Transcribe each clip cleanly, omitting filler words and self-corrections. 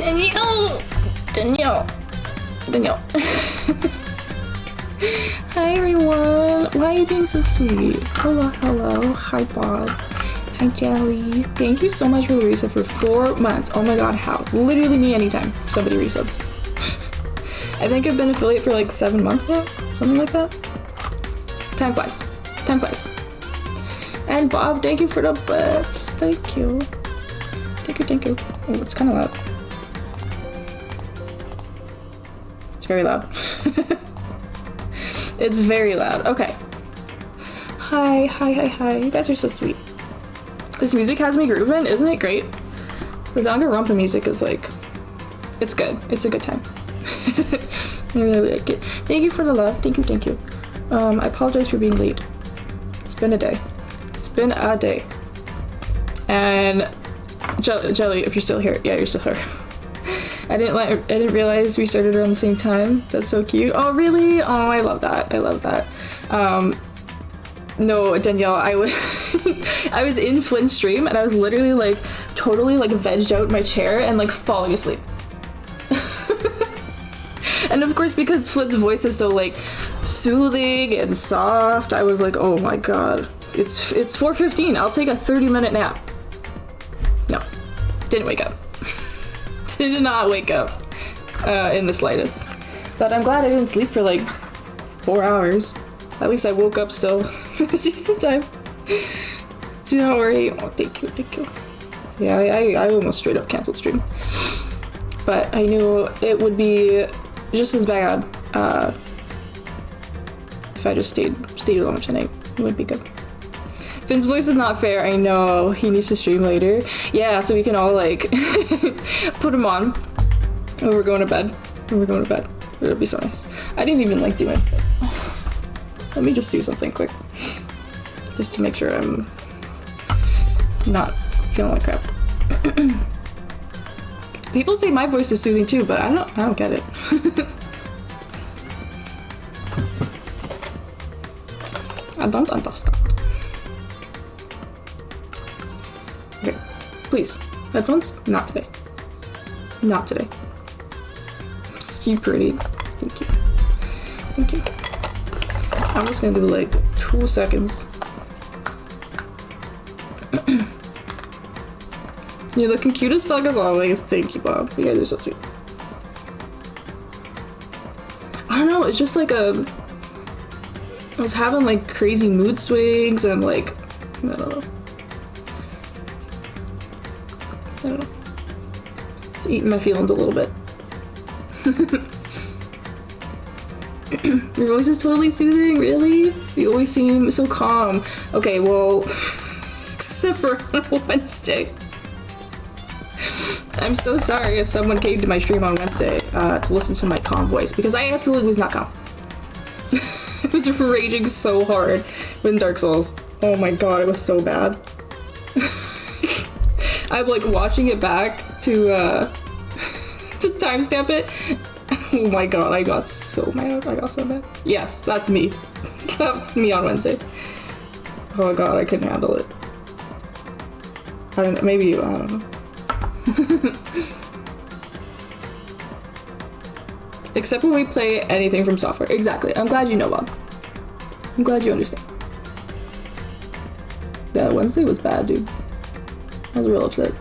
Danielle! Danielle! Danielle. Hi everyone! Why are you being so sweet? Hello, hello. Hi Bob. Hi Jelly. Thank you so much for the resub for 4 months. Oh my god, how? Literally me anytime somebody resubs. I think I've been affiliate for like 7 months now. Something like that. Time flies. Time flies. And Bob, thank you for the bits. Thank you. Thank you, thank you. Oh, it's kind of loud. It's very loud. It's very loud. Okay. Hi, hi, hi, hi. You guys are so sweet. This music has me grooving. Isn't it great? The Danganronpa music is like... It's good. It's a good time. I really like it. Thank you for the love. Thank you, thank you. I apologize for being late. It's been a day. It's been a day. And Jelly, if you're still here, yeah, you're still here. I didn't realize we started around the same time. That's so cute. Oh, really? Oh, I love that. I love that. No, Danielle, I was in Flint's stream and I was literally like totally like vegged out in my chair and like falling asleep. And of course, because Flint's voice is so like soothing and soft, I was like, oh my god, it's 4:15. I'll take a 30-minute nap. No, didn't wake up. Did not wake up in the slightest. But I'm glad I didn't sleep for like 4 hours. At least I woke up still just in time. Do not worry. Oh, thank you, thank you. Yeah, I almost straight up canceled stream. But I knew it would be just as bad if I just stayed alone tonight. It would be good. Finn's voice is not fair. I know. He needs to stream later. Yeah, so we can all like put him on when we're going to bed. It'll be so nice. I didn't even like doing it. Let me just do something quick. Just to make sure I'm not feeling like crap. People say my voice is soothing too, but I don't get it. I don't understand. Okay, please, headphones? Not today. Not today. So pretty. Thank you. Thank you. I'm just gonna do like 2 seconds. You're looking cute as fuck as always. Thank you, Bob. You guys are so sweet. I don't know, it's just like I was having like crazy mood swings and like, I don't know. It's eating my feelings a little bit. Your voice is totally soothing, really? You always seem so calm. Okay, well, except for on Wednesday. I'm so sorry if someone came to my stream on Wednesday to listen to my calm voice, because I absolutely was not calm. I was raging so hard with Dark Souls. Oh my god, it was so bad. I'm like watching it back to timestamp it. Oh my god, I got so mad. I got so mad. Yes, that's me. That's me on Wednesday. Oh god, I couldn't handle it. I don't know, maybe you, I don't know. Except when we play anything from software. Exactly. I'm glad you know, Bob. I'm glad you understand. Yeah, Wednesday was bad, dude. I was real upset.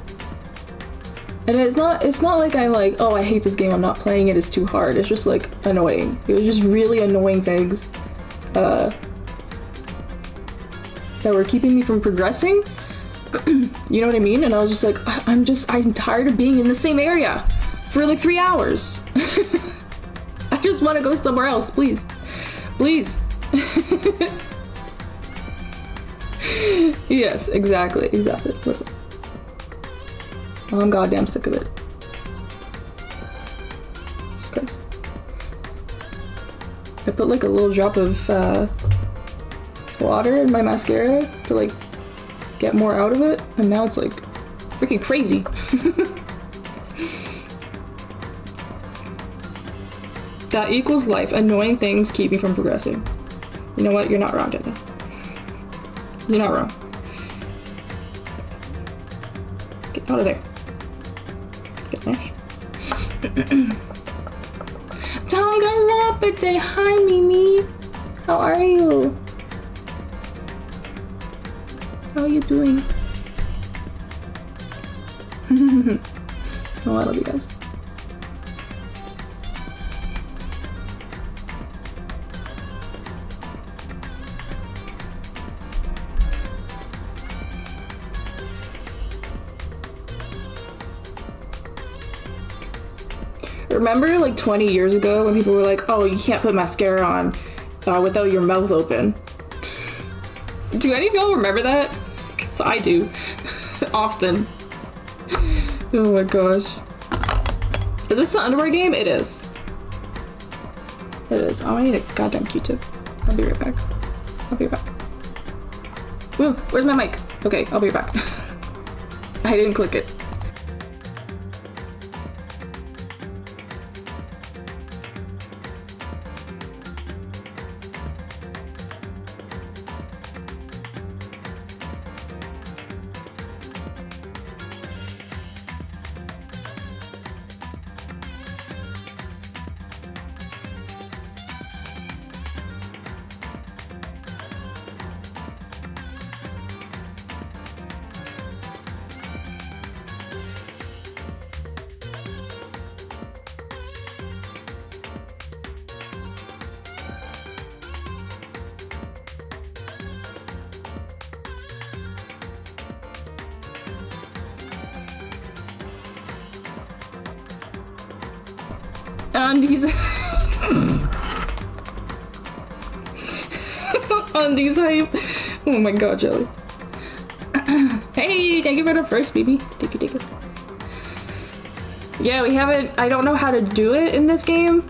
And it's not like I'm like, oh, I hate this game, I'm not playing it, it's too hard. It's just like annoying. It was just really annoying things that were keeping me from progressing. You know what I mean? And I was just like, I'm tired of being in the same area for like 3 hours. I just want to go somewhere else, please. Please. Yes, exactly. Listen. I'm goddamn sick of it. Jesus Christ. I put like a little drop of water in my mascara to like get more out of it, and now it's like freaking crazy. That equals life. Annoying things keep me from progressing. You know what? You're not wrong, Jenna. You're not wrong. Get out of there. Get there. Dangarapate, hi Mimi. How are you? How are you doing? Oh, I love you guys. Remember like 20 years ago when people were like, oh, you can't put mascara on without your mouth open? Do any of y'all remember that? Because I do. Often. Oh my gosh. Is this the underwear game? It is. It is. Oh, I need a goddamn Q-tip. I'll be right back. I'll be right back. Woo, where's my mic? Okay, I'll be right back. I didn't click it. Undies. Undies hype. Oh my god, Jelly. Hey, thank you for the first, baby. Take it. Yeah, we haven't. I don't know how to do it in this game.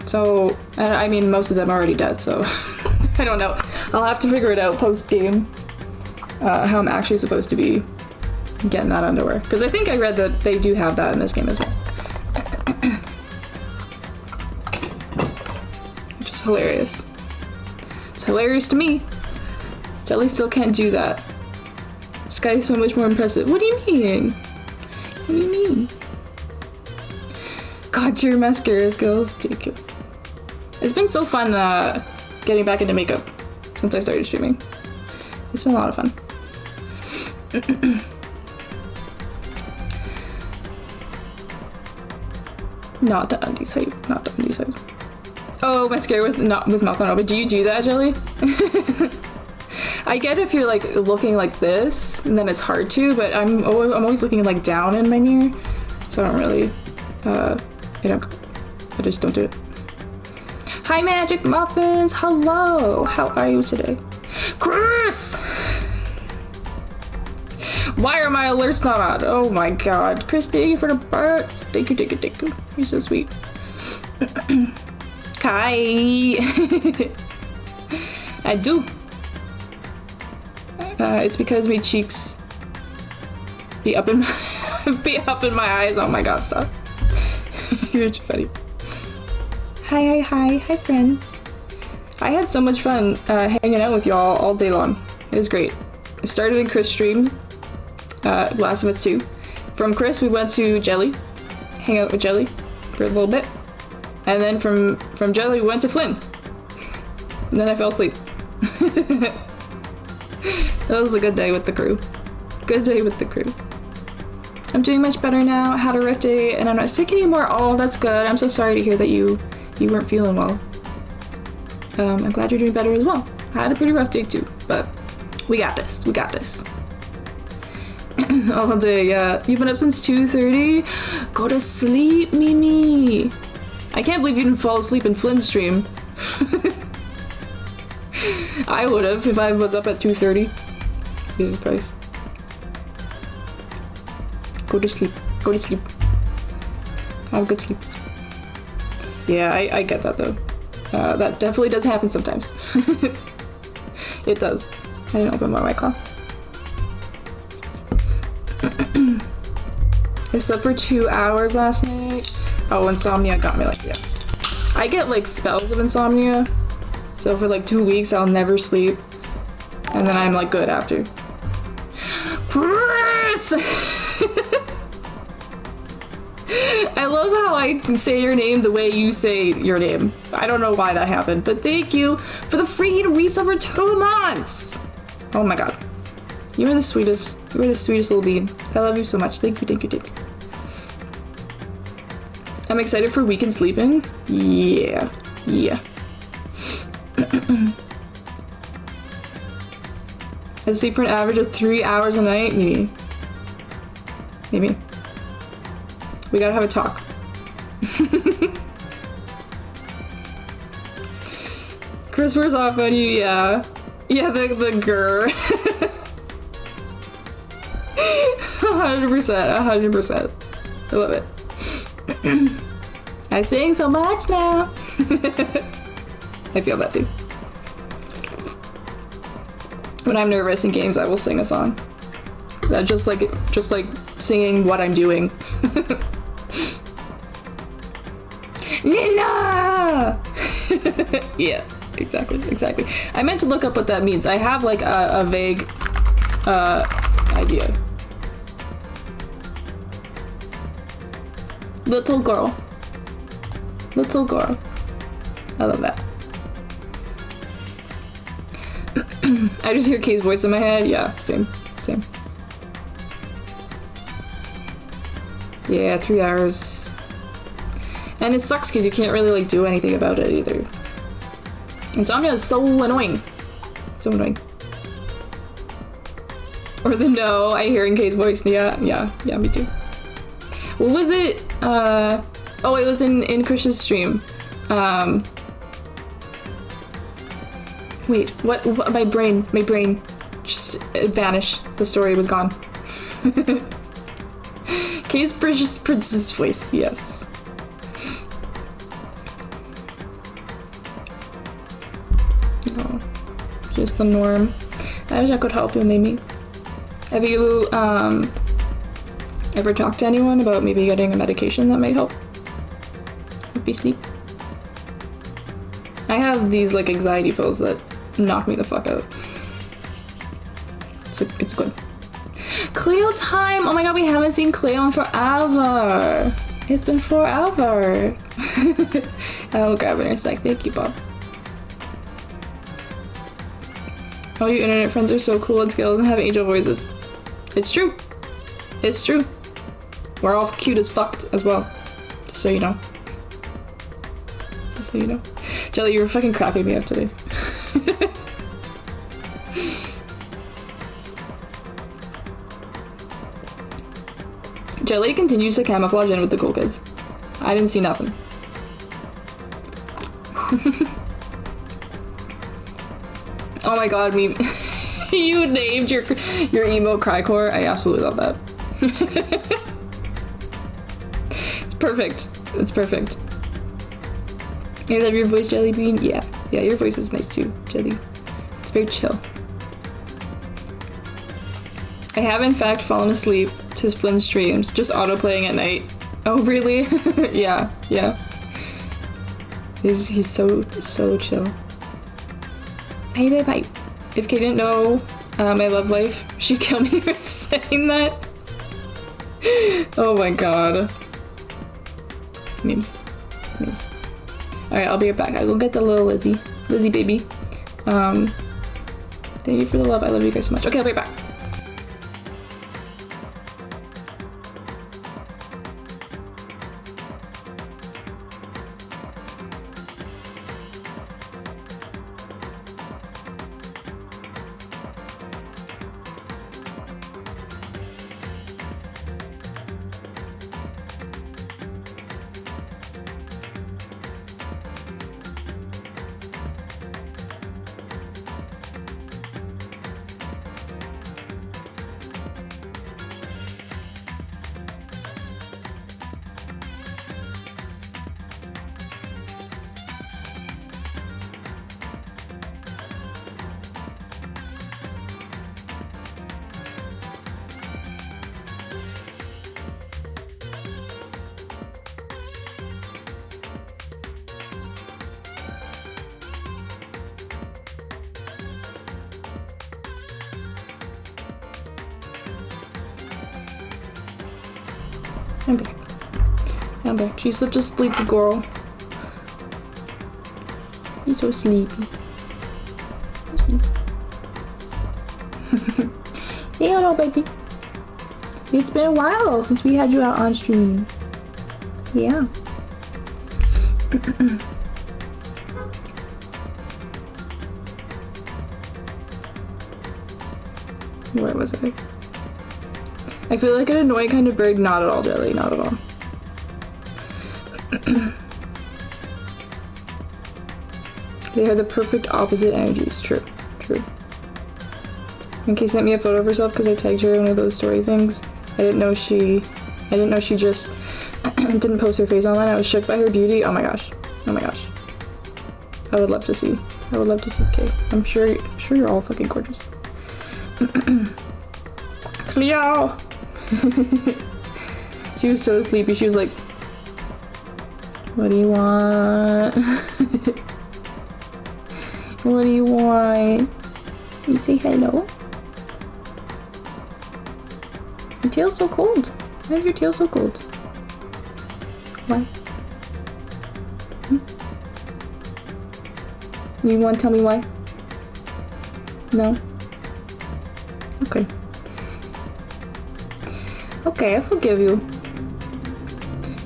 So, I mean, most of them are already dead, so I don't know. I'll have to figure it out post game. How I'm actually supposed to be getting that underwear. Because I think I read that they do have that in this game as well. Which is hilarious. It's hilarious to me. Jelly still can't do that. This guy is so much more impressive. What do you mean? What do you mean? God, your mascara skills. Thank you. It's been so fun getting back into makeup since I started streaming. It's been a lot of fun. Not the undies hype. Not the undies hype. Oh, mascara with mouth on open. But do you do that, Jelly? I get if you're like looking like this, and then it's hard to. But I'm always looking like down in my mirror, so I don't really. I just don't do it. Hi, Magic Muffins. Hello. How are you today, Chris? Why are my alerts not on? Oh my god. Chris, thank you for the birds. Thank you. You're so sweet. Kai. I do. It's because my cheeks be up in my eyes. Oh my god, stop. You're too funny. Hi, friends. I had so much fun hanging out with y'all all day long. It was great. It started in Chris' stream. Last of Us 2. From Chris, we went to Jelly, hang out with Jelly for a little bit, and then from Jelly, we went to Flynn. And then I fell asleep. That was a good day with the crew. Good day with the crew. I'm doing much better now. I had a rough day, and I'm not sick anymore. Oh, that's good. I'm so sorry to hear that you weren't feeling well. I'm glad you're doing better as well. I had a pretty rough day too, but we got this. We got this. All day, yeah. You've been up since 2:30? Go to sleep, Mimi. I can't believe you didn't fall asleep in Flynn's stream. I would have if I was up at 2:30. Jesus Christ. Go to sleep. Go to sleep. Have good sleeps. Yeah, I get that though. That definitely does happen sometimes. It does. I didn't open my White Claw. I slept for 2 hours last night. Oh, insomnia got me like that. I get like spells of insomnia. So for like 2 weeks, I'll never sleep. And then I'm like good after. Chris! I love how I say your name the way you say your name. I don't know why that happened, but thank you for the free resub for 2 months. Oh my god. You are the sweetest. You are the sweetest little bean. I love you so much. Thank you, thank you, thank you. I'm excited for weekend sleeping. Yeah. Yeah. I sleep for an average of 3 hours a night. Maybe. Maybe. We gotta have a talk. Christopher's off on you, yeah. Yeah, the grr. 100%. I love it. I sing so much now. I feel that too. When I'm nervous in games, I will sing a song. Just like singing what I'm doing. Nina! Yeah, exactly. I meant to look up what that means. I have like a vague idea. Little girl. I love that. I just hear Kay's voice in my head. Yeah, same. Yeah, 3 hours. And it sucks because you can't really like do anything about it either. Insomnia is so annoying. So annoying. Or the no, I hear in Kay's voice. Yeah, me too. What was it? Oh, it was in Krish's stream. Wait, what? My brain just vanished. The story was gone. Kay's precious princess voice, yes. Oh, just the norm. I wish I could help you, maybe. Have you, ever talked to anyone about maybe getting a medication that might help me sleep? I have these like anxiety pills that knock me the fuck out. It's good. Cleo time! Oh my god, we haven't seen Cleo in forever. It's been forever. I'll grab it in a sec. Thank you, Bob. All you internet friends are so cool and skilled and have angel voices. It's true. It's true. We're all cute as fucked as well. Just so you know. Just so you know. Jelly, you were fucking cracking me up today. Jelly continues to camouflage in with the cool kids. I didn't see nothing. Oh my god, me. You named your emo crycore. I absolutely love that. It's perfect. It's perfect. You love your voice, Jelly Bean? Yeah, your voice is nice too, Jelly. It's very chill. I have in fact fallen asleep to Flynn's streams, just auto-playing at night. Oh really? yeah. He's so chill. Hey bye. If Kay didn't know my love life, she'd kill me for saying that. Oh my god. Memes. Alright, I'll be right back. I'll go get the little Lizzie baby. Thank you for the love. I love you guys so much. Okay, I'll be right back. I'm back. I'm back. She's such a sleepy girl. She's so sleepy. Say hello, baby. It's been a while since we had you out on stream. Yeah. Where was I? I feel like an annoying kind of bird. Not at all, Jelly. Not at all. They are the perfect opposite energies. True. True. Minky sent me a photo of herself because I tagged her in one of those story things. I didn't know she just didn't post her face online. I was shook by her beauty. Oh my gosh. Oh my gosh. I would love to see. I would love to see Kay. I'm sure you're all fucking gorgeous. Cleo! She was so sleepy. She was like, what do you want? What do you want? You say hello? Your tail's so cold. Why is your tail so cold? Why? Hmm? You want to tell me why? No? Okay. Okay, I forgive you.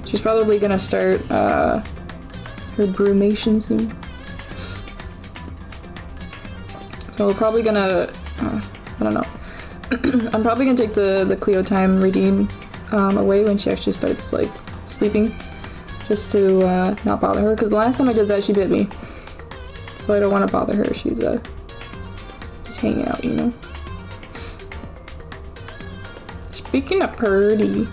She's probably gonna start her brumation soon. So we're probably gonna I don't know. I'm probably gonna take the Cleo time redeem away when she actually starts like sleeping, just to not bother her. Because the last time I did that, she bit me, so I don't want to bother her. She's just hanging out, you know. Speaking of purdy,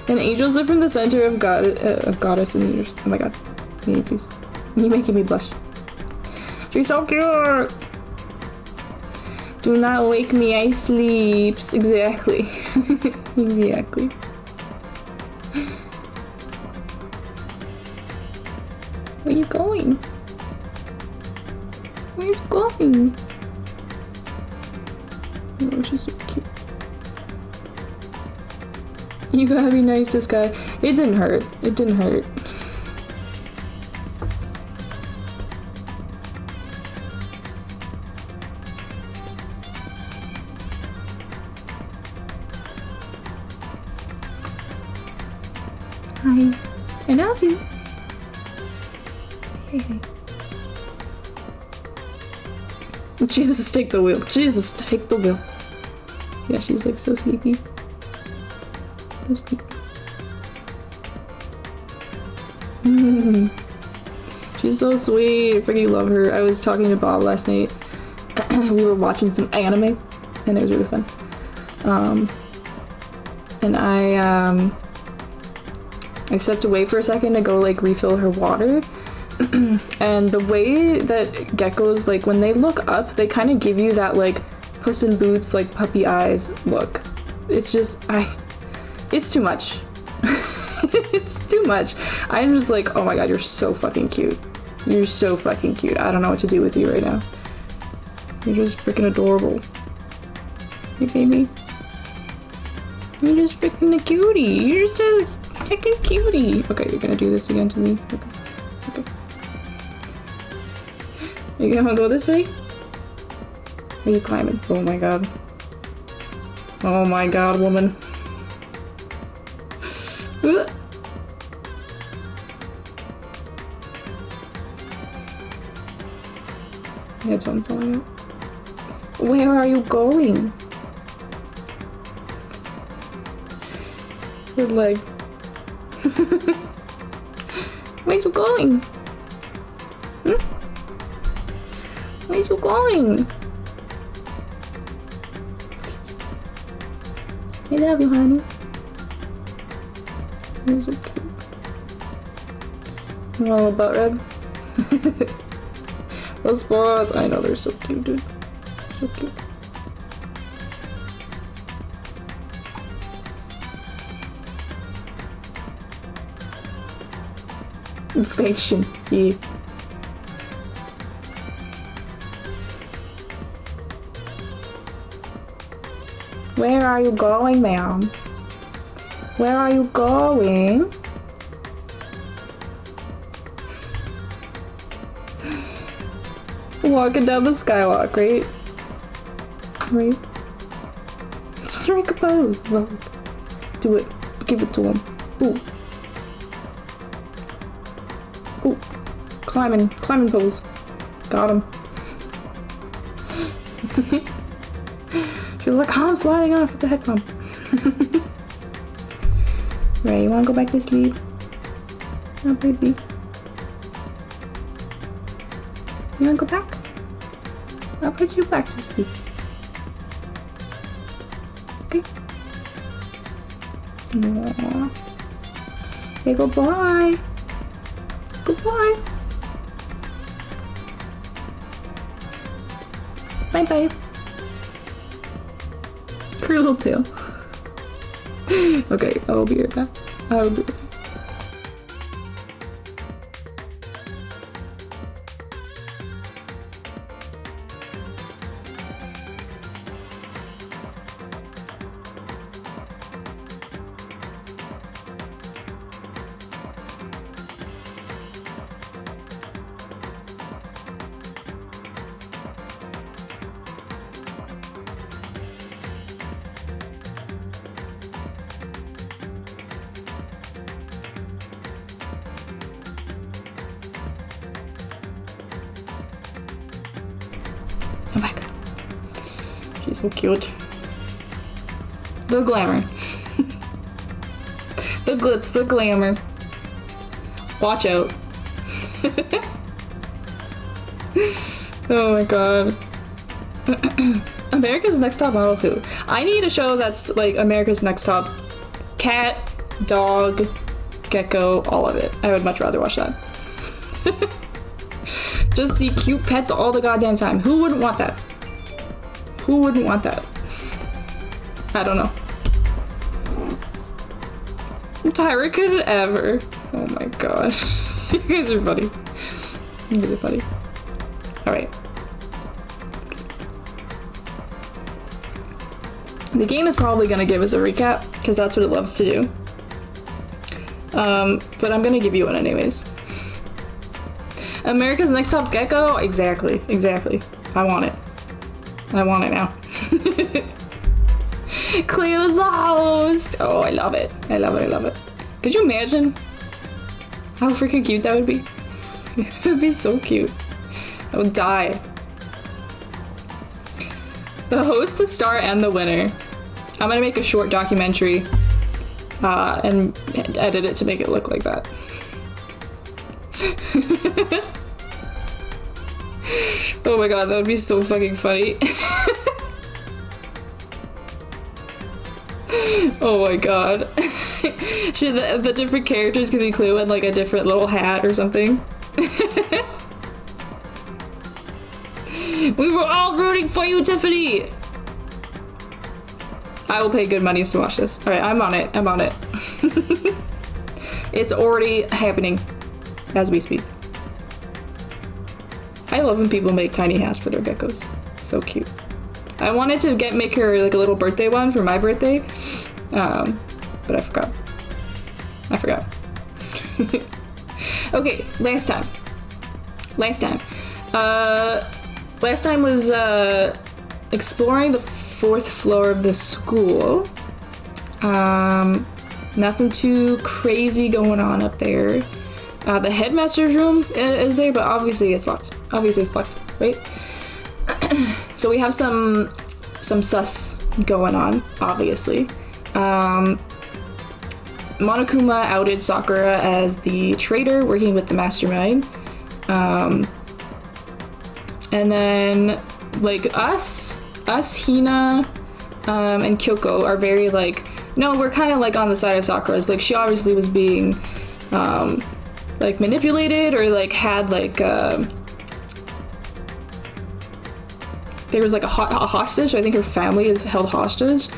and angels live from the center of goddess in the universe. Oh my god, me please, you're making me blush. She's so cute. Do not wake me, I sleeps. Exactly. Exactly. Where are you going? Where are you going? Oh, she's so cute. You gotta be nice to Sky. It didn't hurt. It didn't hurt. Hi. I love you. Hey, hey. Jesus, take the wheel. Jesus, take the wheel. Yeah, she's like so sleepy. So sleepy. She's so sweet. I freaking love her. I was talking to Bob last night. We were watching some anime, and it was really fun. And I stepped away for a second to go like refill her water. And the way that geckos, like when they look up, they kind of give you that like Puss in Boots, like puppy eyes look. It's just, it's too much. It's too much. I'm just like, oh my god, you're so fucking cute. You're so fucking cute. I don't know what to do with you right now. You're just freaking adorable. Hey baby. You're just freaking a cutie. You're just a freaking cutie. Okay, you're gonna do this again to me? Okay. Okay. You gonna go this way? Or are you climbing? Oh my god. Oh my god, woman. Yeah, it's fun falling out. Where are you going? Good leg. Where's you going? Hmm? Where's you going? I love you, honey. You're so cute. You want a little butt rub? Those spots, I know they're so cute, dude. So cute. Infection, yeah. Where are you going, ma'am? Where are you going? Walking down the skywalk, right? Right? Strike a pose. Look. Do it. Give it to him. Ooh. Ooh. Climbing pose. Got him. She's like, oh, I'm sliding off with the head pump. Right, you wanna go back to sleep? Oh, baby. You wanna go back? I'll put you back to sleep. Okay. Aww. Say goodbye. Goodbye. Bye bye. Her little tail. Okay, I will be right back. I will be right back. I'm back. She's so cute. The glamour. The glitz, the glamour. Watch out. Oh my god. America's Next Top Model who? I need a show that's like America's Next Top cat, dog, gecko, all of it. I would much rather watch that. Just see cute pets all the goddamn time. Who wouldn't want that? Who wouldn't want that? I don't know. Tyra could ever. Oh my gosh. You guys are funny. You guys are funny. Alright. The game is probably gonna give us a recap, because that's what it loves to do. But I'm gonna give you one anyways. America's Next Top Gecko? Exactly. I want it. I want it now. Cleo's the host! Oh, I love it. I love it. Could you imagine how freaking cute that would be? It would be so cute. I would die. The host, the star, and the winner. I'm gonna make a short documentary and edit it to make it look like that. Oh my god, that would be so fucking funny. Oh my god. Should the different characters could be Cleo in like a different little hat or something. We were all rooting for you, Tiffany! I will pay good monies to watch this. Alright, I'm on it. It's already happening as we speak. I love when people make tiny hats for their geckos. So cute. I wanted to make her like a little birthday one for my birthday, but I forgot. Okay, last time was exploring the 4th floor of the school. Nothing too crazy going on up there. The headmaster's room is there, but obviously it's locked. Right? So we have some sus going on, obviously. Monokuma outed Sakura as the traitor working with the mastermind. And then, like, us, Hina, and Kyoko are very, like, no, we're kind of, like, on the side of Sakura's. Like, she obviously was being, like, manipulated or, like, had, like, there was, like, a hostage. So I think her family is held hostage.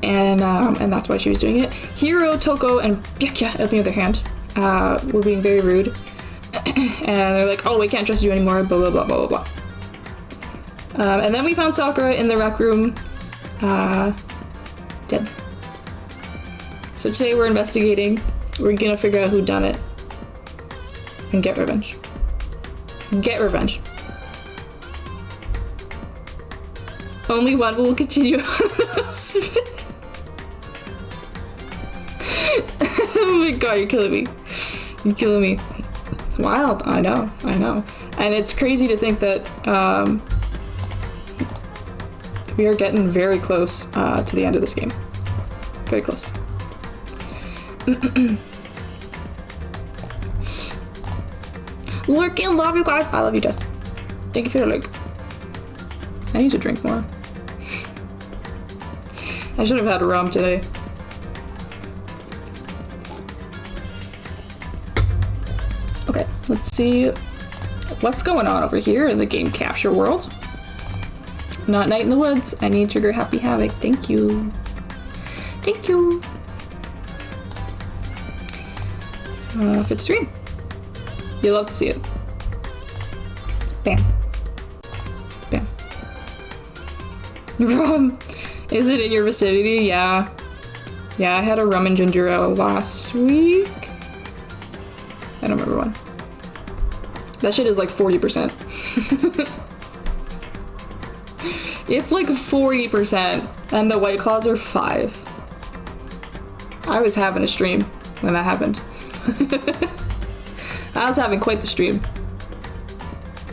And that's why she was doing it. Hiro, Toko, and Byakuya, on the other hand, were being very rude. And they're like, oh, we can't trust you anymore, blah, blah, blah, blah, blah, blah. And then we found Sakura in the rec room, Dead. So today we're investigating. We're gonna figure out who done it. And get revenge. Get revenge. Only one will continue. Oh my god, you're killing me. You're killing me. It's wild. I know. And it's crazy to think that we are getting very close to the end of this game. Very close. Lurking, love you guys. I love you, Jess. Thank you for the lurk. I need to drink more. I should have had rum today. Okay, let's see what's going on over here in the game capture world. Not Night in the Woods. I need Trigger Happy Havoc. Thank you. Thank you. Fit stream. You love to see it. Bam. Bam. Rum. Is it in your vicinity? Yeah. Yeah, I had a rum and ginger ale last week. I don't remember when. That shit is like 40%. It's like 40%, and the White Claws are 5. I was having a stream when that happened. I was having quite the stream.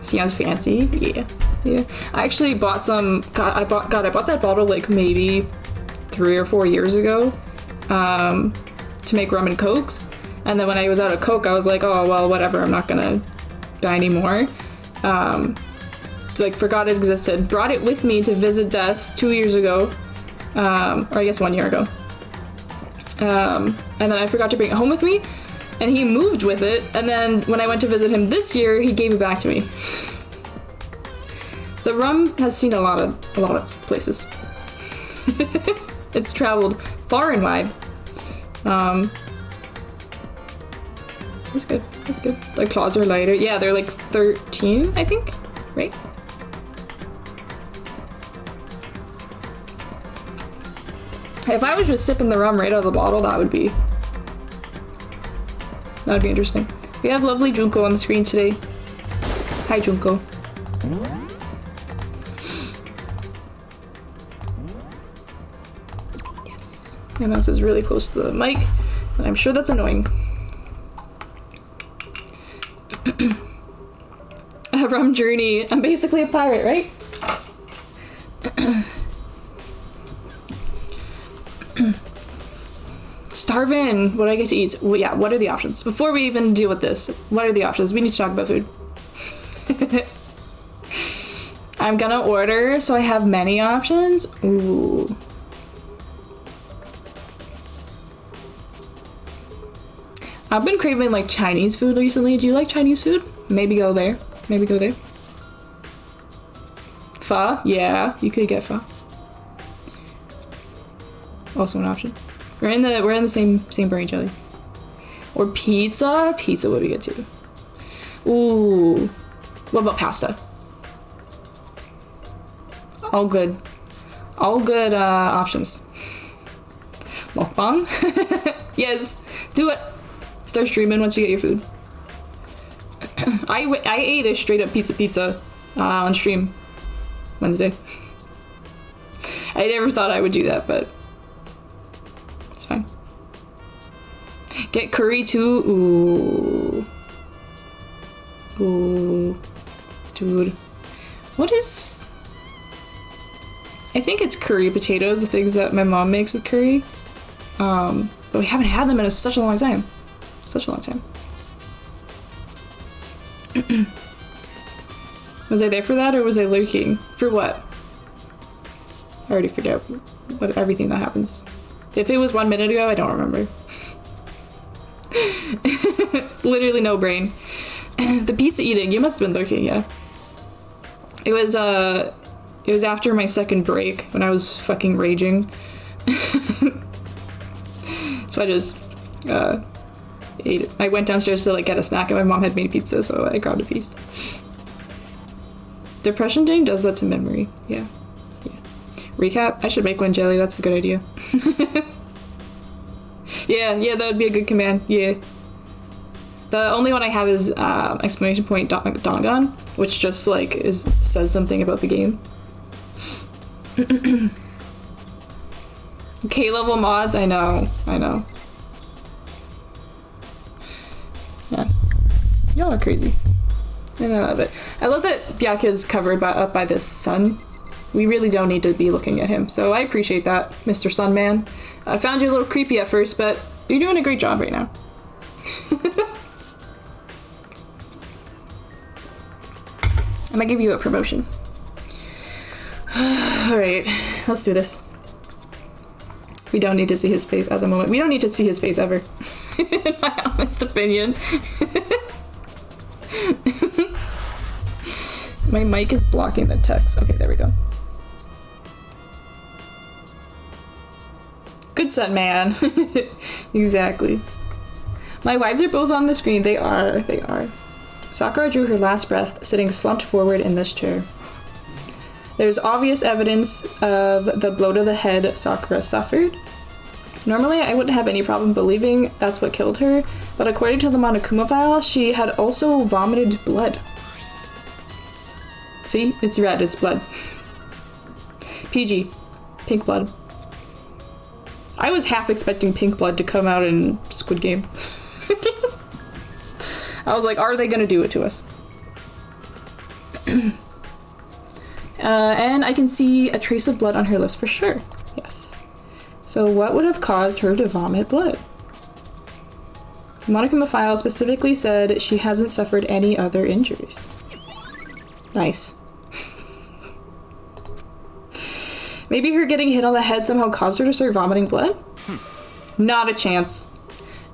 Sounds fancy. Yeah. Yeah. I actually bought some. I bought that bottle like maybe 3 or 4 years ago, to make rum and cokes. And then when I was out of Coke, I was like, oh well, whatever. I'm not gonna buy any more. Like forgot it existed. Brought it with me to visit Des 2 years ago, or I guess 1 year ago. And then I forgot to bring it home with me. And he moved with it, and then when I went to visit him this year, he gave it back to me. The rum has seen a lot of places. It's traveled far and wide. That's good. That's good. The claws are lighter. Yeah, they're like 13, I think, right? If I was just sipping the rum right out of the bottle, that'd be interesting. We have lovely Junko on the screen today. Hi, Junko. Yes. My mouse is really close to the mic, and I'm sure that's annoying. A rum journey. I'm basically a pirate, right? Starving. What do I get to eat? Well, yeah, what are the options? Before we even deal with this, what are the options? We need to talk about food. I'm gonna order, so I have many options. Ooh. I've been craving like Chinese food recently. Do you like Chinese food? Maybe go there. Maybe go there. Pho? Yeah, you could get pho. Also an option. We're in the same brain jelly. Or pizza? Pizza would be good too. Ooh. What about pasta? All good. All good options. Mukbang? Yes. Do it. Start streaming once you get your food. I ate a straight up pizza on stream Wednesday. I never thought I would do that, but it's fine. Get curry too. Ooh. Ooh. Dude. What is... I think it's curry potatoes, the things that my mom makes with curry. But we haven't had them in such a long time. Such a long time. Was I there for that, or was I lurking? For what? I already forget everything that happens. If it was 1 minute ago, I don't remember. Literally no brain. The pizza eating, you must have been lurking, yeah. It was after my second break when I was fucking raging. So I just ate it. I went downstairs to like get a snack, and my mom had made pizza, so I grabbed a piece. Depression ding does that to memory. Yeah. Recap? I should make one, Jelly. That's a good idea. Yeah, that would be a good command. Yeah. The only one I have is exclamation point Dongon, which just like says something about the game. K-level mods, I know. Yeah. Y'all are crazy. I love it. I love that Byakuya is covered up by this sun. We really don't need to be looking at him, so I appreciate that, Mr. Sunman. I found you a little creepy at first, but you're doing a great job right now. I might give you a promotion. Alright, let's do this. We don't need to see his face at the moment. We don't need to see his face ever. In my honest opinion. My mic is blocking the text. Okay, there we go. Good son, man. Exactly. My wives are both on the screen. They are. Sakura drew her last breath, sitting slumped forward in this chair. There's obvious evidence of the blow to the head Sakura suffered. Normally, I wouldn't have any problem believing that's what killed her, but according to the Monokuma file, she had also vomited blood. See? It's red, it's blood. PG. Pink blood. I was half expecting pink blood to come out in Squid Game. I was like, are they gonna do it to us? And I can see a trace of blood on her lips for sure. Yes. So what would have caused her to vomit blood? The Monokuma file specifically said she hasn't suffered any other injuries. Nice. Maybe her getting hit on the head somehow caused her to start vomiting blood? Not a chance.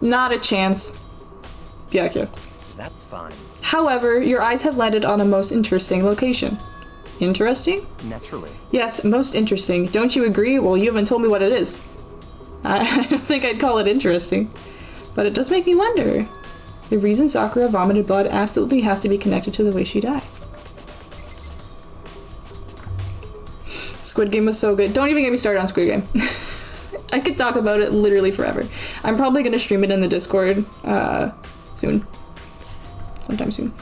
Not a chance. Byakuya. That's fine. However, your eyes have landed on a most interesting location. Interesting? Naturally. Yes, most interesting. Don't you agree? Well, you haven't told me what it is. I don't think I'd call it interesting. But it does make me wonder. The reason Sakura vomited blood absolutely has to be connected to the way she died. Squid Game was so good. Don't even get me started on Squid Game. I could talk about it literally forever. I'm probably going to stream it in the Discord soon. Sometime soon.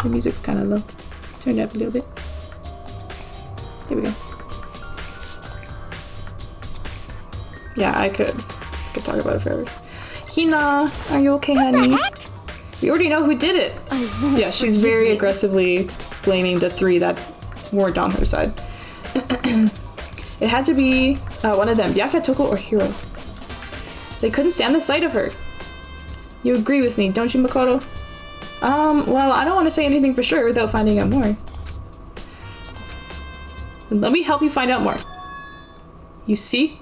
The music's kind of low. Turn it up a little bit. There we go. Yeah, I could talk about it forever. Hina, are you okay, honey? We already know who did it. Yeah, she's very aggressively blaming the three that weren't on her side. It had to be one of them, Byakuya, Toko, or Hiro. They couldn't stand the sight of her. You agree with me, don't you, Makoto? Well, I don't want to say anything for sure without finding out more. Let me help you find out more. You see,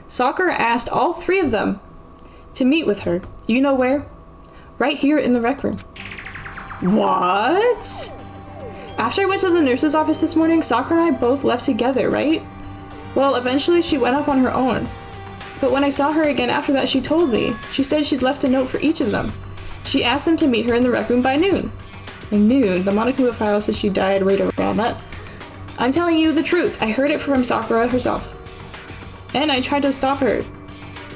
Sakura asked all three of them to meet with her. You know where? Right here in the rec room. What? After I went to the nurse's office this morning, Sakura and I both left together, right? Well, eventually she went off on her own. But when I saw her again after that, she told me. She said she'd left a note for each of them. She asked them to meet her in the rec room by noon. By noon? The Monokuma file says she died right around that. I'm telling you the truth. I heard it from Sakura herself. And I tried to stop her.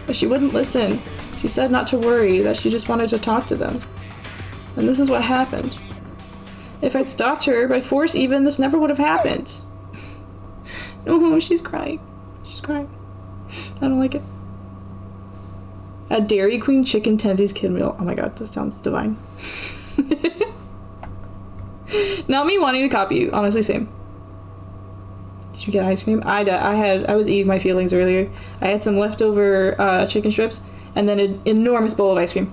But she wouldn't listen. She said not to worry, that she just wanted to talk to them. And this is what happened. If I'd stopped her, by force even, this never would have happened. Oh, she's crying. She's crying. I don't like it. A Dairy Queen chicken tendies kid meal. Oh my god, this sounds divine. Not me wanting to copy you. Honestly, same. Did you get ice cream? I was eating my feelings earlier. I had some leftover chicken strips and then an enormous bowl of ice cream.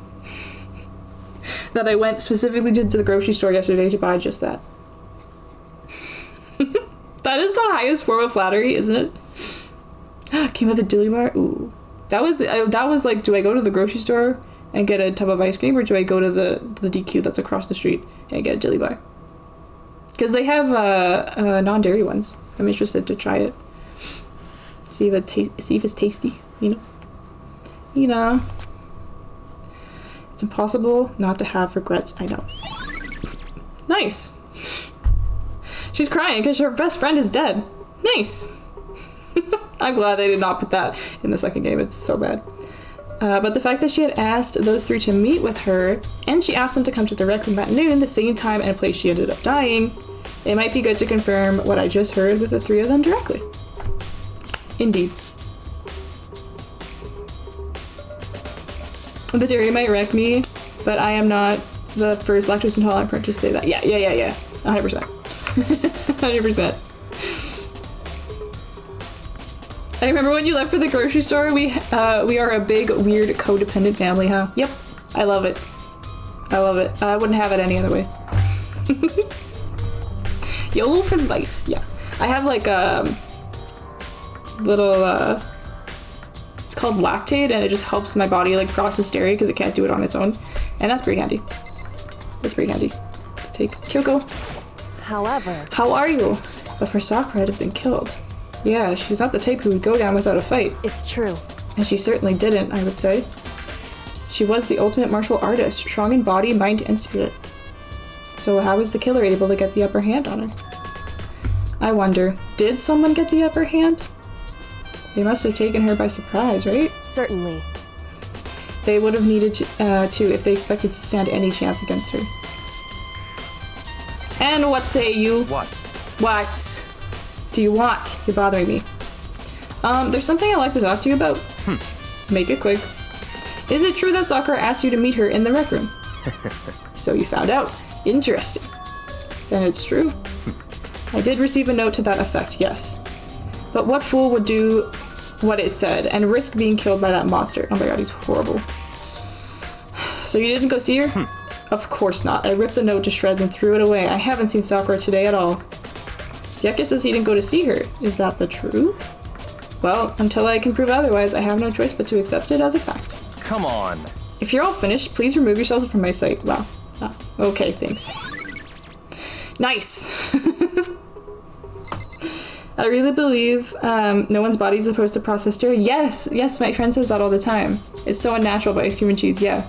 That I went specifically to the grocery store yesterday to buy just that. That is the highest form of flattery, isn't it? Came with a dilly bar? Ooh. That was like, do I go to the grocery store and get a tub of ice cream, or do I go to the DQ that's across the street and get a dilly bar? Because they have non-dairy ones. I'm interested to try it. See if it's tasty, you know? You know. It's impossible not to have regrets, I know. Nice! She's crying because her best friend is dead. Nice! I'm glad they did not put that in the second game. It's so bad. But the fact that she had asked those three to meet with her, and she asked them to come to the rec room at noon, the same time and place she ended up dying, it might be good to confirm what I just heard with the three of them directly. Indeed. The dairy might wreck me, but I am not the first lactose intolerant person to say that. Yeah. 100%. 100%. I remember when you left for the grocery store, we are a big, weird, codependent family, huh? Yep. I love it. I love it. I wouldn't have it any other way. YOLO for life. Yeah. I have like a little, it's called lactate, and it just helps my body like process dairy because it can't do it on its own. And that's pretty handy. That's pretty handy. Take Kyoko. However... How are you? But for Sakura to have been killed. Yeah, she's not the type who would go down without a fight. It's true. And she certainly didn't, I would say. She was the ultimate martial artist, strong in body, mind, and spirit. So how was the killer able to get the upper hand on her? I wonder, did someone get the upper hand? They must have taken her by surprise, right? Certainly. They would have needed to if they expected to stand any chance against her. And what say you? What? What do you want? You're bothering me. There's something I'd like to talk to you about. Make it quick. Is it true that Sakura asked you to meet her in the rec room? So you found out. Interesting. Then it's true. I did receive a note to that effect, yes. But what fool would do what it said and risk being killed by that monster? Oh my god, he's horrible. So you didn't go see her? Of course not. I ripped the note to shreds and threw it away. I haven't seen Sakura today at all. Yucca says he didn't go to see her. Is that the truth? Well, until I can prove otherwise, I have no choice but to accept it as a fact. Come on. If you're all finished, please remove yourselves from my sight. Wow. Ah, okay, thanks. Nice! I really believe no one's body is supposed to process dairy. Yes, my friend says that all the time. It's so unnatural, but ice cream and cheese, yeah.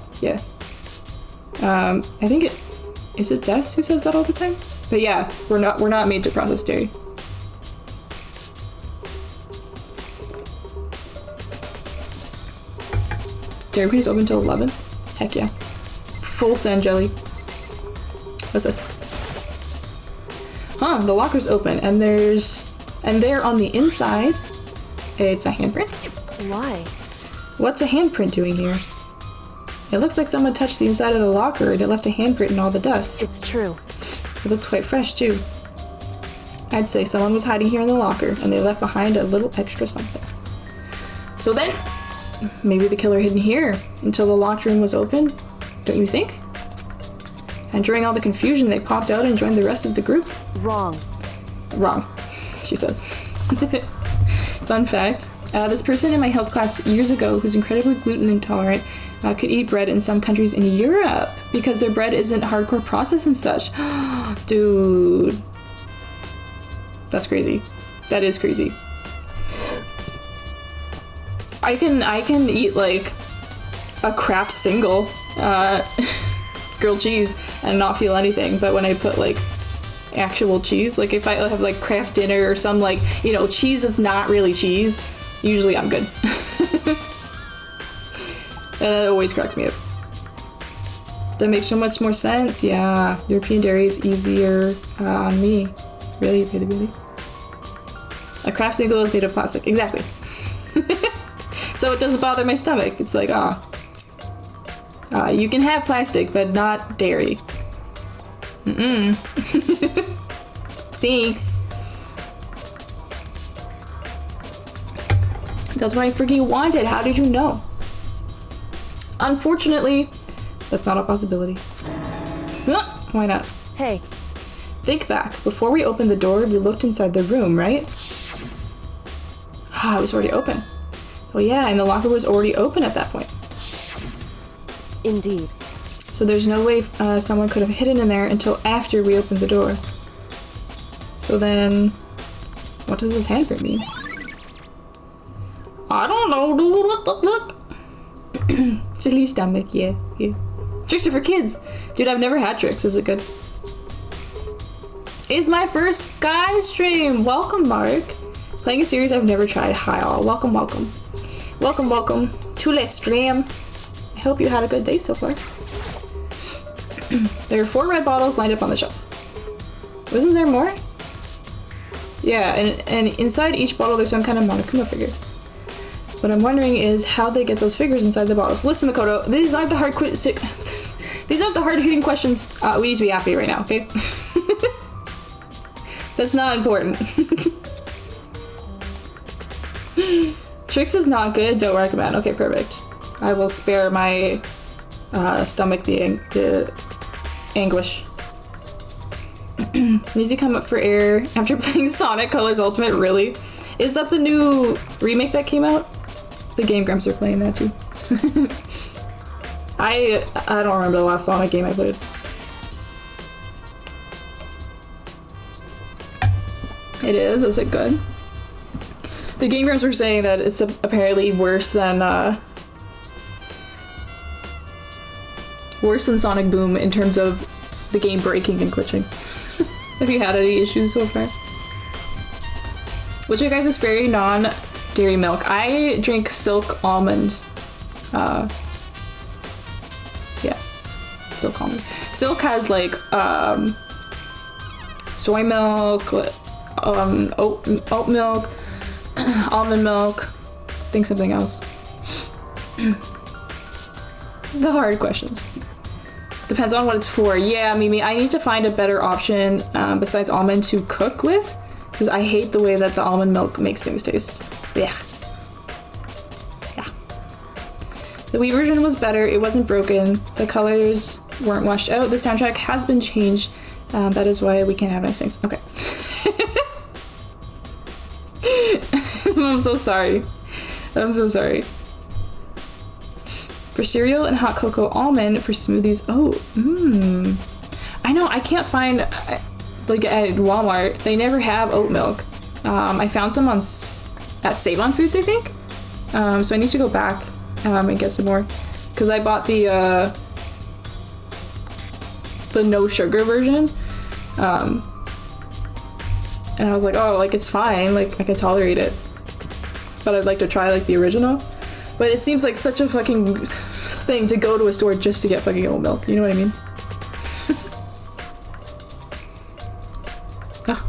I think is it Des who says that all the time? But yeah, we're not made to process dairy. Dairy Queen is open till 11? Heck yeah. Full sand jelly. What's this? Huh, the locker's open, and there on the inside, it's a handprint. Why? What's a handprint doing here? It looks like someone touched the inside of the locker and it left a handprint in all the dust. It's true. It looks quite fresh, too. I'd say someone was hiding here in the locker, and they left behind a little extra something. So then, maybe the killer hid in here until the locked room was open, don't you think? And during all the confusion, they popped out and joined the rest of the group? Wrong. Wrong, she says. Fun fact, this person in my health class years ago who's incredibly gluten intolerant could eat bread in some countries in Europe because their bread isn't hardcore processed and such. Dude. That's crazy. That is crazy. I can eat like a Kraft single grilled cheese and not feel anything, but when I put like actual cheese, like if I have like Kraft dinner or some like, you know, cheese that's not really cheese, usually I'm good. It always cracks me up. That makes so much more sense. Yeah, European dairy is easier on me. Really? A Kraft single is made of plastic. Exactly. So it doesn't bother my stomach. It's like, you can have plastic, but not dairy. Thanks. That's what I freaking wanted. How did you know? Unfortunately, that's not a possibility. Why not? Hey. Think back. Before we opened the door, we looked inside the room, right? It was already open. Well, yeah, and the locker was already open at that point. Indeed. So there's no way someone could have hidden in there until after we opened the door. So then, what does this handprint mean? I don't know, dude. Look. Silly stomach, yeah. Tricks are for kids. Dude, I've never had tricks. Is it good? It's my first Sky stream. Welcome, Mark. Playing a series I've never tried. Hi all. Welcome, welcome. Welcome, welcome to the stream. I hope you had a good day so far. There are 4 red bottles lined up on the shelf. Wasn't there more? Yeah, and inside each bottle there's some kind of Monokuma figure. What I'm wondering is how they get those figures inside the bottles. Listen, Makoto, these aren't the these aren't the hard-hitting questions we need to be asking right now, okay? That's not important. Tricks is not good, don't recommend. Okay, perfect. I will spare my stomach the anguish. Need to come up for air after playing Sonic Colors Ultimate, really? Is that the new remake that came out? The Game Grumps are playing that too. I don't remember the last Sonic game I played. It is? Is it good? The Game Grumps were saying that it's apparently worse than Sonic Boom in terms of the game breaking and glitching. Have you had any issues so far? Which of you guys is very non-dairy milk? I drink Silk Almond. Yeah. Silk Almond. Silk has like soy milk, oat milk, almond milk, I think something else. The hard questions. Depends on what it's for. Yeah, Mimi, I need to find a better option besides almond to cook with, because I hate the way that the almond milk makes things taste. Yeah. Yeah. The Wii version was better. It wasn't broken. The colors weren't washed out. The soundtrack has been changed. That is why we can't have nice things. Okay. I'm so sorry. I'm so sorry. For cereal and hot cocoa almond, for smoothies. Oh, I know, I can't find, like at Walmart, they never have oat milk. I found some at Save On Foods, I think. So I need to go back and get some more. Because I bought the no sugar version. And I was like, oh, like it's fine, like I can tolerate it. But I'd like to try like the original. But it seems like such a fucking thing to go to a store just to get fucking oat milk. You know what I mean? Oh.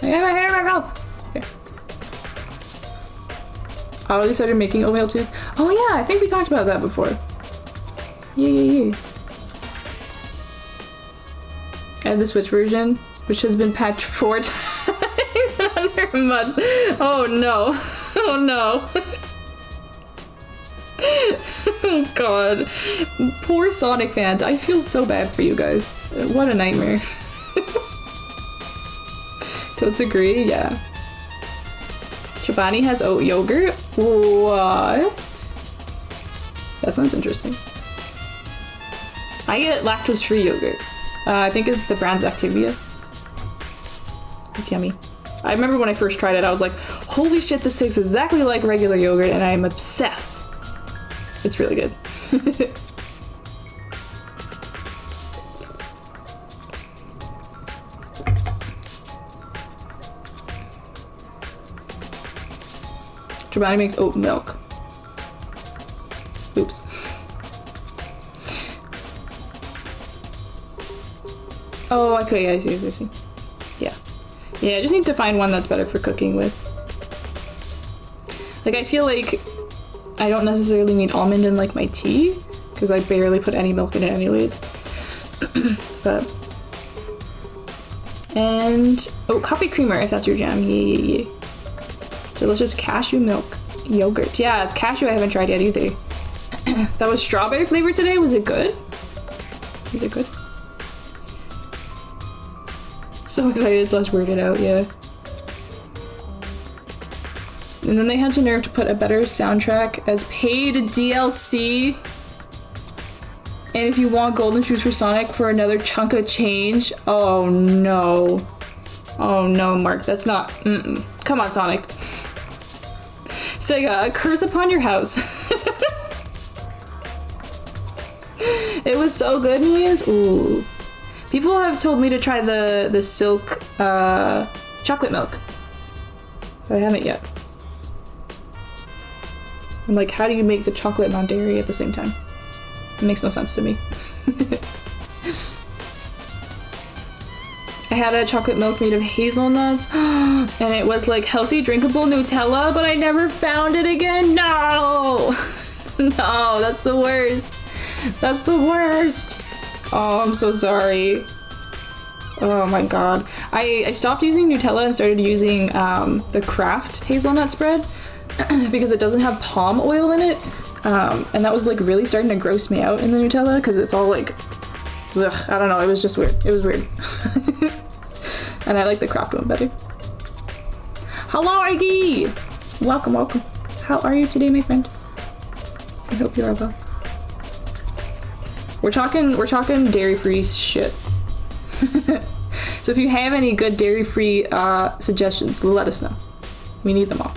I have my hair in my mouth. Okay. I already started making oatmeal too. Oh yeah, I think we talked about that before. Yeah. I have the Switch version, which has been patched 4 times under a month. Oh no. Oh no. Oh god. Poor Sonic fans. I feel so bad for you guys. What a nightmare. Totes agree? Yeah. Chobani has oat yogurt? What? That sounds interesting. I get lactose-free yogurt. I think it's the brand's Activia. It's yummy. I remember when I first tried it, I was like, holy shit, this tastes exactly like regular yogurt, and I am obsessed. It's really good. Giovanni makes oat milk. Oops. Oh, okay, I see. Yeah. Yeah, I just need to find one that's better for cooking with. Like, I feel like I don't necessarily need almond in, like, my tea, because I barely put any milk in it anyways. But... And... Oh, coffee creamer, if that's your jam. Yeah. Delicious cashew milk yogurt. Yeah, cashew I haven't tried yet either. That was strawberry flavor today? Was it good? Was it good? So excited / weirded out, yeah. And then they had the nerve to put a better soundtrack as paid DLC. And if you want golden shoes for Sonic for another chunk of change. Oh no. Oh no, Mark, that's not, Come on, Sonic. Sega, a curse upon your house. It was so good, Muse. Ooh. People have told me to try the silk chocolate milk. but I haven't yet. I'm like, how do you make the chocolate non-dairy at the same time? It makes no sense to me. I had a chocolate milk made of hazelnuts, and it was like healthy, drinkable Nutella, but I never found it again. No! No, that's the worst. That's the worst. Oh, I'm so sorry. Oh my god. I stopped using Nutella and started using the Kraft hazelnut spread because it doesn't have palm oil in it. And that was like really starting to gross me out in the Nutella because it's all like, ugh, I don't know, it was just weird. It was weird. And I like the Kraft one better. Hello, Iggy! Welcome, welcome. How are you today, my friend? I hope you are well. We're talking dairy-free shit. So if you have any good dairy-free suggestions, let us know. We need them all.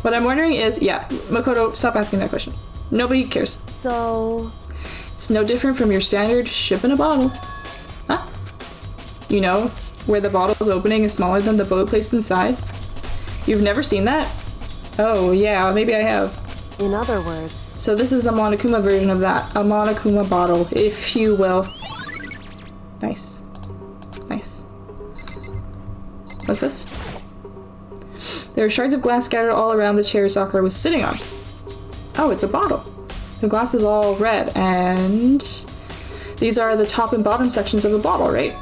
What I'm wondering is, yeah, Makoto, stop asking that question. Nobody cares. So... It's no different from your standard ship in a bottle. Huh? You know, where the bottle's opening is smaller than the bullet placed inside? You've never seen that? Oh, yeah, maybe I have. In other words... So this is the Monokuma version of that. A Monokuma bottle, if you will. Nice. Nice. What's this? There are shards of glass scattered all around the chair Sakura was sitting on. Oh, it's a bottle. The glass is all red, and these are the top and bottom sections of a bottle, right?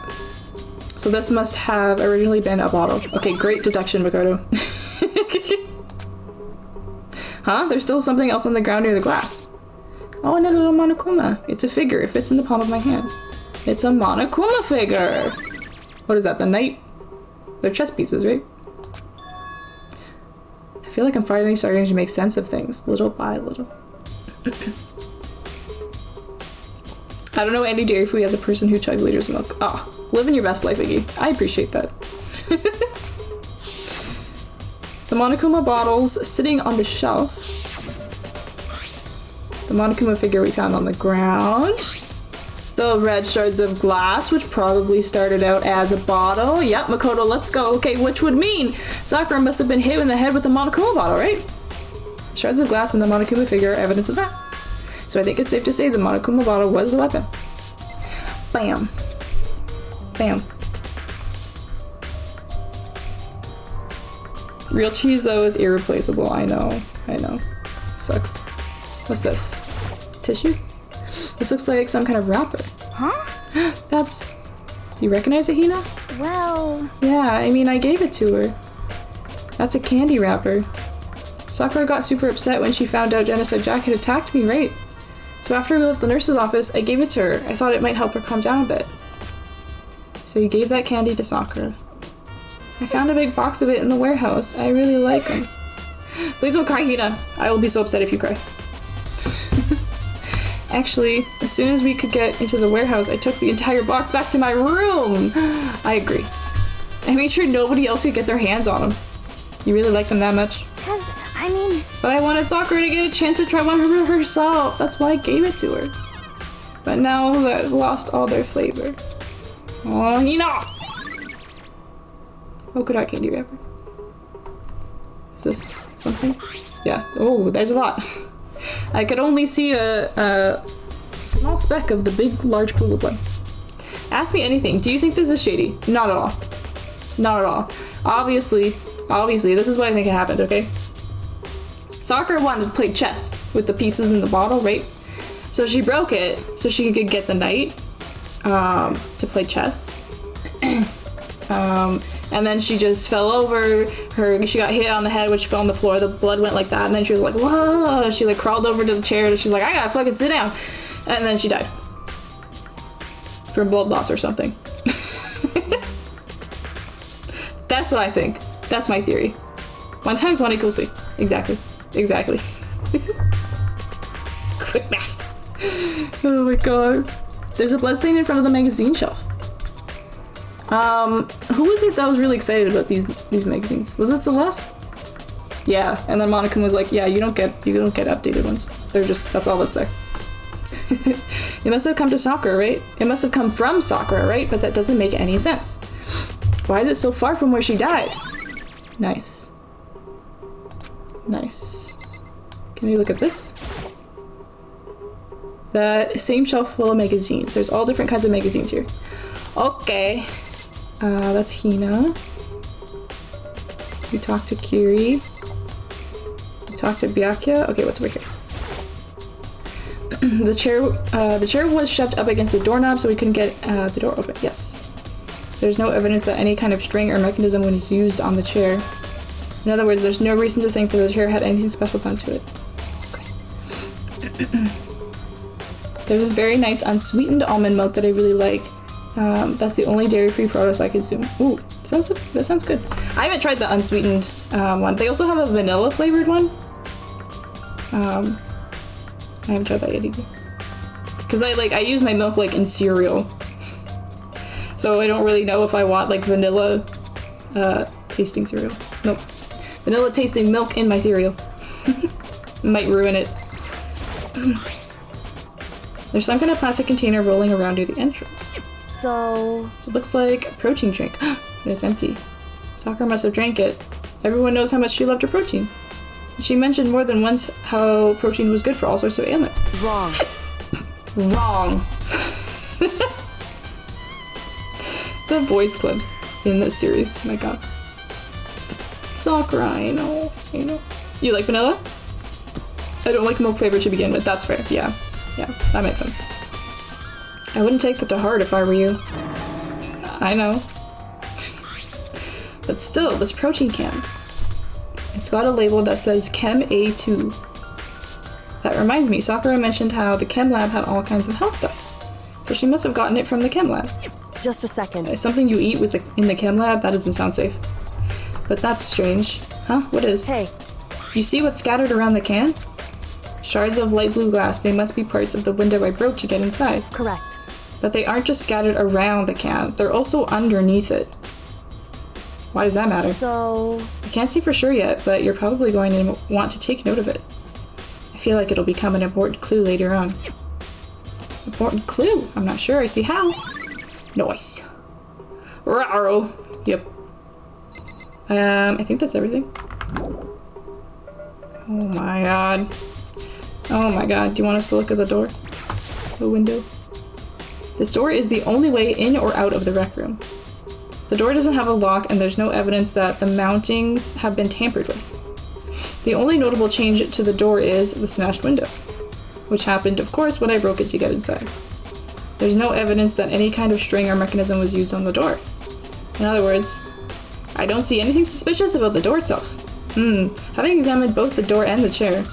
So this must have originally been a bottle. Okay, great deduction, Makoto. Huh? There's still something else on the ground near the glass. Oh, and a little Monokuma. It's a figure. It fits in the palm of my hand. It's a Monokuma figure. What is that? The knight? They're chess pieces, right? I feel like I'm finally starting to make sense of things, little by little. I don't know any dairy free as a person who chugs liters of milk. Ah, oh, living your best life, Iggy. I appreciate that. The Monokuma bottles sitting on the shelf. The Monokuma figure we found on the ground. The red shards of glass, which probably started out as a bottle. Yep, Makoto, let's go. Okay, which would mean Sakura must have been hit in the head with the Monokuma bottle, right? Shards of glass and the Monokuma figure are evidence of that. So I think it's safe to say the Monokuma bottle was the weapon. Bam. Bam. Real cheese, though, is irreplaceable. I know. I know. Sucks. What's this? Tissue? This looks like some kind of wrapper. Huh? That's... Do you recognize it, Hina? Well... Yeah, I mean, I gave it to her. That's a candy wrapper. Sakura got super upset when she found out Genocide Jack had attacked me, right? So after we left the nurse's office, I gave it to her. I thought it might help her calm down a bit. So you gave that candy to Sakura. I found a big box of it in the warehouse. I really like them. Please don't cry, Hina. I will be so upset if you cry. Actually, as soon as we could get into the warehouse, I took the entire box back to my room. I agree. I made sure nobody else could get their hands on them. You really like them that much? I mean... But I wanted Sakura to get a chance to try one herself. That's why I gave it to her. But now they've lost all their flavor. Oh, Hina! Polka candy wrapper. Is this something? Yeah. Oh, there's a lot. I could only see a small speck of the big, large pool of blood. Ask me anything. Do you think this is shady? Not at all. Not at all. Obviously, this is what I think happened, okay? Sakura wanted to play chess with the pieces in the bottle, right? So she broke it so she could get the knight to play chess. And then she just fell over. She got hit on the head when she fell on the floor. The blood went like that, and then she was like, whoa! She like crawled over to the chair, and she's like, I gotta fucking sit down. And then she died. From blood loss or something. That's what I think. That's my theory. 1 times 1 equals 3. Exactly. Exactly. Quick maths. Oh my god. There's a bloodstain in front of the magazine shelf. Who was it that was really excited about these magazines? Was it Celeste? Yeah, and then Monica was like, yeah, you don't get updated ones. They're just, that's all that's there. It must have come to Sakura, right? It must have come from Sakura, right? But that doesn't make any sense. Why is it so far from where she died? Nice. Nice. Can we look at this? That same shelf full of magazines. There's all different kinds of magazines here. Okay. That's Hina. We talked to Kiri. We talked to Byakuya. Okay, what's over here? The chair was shoved up against the doorknob so we couldn't get the door open. Yes. There's no evidence that any kind of string or mechanism was used on the chair. In other words, there's no reason to think that the chair had anything special done to it. Okay. There's this very nice unsweetened almond milk that I really like. That's the only dairy-free product I consume. Ooh, that sounds good. I haven't tried the unsweetened one. They also have a vanilla flavored one. I haven't tried that yet either. Cause I use my milk like in cereal. So I don't really know if I want like vanilla tasting cereal. Nope. Vanilla tasting milk in my cereal. Might ruin it. There's some kind of plastic container rolling around near the entrance. So... It looks like a protein drink. It's empty. Sakura must have drank it. Everyone knows how much she loved her protein. She mentioned more than once how protein was good for all sorts of ailments. Wrong. Wrong. The boys clubs in this series, my god. Sakura, I know. You like vanilla? I don't like milk flavor to begin with, that's fair, yeah. Yeah, that makes sense. I wouldn't take that to heart if I were you. I know. But still, this protein can. It's got a label that says Chem A2. That reminds me, Sakura mentioned how the chem lab had all kinds of health stuff. So she must have gotten it from the chem lab. Just a second. Something you eat in the chem lab? That doesn't sound safe. But that's strange. Huh? What is? Hey. You see what's scattered around the can? Shards of light blue glass. They must be parts of the window I broke to get inside. Correct. But they aren't just scattered around the can. They're also underneath it. Why does that matter? So... I can't see for sure yet, but you're probably going to want to take note of it. I feel like it'll become an important clue later on. Important clue? I'm not sure. I see how. Nice. Rawr. Yep. I think that's everything. Oh my god. Oh my god. Do you want us to look at the door? The window? This door is the only way in or out of the rec room. The door doesn't have a lock and there's no evidence that the mountings have been tampered with. The only notable change to the door is the smashed window, which happened, of course, when I broke it to get inside. There's no evidence that any kind of string or mechanism was used on the door. In other words, I don't see anything suspicious about the door itself. Having examined both the door and the chair,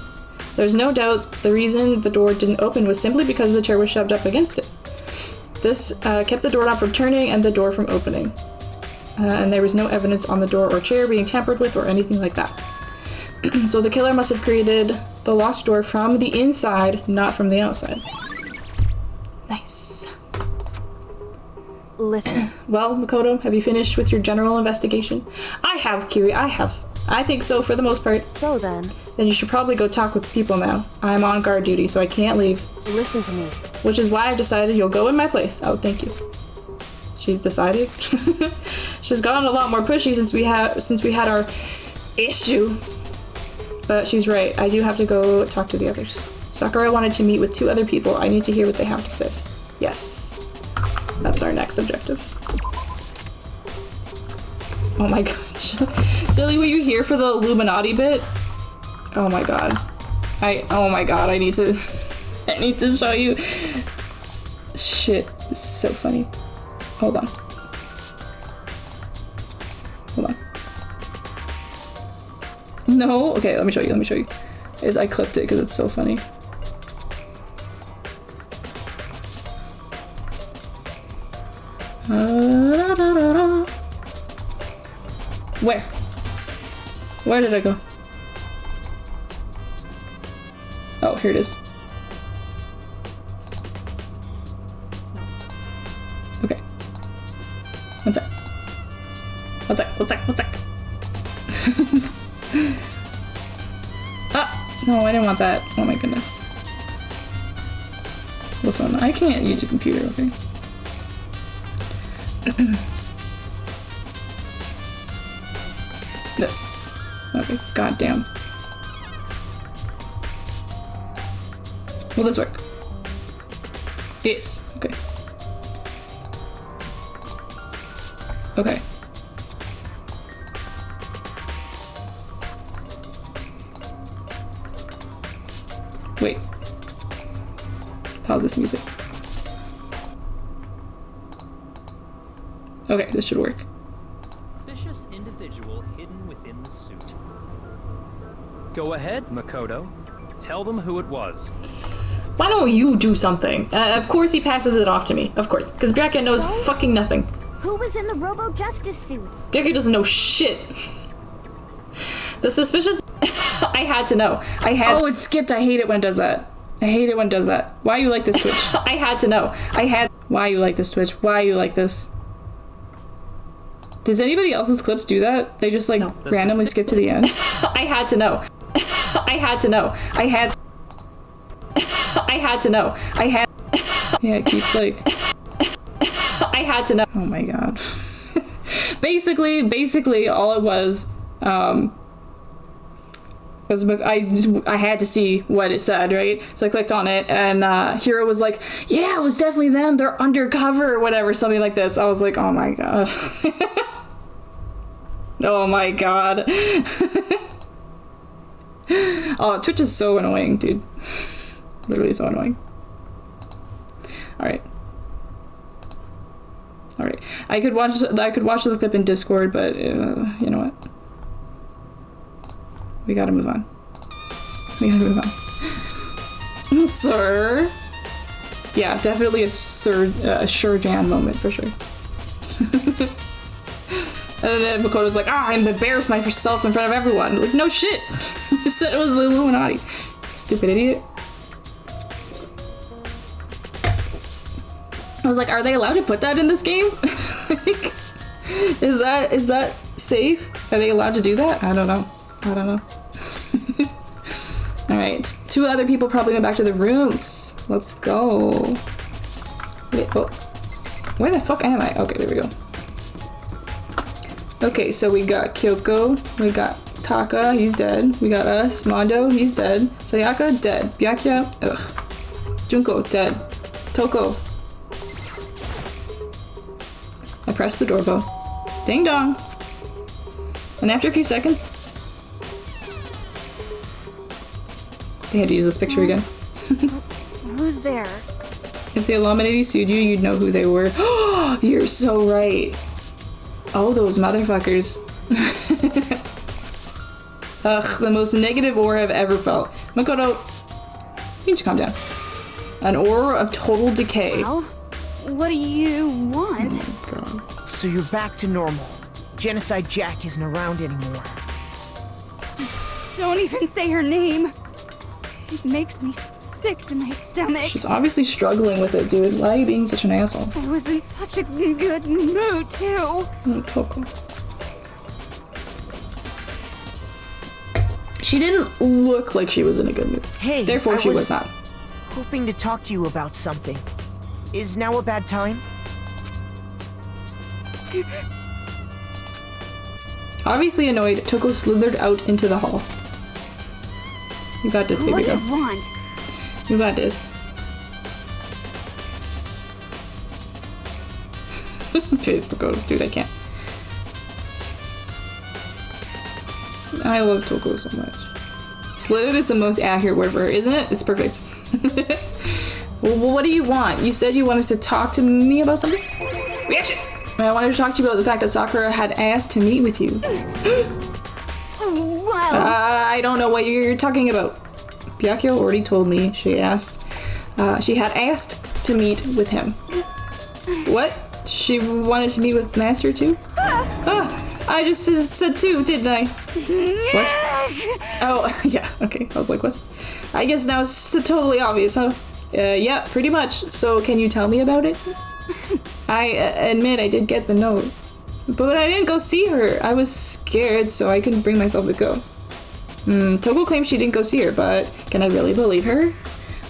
there's no doubt the reason the door didn't open was simply because the chair was shoved up against it. This kept the doorknob from turning and the door from opening. And there was no evidence on the door or chair being tampered with or anything like that. So the killer must have created the locked door from the inside, not from the outside. Nice. Listen. Well, Makoto, have you finished with your general investigation? I have, Kiri, I have. I think so for the most part. So then... Then you should probably go talk with people now. I'm on guard duty, so I can't leave. Listen to me. Which is why I've decided you'll go in my place. Oh, thank you. She's decided. She's gotten a lot more pushy since we had our issue. But she's right. I do have to go talk to the others. Sakura wanted to meet with 2 other people. I need to hear what they have to say. Yes. That's our next objective. Oh my gosh. Jilly, were you here for the Illuminati bit? Oh my god. Oh my god, I need to show you. Shit, this is so funny. Hold on. Hold on. No? Okay, let me show you. I clipped it because it's so funny. Where? Where did I go? Oh, here it is. Okay. One sec. Ah! No, I didn't want that. Oh my goodness. Listen, I can't use a computer, okay? This. Okay, goddamn. Will this work? Yes. Okay. Okay. Wait. Pause this music. Okay, this should work. Suspicious individual hidden within the suit. Go ahead, Makoto. Tell them who it was. Why don't you do something? Of course he passes it off to me. Of course. Because Byakuya knows fucking nothing. Who was in the Robo-Justice suit? Byakuya doesn't know shit. The suspicious... I had to know. Oh, it skipped. I hate it when it does that. I hate it when it does that. Why you like this Twitch? I had to know. Why you like this Twitch? Why you like this? Does anybody else's clips do that? They just like randomly skip to the end? I had to know. I had to know. I had to know. Yeah, it keeps like... I had to know. Oh my god. Basically all it was I had to see what it said, right? So I clicked on it, and Hiro was like, yeah, it was definitely them, they're undercover, or whatever, something like this. I was like, oh my god. Oh my god. Oh, Twitch is so annoying, dude. Literally so annoying. Alright. Alright. I could watch the clip in Discord, but you know what? We gotta move on. Sir? Yeah, definitely a Sir-Jan moment for sure. And then Makoto's like, I'm embarrassed myself in front of everyone. Like, no shit. You said it was the Illuminati. Stupid idiot. I was like, are they allowed to put that in this game? Like, is that safe? Are they allowed to do that? I don't know. Alright. 2 other people probably went back to their rooms. Let's go. Wait, oh. Where the fuck am I? Okay, there we go. Okay, so we got Kyoko, we got Taka, he's dead. We got us, Mondo, he's dead. Sayaka, dead. Byakuya, ugh. Junko, dead. Toko. I pressed the doorbell. Ding dong. And after a few seconds, they had to use this picture again. Who's there? If the Illuminati sued you, you'd know who they were. You're so right. Oh, those motherfuckers. Ugh, the most negative aura I've ever felt. Makoto, you need to calm down. An aura of total decay. Well, what do you want? Oh, God. So you're back to normal. Genocide Jack isn't around anymore. Don't even say her name. It makes me sick to my stomach. She's obviously struggling with it, dude. Why are you being such an asshole? I was in such a good mood, too. Toko. She didn't look like she was in a good mood. Hey, therefore she was not. Hoping to talk to you about something. Is now a bad time? Obviously annoyed, Toko slithered out into the hall. You got this, baby What do girl. you want? You got this. Facebook, dude, I can't. I love Toko so much. Slithered is the most accurate word for her, isn't it? It's perfect. Well, what do you want? You said you wanted to talk to me about something? Reaction! I wanted to talk to you about the fact that Sakura had asked to meet with you. Wow. I don't know what you're talking about. Byakuya already told me she had asked to meet with him. What? She wanted to meet with Master too? I just said two, didn't I? What? Oh, yeah, okay. I was like, what? I guess now it's totally obvious, huh? Yeah, pretty much. So can you tell me about it? I admit I did get the note. But I didn't go see her. I was scared, so I couldn't bring myself to go. Toko claims she didn't go see her, but can I really believe her?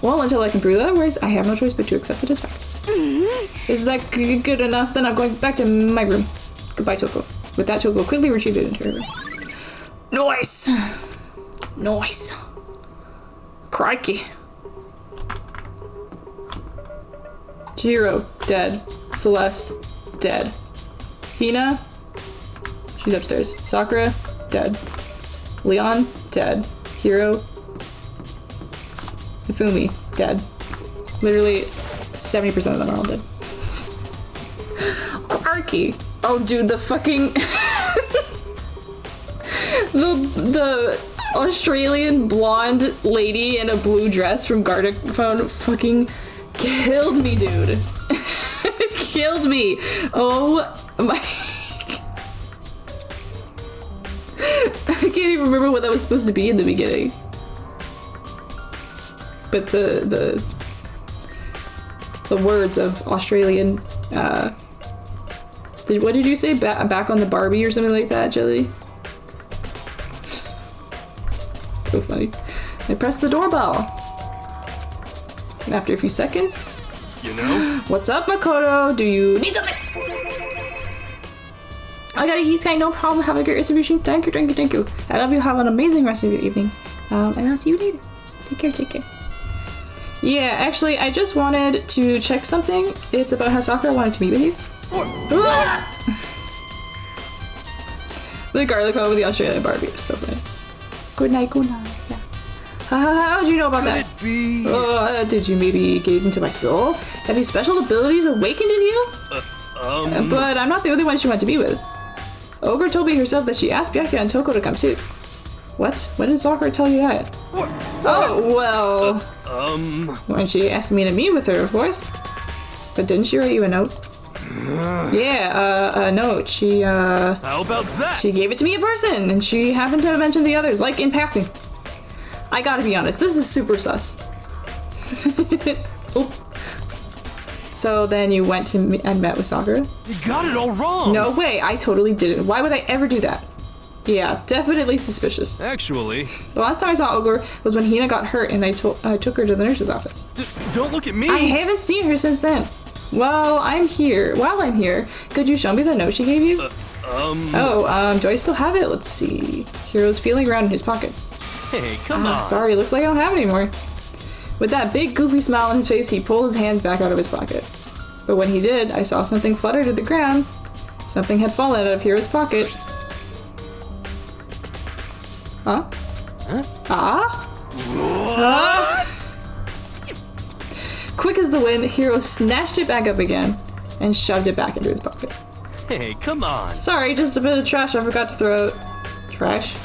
Well, until I can prove otherwise, I have no choice but to accept it as fact. Is that good enough? Then I'm going back to my room. Goodbye, Toko. With that, Toko quickly retreated into her room. Nice! Nice. Crikey. Chihiro, dead. Celeste, dead. Hina, she's upstairs. Sakura, dead. Leon, dead. Hiro, Hifumi, dead. Literally 70% of them are all dead. Crikey. Oh, dude, the fucking... the Australian blonde lady in a blue dress from Gardaphone fucking killed me, dude. Killed me. Oh my... I can't even remember what that was supposed to be in the beginning. But the words of Australian, what did you say? Back on the Barbie or something like that, Jelly? So funny. I pressed the doorbell. And after a few seconds... You know? What's up, Makoto? Do you need something? I got a yeast guy, no problem. Have a great rest of your stream. Thank you, thank you, thank you. I love you. Have an amazing rest of your evening. And I'll see you later. Take care, take care. Yeah, actually, I just wanted to check something. It's about how Sakura wanted to meet with you. The garlic one with the Australian Barbie is so funny. Good night, yeah. How did you know about that? Could it be? Did you maybe gaze into my soul? Have these special abilities awakened in you? But I'm not the only one she wanted to be with. Ogre told me herself that she asked Byakuya and Toko to come too. What? When did Sakura tell you that? What? Oh, well... When she asked me to meet with her, of course. But didn't she write you a note? Yeah, a note. She, How about that? She gave it to me in person, and she happened to mention the others, like in passing. I gotta be honest, this is super sus. Oop. So then you went to and met with Sakura? You got it all wrong! No way, I totally didn't. Why would I ever do that? Yeah, definitely suspicious. Actually... The last time I saw Ogre was when Hina got hurt and I took her to the nurse's office. Don't look at me! I haven't seen her since then. Well, I'm here. While I'm here, could you show me the note she gave you? Do I still have it? Let's see. Hiro's feeling around in his pockets. Hey, come on! Sorry, looks like I don't have it anymore. With that big goofy smile on his face, he pulled his hands back out of his pocket. But when he did, I saw something flutter to the ground. Something had fallen out of Hiro's pocket. Huh? Huh? Ah? What? Quick as the wind, Hiro snatched it back up again and shoved it back into his pocket. Hey, come on! Sorry, just a bit of trash I forgot to throw out. Trash?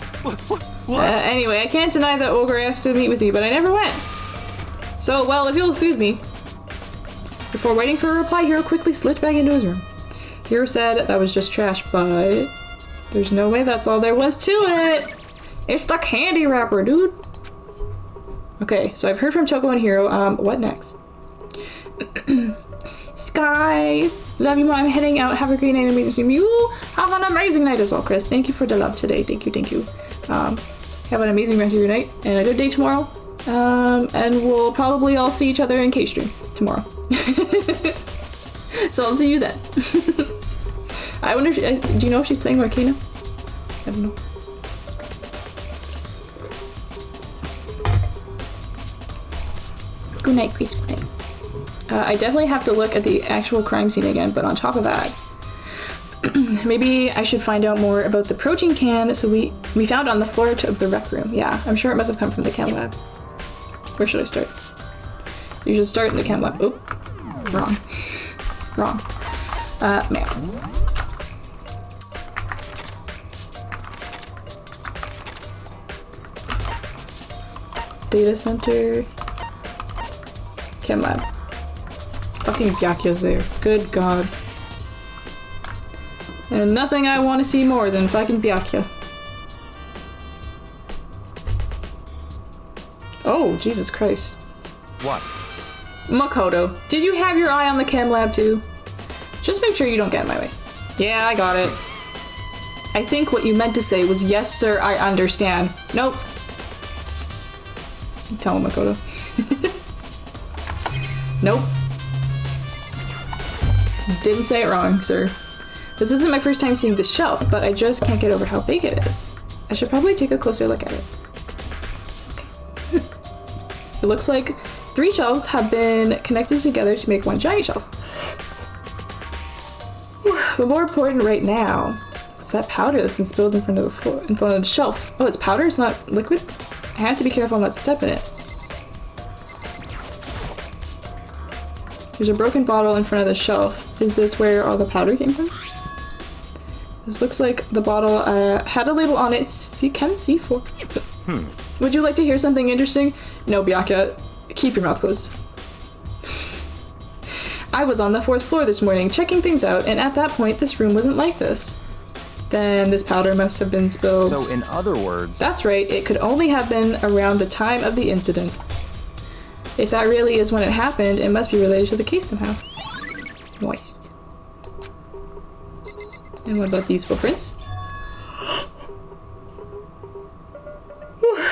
What? Anyway, I can't deny that Ogre asked to meet with me, but I never went. So, well, if you'll excuse me. Before waiting for a reply, Hiro quickly slipped back into his room. Hiro said that was just trash, but there's no way that's all there was to it. It's the candy wrapper, dude. Okay, so I've heard from Toko and Hiro. What next? Sky, love you, Mom. I'm heading out. Have a great night and amazing stream. You have an amazing night as well, Chris. Thank you for the love today. Thank you, thank you. Have an amazing rest of your night and a good day tomorrow. And we'll probably all see each other in K-Stream tomorrow. So I'll see you then. I wonder if do you know if she's playing Arcana? I don't know. Good night, Chris. Good night. I definitely have to look at the actual crime scene again, but on top of that, maybe I should find out more about the protein can so we found on the floor of the rec room. Yeah, I'm sure it must have come from the chem lab. Where should I start? You should start in the chem lab. Oop. Wrong. Wrong. Map. Data center. Chem lab. Fucking Byakuya's there. Good god. And nothing I want to see more than fucking Byakuya. Oh, Jesus Christ. What? Makoto, did you have your eye on the chem lab too? Just make sure you don't get in my way. Yeah, I got it. I think what you meant to say was, yes sir, I understand. Nope. Tell him, Makoto. Nope. Didn't say it wrong, sir. This isn't my first time seeing this shelf, but I just can't get over how big it is. should probably take a closer look at it. Okay. It looks like 3 shelves have been connected together to make one giant shelf. But more important right now, it's that powder that's been spilled in front of the floor, in front of the shelf. Oh, it's powder? It's not liquid? I have to be careful not to step in it. There's a broken bottle in front of the shelf. Is this where all the powder came from? This looks like the bottle had a label on it, Chem C4. Would you like to hear something interesting? No, Bianca. Keep your mouth closed. I was on the 4th floor this morning checking things out, and at that point this room wasn't like this. Then this powder must have been spilled. So in other words... That's right, it could only have been around the time of the incident. If that really is when it happened, it must be related to the case somehow. Nice. And what about these footprints?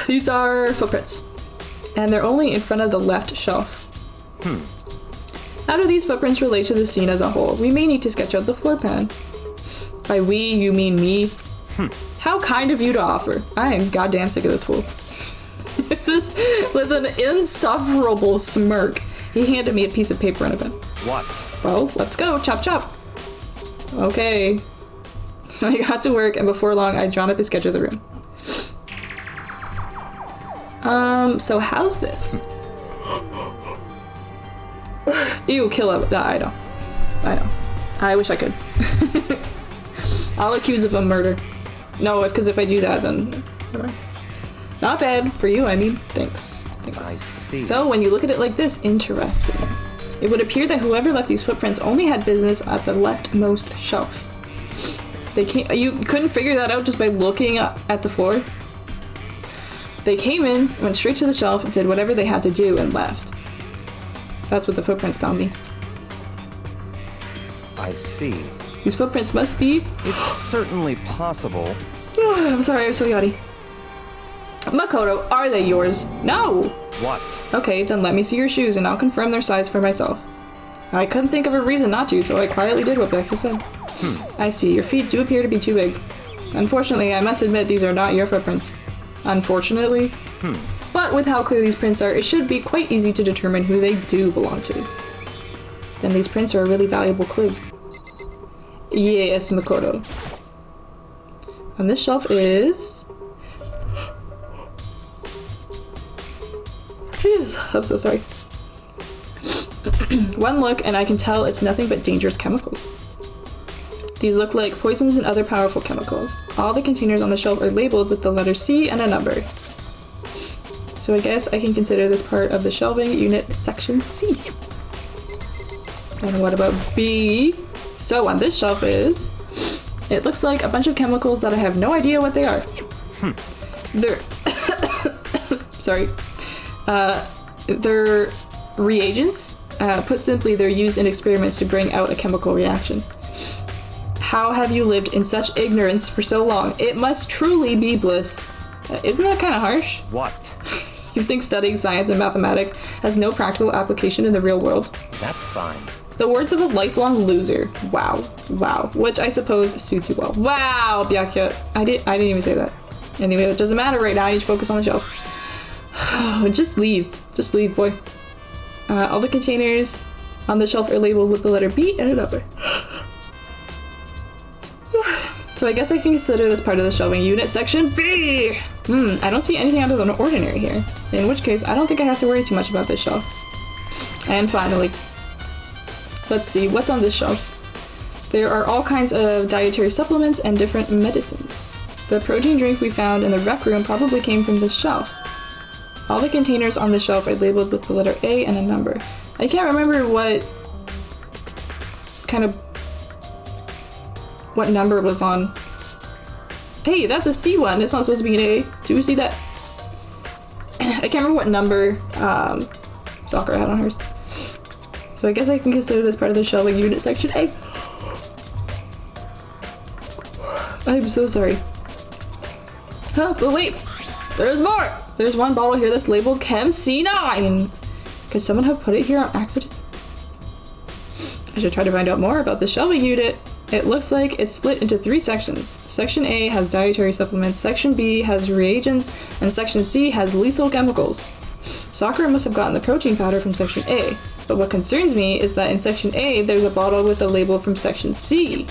These are footprints. And they're only in front of the left shelf. How do these footprints relate to the scene as a whole? We may need to sketch out the floor plan. By we, you mean me? How kind of you to offer. I am goddamn sick of this fool. With an insufferable smirk, he handed me a piece of paper and a pen. What? Well, let's go. Chop chop. Okay. So I got to work, and before long, I'd drawn up a sketch of the room. So how's this? Ew, kill it. I know. I wish I could. I'll accuse of a murder. No, because if I do that, then... Not bad for you, I mean. Thanks. I see. So when you look at it like this, interesting. It would appear that whoever left these footprints only had business at the leftmost shelf. You couldn't figure that out just by looking at the floor? They came in, went straight to the shelf, did whatever they had to do, and left. That's what the footprints tell me. I see. These footprints must be... It's certainly possible. I'm sorry, I'm so yachty. Makoto, are they yours? No! What? Okay, then let me see your shoes and I'll confirm their size for myself. I couldn't think of a reason not to, so I quietly did what Becca said. I see, your feet do appear to be too big. Unfortunately, I must admit these are not your footprints. Unfortunately. But with how clear these prints are, it should be quite easy to determine who they do belong to. Then these prints are a really valuable clue. Yes, Makoto. On this shelf is... Jeez, I'm so sorry. One look and I can tell it's nothing but dangerous chemicals. These look like poisons and other powerful chemicals. All the containers on the shelf are labeled with the letter C and a number. So I guess I can consider this part of the shelving unit section C. And what about B? So on this shelf is... It looks like a bunch of chemicals that I have no idea what they are. They're... Sorry. They're reagents. Put simply, they're used in experiments to bring out a chemical reaction. How have you lived in such ignorance for so long? It must truly be bliss. Isn't that kind of harsh? What? You think studying science and mathematics has no practical application in the real world? That's fine. The words of a lifelong loser. Wow. Wow. Which I suppose suits you well. Wow, Byakuya. I didn't even say that. Anyway, it doesn't matter right now. I need to focus on the shelf. Just leave. Just leave, boy. All the containers on the shelf are labeled with the letter B and a number. So I guess I can consider this part of the shelving unit section B. I don't see anything out of the ordinary here. In which case, I don't think I have to worry too much about this shelf. And finally, let's see, what's on this shelf? There are all kinds of dietary supplements and different medicines. The protein drink we found in the rec room probably came from this shelf. All the containers on the shelf are labeled with the letter A and a number. I can't remember what number was on. Hey, that's a C one. It's not supposed to be an A. Do you see that? I can't remember what number Sakura had on hers. So I guess I can consider this part of the shelving unit section A. I'm so sorry. Huh, but wait, there's more! There's one bottle here that's labeled Chem C9! Could someone have put it here on accident? I should try to find out more about the shelving unit. It looks like it's split into 3 sections. Section A has dietary supplements, Section B has reagents, and Section C has lethal chemicals. Sakura must have gotten the protein powder from Section A, but what concerns me is that in Section A there's a bottle with a label from Section C.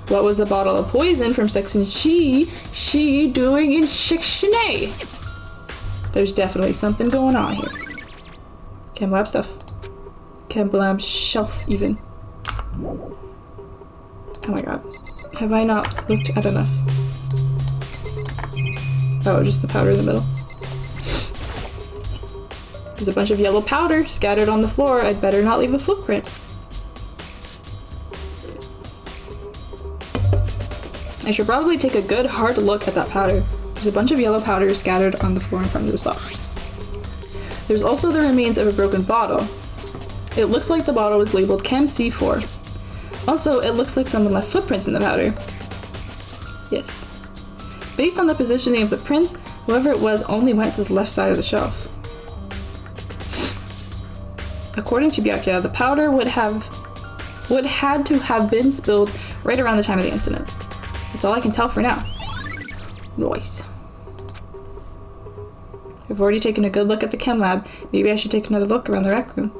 What was the bottle of poison from Section she doing in Section A? There's definitely something going on here. Chem lab stuff. Chem lab shelf even. Oh my god. Have I not looked at enough? Oh, just the powder in the middle. There's a bunch of yellow powder scattered on the floor. I'd better not leave a footprint. I should probably take a good hard look at that powder. There's a bunch of yellow powder scattered on the floor in front of the stuff. There's also the remains of a broken bottle. It looks like the bottle was labeled Chem C4. Also, it looks like someone left footprints in the powder. Yes. Based on the positioning of the prints, whoever it was only went to the left side of the shelf. According to Byakuya, the powder would had to have been spilled right around the time of the incident. That's all I can tell for now. Nice. I've already taken a good look at the chem lab. Maybe I should take another look around the rec room.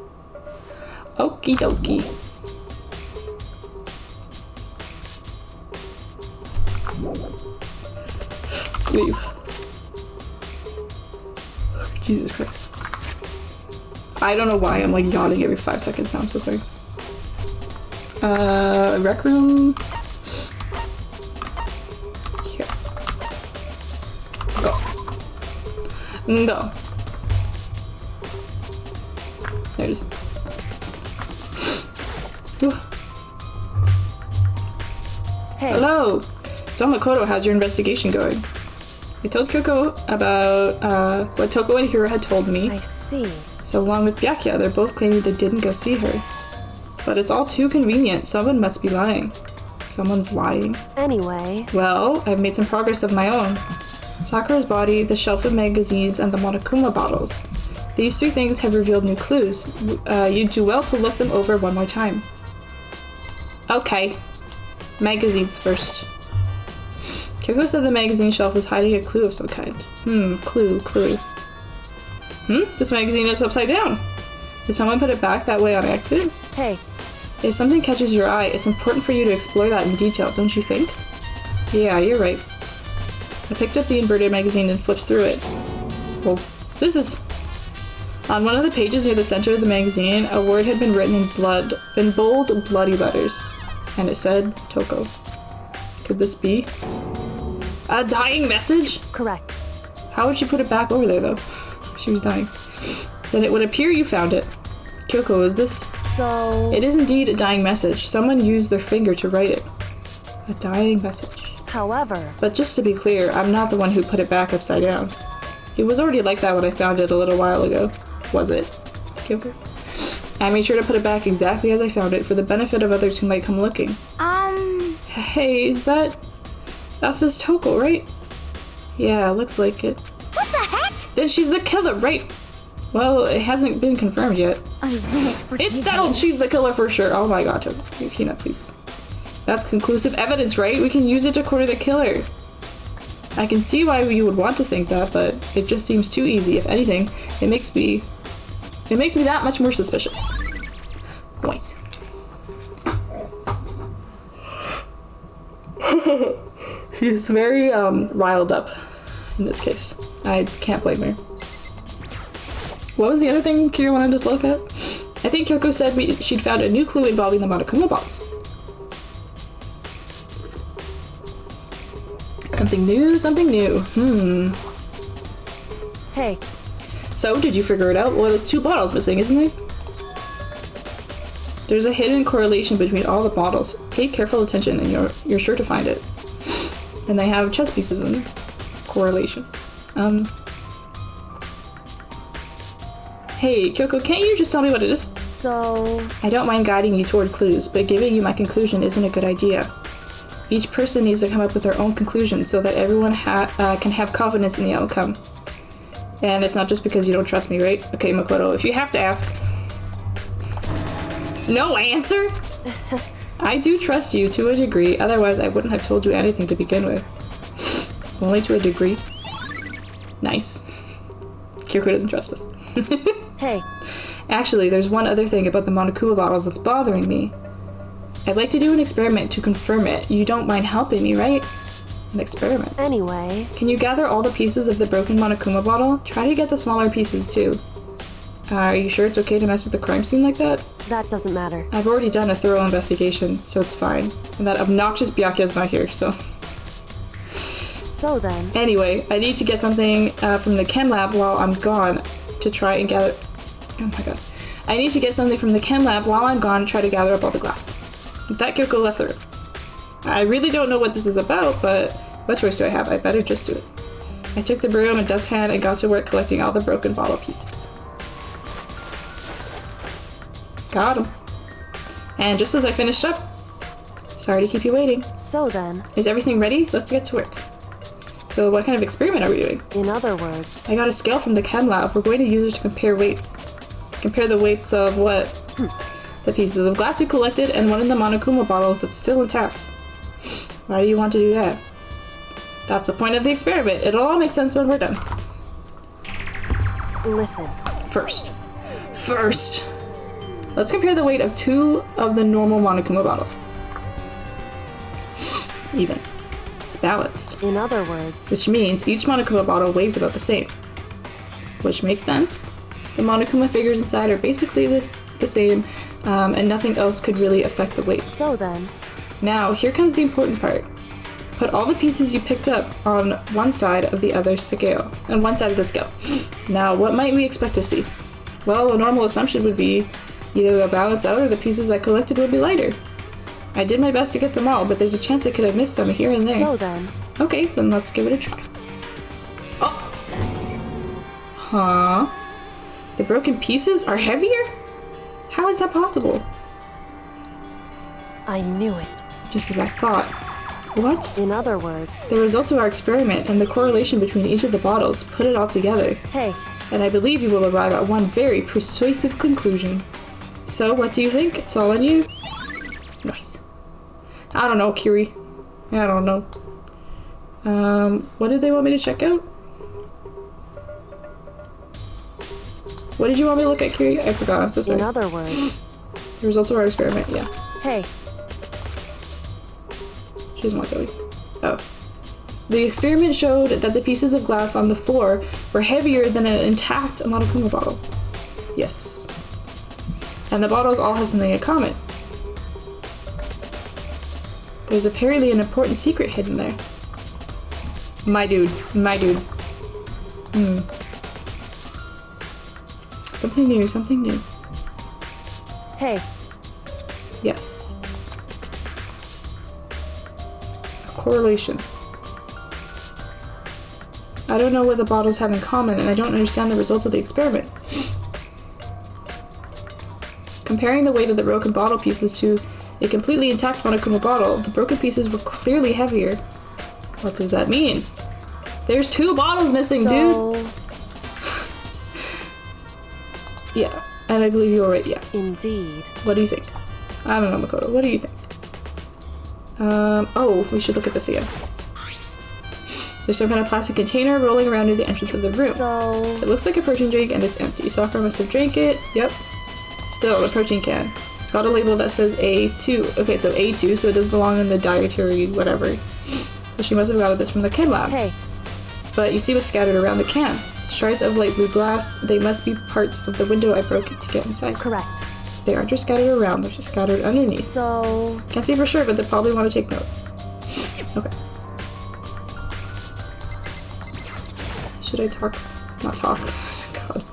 Okie dokie. Leave. Jesus Christ. I don't know why I'm like yawning every 5 seconds now. I'm so sorry. Rec room. Here. Go. Go. There it is. Ooh. Hey. Hello. So Makoto, how's your investigation going? I told Kyoko about what Toko and Hiro had told me. I see. So along with Byakuya, they're both claiming they didn't go see her. But it's all too convenient. Someone must be lying. Someone's lying. Anyway. Well, I've made some progress of my own. Sakura's body, the shelf of magazines, and the Monokuma bottles. These 3 things have revealed new clues. You'd do well to look them over one more time. Okay. Magazines first. Kyoko said the magazine shelf was hiding a clue of some kind. Clue. This magazine is upside down. Did someone put it back that way on accident? Hey. If something catches your eye, it's important for you to explore that in detail, don't you think? Yeah, you're right. I picked up the inverted magazine and flipped through it. Well, this is... On one of the pages near the center of the magazine, a word had been written in bold, bloody letters. And it said, Toko. Could this be a dying message? Correct. How would she put it back over there, though? She was dying. Then it would appear you found it. Kyoko, is this... So... It is indeed a dying message. Someone used their finger to write it. A dying message. However... But just to be clear, I'm not the one who put it back upside down. It was already like that when I found it a little while ago. Was it? Kyoko? I made sure to put it back exactly as I found it for the benefit of others who might come looking. Hey, is that... That says Toko, right? Yeah, looks like it. What the heck? Then she's the killer, right? Well, it hasn't been confirmed yet. It's settled! She's the killer for sure! Oh my god, Hina, please. That's conclusive evidence, right? We can use it to corner the killer. I can see why you would want to think that, but it just seems too easy. If anything, it makes me that much more suspicious. Nice. She's very riled up in this case. I can't blame her. What was the other thing Kira wanted to look at? I think Kyoko said she'd found a new clue involving the Monokuma bombs. Something new. Hey. So, did you figure it out? Well, there's 2 bottles missing, isn't there? There's a hidden correlation between all the bottles. Pay careful attention and you're sure to find it. And they have chess pieces in there. Correlation. Hey, Kyoko, can't you just tell me what it is? So... I don't mind guiding you toward clues, but giving you my conclusion isn't a good idea. Each person needs to come up with their own conclusion so that everyone can have confidence in the outcome. And it's not just because you don't trust me, right? Okay, Makoto, if you have to ask... No answer? I do trust you to a degree, otherwise I wouldn't have told you anything to begin with. Only to a degree. Nice. Kyoko doesn't trust us. Hey, Actually, there's one other thing about the Monokuma bottles that's bothering me. I'd like to do an experiment to confirm it. You don't mind helping me, right? An experiment. anyway, Can you gather all the pieces of the broken Monokuma bottle? Try to get the smaller pieces too. Are you sure it's okay to mess with the crime scene like that? that doesn't matter. I've already done a thorough investigation, so it's fine. And that obnoxious Byakuya's not here, so... So then, Anyway, I need to get something from the chem lab while I'm gone to try and gather... Oh my god. I need to get something from the chem lab while I'm gone to try to gather up all the glass. With that, Kyoko left the room. I really don't know what this is about, but what choice do I have? I better just do it. I took the broom and dustpan and got to work collecting all the broken bottle pieces. Got him. And just as I finished up... Sorry to keep you waiting. so then, Is everything ready? Let's get to work. So what kind of experiment are we doing? in other words, I got a scale from the chem lab. We're going to use it to compare weights. Compare the weights of what? The pieces of glass we collected and one of the Monokuma bottles that's still intact. Why do you want to do that? That's the point of the experiment. It'll all make sense when we're done. listen. First, let's compare the weight of 2 of the normal Monokuma bottles. Even. It's balanced. In other words, Which means each Monokuma bottle weighs about the same. Which makes sense. The Monokuma figures inside are basically the same, and nothing else could really affect the weight. so then, Now, here comes the important part. Put all the pieces you picked up on one side of the other scale, on one side of the scale. Now, what might we expect to see? Well, a normal assumption would be either they'll balance out or the pieces I collected will be lighter. I did my best to get them all, but there's a chance I could have missed some here and there. so then, Okay, then let's give it a try. Oh! Huh? The broken pieces are heavier? How is that possible? I knew it. Just as I thought. What? In other words, The results of our experiment and the correlation between each of the bottles put it all together, hey, and I believe you will arrive at one very persuasive conclusion. So, what do you think? It's all on you? Nice. I don't know, Kiri. I don't know. What did they want me to check out? What did you want me to look at, Kiri? I forgot, I'm so sorry. in other words, The results of our experiment, yeah. hey, She doesn't want to tell you. Oh. The experiment showed that the pieces of glass on the floor were heavier than an intact Monokuma bottle. Yes. And the bottles all have something in common. There's apparently an important secret hidden there. My dude. Something new. hey, Yes. A correlation. I don't know what the bottles have in common, and I don't understand the results of the experiment. Comparing the weight of the broken bottle pieces to a completely intact Monokuma bottle, the broken pieces were clearly heavier. What does that mean? There's 2 bottles missing, dude! so, Yeah, and I believe you're right, yeah. indeed, What do you think? I don't know, Makoto. What do you think? Oh, we should look at this again. There's some kind of plastic container rolling around near the entrance of the room. so, It looks like a protein drink and it's empty. Sakura must have drank it. Yep. Still, a protein can. It's got a label that says A2. Okay, so A2, so it does belong in the dietary whatever. So she must have got this from the chem lab. hey, But you see what's scattered around the can. Shards of light blue glass. They must be parts of the window I broke to get inside. correct. They aren't just scattered around, they're just scattered underneath. So, Can't say for sure, but they probably want to take note. Okay. Should I talk? Not talk. God.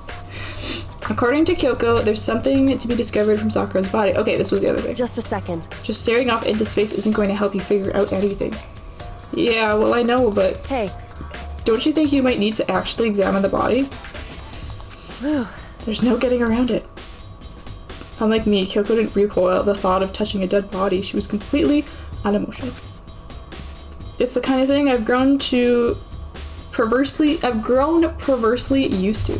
According to Kyoko, there's something to be discovered from Sakura's body. Okay, this was the other thing. just a second. Just staring off into space isn't going to help you figure out anything. Yeah, well, I know, but Hey, don't you think you might need to actually examine the body? whew, There's no getting around it. Unlike me, Kyoko didn't recoil at the thought of touching a dead body. She was completely unemotional. It's the kind of thing I've grown perversely used to.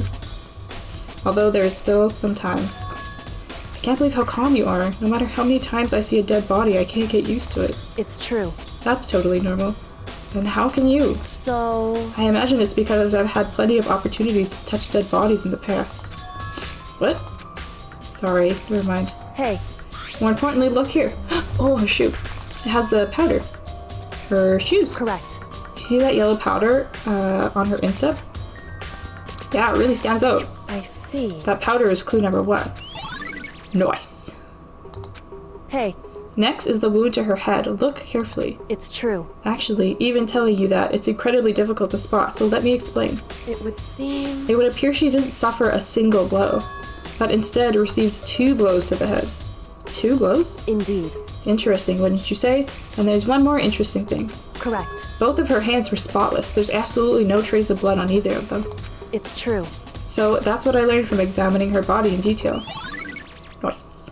Although there is still sometimes I Can't believe how calm you are. No matter how many times I see a dead body, I can't get used to it. It's true. That's totally normal. And how can you? So... I imagine it's because I've had plenty of opportunities to touch dead bodies in the past. What? Sorry, never mind. Hey, More importantly, look here. Oh, her shoe. It has the powder. Her shoes. correct. You see that yellow powder on her instep? Yeah, it really stands out. I see. That powder is clue number 1. Nice. Hey, Next is the wound to her head. Look carefully. it's true. Actually, even telling you that, it's incredibly difficult to spot, so let me explain. It would seem... It would appear she didn't suffer a single blow, but instead received 2 blows to the head. 2 blows? Indeed. Interesting, wouldn't you say? And there's one more interesting thing. Correct. Both of her hands were spotless. There's absolutely no trace of blood on either of them. It's true. So that's what I learned from examining her body in detail. Nice.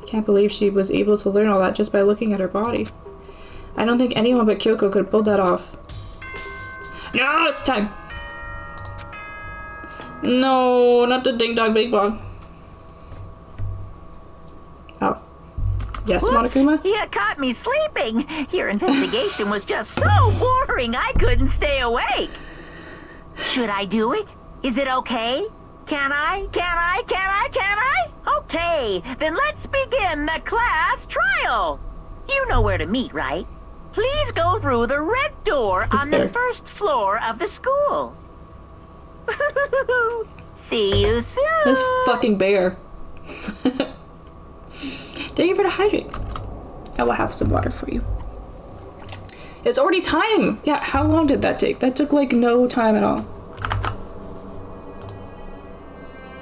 Can't believe she was able to learn all that just by looking at her body. I don't think anyone but Kyoko could have pulled that off. No, it's time! No, not the ding dong big bong. Oh. Yes, Monokuma? You caught me sleeping. Your investigation was just so boring I couldn't stay awake. Should I do it? Is it okay? Can I? Okay, then let's begin the class trial. You know where to meet, right? Please go through the red door on the first floor of the school. See you soon. This fucking bear. Thank you for the hydrate. I will have some water for you. It's already time! Yeah, how long did that take? That took like no time at all.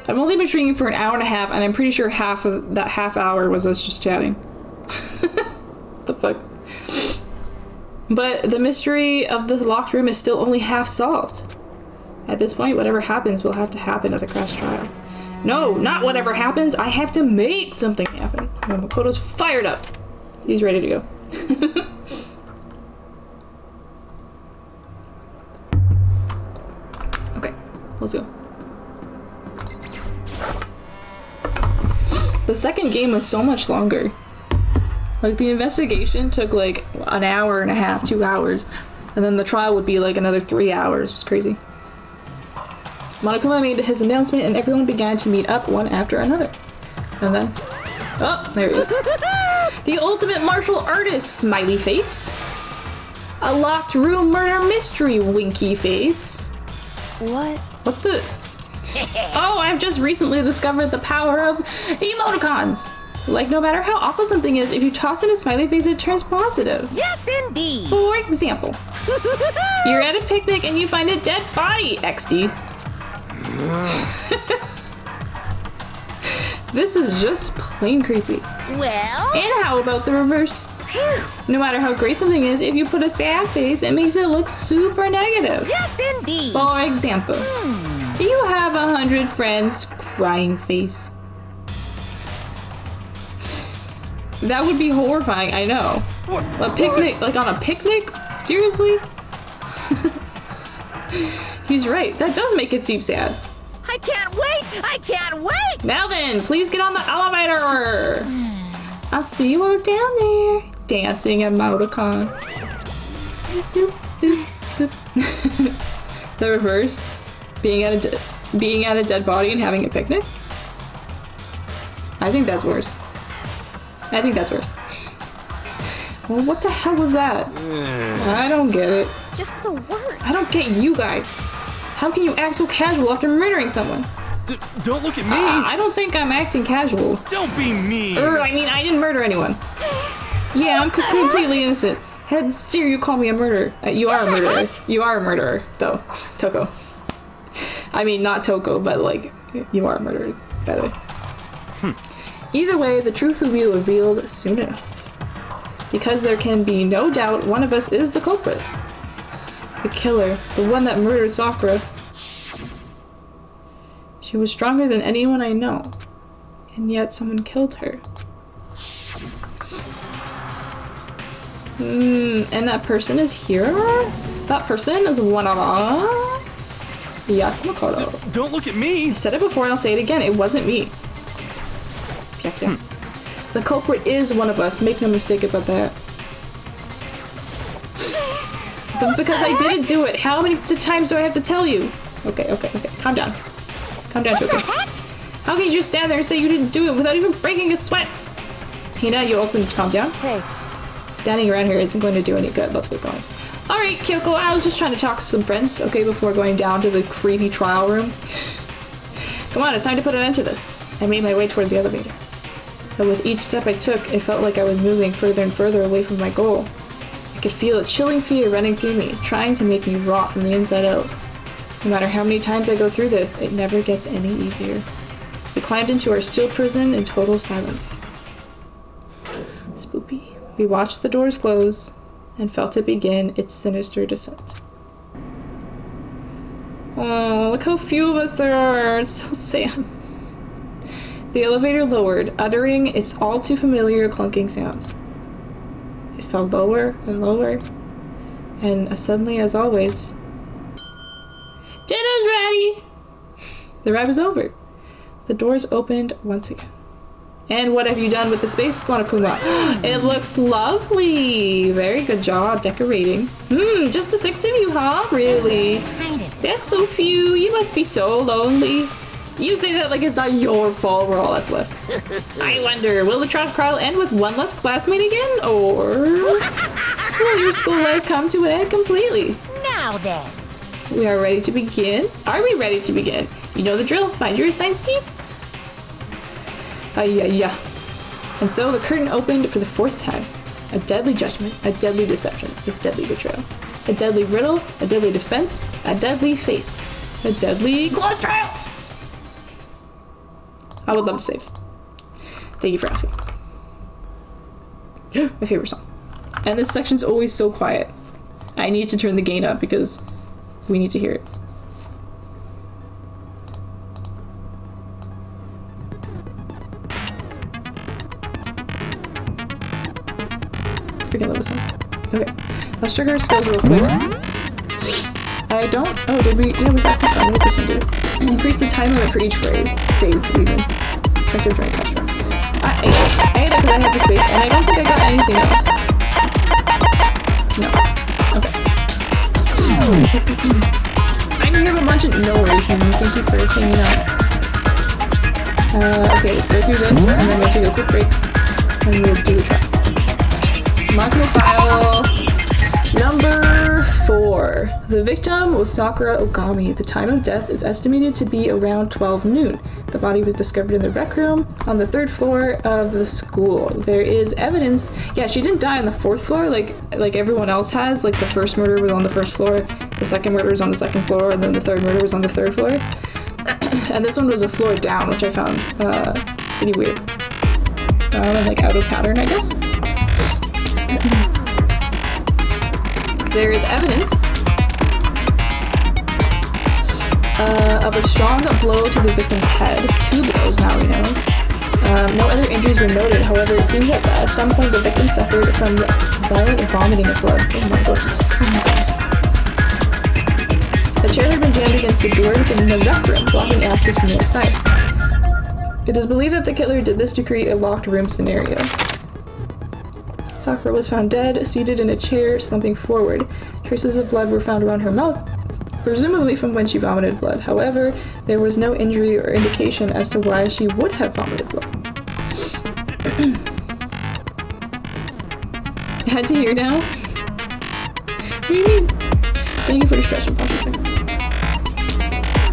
I've only been streaming for an hour and a half, and I'm pretty sure half of that half hour was us just chatting. The fuck? But the mystery of the locked room is still only half solved. At this point, whatever happens will have to happen at the crash trial. No, not whatever happens. I have to make something happen. Makoto's fired up. He's ready to go. Okay, let's go. The second game was so much longer. Like, the investigation took like an hour and a half, 2 hours. And then the trial would be like another 3 hours. It was crazy. Monokuma made his announcement and everyone began to meet up one after another. And then... oh, there he is. The ultimate martial artist, smiley face. A locked room murder mystery, winky face. What? What the... oh, I've just recently discovered the power of emoticons. Like, no matter how awful something is, if you toss in a smiley face, it turns positive. Yes, indeed. For example, you're at a picnic and you find a dead body, XD. This is just plain creepy. Well? And how about the reverse? No matter how great something is, if you put a sad face, it makes it look super negative. Yes, indeed. For example, do you have 100 friends? Crying face. That would be horrifying, I know. A picnic, like on a picnic? Seriously? He's right, that does make it seem sad. I can't wait! I can't wait! Now then, please get on the elevator! I'll see you all down there. Dancing emoticon. The reverse. Being at a dead body and having a picnic? I think that's worse. I think that's worse. Well, what the hell was that? I don't get it. Just the worst. I don't get you guys. How can you act so casual after murdering someone? Don't look at me! I don't think I'm acting casual. Don't be mean! I didn't murder anyone. Yeah, I'm completely innocent. Head steer, you call me a murderer. You are a murderer. You are a murderer, though. Toko. I mean, not Toko, but like, you are a murderer, by the way. Either way, the truth will be revealed soon enough. Because there can be no doubt one of us is the culprit. The killer, the one that murdered Sakura. She was stronger than anyone I know, and yet someone killed her. And that person is here? That person is one of us? Yes, Makoto. Don't look at me! I said it before and I'll say it again, it wasn't me. Yeah. The culprit is one of us, make no mistake about that. But because I didn't do it, how many times do I have to tell you? Okay. Calm down. Calm down, Choco. How can you just stand there and say you didn't do it without even breaking a sweat? Hina, you also need to calm down. Hey. Standing around here isn't going to do any good. Let's get going. Alright, Kyoko, I was just trying to talk to some friends, okay, before going down to the creepy trial room. Come on, it's time to put an end to this. I made my way toward the elevator. But with each step I took, it felt like I was moving further and further away from my goal. I could feel a chilling fear running through me, trying to make me rot from the inside out. No matter how many times I go through this, it never gets any easier. We climbed into our steel prison in total silence. Spoopy. We watched the doors close and felt it begin its sinister descent. Oh, look how few of us there are. It's so sad. The elevator lowered, uttering its all too familiar clunking sounds. It fell lower and lower, and suddenly, as always, dinner's ready! The ride was over. The doors opened once again. And what have you done with the space, Monokuma? It looks lovely! Very good job decorating. Just the 6 of you, huh? Really? That's so few. You must be so lonely. You say that like it's not your fault. We're all that's left. I wonder, will the trial end with one less classmate again? Or will your school life come to an end completely? Now then. We are ready to begin. Are we ready to begin? You know the drill. Find your assigned seats. Yeah. And so the curtain opened for the 4th time. A deadly judgment, a deadly deception, a deadly betrayal. A deadly riddle, a deadly defense, a deadly faith, a deadly class trial. I would love to save. Thank you for asking. My favorite song. And this section's always so quiet. I need to turn the gain up because we need to hear it. Freaking love this song. Okay. Let's check our skills real quick. I don't... Oh, did we... Yeah, we got this one. What does this one do? Increase the time limit for each phase even. Effective during catch run. I ate it because I had the space, and I don't think I got anything else. No. Okay. I'm here with a bunch of... No worries, man. Thank you for hanging out. Okay, let's go through this, and then we'll take a quick break, and we'll do the trial. Makino file number 4. The victim was Sakura Ogami. The time of death is estimated to be around 12 noon. The body was discovered in the rec room on the 3rd floor of the school. There is evidence. Yeah, she didn't die on the 4th floor like everyone else has. Like the first murder was on the 1st floor, the second murder was on the 2nd floor, and then the 3rd murder was on the 3rd floor. And this one was a floor down, which I found pretty weird. And like out of pattern, I guess. There is evidence of a strong blow to the victim's head. 2 blows, now we know. No other injuries were noted. However, it seems that at some point the victim suffered from violent vomiting of blood. Oh my goodness. A chair had been jammed against the door within the rec room, blocking access from the outside. It is believed that the killer did this to create a locked room scenario. Sakura was found dead, seated in a chair, slumping forward. Traces of blood were found around her mouth, presumably from when she vomited blood. However, there was no injury or indication as to why she would have vomited blood. Had to hear now? What do you mean? Thank you for the stretch and punch.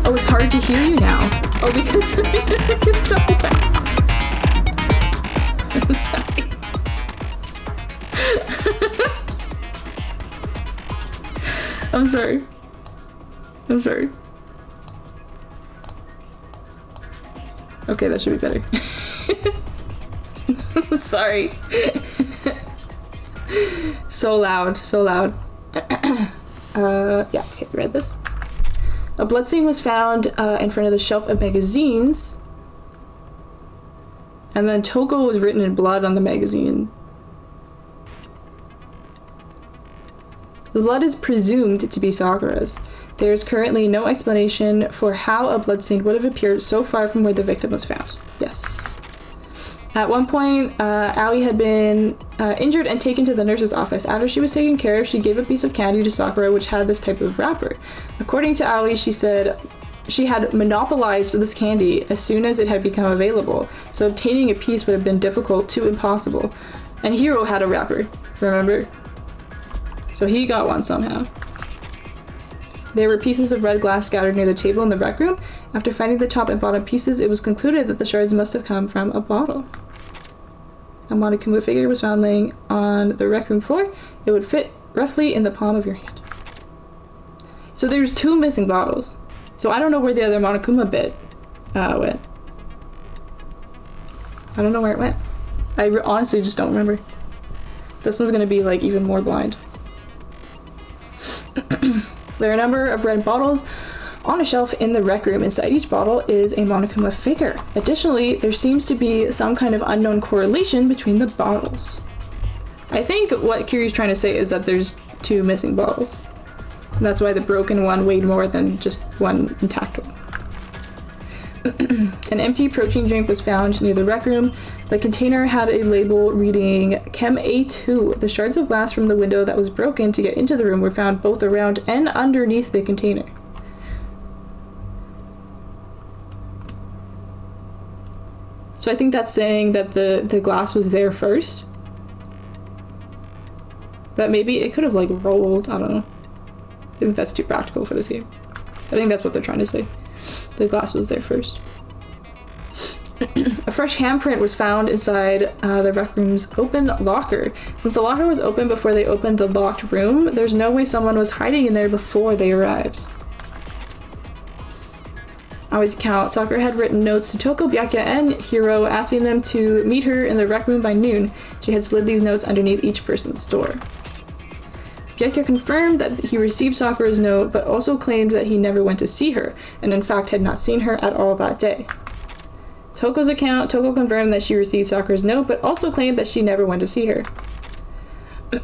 Oh, it's hard to hear you now. Oh, because the music is so loud. I'm sorry. I'm sorry. Okay, that should be better. Sorry. So loud. Yeah, okay, read this. A bloodstain was found in front of the shelf of magazines. And then Toko was written in blood on the magazine. The blood is presumed to be Sakura's. There is currently no explanation for how a bloodstain would have appeared so far from where the victim was found. Yes. At one point, Aoi had been injured and taken to the nurse's office. After she was taken care of, she gave a piece of candy to Sakura, which had this type of wrapper. According to Aoi, she said she had monopolized this candy as soon as it had become available, so obtaining a piece would have been difficult to impossible. And Hiro had a wrapper, remember? So he got one somehow. There were pieces of red glass scattered near the table in the rec room. After finding the top and bottom pieces, it was concluded that the shards must have come from a bottle. A Monokuma figure was found laying on the rec room floor. It would fit roughly in the palm of your hand. So there's 2 missing bottles. So I don't know where the other Monokuma bit went. I don't know where it went. I honestly just don't remember. This one's gonna be like even more blind. There are a number of red bottles on a shelf in the rec room. Inside each bottle is a Monokuma figure. Additionally, there seems to be some kind of unknown correlation between the bottles. I think what Kiri's trying to say is that there's 2 missing bottles. And that's why the broken one weighed more than just one intact one. An empty protein drink was found near the rec room. The container had a label reading Chem A2. The shards of glass from the window that was broken to get into the room were found both around and underneath the container. So I think that's saying that the glass was there first. But maybe it could have like rolled, I don't know. I think that's too practical for this game. I think that's what they're trying to say. The glass was there first. A fresh handprint was found inside the rec room's open locker. Since the locker was open before they opened the locked room, there's no way someone was hiding in there before they arrived. Aoi's account, Sakura had written notes to Toko, Byakuya, and Hiro asking them to meet her in the rec room by noon. She had slid these notes underneath each person's door. Byakuya confirmed that he received Sakura's note, but also claimed that he never went to see her, and in fact had not seen her at all that day. Toko's account, Toko confirmed that she received Sakura's note, but also claimed that she never went to see her.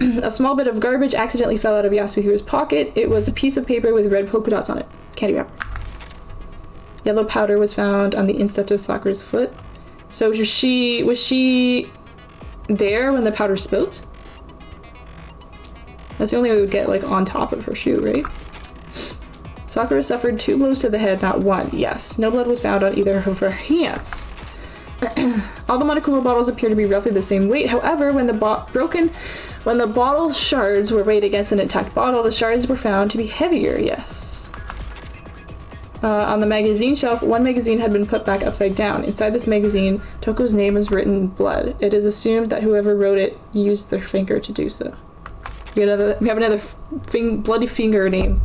A small bit of garbage accidentally fell out of Yasuhiro's pocket. It was a piece of paper with red polka dots on it. Candy wrapper. Yellow powder was found on the instep of Sakura's foot. So was she there when the powder spilt? That's the only way we would get like on top of her shoe, right? Sakura suffered 2 blows to the head, not 1. Yes, no blood was found on either of her hands. All the Monokuma bottles appear to be roughly the same weight. However, when the bottle shards were weighed against an intact bottle, the shards were found to be heavier. Yes. On the magazine shelf, one magazine had been put back upside down. Inside this magazine, Toko's name was written in blood. It is assumed that whoever wrote it used their finger to do so. We have another bloody finger name.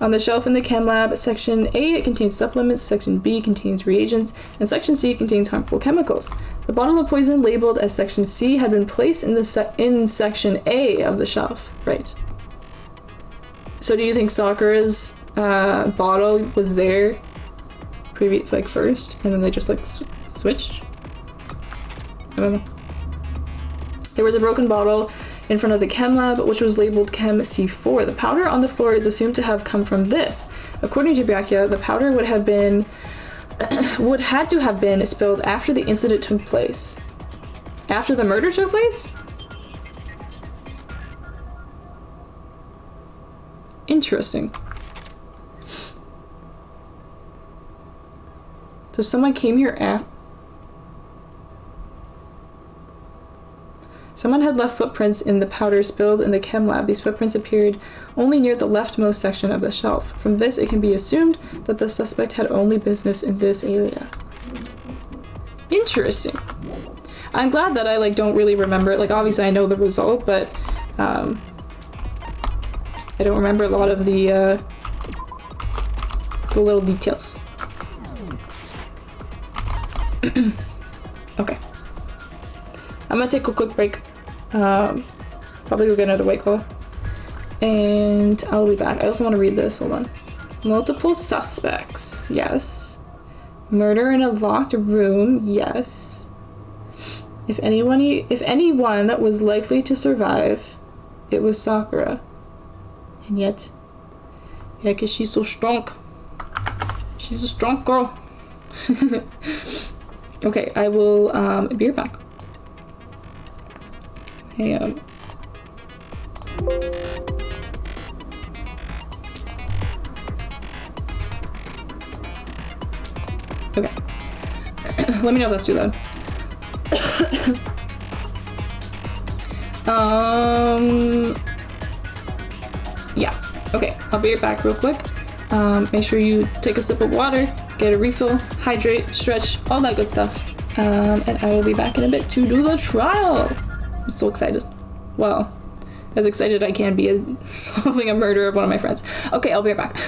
On the shelf in the chem lab, section A it contains supplements, section B contains reagents, and section C contains harmful chemicals. The bottle of poison labeled as section C had been placed in section A of the shelf. Right. So do you think Sakura's bottle was there first, and then they just like switched? I don't know. There was a broken bottle in front of the chem lab, which was labeled Chem C4. The powder on the floor is assumed to have come from this. According to Byakuya, the powder would had to have been spilled after the incident took place. After the murder took place? Interesting. So someone came here after. Someone had left footprints in the powder spilled in the chem lab. These footprints appeared only near the leftmost section of the shelf. From this, it can be assumed that the suspect had only business in this area. Interesting. I'm glad that I don't really remember it. Obviously I know the result, but I don't remember a lot of the little details. Okay. I'm gonna take a quick break. Probably go get another White Claw. And I'll be back. I also want to read this. Hold on. Multiple suspects. Yes. Murder in a locked room. Yes. If anyone was likely to survive, it was Sakura. And yet, yeah, because she's so strong. She's a strong girl. Okay, I will be right back. Hey, okay. Let me know if that's too loud. Yeah. Okay, I'll be right back real quick. Make sure you take a sip of water, get a refill, hydrate, stretch, all that good stuff. And I will be back in a bit to do the trial. I'm so excited. Well, as excited I can be as solving a murder of one of my friends. Okay, I'll be right back.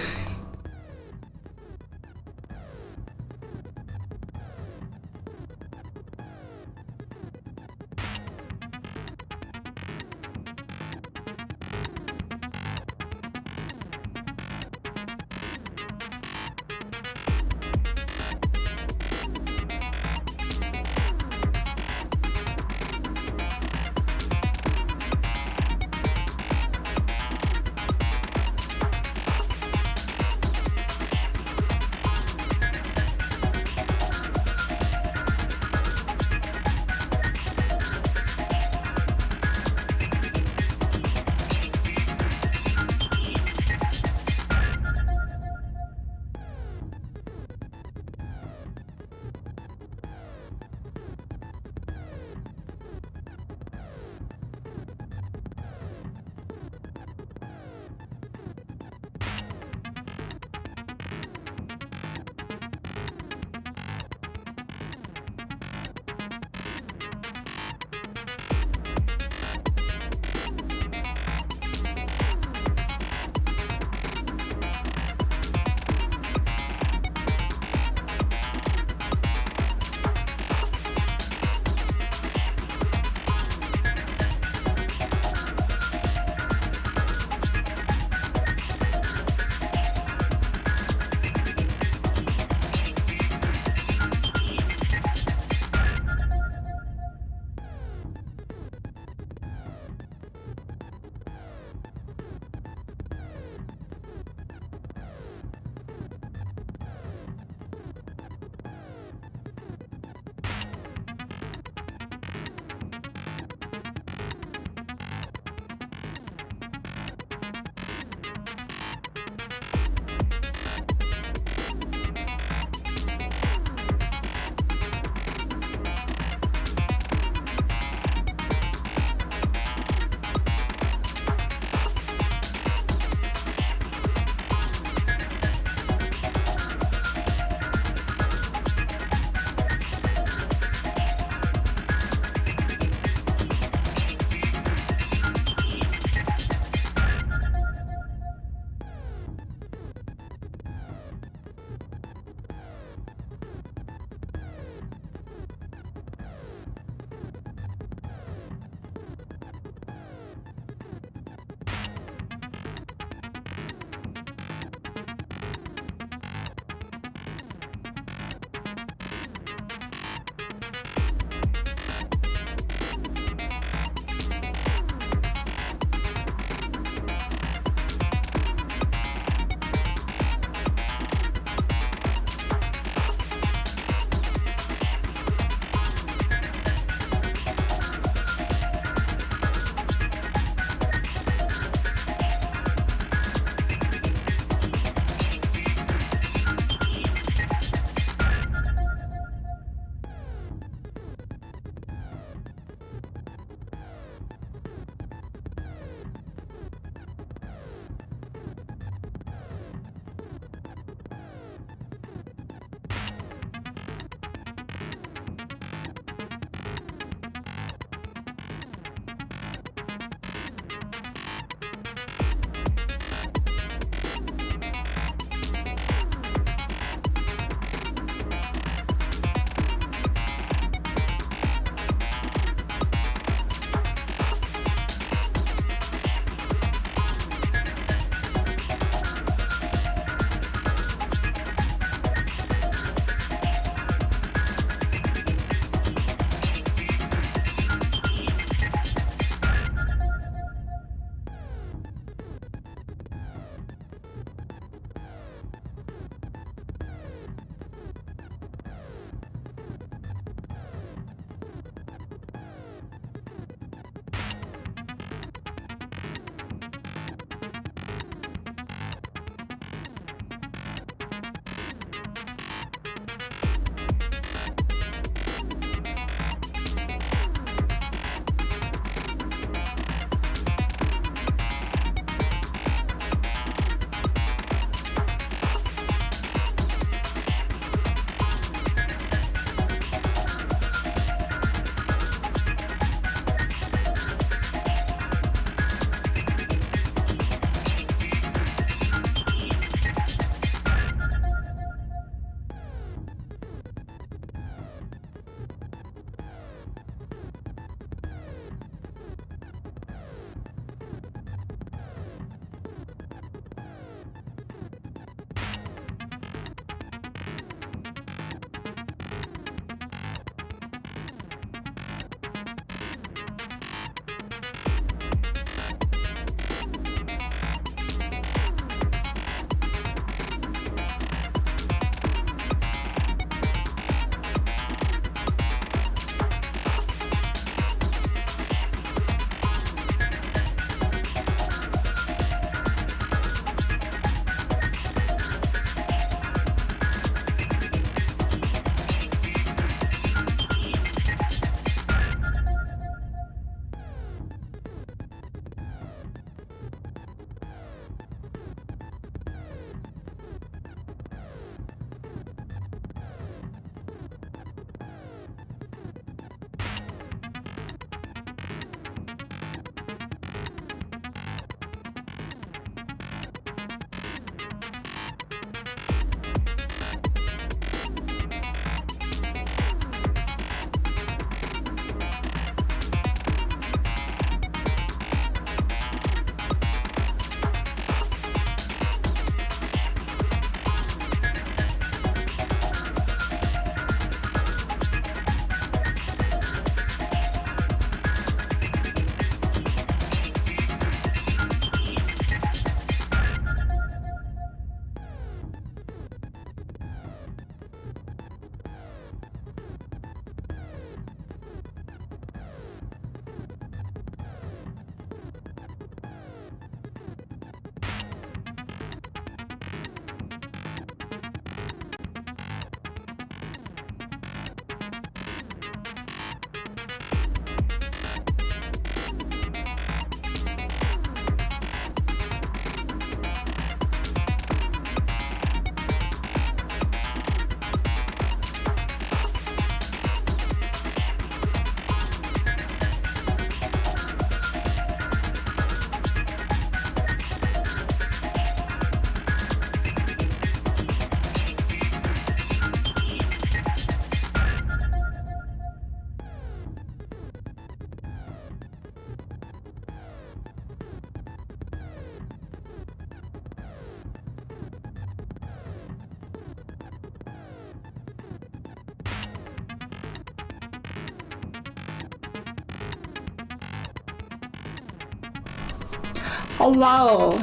Hello.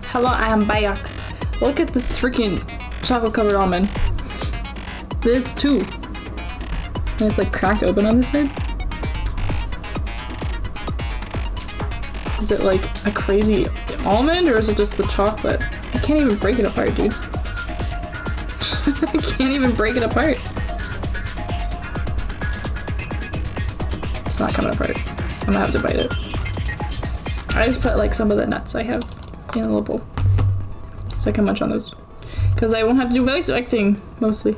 Hello, I am back. Look at this freaking chocolate covered almond. It's 2. And it's like cracked open on this side. Is it like a crazy almond or is it just the chocolate? I can't even break it apart, dude. I can't even break it apart. It's not coming apart. I'm gonna have to bite it. I just put like some of the nuts I have in a little bowl. So I can munch on those. Because I won't have to do voice acting, mostly.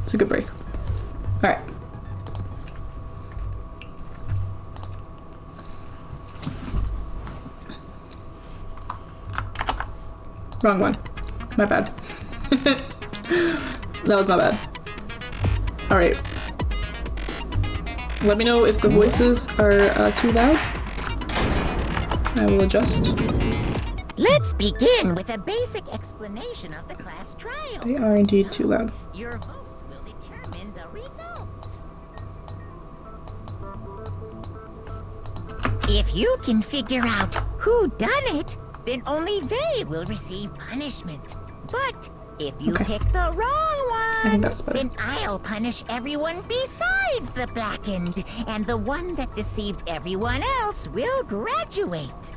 It's a good break. Alright. Wrong one. My bad. That was my bad. Alright. Let me know if the voices are too loud. I will adjust. Let's begin with a basic explanation of the class trial. They are indeed too loud. Your votes will determine the results. If you can figure out who done it, then only they will receive punishment. But if you pick the wrong one, I think that's better. then I'll punish everyone besides the blackened, and the one that deceived everyone else will graduate.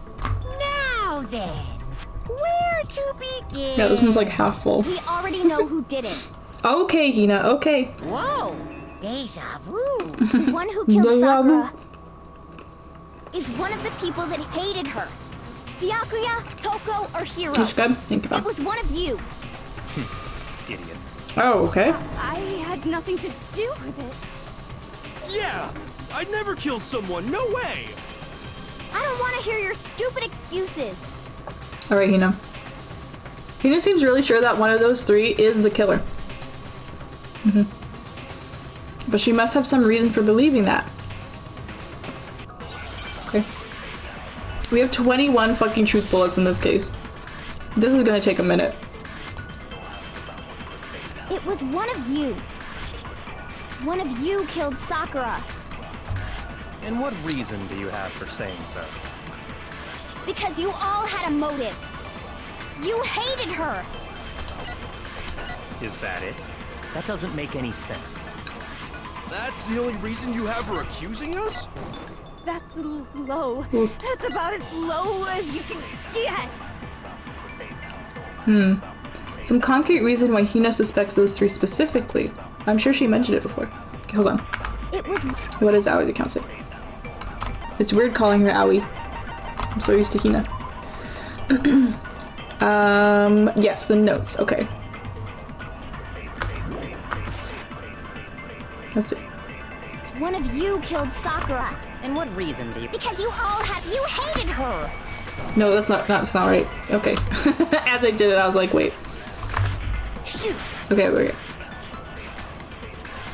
Now then, where to begin? Yeah, this one's like half full. We already know who did it. Okay, Hina, okay. Whoa, deja vu. The one who killed Sakura is one of the people that hated her. Byakuya, Toko, or Hiro. That's good. Think about It was one of you. Idiot. Oh, okay. I had nothing to do with it. Yeah! I'd never kill someone, no way! I don't want to hear your stupid excuses. Alright, Hina. Hina seems really sure that one of those 3 is the killer. But she must have some reason for believing that. Okay. We have 21 fucking truth bullets in this case. This is gonna take a minute. It was one of you. One of you killed Sakura. And what reason do you have for saying so? Because you all had a motive. You hated her. Is that it? That doesn't make any sense. That's the only reason you have her accusing us? That's low. That's about as low as you can get. Some concrete reason why Hina suspects those 3 specifically. I'm sure she mentioned it before. Okay, hold on. It was What does Aoi's account say? It's weird calling her Aoi. I'm so used to Hina. Yes, the notes. Okay. Let's see. one of you killed Sakura. And what reason do you... Because you hated her. No, that's not right. Okay. As I did it, I was like, wait. Shoot. Okay, okay.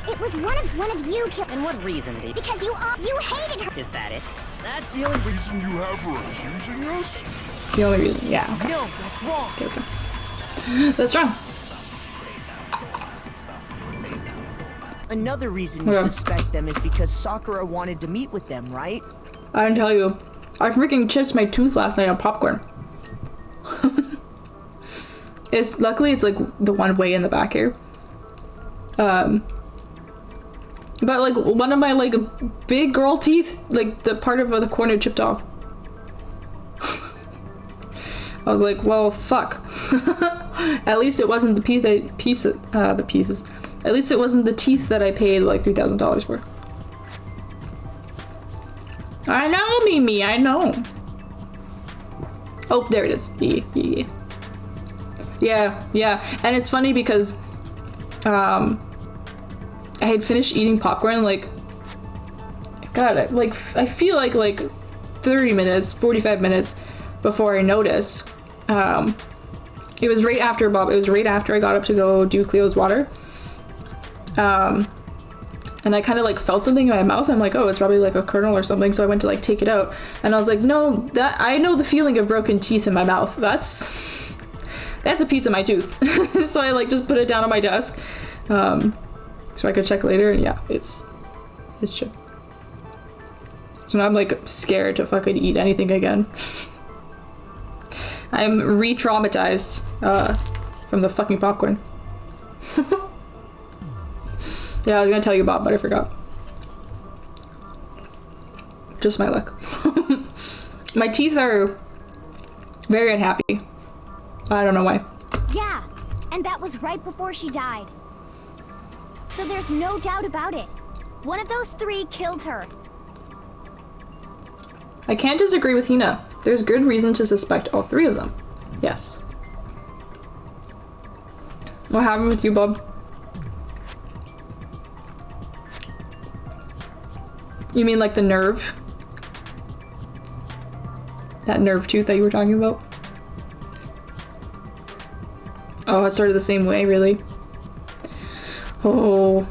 It was one of you killed. And what reason do you... Because you hated her. Is that it? That's the only reason you have her accusing us? The only reason, yeah. Okay. No, that's wrong. Okay, okay. That's wrong. Another reason you suspect them is because Sakura wanted to meet with them, right? I didn't tell you. I freaking chipped my tooth last night on popcorn. Luckily it's like the one way in the back here. But like one of my like big girl teeth, like the part of the corner chipped off. I was like, well, fuck. At least it wasn't the pieces. At least it wasn't the teeth that I paid like $3,000 for. I know, Mimi, I know. Oh, there it is. Yeah. And it's funny because I had finished eating popcorn like, God, I feel like 30 minutes, 45 minutes before I noticed. It was right after I got up to go do Cleo's water. And I kind of like felt something in my mouth. I'm like, oh, it's probably like a kernel or something. So I went to like take it out, and I was like, no, I know the feeling of broken teeth in my mouth. That's a piece of my tooth. So I like just put it down on my desk, so I could check later. And yeah, it's chipped. So now I'm like scared to fucking eat anything again. I'm re-traumatized from the fucking popcorn. Yeah, I was gonna tell you about, but I forgot. Just my luck. My teeth are very unhappy. I don't know why. Yeah, and that was right before she died. So there's no doubt about it. One of those three killed her. I can't disagree with Hina. There's good reason to suspect all three of them. Yes. What happened with you, Bob? You mean like the nerve? That nerve tooth that you were talking about? Oh, it started the same way, really? Oh,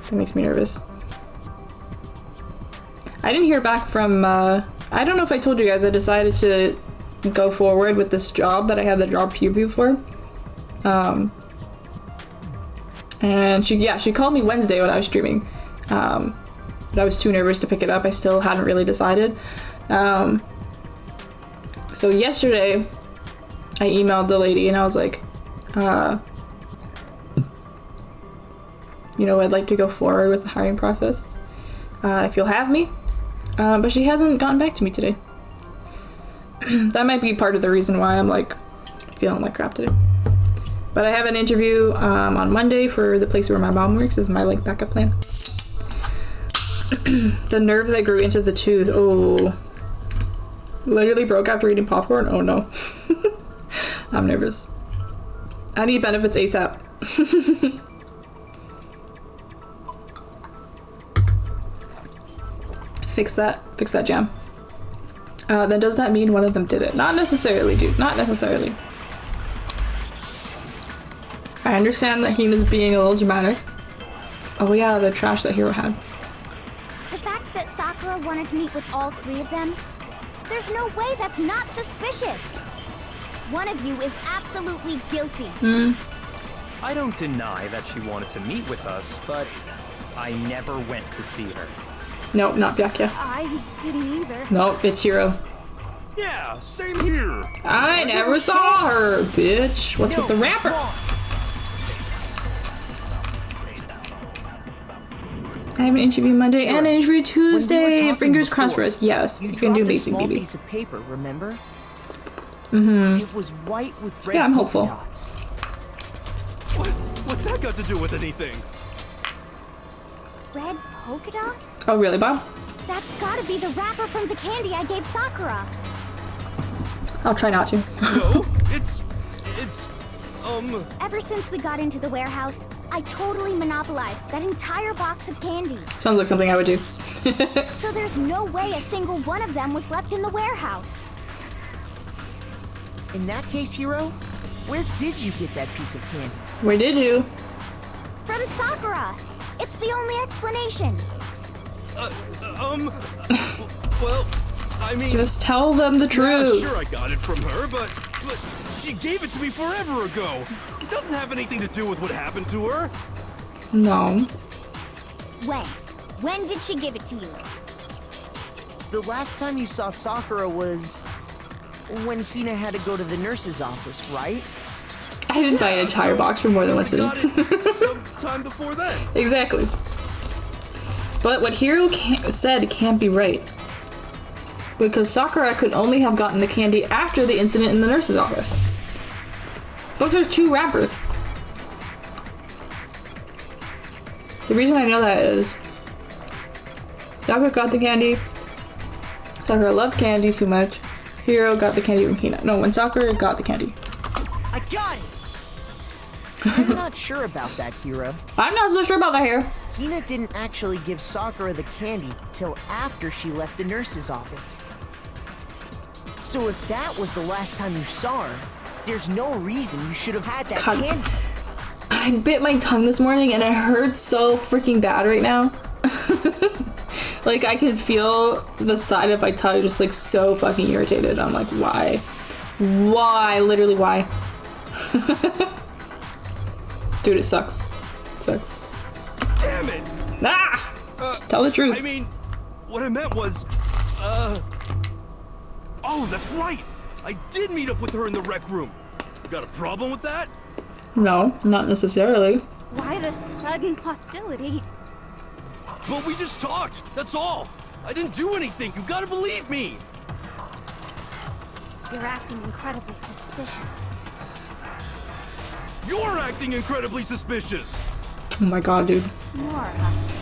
that makes me nervous. I didn't hear back from, I don't know if I told you guys, I decided to go forward with this job that I had the job preview for. And she called me Wednesday when I was streaming. But I was too nervous to pick it up. I still hadn't really decided. So yesterday, I emailed the lady and I was like, you know, I'd like to go forward with the hiring process. If you'll have me. But she hasn't gotten back to me today. That might be part of the reason why I'm like feeling like crap today. But I have an interview on Monday for the place where my mom works as my like backup plan. The nerve that grew into the tooth. Oh. Literally broke after eating popcorn? Oh no. I'm nervous. I need benefits ASAP. Fix that jam. Then does that mean one of them did it? Not necessarily, dude. Not necessarily. I understand that Hina's being a little dramatic. Oh yeah, the trash that Hiro had. The fact that Sakura wanted to meet with all three of them, there's no way that's not suspicious. One of you is absolutely guilty. I don't deny that she wanted to meet with us, but I never went to see her. Nope, not Byakuya. I didn't either. Nope, it's Hiro. Yeah, same here. I never saw her, bitch. What's with the rapper? I have an interview Monday and an interview Tuesday. Fingers crossed for us. Yes, you can do basic, small baby. Piece of paper, remember? Mm-hmm. It was white with red Yeah, I'm hopeful. dots. What's that got to do with anything? Red polka dots? Oh, really, Bob? That's gotta be the wrapper from the candy I gave Sakura. I'll try not to. No, it's Ever since we got into the warehouse, I totally monopolized that entire box of candy. Sounds like something I would do. So there's no way a single one of them was left in the warehouse. In that case, Hiro, where did you get that piece of candy? Where did you? From Sakura. It's the only explanation. well, I mean... Just tell them the truth. Yeah, sure I got it from her, but she gave it to me forever ago. It doesn't have anything to do with what happened to her. No. When? When did she give it to you? The last time you saw Sakura was when Hina had to go to the nurse's office, right? I didn't buy an entire box for more than one sitting. Got it sometime before then. Exactly. But what Hiro said can't be right. Because Sakura could only have gotten the candy after the incident in the nurse's office. Those are two wrappers. The reason I know that is Sakura got the candy. Sakura loved candy too much. Hiro got the candy from Hina. No, when Sakura got the candy. I got it! I'm not sure about that, Hiro. I'm not so sure about that here. Hina didn't actually give Sakura the candy till after she left the nurse's office. So if that was the last time you saw her, there's no reason you should have had that candy. I bit my tongue this morning and it hurts so freaking bad right now. Like I can feel the side of my tongue just like so fucking irritated. I'm like, why? Why? Literally why? Dude, it sucks. It sucks. Damn it! Ah! Just tell the truth. I mean, what I meant was, oh, that's right! I did meet up with her in the rec room. Got a problem with that? No, not necessarily. Why the sudden hostility? But we just talked, that's all. I didn't do anything, you gotta believe me! You're acting incredibly suspicious. You're acting incredibly suspicious! Oh my god, dude. More hostility.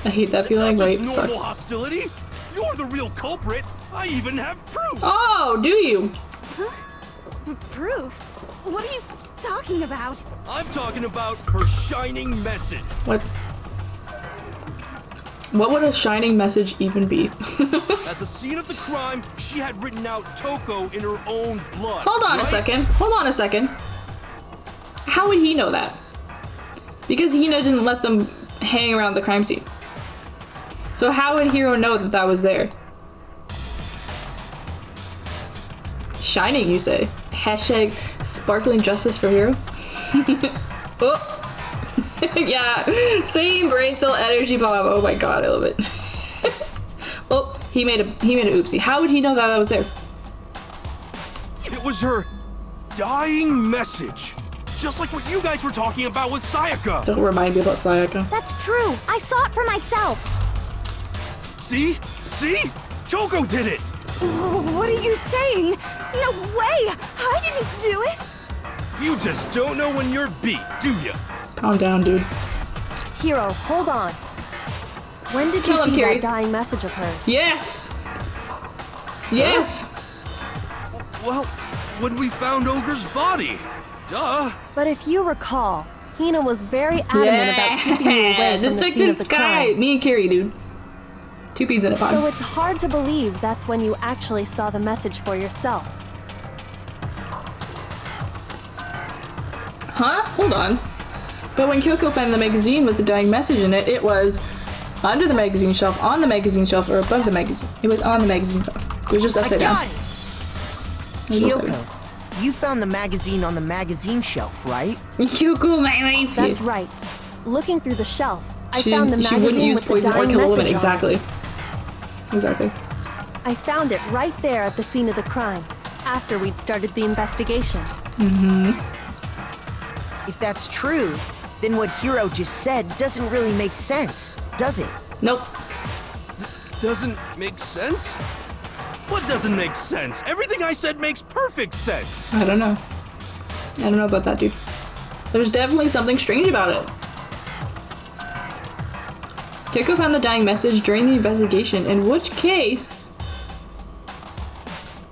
I hate that feeling, It's but not it just normal sucks. hostility! You're the real culprit! I even have proof! Oh, do you? Proof? What are you talking about? I'm talking about her shining message. What? What would a shining message even be? At the scene of the crime, she had written out Toko in her own blood. Hold on a second. Hold on a second. How would he know that? Because Hina didn't let them hang around the crime scene. So how would Hiro know that that was there? Shining, you say? Hashtag sparkling justice for Hiro? Oh. Yeah, same brain cell energy bomb. Oh my god, I love it. Oh, he made a oopsie. How would he know that that was there? It was her dying message. Just like what you guys were talking about with Sayaka. Don't remind me about Sayaka. That's true. I saw it for myself. See? See? Toko did it! What are you saying? No way! I didn't do it! You just don't know when you're beat, do ya? Calm down, dude. Hiro, hold on. When did you Tell him, see Kiri. that dying message of hers? Yes! Yes! Well, when we found Ogre's body. Duh. But if you recall, Hina was very adamant about keeping you away from the scene of the Sky! crime. Me and Kiri, dude. Two peas in a pod. So it's hard to believe that's when you actually saw the message for yourself. Huh? Hold on. But when Kyoko found the magazine with the dying message in it, it was under the magazine shelf, on the magazine shelf, or above the magazine. It was on the magazine shelf. It was just upside down. it! It was upside Kyoko, you found the magazine on the magazine shelf, right? down. Kyoko, my wife. That's right. Looking through the shelf, I She found the wouldn't magazine use with the poison or dying kill a woman. message on it. Exactly. Exactly. I found it right there at the scene of the crime, after we'd started the investigation. If that's true, then what Hiro just said doesn't really make sense, does it? Nope. Doesn't make sense? What doesn't make sense? Everything I said makes perfect sense. I don't know. I don't know about that, dude. There's definitely something strange about it. Kyoko found the dying message during the investigation, in which case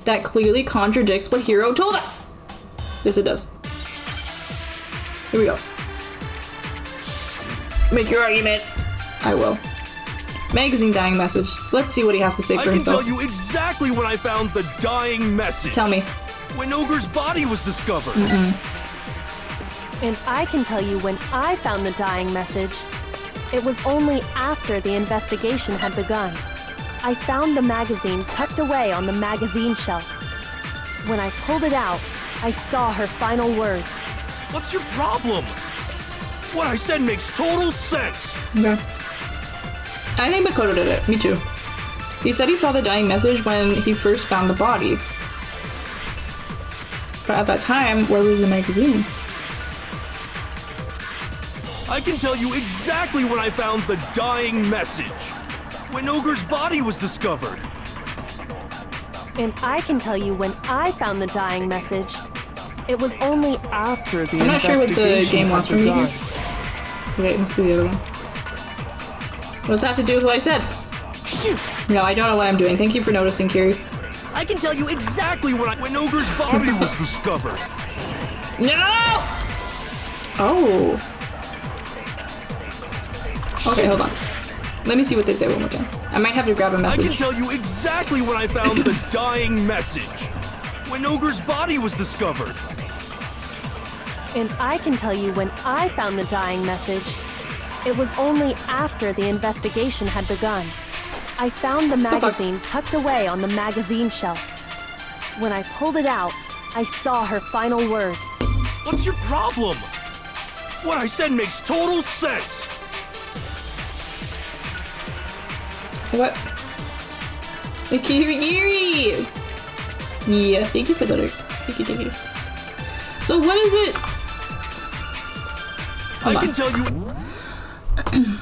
that clearly contradicts what Hiro told us. Yes, it does. Here we go. Make your argument. I will. Magazine dying message. Let's see what he has to say I for can himself. tell you exactly when I found the dying message. Tell me. When Ogre's body was discovered. And I can tell you when I found the dying message, it was only after the investigation had begun. I found the magazine tucked away on the magazine shelf. When I pulled it out, I saw her final words. What's your problem? What I said makes total sense. Okay. I think Makoto did it. Me too. He said he saw the dying message when he first found the body. But at that time, where was the magazine? I can tell you exactly when I found the dying message. When Ogre's body was discovered. And I can tell you when I found the dying message, it was only after the I'm not sure what the investigation game wants from me begun. here. Okay, it must be the other one. What does that have to do with what I said? Shoot! No, I don't know what I'm doing. Thank you for noticing, Kiri. I can tell you exactly when Ogre's body was discovered. No! Oh. Okay, hold on. Let me see what they say one more time. I might have to grab a I can message. tell you exactly when I found the dying message. When Ogre's body was discovered. And I can tell you when I found the dying message, it was only after the investigation had begun. I found the fuck? magazine tucked away on the magazine shelf. When I pulled it out, I saw her final words. What's your problem? What I said makes total sense. What? Akiri! Yeah, thank you for that. Thank you. So what is it? Hold I on. can tell you.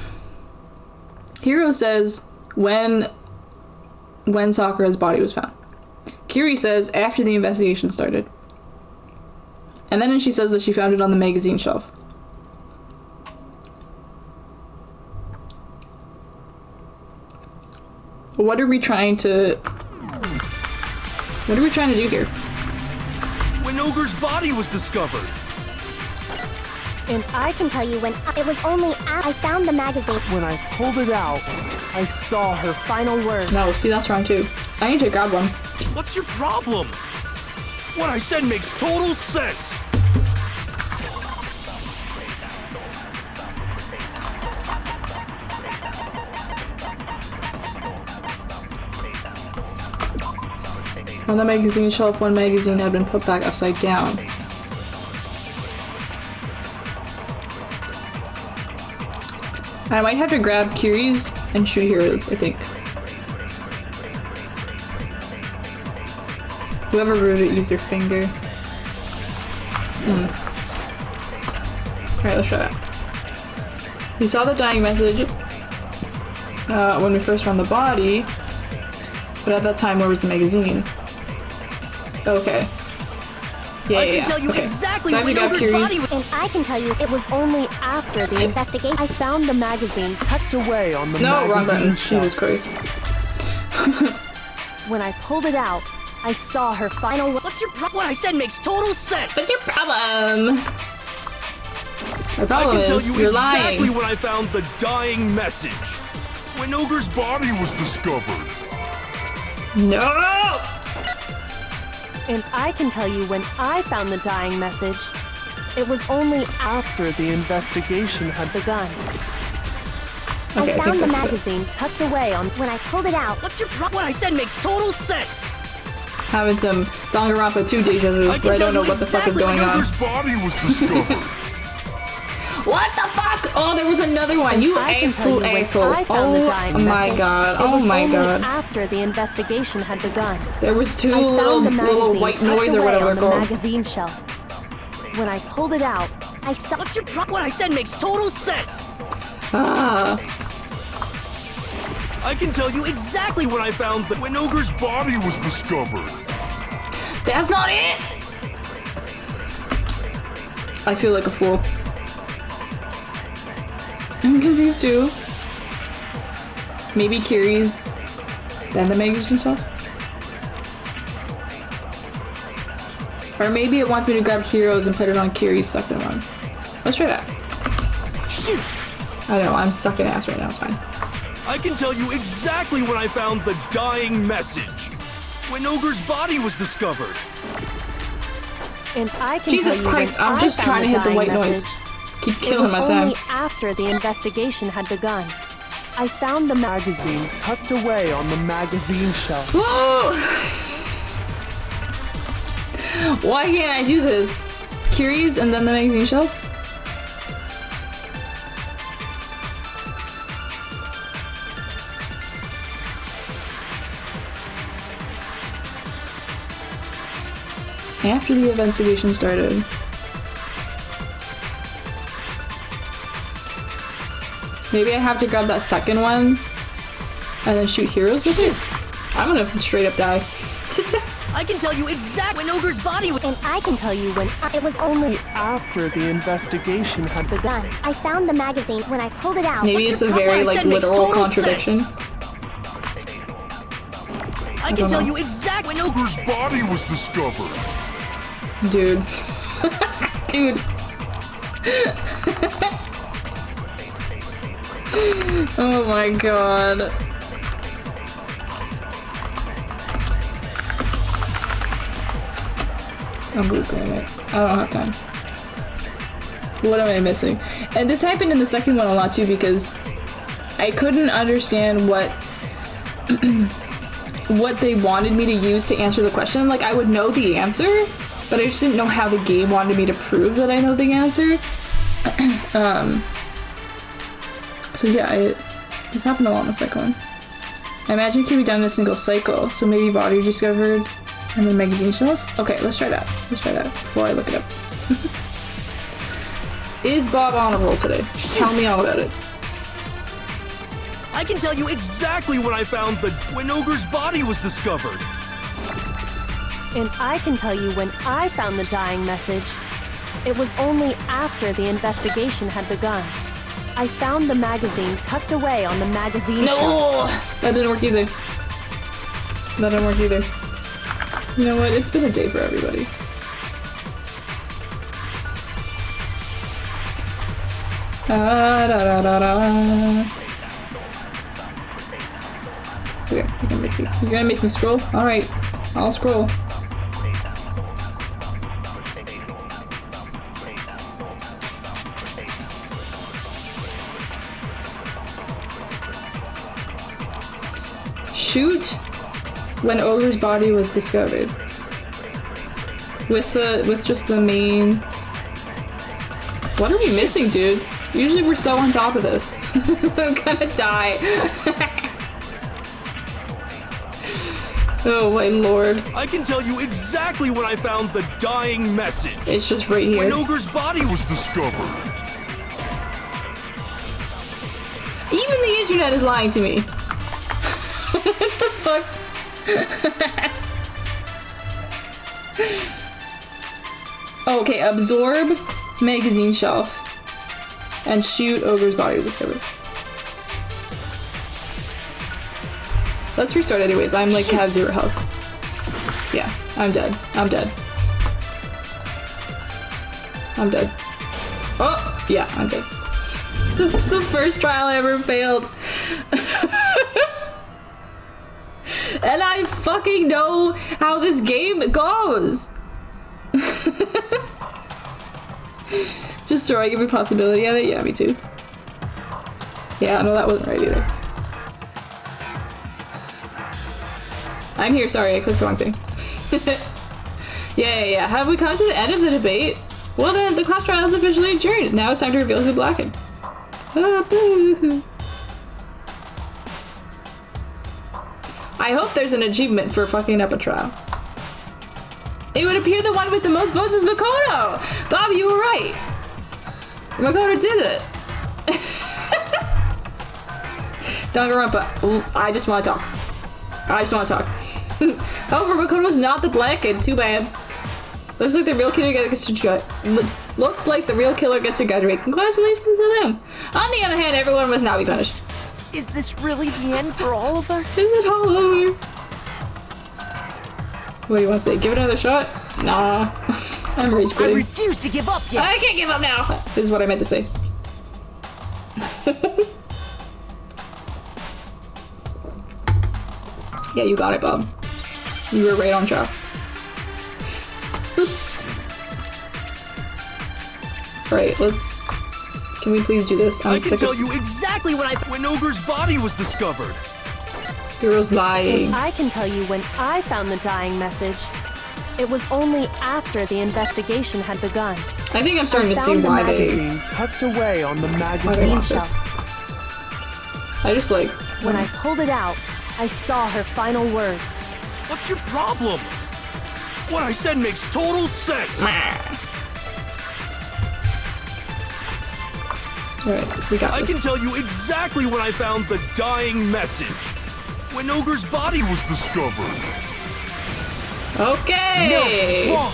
Hiro says when Sakura's body was found. Kiri says after the investigation started. And then she says that she found it on the magazine shelf. What are we trying to do here? When Ogre's body was discovered. And I can tell you when it was only after I found the magazine. When I pulled it out, I saw her final words. No, see, that's wrong too. I need to grab one. What's your problem? What I said makes total sense. On the magazine shelf, one magazine had been put back upside down. I might have to grab Kiri's and shoot Heroes, I think. Whoever wrote it used their finger. Alright, let's try that. We saw the dying message when we first found the body, but at that time, where was the magazine? Okay. Yeah, I can tell you okay. exactly so I have to when grab Ogre's Kiri's. body And I can tell you it was only after the investigation. I found the magazine tucked away on the No, wrong magazine button. shelf. Jesus Christ. When I pulled it out, I saw her final words. What's your problem? What I said makes total sense. What's your problem? My problem I can tell is, you you're exactly lying. when I found the dying message. When Ogre's body was discovered. No! And I can tell you when I found the dying message. It was only after the investigation had begun. Okay, I found the this is it. magazine tucked away on. When I pulled it out, What's your problem? What I said makes total sense. Having some Danganronpa 2 deja vu, but I don't know what the fuck is going on. Ogre's body was discovered. What the fuck? Oh, there was another one. You I can tell you absolute when asshole. I found the dying Oh my message. god. It Oh was my only god. after the investigation had begun. There was two I found little the magazine white tucked noise or away whatever on they're the called. magazine shelf. When I pulled it out, I saw. What's your problem? What I said makes total sense. Ah. I can tell you exactly when I found that when Ogre's body was discovered. That's not it! I feel like a fool. I'm confused too. Maybe Kiri's, then the magazine shelf? Or maybe it wants me to grab Heroes and put it on Kiri's second one. Let's try that. Shoot! I know, I'm sucking ass right now, it's fine. I can tell you exactly when I found the dying message. When Ogre's body was discovered. and I can Jesus tell you Christ, when I'm I just found trying to hit the dying white message. noise. Keep It killing was my time. only after the investigation had begun. I found the magazine tucked away on the magazine shelf. Whoa! Why can't I do this? Kiri's and then the magazine shelf? After the investigation started. Maybe I have to grab that second one and then shoot Heroes with it? I'm gonna straight up die. I can tell you exactly when Ogre's body was. And I can tell you when it was only After the investigation had begun. done. I found the magazine. When I pulled it out, Maybe it's a very like literal contradiction. I can don't tell know. you exactly when Ogre's body was discovered. Dude. Dude. Oh my god. I'm googling it. I don't have time. What am I missing? And this happened in the second one a lot too because I couldn't understand what what they wanted me to use to answer the question. Like I would know the answer, but I just didn't know how the game wanted me to prove that I know the answer. So yeah, this happened a lot in the second one. I imagine it can be done in a single cycle, so maybe body discovered and then magazine shelf? Okay, let's try that. Let's try that before I look it up. Is Bob on a roll today? Tell me all about it. I can tell you exactly when I found when Ogre's body was discovered. And I can tell you when I found the dying message. It was only after the investigation had begun. I found the magazine tucked away on the magazine shelf. No! That didn't work either. That didn't work either. You know what? It's been a day for everybody. Da, da, da, da. Okay, you're gonna make me scroll? Alright, I'll scroll. Shoot when Ogre's body was discovered. With just the main. What are we missing, dude? Usually we're so on top of this. I'm gonna die. Oh my lord. I can tell you exactly when I found the dying message. It's just right here. When Ogre's body was discovered. Even the internet is lying to me. What the fuck? Okay, absorb magazine shelf and shoot Ogre's body was discovered. Let's restart anyways. I'm like have 0 health. Yeah, I'm dead. I'm dead. I'm dead. Oh, yeah, I'm dead. That's the first trial I ever failed. And I fucking know how this game goes. Just throwing every possibility at it? Yeah, me too. Yeah, no, that wasn't right either. I'm here, sorry, I clicked the wrong thing. Yeah. Have we come to the end of the debate? Well then, the class trial is officially adjourned. Now it's time to reveal who blackened. Oh, boo. I hope there's an achievement for fucking up a trial. It would appear the one with the most votes is Makoto! Bob, you were right! Makoto did it! Danganronpa, I just want to talk. However, Makoto's not the blackened, too bad. Looks like the real killer gets to graduate. Congratulations to them! On the other hand, everyone must now be punished. Is this really the end for all of us? Is it all over? What do you want to say? Give it another shot? Nah. I'm rage quitting. I refuse to give up yet. I can't give up now. This is what I meant to say. Yeah, you got it, Bob. You were right on track. Alright, let's... Can we please do this? I can tell you exactly when Ogre's body was discovered. Hero's lying. And I can tell you when I found the dying message. It was only after the investigation had begun. I think I'm starting to see why they tucked away on the magazine shelf. I just like when I pulled it out, I saw her final words. What's your problem? What I said makes total sense. Alright, we got this. I can tell you exactly when I found the dying message. When Ogre's body was discovered. Okay! No,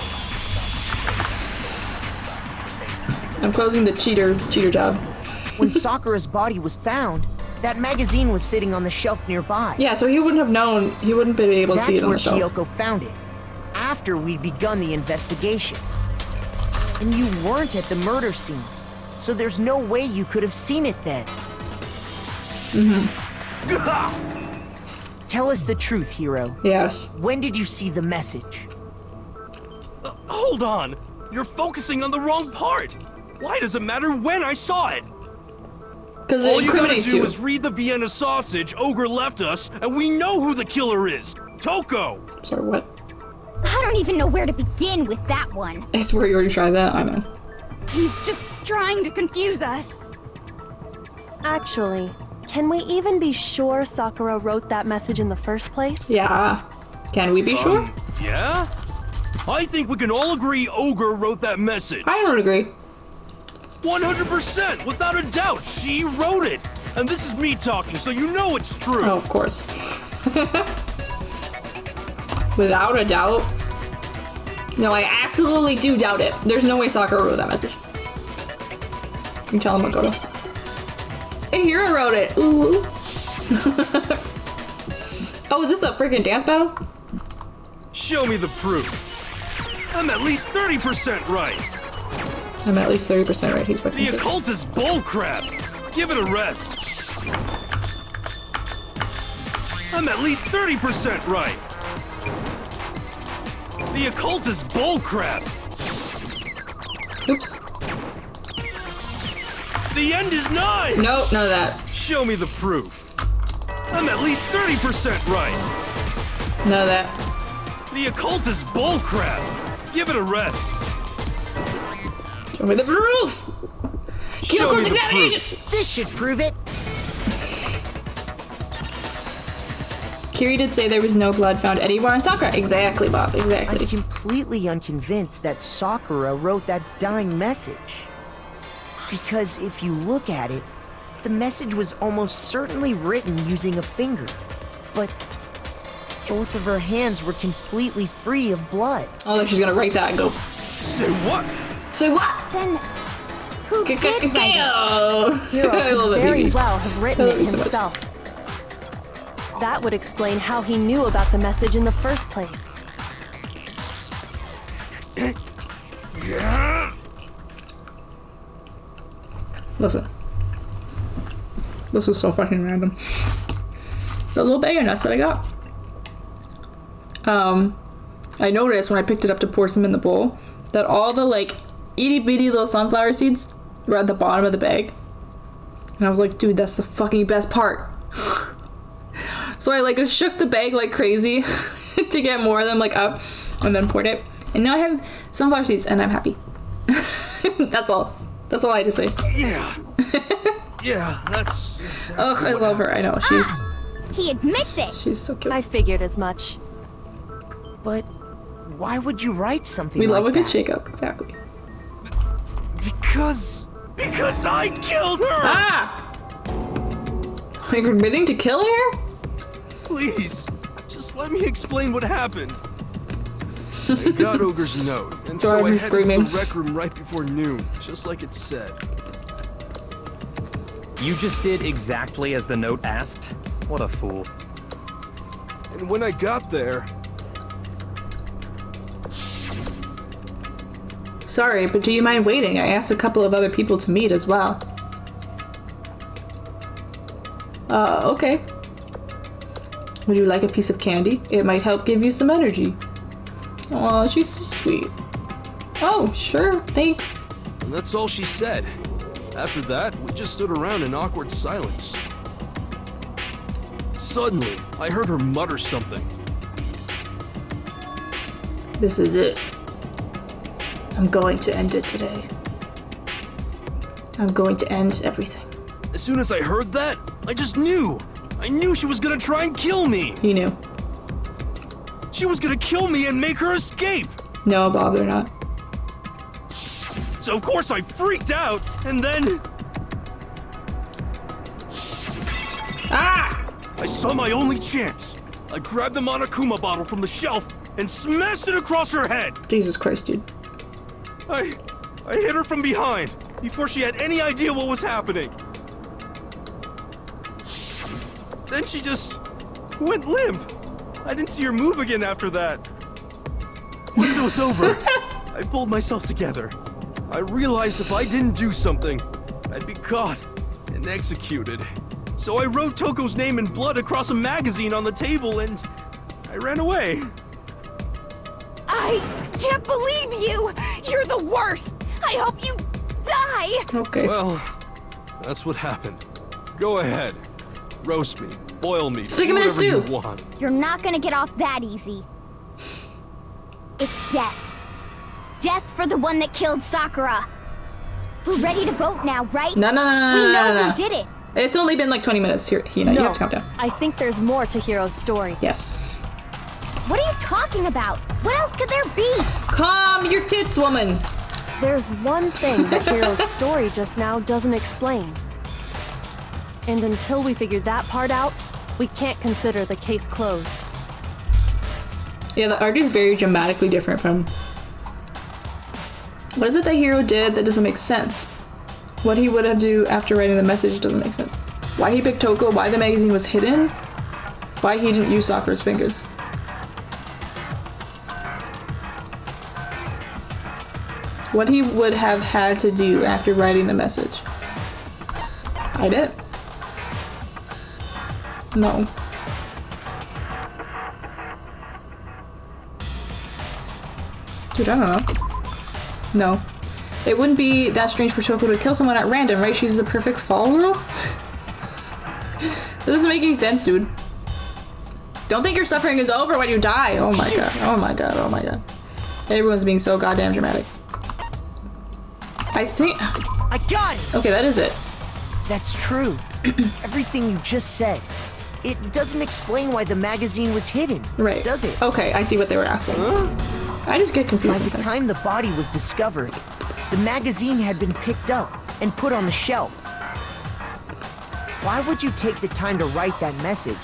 I'm closing the cheater tab. When Sakura's body was found, that magazine was sitting on the shelf nearby. Yeah, so he wouldn't have known, he wouldn't be able to see it on the shelf. That's where Kyoko found it, after we'd begun the investigation. And you weren't at the murder scene, so there's no way you could have seen it then. Tell us the truth, Hiro. Yes. When did you see the message? Hold on! You're focusing on the wrong part! Why does it matter when I saw it? Because it incriminates you. All you gotta do is read the Vienna sausage Ogre left us, and we know who the killer is! Toko! Sorry, what? I don't even know where to begin with that one. I swear you already tried that, I know. He's just trying to confuse us. Actually, Can we even be sure Sakura wrote that message in the first place? Yeah. Can we be sure? Yeah? I think we can all agree Ogre wrote that message. I don't agree. 100%, without a doubt, she wrote it. And this is me talking, so you know it's true. Oh, of course. Without a doubt. No, I absolutely do doubt it. There's no way Sakura wrote that message. You tell him Makoto. Hey, Hiro wrote it. Ooh. Oh, is this a freaking dance battle? Show me the proof. I'm at least 30% right. I'm at least 30% right. He's fucking The occult is bullcrap. Give it a rest. I'm at least 30% right. The occult is bullcrap. Oops. The end is nigh. Nope, none of that. Show me the proof. I'm at least 30% right. None of that. The occult is bullcrap. Give it a rest. Show me the proof. Kyoko's examination. This should prove it. Kiri did say there was no blood found anywhere on Sakura. Exactly, Bob. Exactly. I'm completely unconvinced that Sakura wrote that dying message. Because if you look at it, the message was almost certainly written using a finger. But both of her hands were completely free of blood. Oh, like she's gonna write that and go. Say what? Say what? Then who did write it? Hiro I love could it, very baby. well have written I it love you so much. himself. That would explain how he knew about the message in the first place. Yeah. Listen. This was so fucking random. The little bag of nuts that I got. I noticed when I picked it up to pour some in the bowl that all the like itty bitty little sunflower seeds were at the bottom of the bag. And I was like, dude, that's the fucking best part. So I like shook the bag like crazy to get more of them like up and then poured it. And now I have sunflower seeds and I'm happy. That's all. That's all I had to say. Yeah. Yeah, that's exactly Ugh, I love her. I know. She's He admits it. she's so cute. I figured as much. But why would you write something We love like a good that? shake-up. Exactly. Because I killed her! Ah! Are you admitting to killing her? Please, just let me explain what happened. I got Ogre's note, and so I Drive headed to screaming. the rec room right before noon, just like it said. You just did exactly as the note asked? What a fool. And when I got there, Sorry, but do you mind waiting? I asked a couple of other people to meet as well. Okay. Would you like a piece of candy? It might help give you some energy. Aw, she's so sweet. Oh, sure, thanks. and that's all she said. After that, we just stood around in awkward silence. Suddenly, I heard her mutter something. This is it. I'm going to end it today. I'm going to end everything. As soon as I heard that, I just knew. I knew she was gonna try and kill me. You knew. She was gonna kill me and make her escape. No, Bob, they're not. So of course I freaked out, and then Ah! I saw my only chance. I grabbed the Monokuma bottle from the shelf and smashed it across her head. Jesus Christ, dude. I hit her from behind before she had any idea what was happening. Then she just went limp. I didn't see her move again after that. Once it was over, I pulled myself together. I realized if I didn't do something, I'd be caught and executed. So I wrote Toko's name in blood across a magazine on the table and I ran away. I can't believe you! You're the worst! I hope you die! Okay. Well, that's what happened. Go ahead. Roast me, boil me, Stick do him in a whatever you stew. want. You're not gonna get off that easy. It's death. Death for the one that killed Sakura. We're ready to vote now, right? No. We know who did it. It's only been like 20 minutes here, Hina. You have to calm down. I think there's more to Hiro's story. Yes. What are you talking about? What else could there be? Calm your tits, woman! There's one thing that Hiro's story just now doesn't explain. And until we figure that part out, we can't consider the case closed. Yeah, the art is very dramatically different from... What is it that Hiro did that doesn't make sense? What he would have do after writing the message doesn't make sense. Why he picked Toko, why the magazine was hidden, why he didn't use Sakura's finger. What he would have had to do after writing the message. Hide it? No. Dude, I don't know. No. It wouldn't be that strange for Toko to kill someone at random, right? She's the perfect fall girl? That doesn't make any sense, dude. Don't think your suffering is over when you die. Oh my god. Oh my god. Oh my god. Everyone's being so goddamn dramatic. I think... I got it! Okay, that is it. That's true. Everything you just said. It doesn't explain why the magazine was hidden, Right. does it? Okay, I see what they were asking. I just get confused By the sometimes. time the body was discovered, the magazine had been picked up and put on the shelf. Why would you take the time to write that message,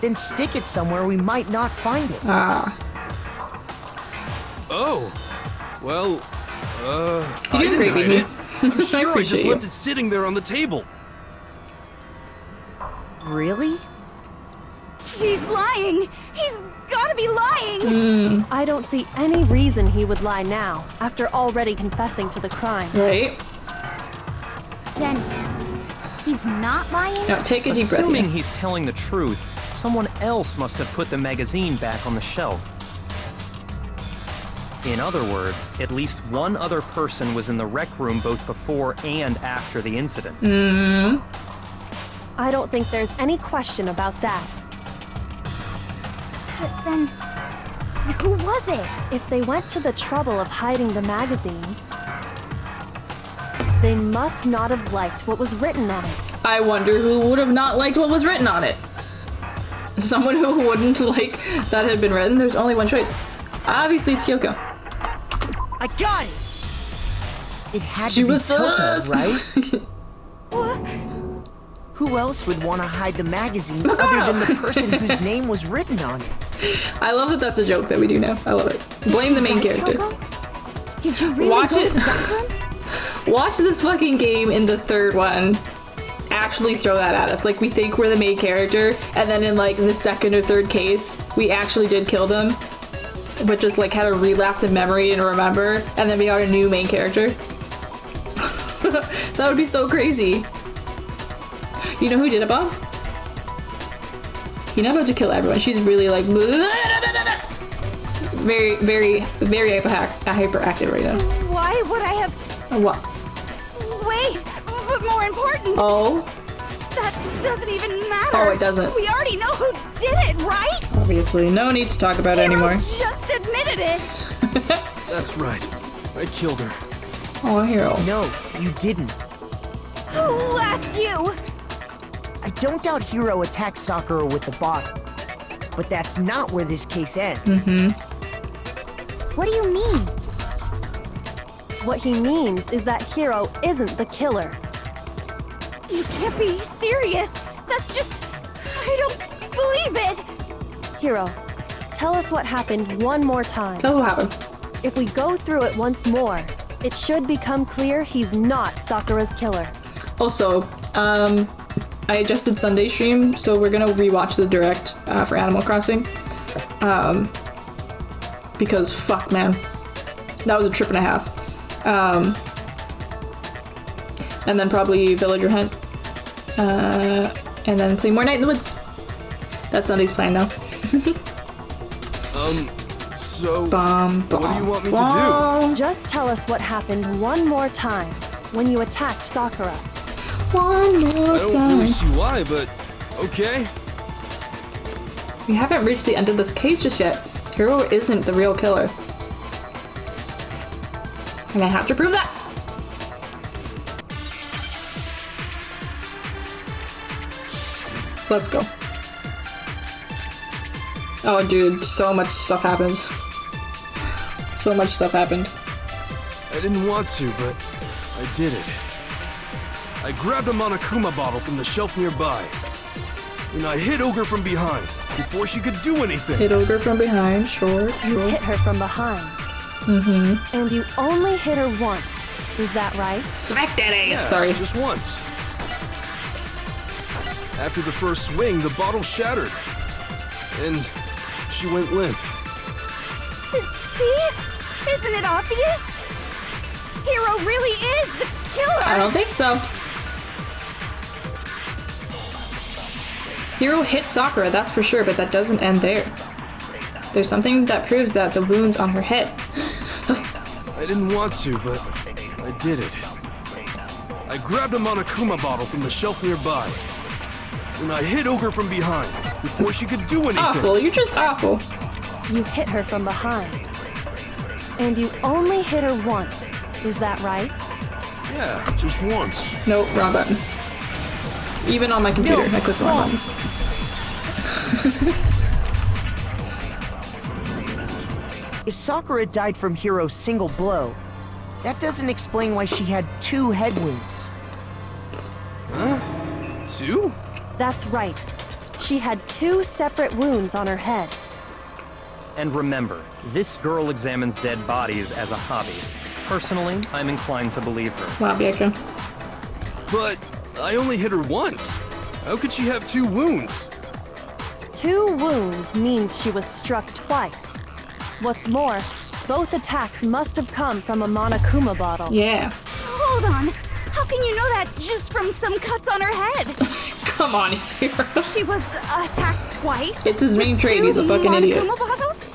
then stick it somewhere we might not find it? Ah. Oh. Well, You're doing great, baby. I'm I sure I just appreciate you. left it sitting there on the table. Really? He's lying! He's gotta be lying! I don't see any reason he would lie now, after already confessing to the crime. Right? Then he's not lying? Now take a deep breath. Assuming Here. he's telling the truth, someone else must have put the magazine back on the shelf. In other words, at least one other person was in the rec room both before and after the incident. I don't think there's any question about that. But then, who was it? If they went to the trouble of hiding the magazine, they must not have liked what was written on it. I wonder who would have not liked what was written on it. Someone who wouldn't like that had been written. There's only one choice. Obviously, it's Kyoko. I got it! It had She to be was Toko, right? Who else would want to hide the magazine other than the person whose name was written on it? I love that that's a joke that we do now. I love it. Blame the main Right, character. Toko? Did you really Watch go it. to the rec room? Watch this fucking game in the third one. Actually throw that at us. Like, we think we're the main character, and then in like the second or third case, we actually did kill them, but just like had a relapse in memory and remember, and then we got a new main character. That would be so crazy. You know who did it, Bob? You're not about to kill everyone. She's really like very, very, very hyperactive right now. Why would I have... What? Wait! But more important, Oh, that doesn't even matter! Oh, it doesn't. We already know who did it, right? obviously, no need to talk about it Hero anymore. just admitted it! That's right. I killed her. Oh, Hero. No, you didn't. Who asked you? I don't doubt Hiro attacked Sakura with the bottle. But that's not where this case ends. What do you mean? What he means is that Hiro isn't the killer. You can't be serious! That's just... I don't believe it! Hiro, tell us what happened one more time. Tell us what happened. If we go through it once more, it should become clear he's not Sakura's killer. Also, I adjusted Sunday stream, so we're gonna rewatch the direct for Animal Crossing. Because fuck, man, that was a trip and a half. And then probably Villager Hunt, and then play more Night in the Woods. That's Sunday's plan now. So... Bum, bum, What do you want me to bum. Just tell us what happened one more time when you attacked Sakura. One I more don't time. really see why, but... Okay. We haven't reached the end of this case just yet. Hiro isn't the real killer. And I have to prove that! Let's go. Oh, dude, so much stuff happens. So much stuff happened. I didn't want to, but I did it. I grabbed a Monokuma bottle from the shelf nearby, and I hit Ogre from behind before she could do anything. Hit Ogre from behind, sure. You hit her from behind. Mm-hmm. And you only hit her once. Is that right? Smack that ass! Yeah, Sorry. just once. After the first swing, the bottle shattered, and she went limp. See? Isn't it obvious? Hero really is the killer! I don't think so. Hero hit Sakura, that's for sure, but that doesn't end there. There's something that proves that the wounds on her head. I didn't want to, but I did it. I grabbed a Monokuma bottle from the shelf nearby, and I hit Ogre from behind before she could do anything. Awful, you're just awful. You hit her from behind. And you only hit her once. Is that right? Yeah, just once. Nope, wrong button. Even on my computer, I clicked the wrong buttons. If Sakura died from Hiro's single blow, that doesn't explain why she had 2 head wounds. Huh? 2? That's right. She had 2 separate wounds on her head. And remember, this girl examines dead bodies as a hobby. Personally, I'm inclined to believe her. Wow, Bianca. But I only hit her once. How could she have 2 wounds? 2 wounds means she was struck twice. What's more, both attacks must have come from a Monokuma bottle. Yeah. Hold on. How can you know that just from some cuts on her head? Come on, Hero. She was attacked twice. It's his main trait, he's a fucking idiot. Monokuma bottles?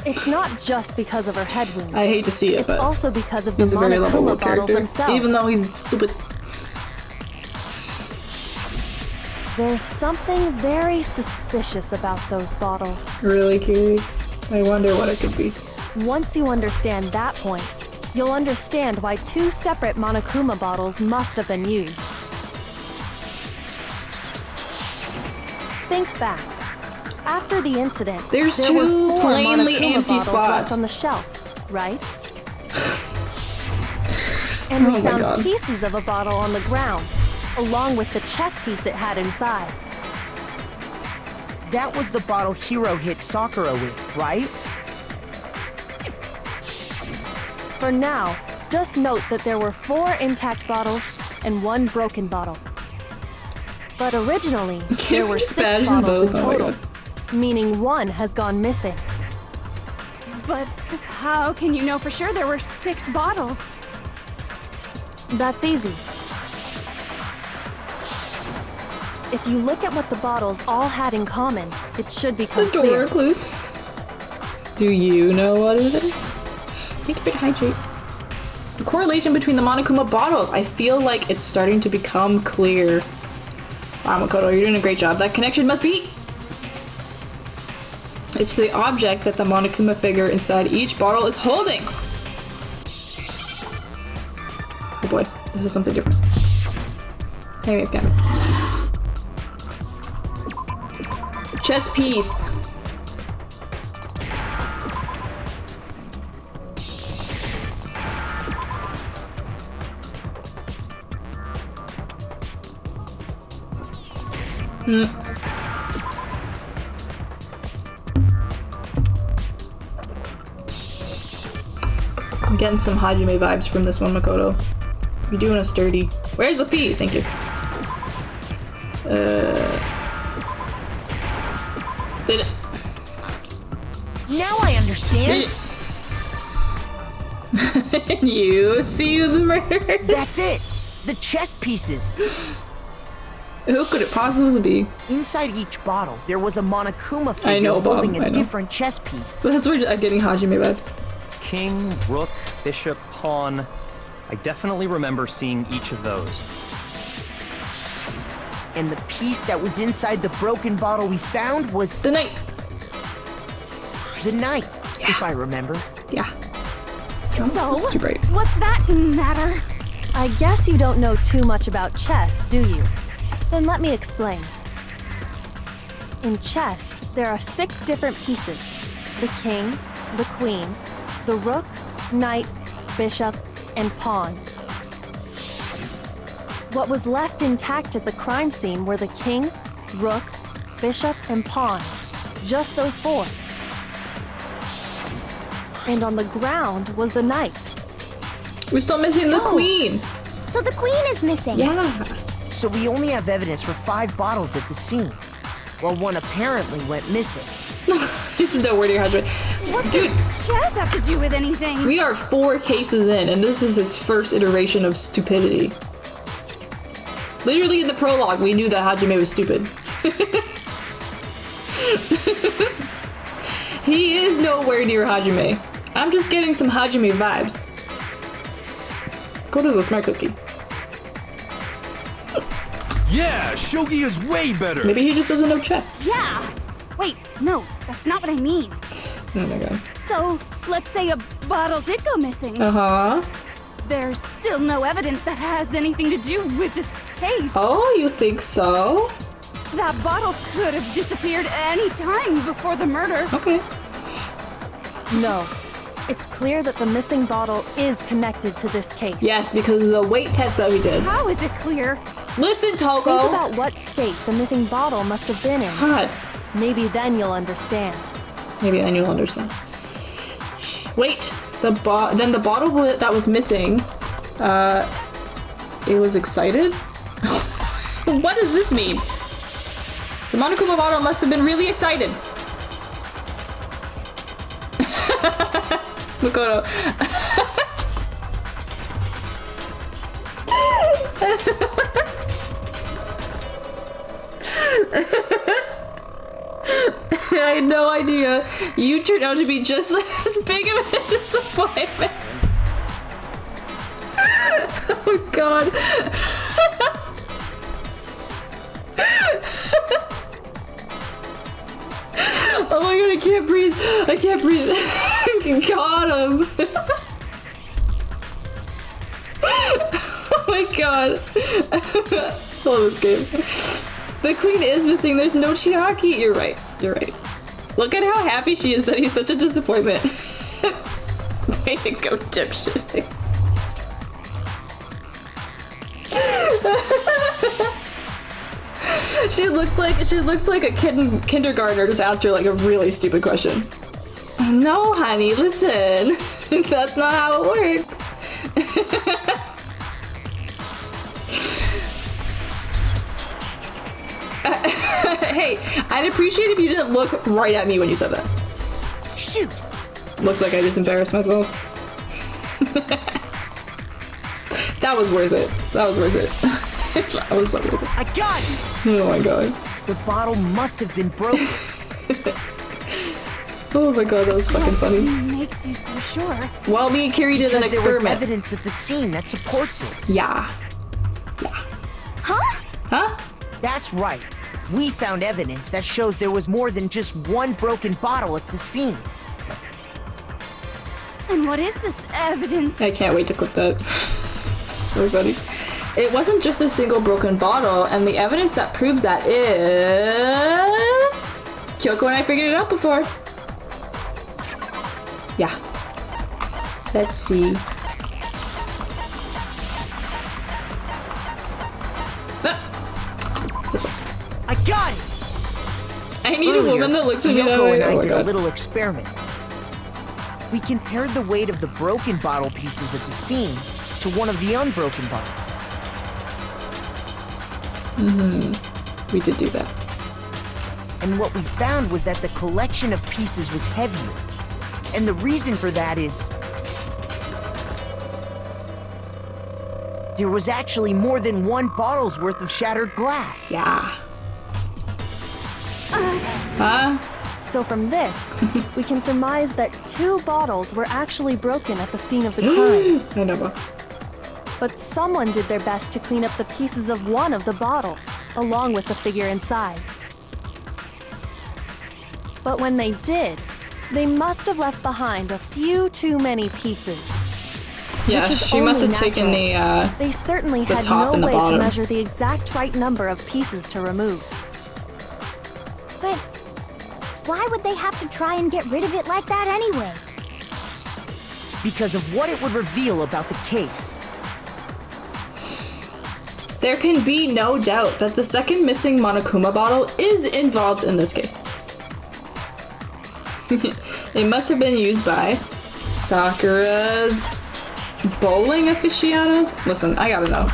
It's not just because of her head wounds. I hate to see it, It's but also because of the he's a very lovable Monokuma bottles character. themselves. Even though he's stupid. There's something very suspicious about those bottles. Really, Kiri? I wonder what it could be. Once you understand that point, you'll understand why 2 separate Monokuma bottles must have been used. Think back. After the incident, There's there 2 were 4 plainly Monokuma empty bottles left spots on the shelf, right? And we Oh my found God. pieces of a bottle on the ground, along with the chess piece it had inside. That was the bottle Hiro hit Sakura with, right? For now, just note that there were 4 intact bottles and 1 broken bottle. But originally, there were 6 badge them bottles in both? Oh my total, God. meaning 1 has gone missing. But how can you know for sure there were 6 bottles? That's easy. If you look at what the bottles all had in common, it should become The door clear. clues. Do you know what it is? Take a bit hydrate. The correlation between the Monokuma bottles. I feel like it's starting to become clear. Wow, Makoto, you're doing a great job. That connection must be... It's the object that the Monokuma figure inside each bottle is holding. Oh boy, this is something different. Anyways, got it. Chess piece. I'm getting some Hajime vibes from this one, Makoto. You're doing us dirty. Where's the P? Thank you. Did it? Now I understand. You see the murder? That's it. The chess pieces. Who could it possibly be? Inside each bottle, there was a Monokuma figure I know, Bob, holding I a know. different chess piece. So that's where I'm getting Hajime vibes. King, rook, bishop, pawn. I definitely remember seeing each of those. And the piece that was inside the broken bottle we found was The knight. the knight, if I remember. Yeah. Oh, So, this is too bright. what's that matter? I guess you don't know too much about chess, do you? Then let me explain. In chess, there are 6 different pieces. The king, the queen, the rook, knight, bishop, and pawn. What was left intact at the crime scene were the king, rook, bishop, and pawn. Just those 4. And on the ground was the knight. We're still missing the queen. So the queen is missing. Yeah. So we only have evidence for 5 bottles at the scene, while one apparently went missing. This is nowhere near Hajime. What Dude, does chess have to do with anything? we are 4 cases in, and this is his first iteration of stupidity. Literally in the prologue, we knew that Hajime was stupid. He is nowhere near Hajime. I'm just getting some Hajime vibes. Kodo's a smart cookie. Yeah, shogi is way better. Maybe he just doesn't know chess. Yeah. Wait, no, that's not what I mean. Oh my god. So, let's say a bottle did go missing. Uh-huh. There's still no evidence that has anything to do with this case. Oh, you think so? That bottle could have disappeared any time before the murder. Okay. No. It's clear that the missing bottle is connected to this case. Yes, because of the weight test that we did. How is it clear? Listen, Togo! Think about what state the missing bottle must have been in. God. Maybe then you'll understand. Maybe then you'll understand. Wait, then the bottle that was missing, it was excited? What does this mean? The Monokuma bottle must have been really excited. Makoto. I had no idea. You turned out to be just as big of a disappointment. Oh my god. Oh my god, I can't breathe. I can't breathe. Got him. Oh my god. I love this game. The queen is missing. There's no Chiaki. You're right. You're right. Look at how happy she is that he's such a disappointment. Way to go, dipshit. She looks like a kindergartner just asked her like a really stupid question. No, honey, listen. That's not how it works. Hey, I'd appreciate if you didn't look right at me when you said that. Shoot! Looks like I just embarrassed myself. That was worth it. That was worth it. That was so worth it. I got it! Oh my god. The bottle must have been broken. Oh my god, that was fucking funny. What makes you so sure? Well, me and Kiri did an Because there was experiment. evidence at the scene that supports it. Yeah. Yeah. Huh? Huh? That's right. We found evidence that shows there was more than just one broken bottle at the scene. And what is this evidence? I can't wait to clip that. So funny. It wasn't just a single broken bottle, and the evidence that proves that is... Kyoko and I figured it out before. Yeah. Let's see. Ah. This one. I got it! I need a woman that looks at me that Kyoko way. and Oh I my did a god. little experiment. We compared the weight of the broken bottle pieces at the scene to one of the unbroken bottles. We did do that. And what we found was that the collection of pieces was heavier. And the reason for that is... there was actually more than one bottle's worth of shattered glass. Yeah. Huh? So from this, we can surmise that 2 bottles were actually broken at the scene of the crime. I never. But someone did their best to clean up the pieces of one of the bottles, along with the figure inside. But when they did, they must have left behind a few too many pieces. Yeah, Which is she must have only taken natural. the, They certainly the had top no and the way to bottom. measure the exact right number of pieces to remove. But why would they have to try and get rid of it like that anyway? Because of what it would reveal about the case. There can be no doubt that the second missing Monokuma bottle is involved in this case. It must have been used by Sakura's bowling aficionados? Listen, I gotta know.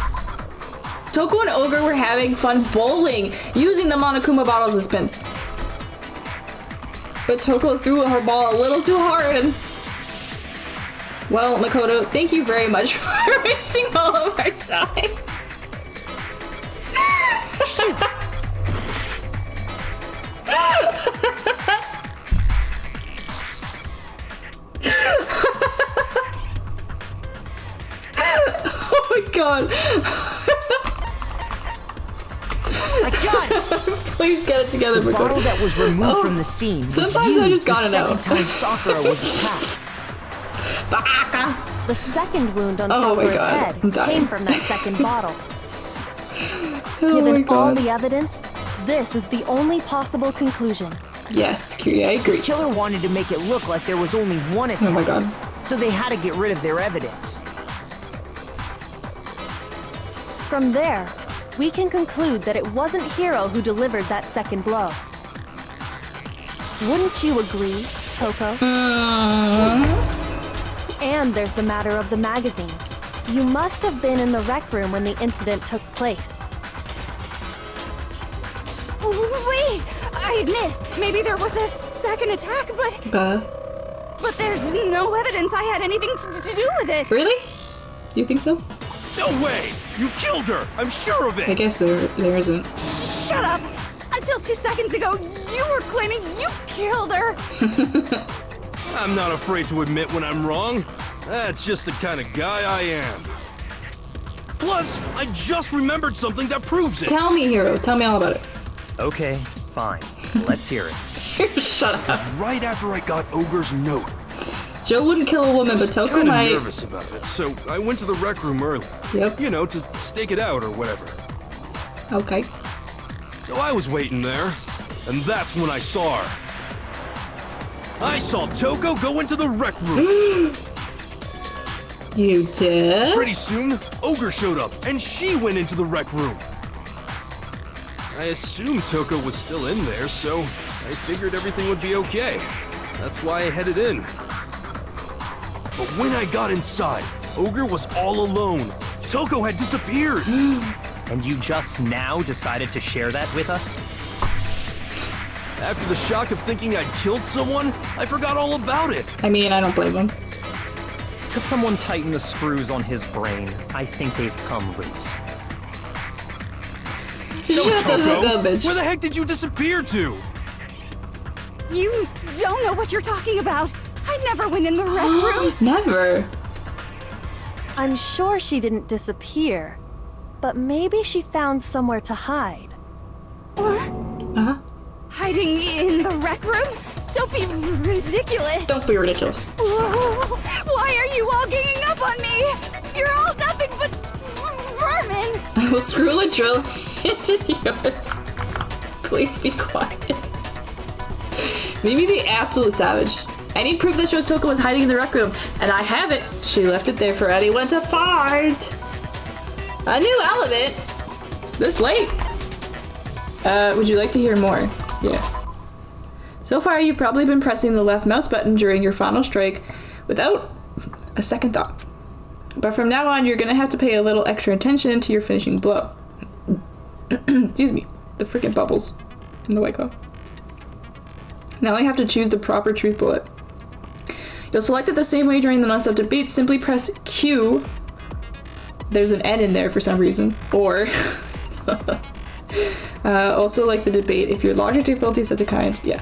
Toko and Ogre were having fun bowling using the Monokuma bottles as pins. But Toko threw her ball a little too hard. Well, Makoto, thank you very much for wasting all of our time. Shoot! Oh my god. I got it! Please get it together, The Makoto. bottle that was removed from the scene was Sometimes I just used gotta the know. second time Sakura was attacked. Baka. The second wound on Oh my Sakura's God, head I'm dying. came from that second bottle. Oh my Given all god. the evidence, this is the only possible conclusion. Yes, Kiri, I agree. The killer wanted to make it look like there was only one attack. Oh my god. So they had to get rid of their evidence. From there, we can conclude that it wasn't Hiro who delivered that second blow. Wouldn't you agree, Toko? And there's the matter of the magazine. You must have been in the rec room when the incident took place. Wait! I admit, maybe there was a second attack, but there's no evidence I had anything to do with it. Really? You think so? No way! You killed her! I'm sure of I it! guess there isn't. Shut up! Until 2 seconds ago, you were claiming you killed her! I'm not afraid to admit when I'm wrong. That's just the kind of guy I am. Plus, I just remembered something that proves it. Tell me, Hiro. Tell me all about it. Okay, fine. Let's hear it. Shut up. Right after I got Ogre's note, Joe wouldn't kill a woman, I but was Toko kind of might. nervous about it, so I went to the rec room early. Yep. You know, to stake it out or whatever. Okay. So I was waiting there, and that's when I saw her. I saw Toko go into the rec room. You did? Pretty soon, Ogre showed up, and she went into the rec room. I assumed Toko was still in there, so I figured everything would be okay. That's why I headed in. But when I got inside, Ogre was all alone. Toko had disappeared. And you just now decided to share that with us? After the shock of thinking I'd killed someone, I forgot all about it. I mean, I don't blame him. Could someone tighten the screws on his brain? I think they've come loose. Shut the fuck up, bitch. Where the heck did you disappear to? You don't know what you're talking about. I never went in the rec room. Never. I'm sure she didn't disappear, but maybe she found somewhere to hide. What? Uh-huh. Hiding in the rec room? Don't be ridiculous. Don't be ridiculous. Whoa. Why are you all ganging up on me? You're all nothing but vermin. I will screw a drill into yours. Please be quiet. Maybe the absolute savage. I need proof that shows Toko was hiding in the rec room, and I have it. She left it there for anyone to find. A new element? This late? Would you like to hear more? Yeah. So far, you've probably been pressing the left mouse button during your final strike without a second thought. But from now on, you're gonna have to pay a little extra attention to your finishing blow. Excuse me. The freaking bubbles in the White Claw. Now I have to choose the proper truth bullet. You'll select it the same way during the non-stop debate. Simply press Q. There's an N in there for some reason. Or also like the debate, if your logic difficulty is set to kind, yeah.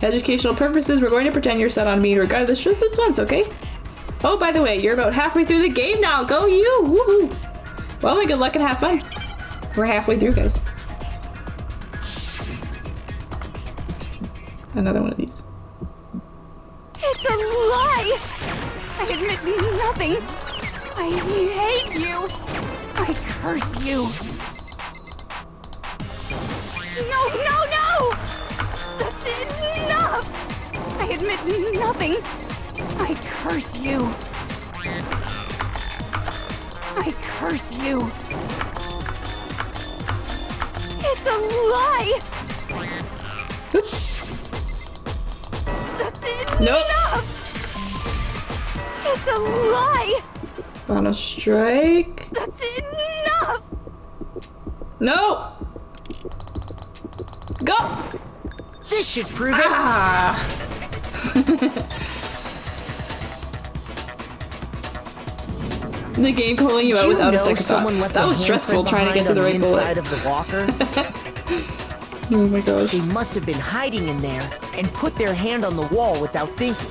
Educational purposes, we're going to pretend you're set on me regardless, just this once, okay? Oh, by the way, you're about halfway through the game now. Go you! Woohoo! Well, good luck and have fun. We're halfway through, guys. Another one of these. It's a lie! I admit nothing. I hate you. I curse you. No, no, no! That's enough! I admit nothing. I curse you. I curse you. It's a lie! Oops. That's enough! Nope. It's a lie! Final strike. That's enough! No! Go! This should prove it. Ah! The game calling you out without a second thought. That was stressful trying to get to the right bullet. Of the locker. Oh my gosh. They must have been hiding in there and put their hand on the wall without thinking.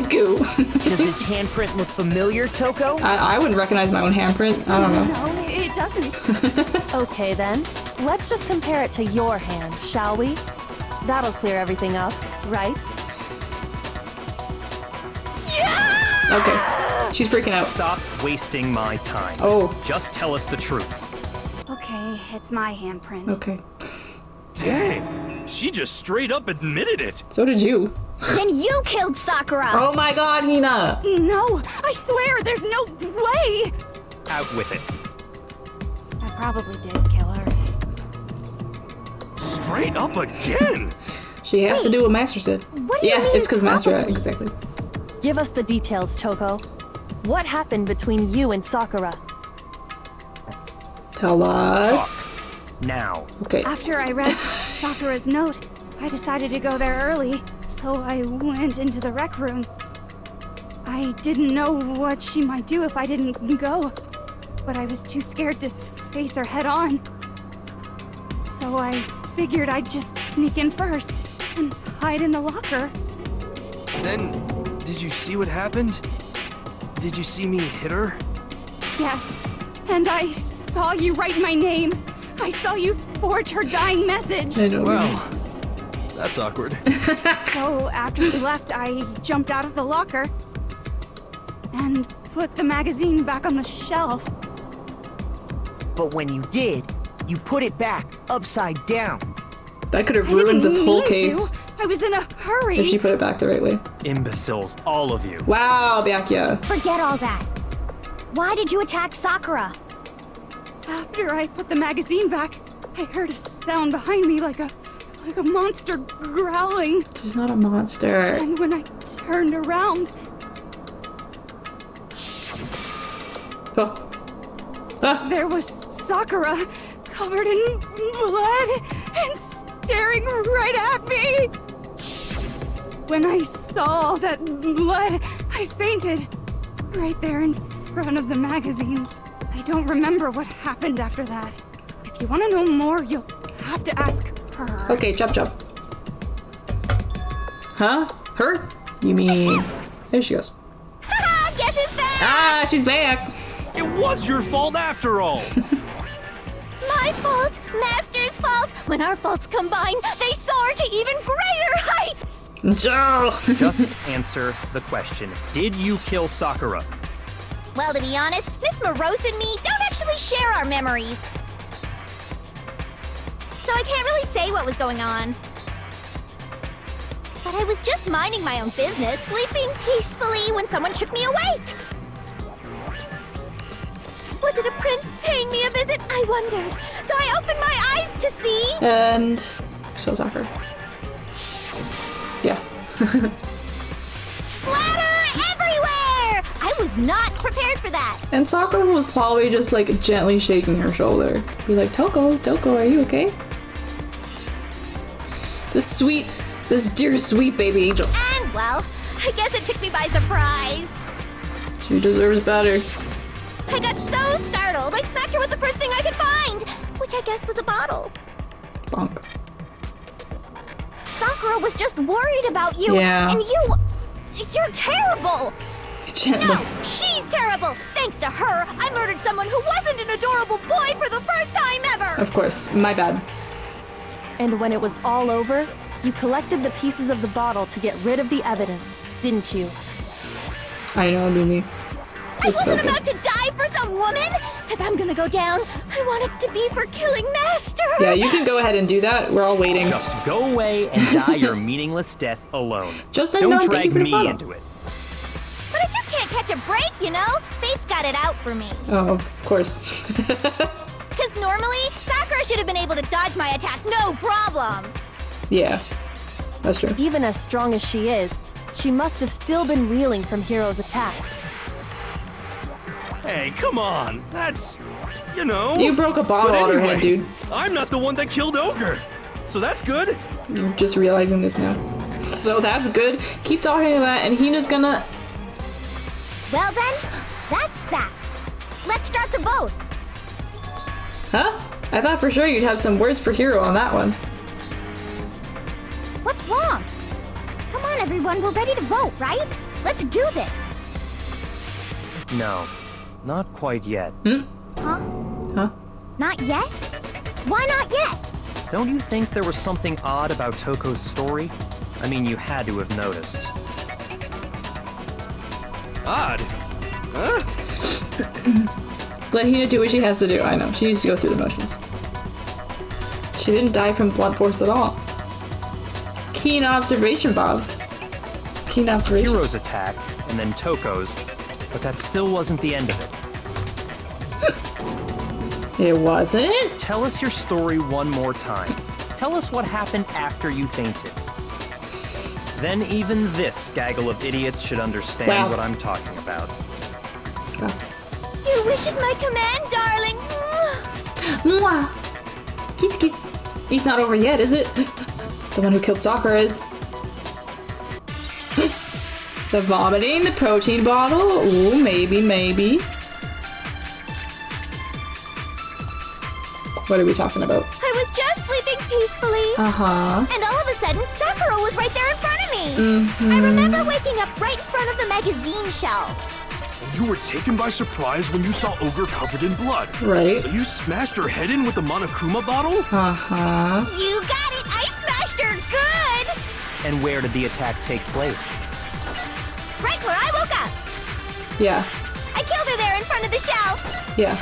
Goo. Does his handprint look familiar, Toko? I wouldn't recognize my own handprint. I don't know. No, it doesn't. Okay then, let's just compare it to your hand, shall we? That'll clear everything up, right? Okay. She's freaking out. Stop wasting my time. Oh. Just tell us the truth. Okay, it's my handprint. Okay. Dang, she just straight up admitted it. So did you. Then you killed Sakura! Oh my god, Hina! No, I swear, there's no way! Out with it. I probably did kill her. Straight up again. She has to do what Master said. What do you mean, it's because Master, probably? exactly. Give us the details, Toko. What happened between you and Sakura? Tell us. Talk. Now. Okay. After I read Sakura's note, I decided to go there early, so I went into the rec room. I didn't know what she might do if I didn't go, but I was too scared to face her head on. So I figured I'd just sneak in first and hide in the locker. Then, did you see what happened? Did you see me hit her? Yes, and I saw you write my name. I saw you forge her dying message. I don't know. Well, that's awkward. So after you left, I jumped out of the locker and put the magazine back on the shelf. But when you did, you put it back upside down. That could have I didn't ruined this whole mean to. case I was in a hurry. if she put it back the right way. Imbeciles, all of you. Wow, Byakuya. Forget all that. Why did you attack Sakura? After I put the magazine back, I heard a sound behind me like a monster growling. She's not a monster. And when I turned around, Oh. Ah. there was Sakura, covered in blood and staring right at me. When I saw all that blood, I fainted right there in front of the magazines. I don't remember what happened after that. If you want to know more, you'll have to ask her. Okay, jump. Huh? Her? You mean... There she goes. Guess who's back? Ah, she's back! It was your fault after all. My fault, Master's fault. When our faults combine, they soar to even greater heights. Joe! Just answer the question. Did you kill Sakura? Well, to be honest, Miss Morose and me don't actually share our memories. So I can't really say what was going on. But I was just minding my own business, sleeping peacefully when someone shook me awake. Was it a prince paying me a visit? I wondered. So I opened my eyes to see... And... So Sakura. Yeah. Splatter everywhere! I was not prepared for that. And Sakura was probably just like gently shaking her shoulder. Be like, Toko, are you okay? This dear sweet baby angel. And, well, I guess it took me by surprise. She deserves better. I got so startled, I smacked her with the first thing I could find, which I guess was a bottle. Bonk. Sakura was just worried about you. Yeah. And you're terrible. Gently. No, she's terrible. Thanks to her, I murdered someone who wasn't an adorable boy for the first time ever. Of course, my bad. And when it was all over, you collected the pieces of the bottle to get rid of the evidence, didn't you? I know, Mimi. I It's so wasn't good. about to die for some woman! If I'm gonna go down, I want it to be for killing Master! Yeah, you can go ahead and do that. We're all waiting. Just go away and die your meaningless death alone. Just Don't unknown, thank drag you for the me follow. into it. But I just can't catch a break, you know? Fate's got it out for me. Oh, of course. Because normally, Sakura should have been able to dodge my attack no problem. Yeah, that's true. Even as strong as she is, she must have still been reeling from Hiro's attack. Hey, come on. That's, you know. You broke a bottle But out of her anyway, hand, dude. I'm not the one that killed Ogre. So that's good. You're just realizing this now. So that's good. Keep talking about that, and Hina's gonna... Well then, that's that. Let's start the vote. Huh? I thought for sure you'd have some words for Hiro on that one. What's wrong? Come on, everyone, we're ready to vote, right? Let's do this. No, not quite yet. Huh? Huh? Not yet? Why not yet? Don't you think there was something odd about Toko's story? I mean, you had to have noticed. Odd. Huh? Let Hina do what she has to do. I know. She needs to go through the motions. She didn't die from blunt force at all. Keen observation, Bob. Keen observation. Hiro's attack, and then Toko's, but that still wasn't the end of it. It wasn't? Tell us your story one more time. Tell us what happened after you fainted. Then even this gaggle of idiots should understand Wow. what I'm talking about. Your wish is my command, darling. Mwah! Kiss kiss. He's not over yet, is it? The one who killed Sakura is. The vomiting, the protein bottle. Ooh, maybe, maybe. What are we talking about? I was just sleeping peacefully. Uh-huh. And all of a sudden, Sakura was right there in front of me. I remember waking up right in front of the magazine shelf. You were taken by surprise when you saw Ogre covered in blood. Right. So you smashed her head in with the Monokuma bottle? Uh-huh. You got it! I smashed her good! And where did the attack take place? Right where I woke up. Yeah. I killed her there in front of the shelf. Yeah.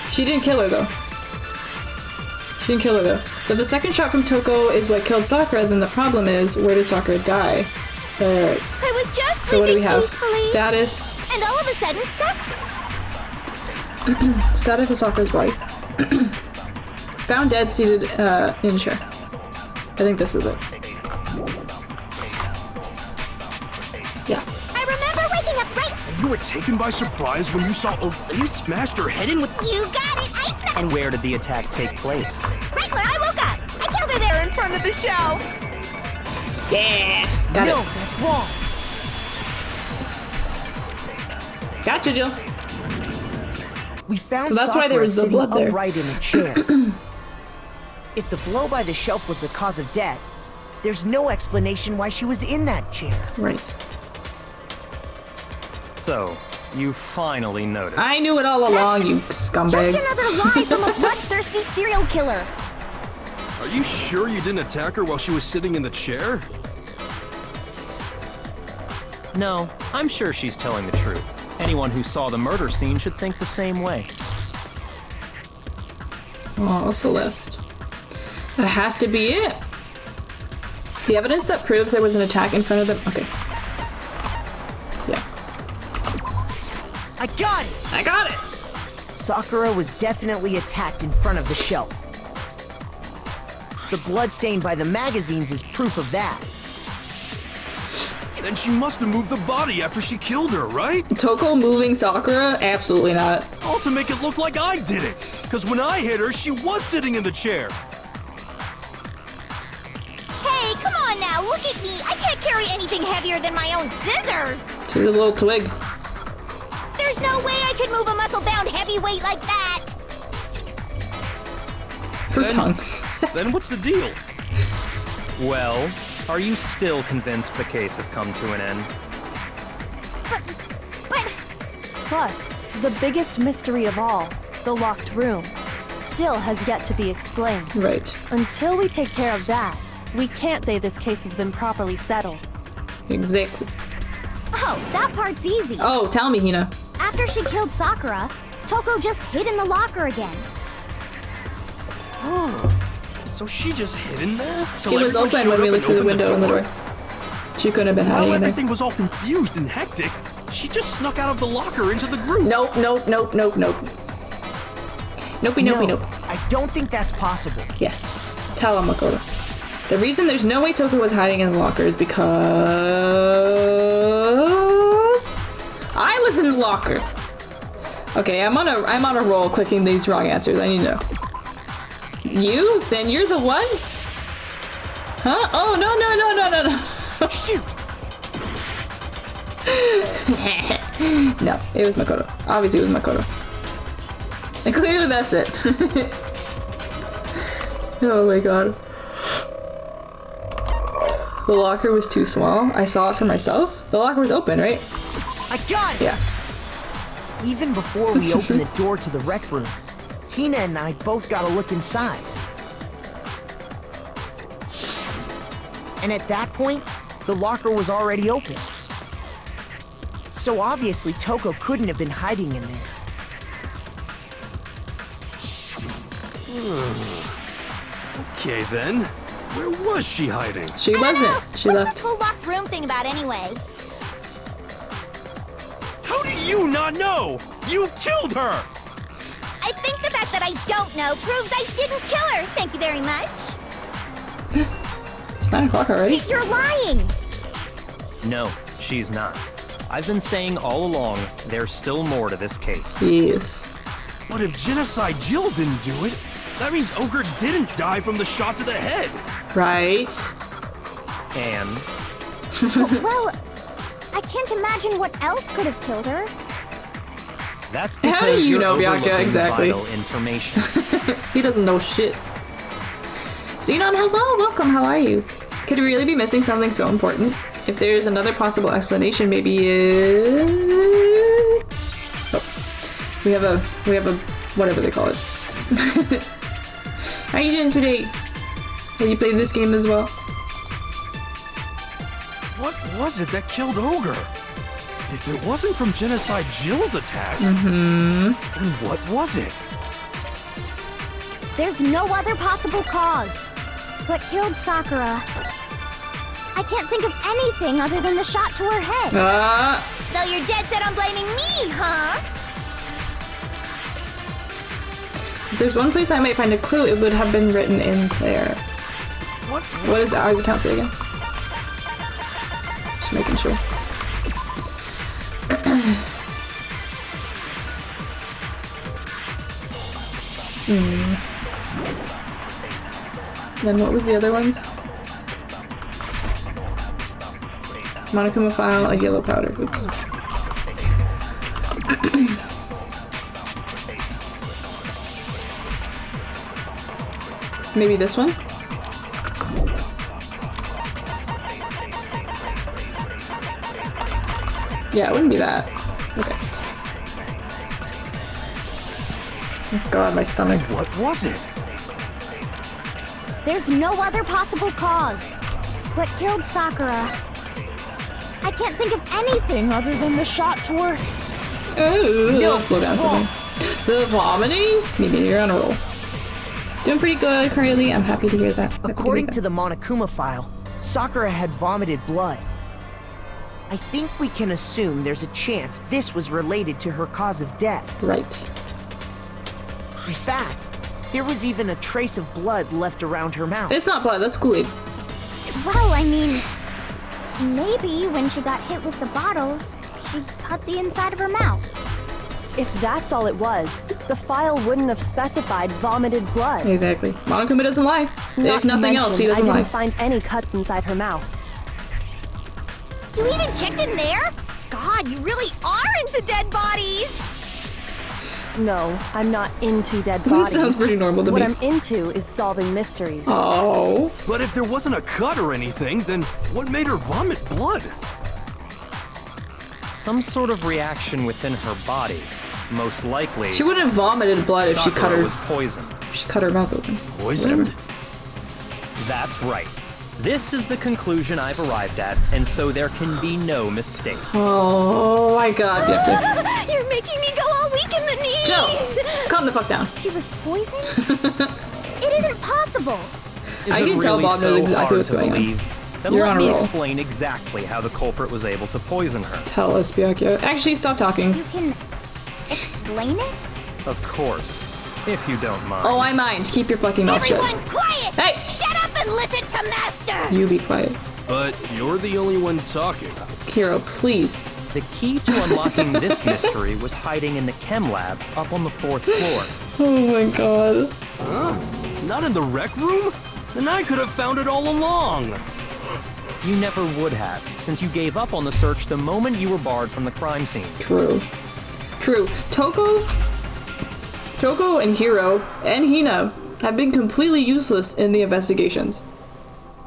She didn't kill her, though. She didn't kill her, though. So if the second shot from Toko is what killed Sakura, then the problem is, where did Sakura die? I was just So what do we sleeping have? peacefully. Status. And all of a sudden, Status of Sakura's body. Found dead, seated in a chair. I think this is it. Yeah. I remember waking up right. You were taken by surprise when you saw Ogre. So you smashed her head in with. You got it! I smashed. And where did the attack take place? Right where I woke up. I killed her there in front of the shelf. Yeah. Got No, it. that's wrong. Gotcha, Jill. We found So that's why there Sakura was the sitting blood there. upright in a chair. If the blow by the shelf was the cause of death, there's no explanation why she was in that chair. Right. So, you finally noticed. I knew it all along, you scumbag. Just another lie from a bloodthirsty serial killer. Are you sure you didn't attack her while she was sitting in the chair? No, I'm sure she's telling the truth. Anyone who saw the murder scene should think the same way. Oh, Celeste. That has to be it. The evidence that proves there was an attack in front of them. Okay. Yeah. I got it! I got it! Sakura was definitely attacked in front of the shelf. The blood stain by the magazines is proof of that. Then she must have moved the body after she killed her, right? Toko moving Sakura? Absolutely not. All to make it look like I did it. Because when I hit her, she was sitting in the chair. Hey, come on now, look at me. I can't carry anything heavier than my own scissors. She's a little twig. There's no way I could move a muscle-bound heavyweight like that. Her tongue. Then what's the deal? Well, are you still convinced the case has come to an end? But Plus, the biggest mystery of all, the locked room, still has yet to be explained. Right. Until we take care of that, we can't say this case has been properly settled. Exactly. oh, that part's easy. Oh, tell me, Hina. After she killed Sakura, Toko just hid in the locker again. So she just hid in there? It was open when we looked through the window in the door. She couldn't have been hiding in there. Everything was all confused and hectic. She just snuck out of the locker into the group. Nope. Nopey, nope. I don't think that's possible. Yes. Tell him, Makoto. The reason there's no way Toko was hiding in the locker is because I was in the locker. Okay, I'm on a roll clicking these wrong answers. I need to know. You? Then you're the one? Huh? Oh, no. Shoot! No, it was Makoto. Obviously it was Makoto. And clearly that's it. Oh my god. The locker was too small. I saw it for myself. The locker was open, right? I got it! Yeah. Even before we opened the door to the rec room, Hina and I both got a look inside. And at that point, the locker was already open. So obviously Toko couldn't have been hiding in there. Okay then. Where was she hiding? She wasn't. She What's left. this whole locked room thing about anyway? How do you not know? You killed her! I think the fact that I don't know proves I didn't kill her. Thank you very much. It's 9 o'clock already. You're lying. No, she's not. I've been saying all along, there's still more to this case. Yes. But if Genocide Jill didn't do it, that means Ogre didn't die from the shot to the head. Right. And Well, I can't imagine what else could have killed her. that's because How do you you're know, Bianca, overlooking exactly? vital information. He doesn't know shit. Xenon, hello, welcome, how are you? Could we really be missing something so important? If there's another possible explanation, maybe it's... Oh. We have a, whatever they call it. How are you doing today? Have you played this game as well? What was it that killed Ogre? If it wasn't from Genocide Jill's attack, then what was it? There's no other possible cause. What killed Sakura? I can't think of anything other than the shot to her head. So you're dead set on blaming me, huh? If there's one place I might find a clue, it would have been written in Claire. What does ours account say again? Just making sure. Then what was the other ones? Monokuma file, a yellow powder. Oops. Maybe this one? Yeah, it wouldn't be that. Okay. Oh god, my stomach. What was it? There's no other possible cause. What killed Sakura? I can't think of anything other than the shot to her. Oh, no, slow down something. The vomiting? Maybe you're on a roll. Doing pretty good, Carly. I'm happy to hear that. According to the Monokuma file, Sakura had vomited blood. I think we can assume there's a chance this was related to her cause of death. Right. In fact, there was even a trace of blood left around her mouth. It's not blood, that's Kool-Aid. Well, I mean, maybe when she got hit with the bottles, she cut the inside of her mouth. If that's all it was, the file wouldn't have specified vomited blood. Exactly. Monokuma doesn't lie. Not If to nothing else, he mention, doesn't I lie. didn't find any cuts inside her mouth. You even checked in there? God, you really are into dead bodies! No, I'm not into dead bodies. Sounds pretty normal to what me. I'm into is solving mysteries. Oh. But if there wasn't a cut or anything, then what made her vomit blood? Some sort of reaction within her body. Most likely, She wouldn't have vomited blood if she cut Sakura her. was poisoned. She cut her mouth open. Poisoned? That's right. This is the conclusion I've arrived at, and so there can be no mistake. Oh my god, Yuki. You're making me go all weak in the knees! Joe, calm the fuck down. She was poisoned? It isn't possible. Is I it can tell really Bob knows so exactly hard what's to going believe? on. Then You're let on a me roll. explain exactly how the culprit was able to poison her. Tell us, Byakuya. Actually, stop talking. You can explain it? Of course, if you don't mind. Oh, I mind. Keep your fucking mouth shut. Everyone quiet! Hey! Shut up and listen to Master! You be quiet. But you're the only one talking. Hero, please. The key to unlocking this mystery was hiding in the chem lab up on the 4th floor. Oh my god. Huh? Not in the rec room? Then I could have found it all along. You never would have, since you gave up on the search the moment you were barred from the crime scene. True. True. Toko and Hiro and Hina have been completely useless in the investigations.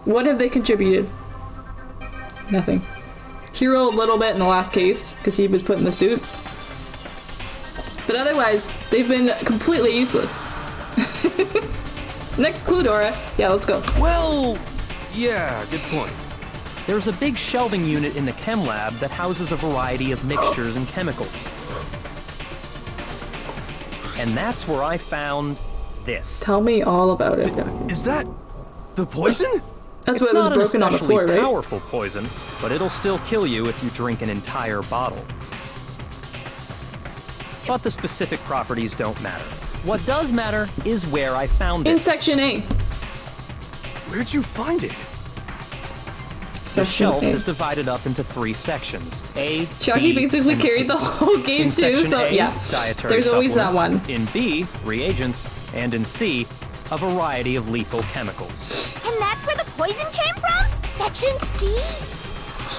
What have they contributed? Nothing. Hiro a little bit in the last case, because he was put in the suit. But otherwise, they've been completely useless. Next clue, Dora. Yeah, let's go. Well, yeah, good point. There's a big shelving unit in the chem lab that houses a variety of mixtures and chemicals. And that's where I found this. Tell me all about it. Is that the poison? That's what was broken on the floor, right? It's not an especially powerful poison, but it'll still kill you if you drink an entire bottle. But the specific properties don't matter. What does matter is where I found it. In Section A. Where'd you find it? The shelf is divided up into 3 sections. A, Chucky B, basically and carried C. the whole game In too, section so A, yeah. dietary There's always that one. In B, reagents, and in C, a variety of lethal chemicals. And that's where the poison came from? Section C?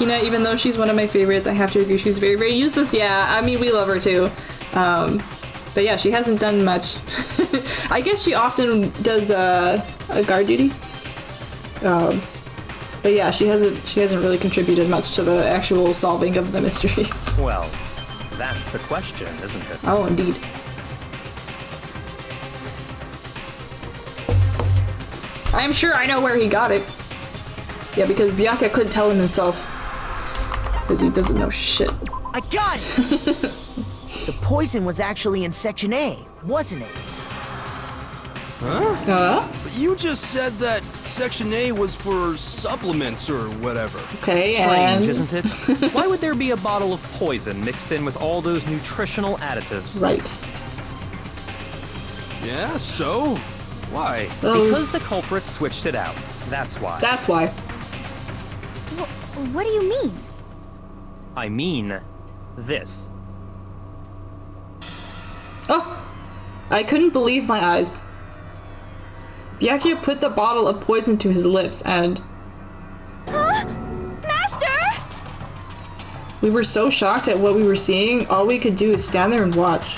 Hina, even though she's one of my favorites, I have to agree she's very, very useless. Yeah, I mean, we love her too. But yeah, she hasn't done much. I guess she often does a guard duty. But yeah, she hasn't really contributed much to the actual solving of the mysteries. Well, that's the question, isn't it? Oh, indeed. I'm sure I know where he got it. Yeah, because Byakuya couldn't tell him himself. Because he doesn't know shit. I got it! The poison was actually in Section A, wasn't it? Huh? But you just said that Section A was for supplements or whatever. Okay, Strange, isn't it? Why would there be a bottle of poison mixed in with all those nutritional additives? Right. Yeah, so? Why? Because the culprit switched it out. That's why. That's why. What do you mean? I mean, this. Oh! I couldn't believe my eyes. Byakuya put the bottle of poison to his lips and... Huh? Master! We were so shocked at what we were seeing, all we could do is stand there and watch.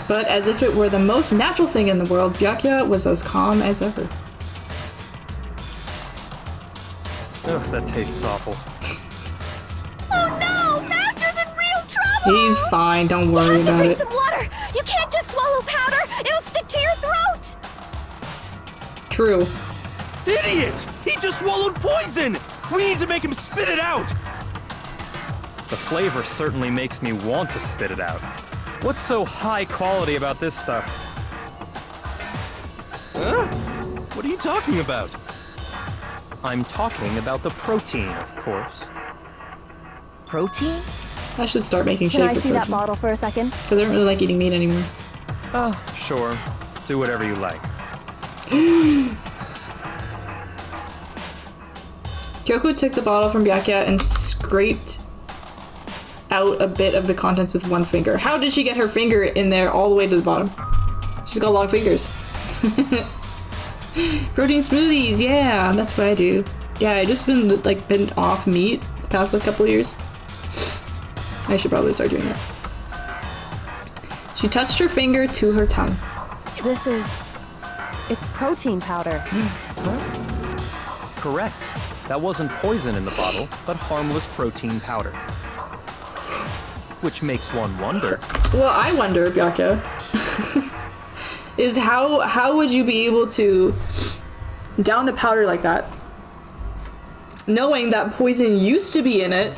But as if it were the most natural thing in the world, Byakuya was as calm as ever. Ugh, that tastes awful. Oh no! Master's in real trouble! He's fine, don't worry about Drink it. some water! You can't just swallow powder! It'll stick to your throat! True. Idiot! He just swallowed poison! We need to make him spit it out! The flavor certainly makes me want to spit it out. What's so high quality about this stuff? Huh? What are you talking about? I'm talking about the protein, of course. Protein? I should start making shakes Can I with see that protein. bottle for a second? Because I don't really like eating meat anymore. Oh, sure. Do whatever you like. Kyoko took the bottle from Byakuya and scraped out a bit of the contents with one finger. How did she get her finger in there all the way to the bottom? She's got long fingers. Protein smoothies, yeah, that's what I do. Yeah, I just been off meat the past couple of years. I should probably start doing that. She touched her finger to her tongue. It's protein powder. Correct. That wasn't poison in the bottle, but harmless protein powder. Which makes one wonder. Well, I wonder, Byakuya, is how would you be able to down the powder like that, knowing that poison used to be in it,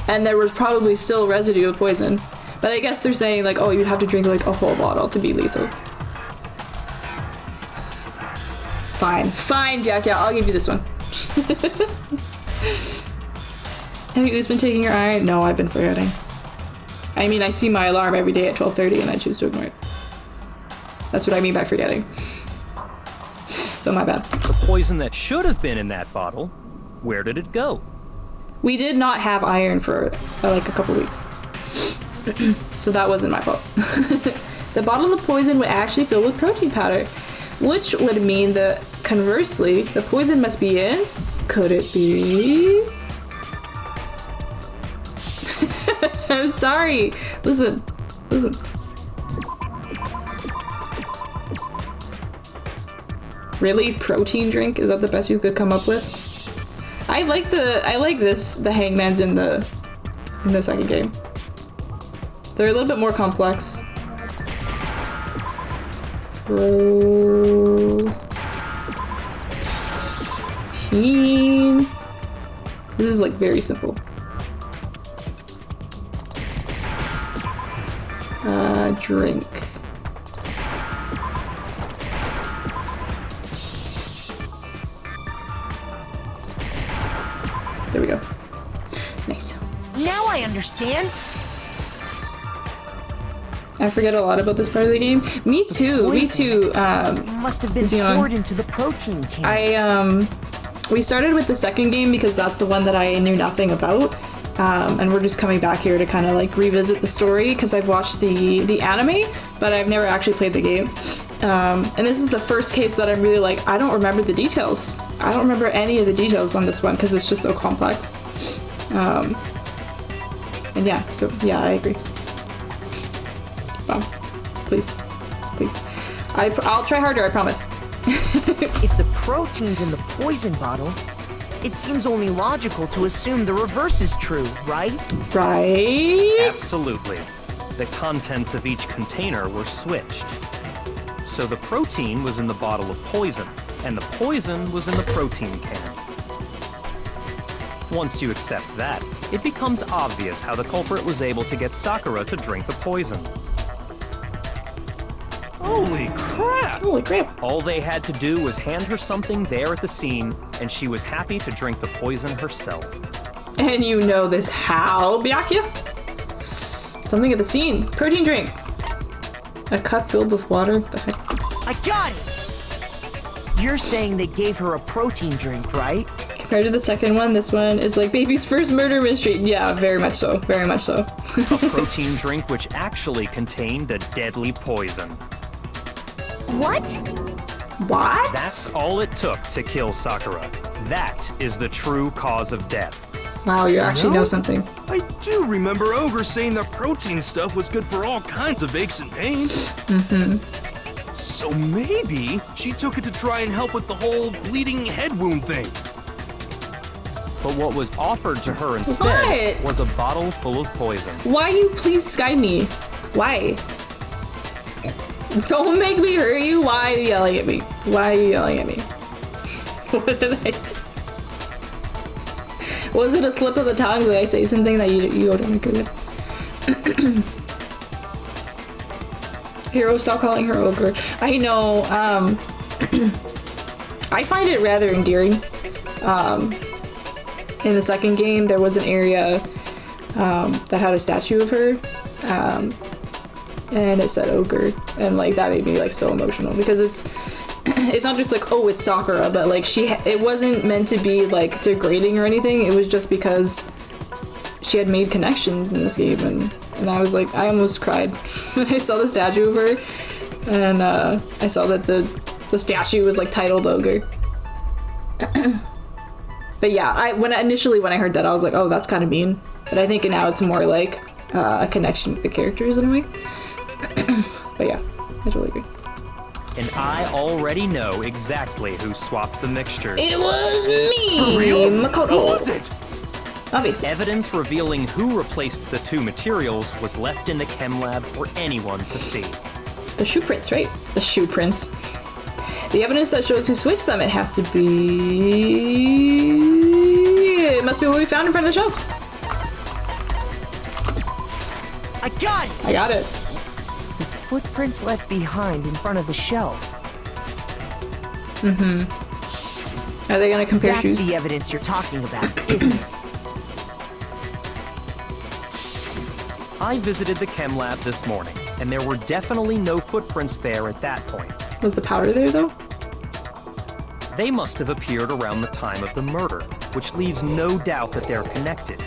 and there was probably still residue of poison. But I guess they're saying like, oh, you'd have to drink like a whole bottle to be lethal. Fine, Jack, yeah, I'll give you this one. Have you at least been taking your iron? No, I've been forgetting. I mean, I see my alarm every day at 12:30 and I choose to ignore it. That's what I mean by forgetting. So my bad. The poison that should have been in that bottle, where did it go? We did not have iron for like a couple weeks. So that wasn't my fault. The bottle of poison would actually fill with protein powder, which would mean that conversely, the poison must be in. Could it be? Sorry. Listen. Really? Protein drink? Is that the best you could come up with? I like this, the hangmans in the second game. They're a little bit more complex. Protein. This is like very simple. Drink. There we go. Nice. Now I understand. I forget a lot about this part of the game. Me too. Must have been poured into the protein can. We started with the second game because that's the one that I knew nothing about. And we're just coming back here to kind of like revisit the story because I've watched the anime, but I've never actually played the game. And this is the first case that I'm really like, I don't remember the details. I don't remember any of the details on this one because it's just so complex. And yeah, so yeah, I agree. Wow. Please. I'll try harder, I promise. If the protein's in the poison bottle, it seems only logical to assume the reverse is true, right? Right? Absolutely. The contents of each container were switched. So the protein was in the bottle of poison, and the poison was in the protein can. Once you accept that, it becomes obvious how the culprit was able to get Sakura to drink the poison. Holy crap! Holy crap. All they had to do was hand her something there at the scene, and she was happy to drink the poison herself. And you know this how, Byakuya? Something at the scene. Protein drink. A cup filled with water? What the heck? I got it! You're saying they gave her a protein drink, right? Compared to the second one, this one is like baby's first murder mystery. Yeah, very much so. Very much so. A protein drink which actually contained a deadly poison. What? What? That's all it took to kill Sakura. That is the true cause of death. Wow, you actually know something. I do remember Ogre saying that protein stuff was good for all kinds of aches and pains. Mm-hmm. So maybe she took it to try and help with the whole bleeding head wound thing. But what was offered to her instead What? was a bottle full of poison. Why you please guide me? Why? Don't make me hurt you. Why are you yelling at me? Why are you yelling at me? What did I do? Was it a slip of the tongue? Did I say something that you don't agree with? Hero, stop calling her ogre. I know, I find it rather endearing. In the second game, there was an area that had a statue of her, and it said ogre, and like that made me like so emotional because it's not just like, oh, it's Sakura, but like it wasn't meant to be like degrading or anything. It was just because she had made connections in this game, and I was like, I almost cried when I saw the statue of her, and I saw that the statue was like titled ogre. But yeah, when I heard that, I was like, oh, that's kind of mean. But I think now it's more like a connection with the characters in a way. But yeah, I totally agree. And I already know exactly who swapped the mixtures. It was me! For real? Makoto. Who was it? Obviously. Evidence revealing who replaced the two materials was left in the chem lab for anyone to see. The shoe prints, right? The shoe prints. The evidence that shows who switched them, it has to be... It must be what we found in front of the shelf. I got it! I got it. The footprints left behind in front of the shelf. Mm-hmm. Are they gonna compare shoes? That's the evidence you're talking about, isn't it? I visited the chem lab this morning, and there were definitely no footprints there at that point. Was the powder there, though? They must have appeared around the time of the murder, which leaves no doubt that they're connected.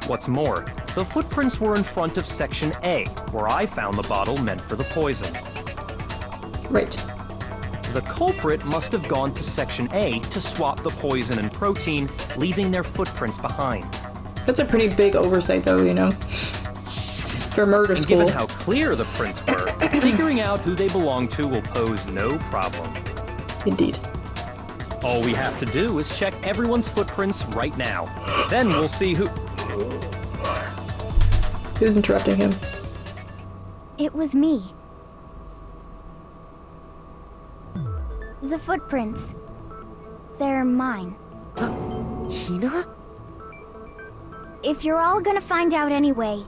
What's more, the footprints were in front of Section A, where I found the bottle meant for the poison. Right. The culprit must have gone to Section A to swap the poison and protein, leaving their footprints behind. That's a pretty big oversight, though, you know? For murder school. Given how clear the prints were, figuring out who they belong to will pose no problem. Indeed. All we have to do is check everyone's footprints right now. Then we'll see who... Who's interrupting him? It was me. The footprints. They're mine. Hina? If you're all gonna find out anyway,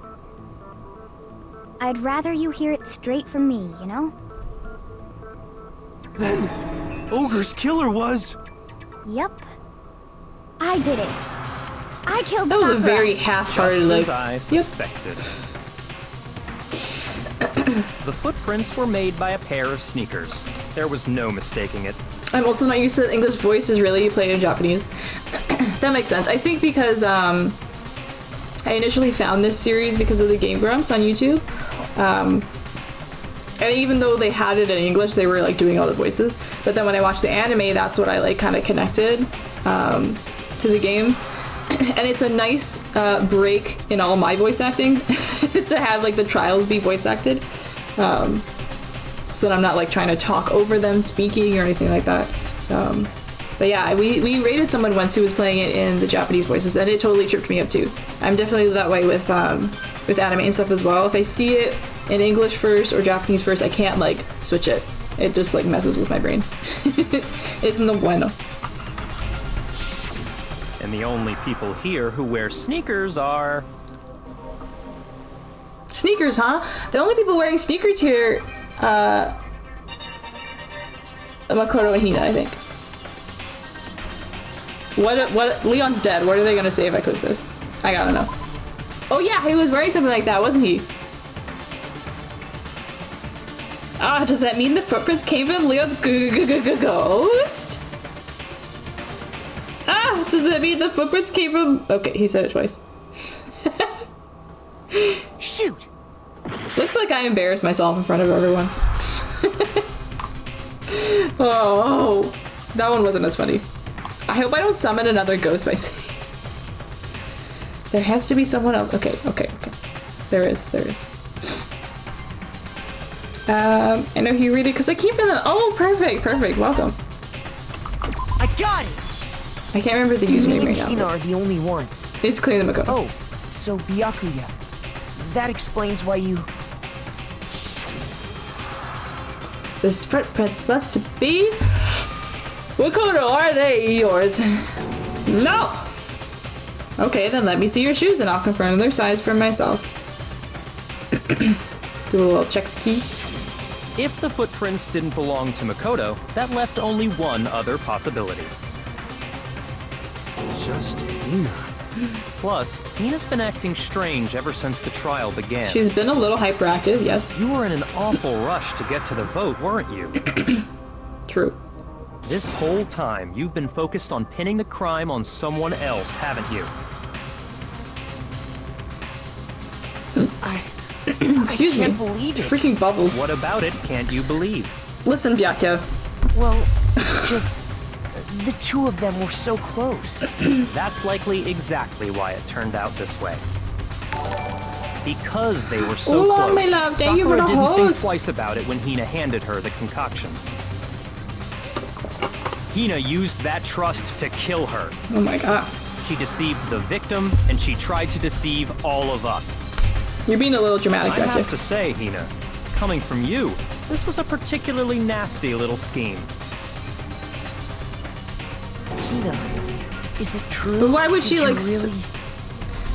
I'd rather you hear it straight from me, you know? Then, Ogre's killer was... Yep. I did it. I killed That was Sakura. a very half-hearted, Just like... as I suspected. The footprints were made by a pair of sneakers. There was no mistaking it. I'm also not used to English voices, really. You play in Japanese. That makes sense. I think because, I initially found this series because of the Game Grumps on YouTube. And even though they had it in English, they were, like, doing all the voices. But then when I watched the anime, that's what I, like, kind of connected, to the game. And it's a nice break in all my voice acting to have like the trials be voice acted, so that I'm not like trying to talk over them speaking or anything like that. But yeah, we rated someone once who was playing it in the Japanese voices, and it totally tripped me up too. I'm definitely that way with anime and stuff as well. If I see it in English first or Japanese first, I can't like switch it. It just like messes with my brain. It's no bueno. And the only people here who wear sneakers are... Sneakers, huh? The only people wearing sneakers here, Makoto and Hina, I think. What, Leon's dead. What are they gonna say if I click this? I gotta know. Oh yeah, he was wearing something like that, wasn't he? Ah, does that mean the footprints came from Leon's ghost? Ah, does that mean the footprints came from... Okay, he said it twice. Shoot! Looks like I embarrassed myself in front of everyone. Oh, that one wasn't as funny. I hope I don't summon another ghost by saying... There has to be someone else. Okay. There is. I know you read it because I keep them. Oh, perfect. Welcome. I got it! I can't remember the username right now. Hina are the only ones. It's clear the Makoto. Oh, so Byakuya. That explains why you... This footprints must be... Makoto, are they yours? No! Okay, then let me see your shoes and I'll confirm their size for myself. Do a little checks key. If the footprints didn't belong to Makoto, that left only one other possibility. Just Hina. Plus, Hina's been acting strange ever since the trial began. She's been a little hyperactive, yes. You were in an awful rush to get to the vote, weren't you? True. This whole time, you've been focused on pinning the crime on someone else, haven't you? Excuse I can't me. believe it. Freaking bubbles. What about it can't you believe? Listen, Byakuya. Well, it's just... The two of them were so close. That's likely exactly why it turned out this way. Because they were so Ooh, close, my love, thank you for Sakura the didn't think hose. twice about it when Hina handed her the concoction. Hina used that trust to kill her. Oh my god. She deceived the victim, and she tried to deceive all of us. You're being a little dramatic, I Byakuya. have to say, Hina, coming from you, this was a particularly nasty little scheme. Hina, is it true? But why would she, Did you like, really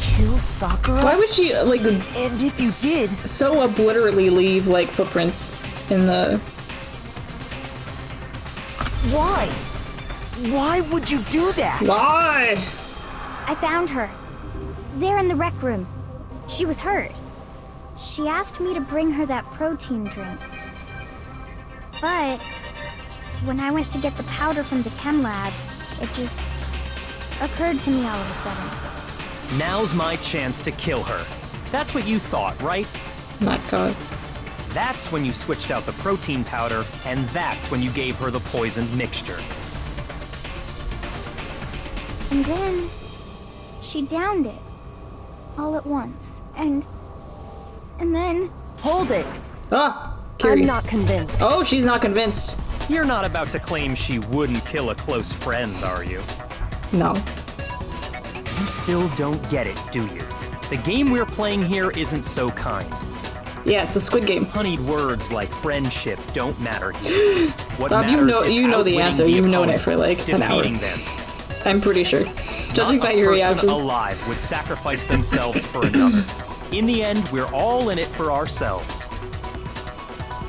kill Sakura? Why would she, like, and if you did, so obliterately leave, like, footprints in the... Why? Why would you do that? Why? I found her. There in the rec room. She was hurt. She asked me to bring her that protein drink. But when I went to get the powder from the chem lab, it just occurred to me all of a sudden. Now's my chance to kill her. That's what you thought, right? My God. That's when you switched out the protein powder, and that's when you gave her the poisoned mixture. And then she downed it all at once. And then... Hold it! Ah! Kiri. I'm not convinced. Oh, she's not convinced. You're not about to claim she wouldn't kill a close friend, are you? No. You still don't get it, do you? The game we're playing here isn't so kind. Yeah, it's a Squid Game. Honeyed words like friendship don't matter here. What Bob, matters is you know the outwitting answer. the You've known it opponent, for like an hour. defeating them. I'm pretty sure. Judging Not by a your person reactions. alive would sacrifice themselves for another. In the end, we're all in it for ourselves.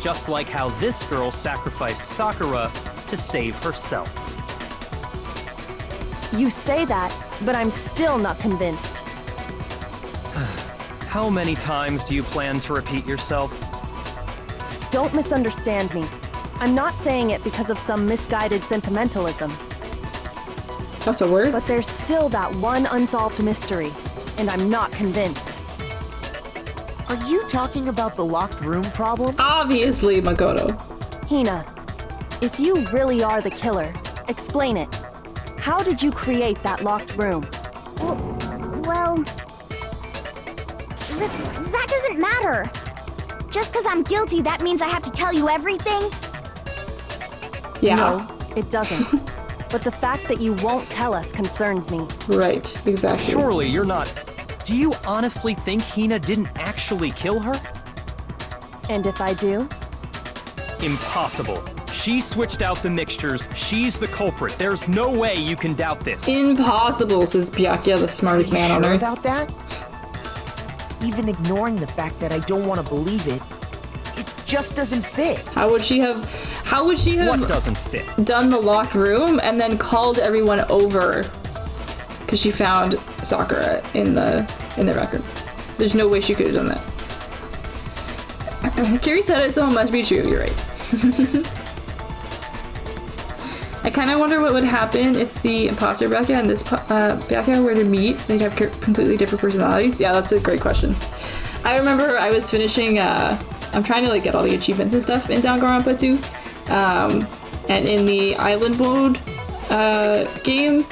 Just like how this girl sacrificed Sakura to save herself. You say that, but I'm still not convinced. How many times do you plan to repeat yourself? Don't misunderstand me. I'm not saying it because of some misguided sentimentalism. That's a word? But there's still that one unsolved mystery, and I'm not convinced. Are you talking about the locked room problem? Obviously, Makoto. Hina, if you really are the killer, explain it. How did you create that locked room? Well... that doesn't matter. Just because I'm guilty, that means I have to tell you everything? Yeah. No, it doesn't. But the fact that you won't tell us concerns me. Right, exactly. Surely you're not... Do you honestly think Hina didn't actually kill her? And if I do? Impossible. She switched out the mixtures. She's the culprit. There's no way you can doubt this. Impossible, says Byakuya, the smartest man on sure earth. About that? Even ignoring the fact that I don't want to believe it, it just doesn't fit. How would she have What doesn't fit? done the locked room and then called everyone over? Because she found Sakura in the record. There's no way she could have done that. Kiri said it, so it must be true. You're right. I kind of wonder what would happen if the imposter Byakuya and this Byakuya were to meet. They'd have completely different personalities. Yeah, that's a great question. I remember I was finishing. I'm trying to like get all the achievements and stuff in Danganronpa 2, and in the island mode game,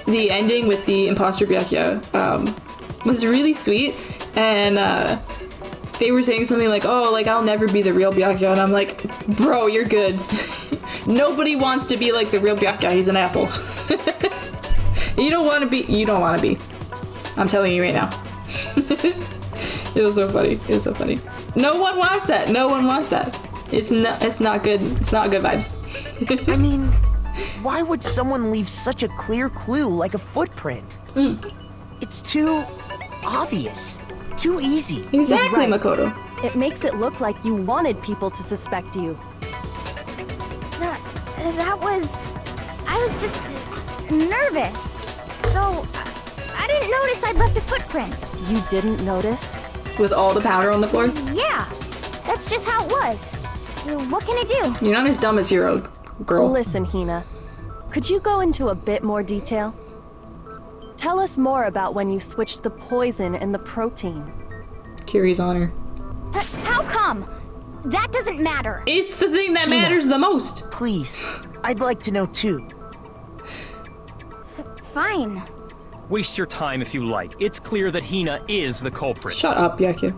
the ending with the imposter Byakuya was really sweet, and they were saying something like, "Oh, like I'll never be the real Byakuya," and I'm like, "Bro, you're good." Nobody wants to be like the real Byakuya. He's an asshole. You don't want to be. You don't want to be. I'm telling you right now. It was so funny. It was so funny. No one wants that. No one wants that. It's not. It's not good. It's not good vibes. I mean, why would someone leave such a clear clue like a footprint? It's too obvious. Too easy. Exactly, right. Makoto. It makes it look like you wanted people to suspect you. I was just nervous. So, I didn't notice I'd left a footprint. You didn't notice? With all the powder on the floor? Yeah, that's just how it was. What can I do? You're not as dumb as Hero, girl. Listen, Hina. Could you go into a bit more detail? Tell us more about when you switched the poison and the protein. Kiri's honor. How come? That doesn't matter. It's the thing that matters the most. Please, I'd like to know too. Fine. Waste your time if you like. It's clear that Hina is the culprit. Shut up, Byakuya.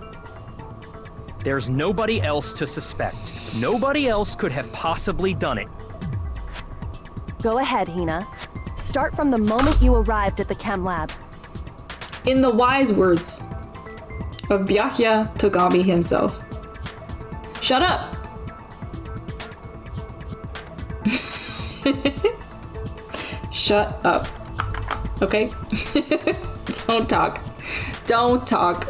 There's nobody else to suspect. Nobody else could have possibly done it. Go ahead, Hina. Start from the moment you arrived at the chem lab. In the wise words of Byakuya Togami himself. Shut up! Shut up. Okay? Don't talk. Don't talk.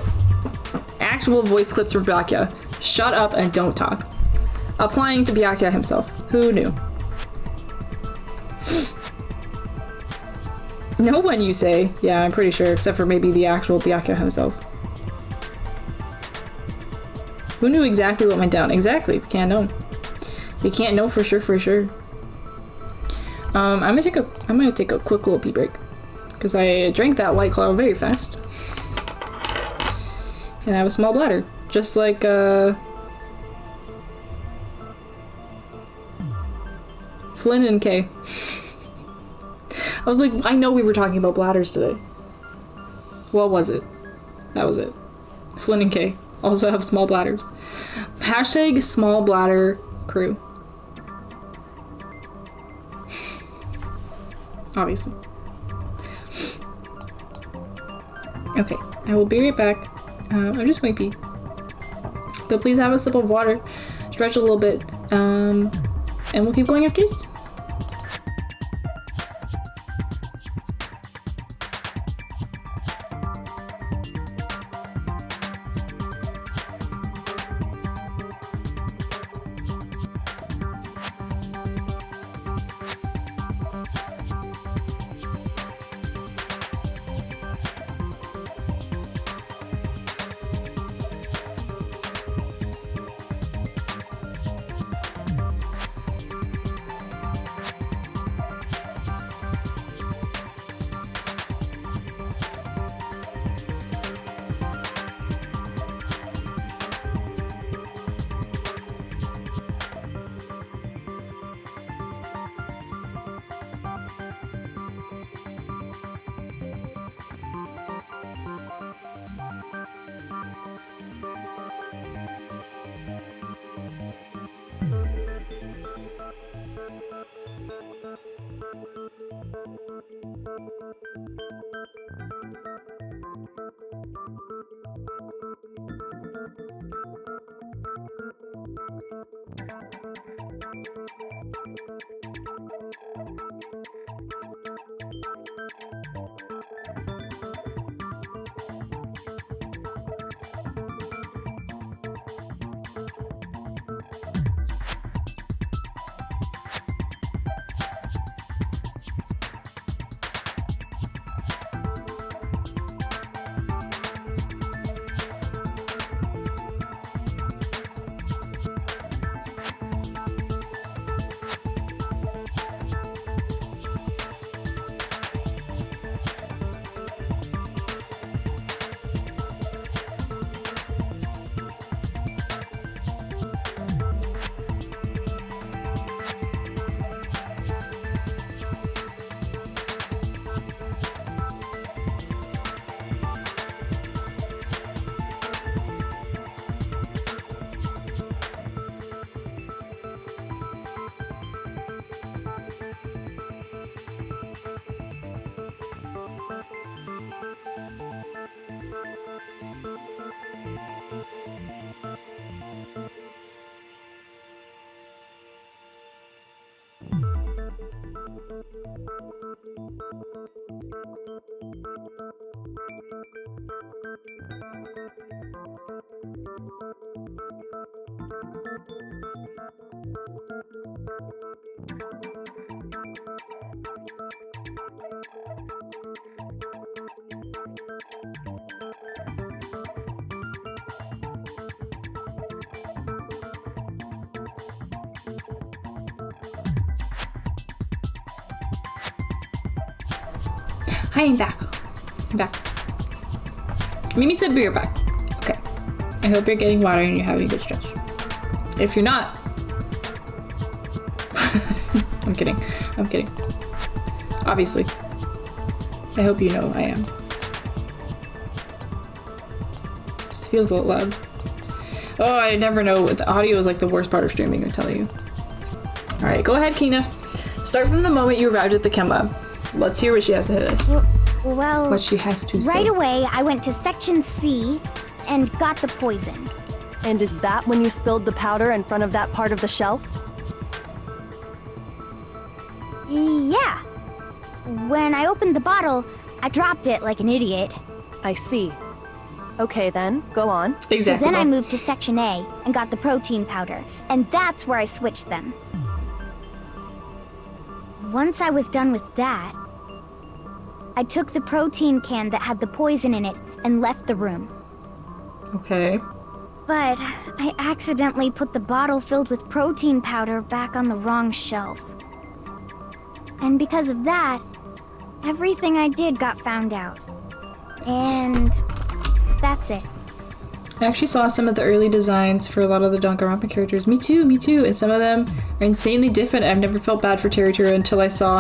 Actual voice clips from Byakuya. Shut up and don't talk. Applying to Byakuya himself. Who knew? No one, you say? Yeah, I'm pretty sure, except for maybe the actual Byakuya himself. Who knew exactly what went down? Exactly, we can't know. We can't know for sure. I'm gonna take a quick little pee break. Because I drank that White Claw very fast. And I have a small bladder. Just like, Flynn and Kay. I was like, I know we were talking about bladders today. What was it? That was it. Flynn and Kay also have small bladders. Hashtag small bladder crew. Obviously. Okay, I will be right back. I'm just going to pee. But please have a sip of water, stretch a little bit, and we'll keep going after this. Hi, I'm back. I'm back. Mimi said be right back. Okay. I hope you're getting water and you're having a good stretch. If you're not... I'm kidding. I'm kidding. Obviously. I hope you know I am. Just feels a little loud. Oh, I never know. The audio is like the worst part of streaming, I'm telling you. Alright, go ahead, Kina. Start from the moment you arrived at the chem lab. Let's hear what she has to say. Well, what she has to say. Right away, I went to Section C and got the poison. And is that when you spilled the powder in front of that part of the shelf? Yeah. When I opened the bottle, I dropped it like an idiot. I see. Okay then, go on. Exactly. So then I moved to Section A and got the protein powder, and that's where I switched them. Once I was done with that, I took the protein can that had the poison in it and left the room. Okay. But I accidentally put the bottle filled with protein powder back on the wrong shelf. And because of that, everything I did got found out. And that's it. I actually saw some of the early designs for a lot of the Danganronpa characters. Me too, me too. And some of them are insanely different. I've never felt bad for Terutoru until I saw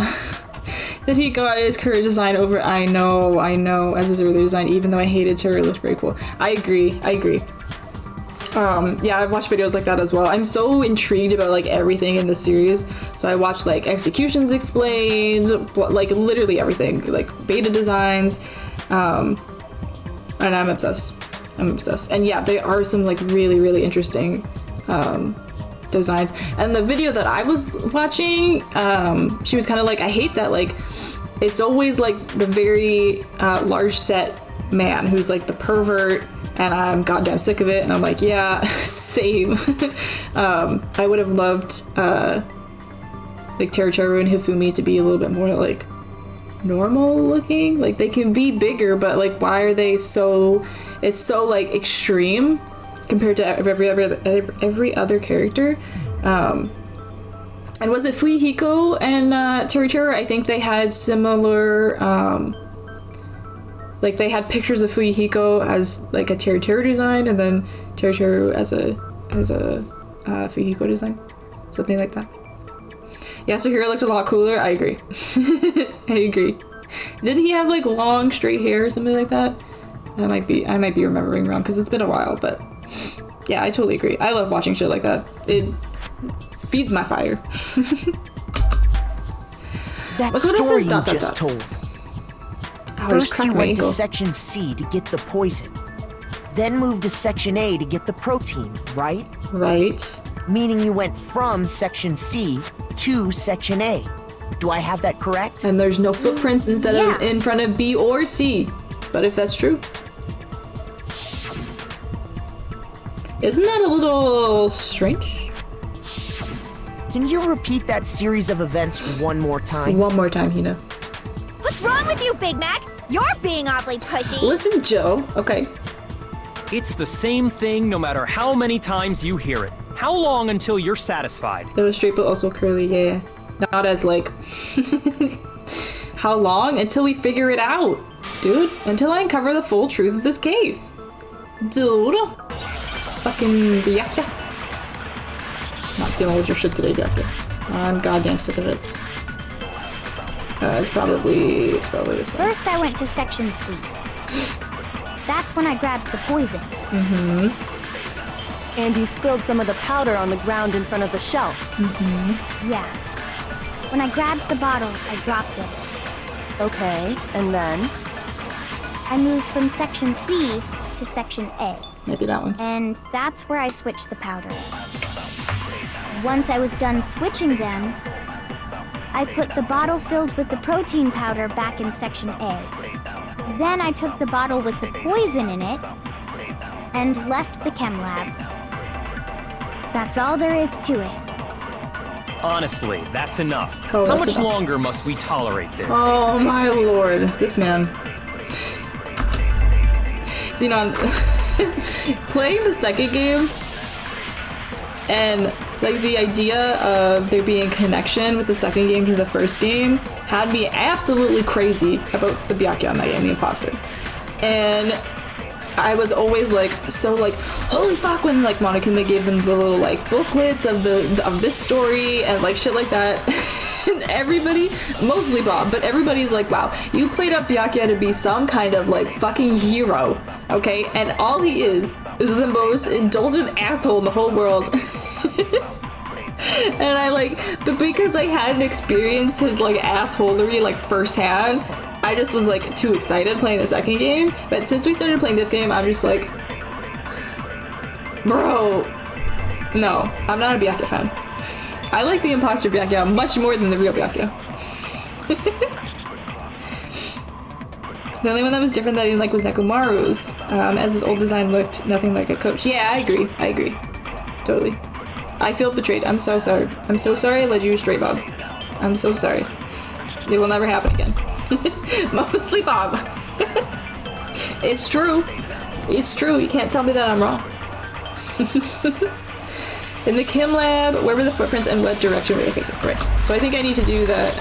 that he got his current design over I know, as his early design, even though I hated Teru. It looked very cool. I agree. Yeah, I've watched videos like that as well. I'm so intrigued about like everything in the series. So I watched like executions explained, like literally everything, like beta designs, and I'm obsessed. And yeah, there are some like really interesting designs. And the video that I was watching, she was kind of like, I hate that like it's always like the very large set man who's like the pervert, and I'm goddamn sick of it. And I'm like, yeah, same. I would have loved like Terutoru and Hifumi to be a little bit more like normal looking. Like they can be bigger, but like why are they so, it's so like extreme compared to every other character. And was it Fuyuhiko and Terutoru? I think they had similar like they had pictures of Fuyuhiko as like a Terutoru design, and then Terutoru as a Fuyuhiko design, something like that. Yeah, so Hiro looked a lot cooler. I agree. I agree. Didn't he have like long straight hair or something like that? I might be remembering wrong because it's been a while, but yeah, I totally agree. I love watching shit like that. It feeds my fire. That story you just told. First you went to Section C to get the poison, then moved to Section A to get the protein, right? Right. Meaning you went from Section C to Section A. Do I have that correct? And there's no footprints instead of in front of B or C. But if that's true. Isn't that a little strange? Can you repeat that series of events one more time? One more time, Hina. What's wrong with you, Big Mac? You're being awfully pushy. Listen, Joe. Okay. It's the same thing no matter how many times you hear it. How long until you're satisfied? That was straight but also curly, yeah. Not as like... How long? Until we figure it out. Dude, until I uncover the full truth of this case. Dude. Fucking Byakuya. Not dealing with your shit today, Byakuya. I'm goddamn sick of it. It's probably this one. First I went to Section C. That's when I grabbed the poison. Mm-hmm. And you spilled some of the powder on the ground in front of the shelf. Mm-hmm. Yeah. When I grabbed the bottle, I dropped it. Okay, and then? I moved from Section C to Section A. Maybe that one. And that's where I switched the powders. Once I was done switching them, I put the bottle filled with the protein powder back in Section A. Then I took the bottle with the poison in it and left the chem lab. That's all there is to it. Honestly, that's enough. Oh, How that's much enough. longer must we tolerate this? Oh my lord. This man. Xenon, playing the second game and like the idea of there being connection with the second game to the first game had me absolutely crazy about the Byakuya on that game, the imposter. And I was always like so like holy fuck when like Monokuma gave them the little like booklets of this story and like shit like that. And everybody, mostly Bob, but everybody's like, wow, you played up Byakuya to be some kind of like fucking hero, okay? And all he is the most indulgent asshole in the whole world. And I like, but because I hadn't experienced his like assholery like firsthand, I just was like too excited playing the second game. But since we started playing this game, I'm just like, Bro. No, I'm not a Byakuya fan. I like the imposter Byakuya much more than the real Byakuya. The only one that was different that I didn't like was Nekomaru's, as his old design looked nothing like a coach. Yeah, I agree. Totally. I feel betrayed. I'm so sorry. I'm so sorry I led you astray, Bob. I'm so sorry. It will never happen again. Mostly Bob. It's true. It's true. You can't tell me that I'm wrong. In the Kim lab, where were the footprints and what direction were they facing? Right. So I think I need to do that,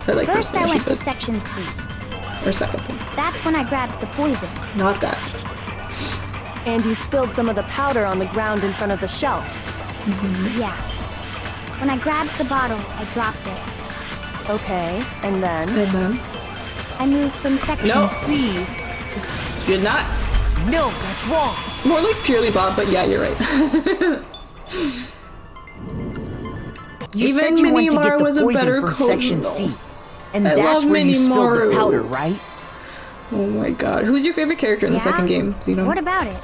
that like First thing I went she to said. section C. Or second thing. That's when I grabbed the poison. Not that. And you spilled some of the powder on the ground in front of the shelf. Yeah. When I grabbed the bottle, I dropped it. Okay, and then? And then? I moved from section No. C. Did not. No, that's wrong. More like purely Bob, but yeah, you're right. You Even said you went to Minimar get the was a poison better from coach, section though. C. And I that's love where you spilled Minimaru. the powder, right? Oh my god. Who's your favorite character in the second game, Xeno? What about it?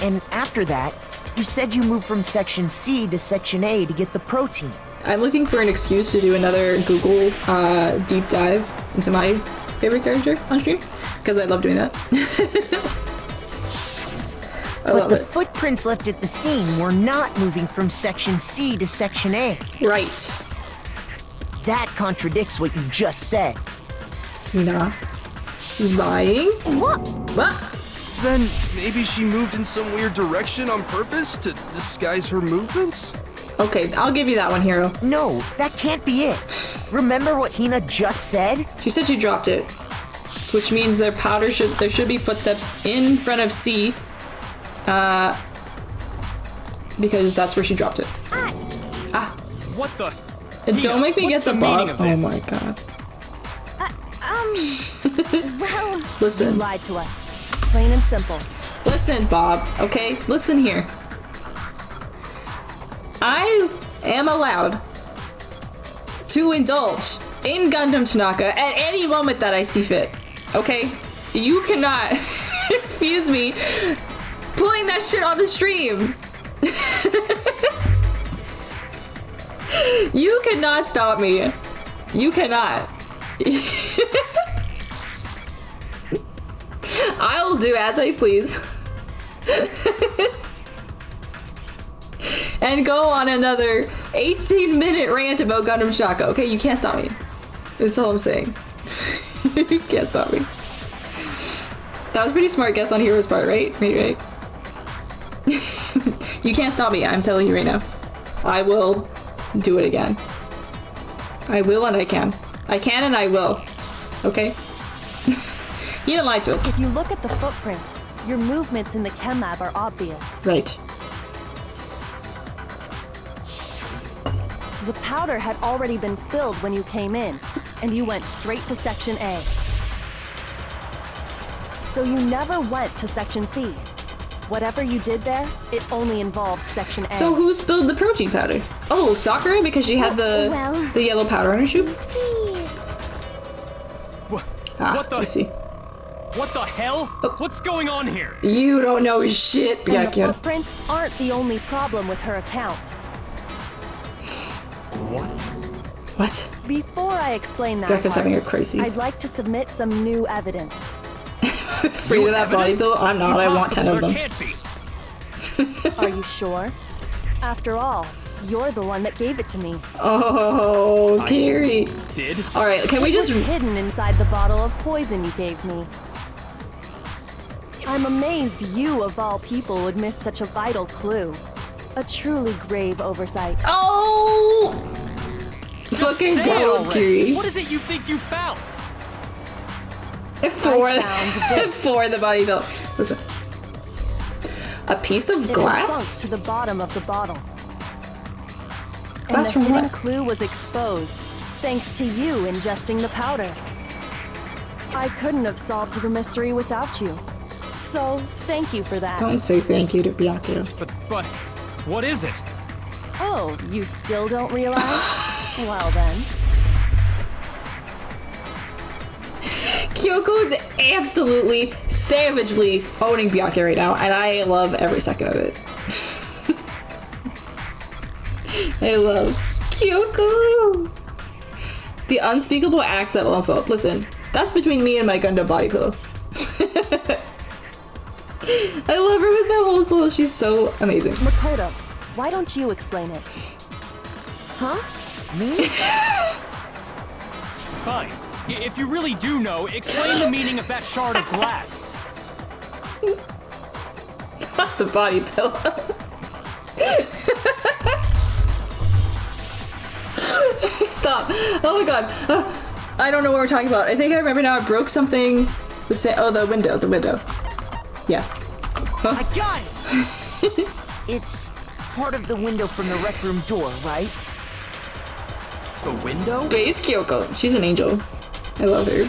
And after that, you said you moved from section C to section A to get the protein. I'm looking for an excuse to do another Google deep dive into my favorite character on stream, because I love doing that. I But love the it. footprints left at the scene were not moving from section C to section A. Right. That contradicts what you just said. Hina. You lying? What? Then maybe she moved in some weird direction on purpose to disguise her movements? Okay, I'll give you that one, Hero. No, that can't be it. Remember what Hina just said? She said she dropped it, which means there should be footsteps in front of C, because that's where she dropped it. Ah. What the? And don't make me What's get the meaning bot. of Oh this? my god. Well, You Listen. lied to us. Plain and simple. Listen, Bob, okay? Listen here. I am allowed to indulge in Gundham Tanaka at any moment that I see fit, okay? You cannot refuse me pulling that shit on the stream. You cannot stop me. You cannot. I'll do as I please. And go on another 18-minute rant about Gundam Shaka. Okay, you can't stop me. That's all I'm saying. You can't stop me. That was a pretty smart guess on Hero's part, right? Right. You can't stop me, I'm telling you right now. I will do it again. I will and I can. I can and I will. Okay? You didn't lie to us. If you look at the footprints, your movements in the chem lab are obvious. Right. The powder had already been spilled when you came in, and you went straight to Section A. So you never went to Section C. Whatever you did there, it only involved Section A. So who spilled the protein powder? Oh, Sakura, because she had the yellow powder on her shoe? What the? I see. What the hell? What's going on here? You don't know shit, And the Byakuya. footprints aren't the only problem with her account. What? Before I explain that Byakuya's having a part, crisis. I'd like to submit some new evidence. Afraid of that body build? I'm not. I want 10 of them. Can't be. Are you sure? After all, you're the one that gave it to me. Oh, Kiri. Did? Alright, can we It just... was hidden inside the bottle of poison you gave me. I'm amazed you, of all people, would miss such a vital clue. A truly grave oversight. Oh! Just Fucking say it don't, already. Kiri. What is it you think you found? For the body build. Listen. A piece of It had glass? sunk to the bottom of the bottle. Glass And from the hidden what? clue was exposed, thanks to you ingesting the powder. I couldn't have solved the mystery without you. So, thank you for that. Don't say thank you to Byakuya. But, what is it? Oh, you still don't realize? Well then. Kyoko is absolutely savagely owning Byakuya right now, and I love every second of it. I love Kyoko. The unspeakable acts that love felt. Listen, that's between me and my Gundam body pillow. I love her with my whole soul. She's so amazing. Makoto, why don't you explain it? Huh? Me? Fine. If you really do know, explain the meaning of that shard of glass. Not the body pillow. Stop. Oh my god. I don't know what we're talking about. I think I remember now. I broke something. Oh, the window. Yeah. Huh? I got it! It's part of the window from the rec room door, right? The window? Base Kyoko. She's an angel. I love her.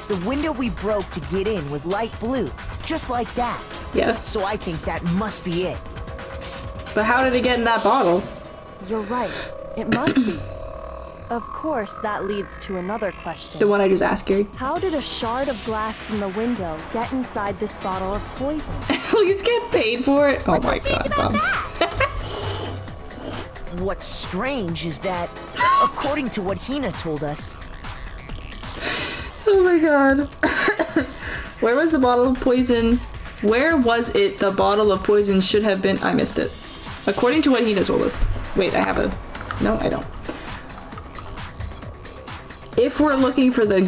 The window we broke to get in was light blue, just like that. Yes. So I think that must be it. But how did it get in that bottle? You're right. It must be. Of course, that leads to another question. The one I just asked you. How did a shard of glass from the window get inside this bottle of poison? At least get paid for it. Oh my god, Bob. What's strange is that, according to what Hina told us... Oh my god. Where was the bottle of poison? Where was it the bottle of poison should have been? I missed it. According to what Hina told us. Wait, I have a... No, I don't. If we're looking for the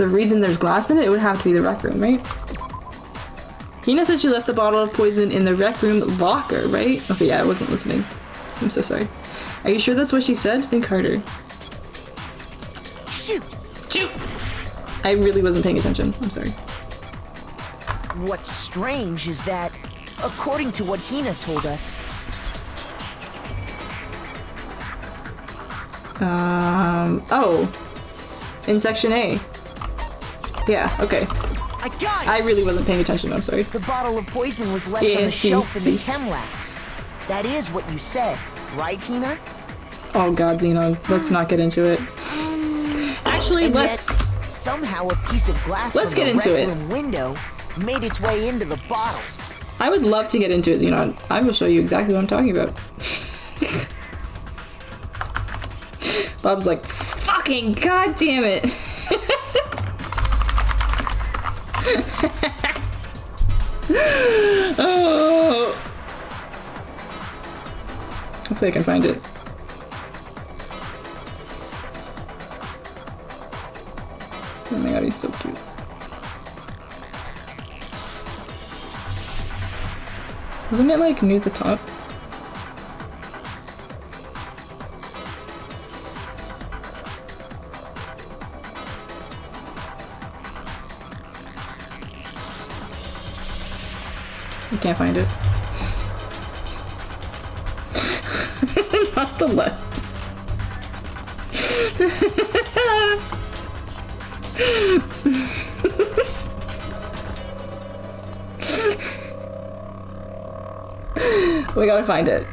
reason there's glass in it, it would have to be the rec room, right? Hina said she left the bottle of poison in the rec room locker, right? Okay, yeah, I wasn't listening. I'm so sorry. Are you sure that's what she said? Think harder. Shoot! Shoot! I really wasn't paying attention. I'm sorry. What's strange is that, according to what Hina told us... Oh. In section A. Yeah, okay. I got it! I really wasn't paying attention, I'm sorry. The bottle of poison was left on the shelf in the chem lab. That is what you said, right, Hina? Oh god, Xenon, let's not get into it. Actually, And let's... yet, somehow a piece of glass Let's from get the into rec it. room window made its way into the bottle. I would love to get into it, Xenon. I will show you exactly what I'm talking about. Bob's like, fucking goddamn it! Oh. Hopefully I can find it. Oh my god, he's so cute. Wasn't it like near the top? I can't find it. Not the left. We gotta find it.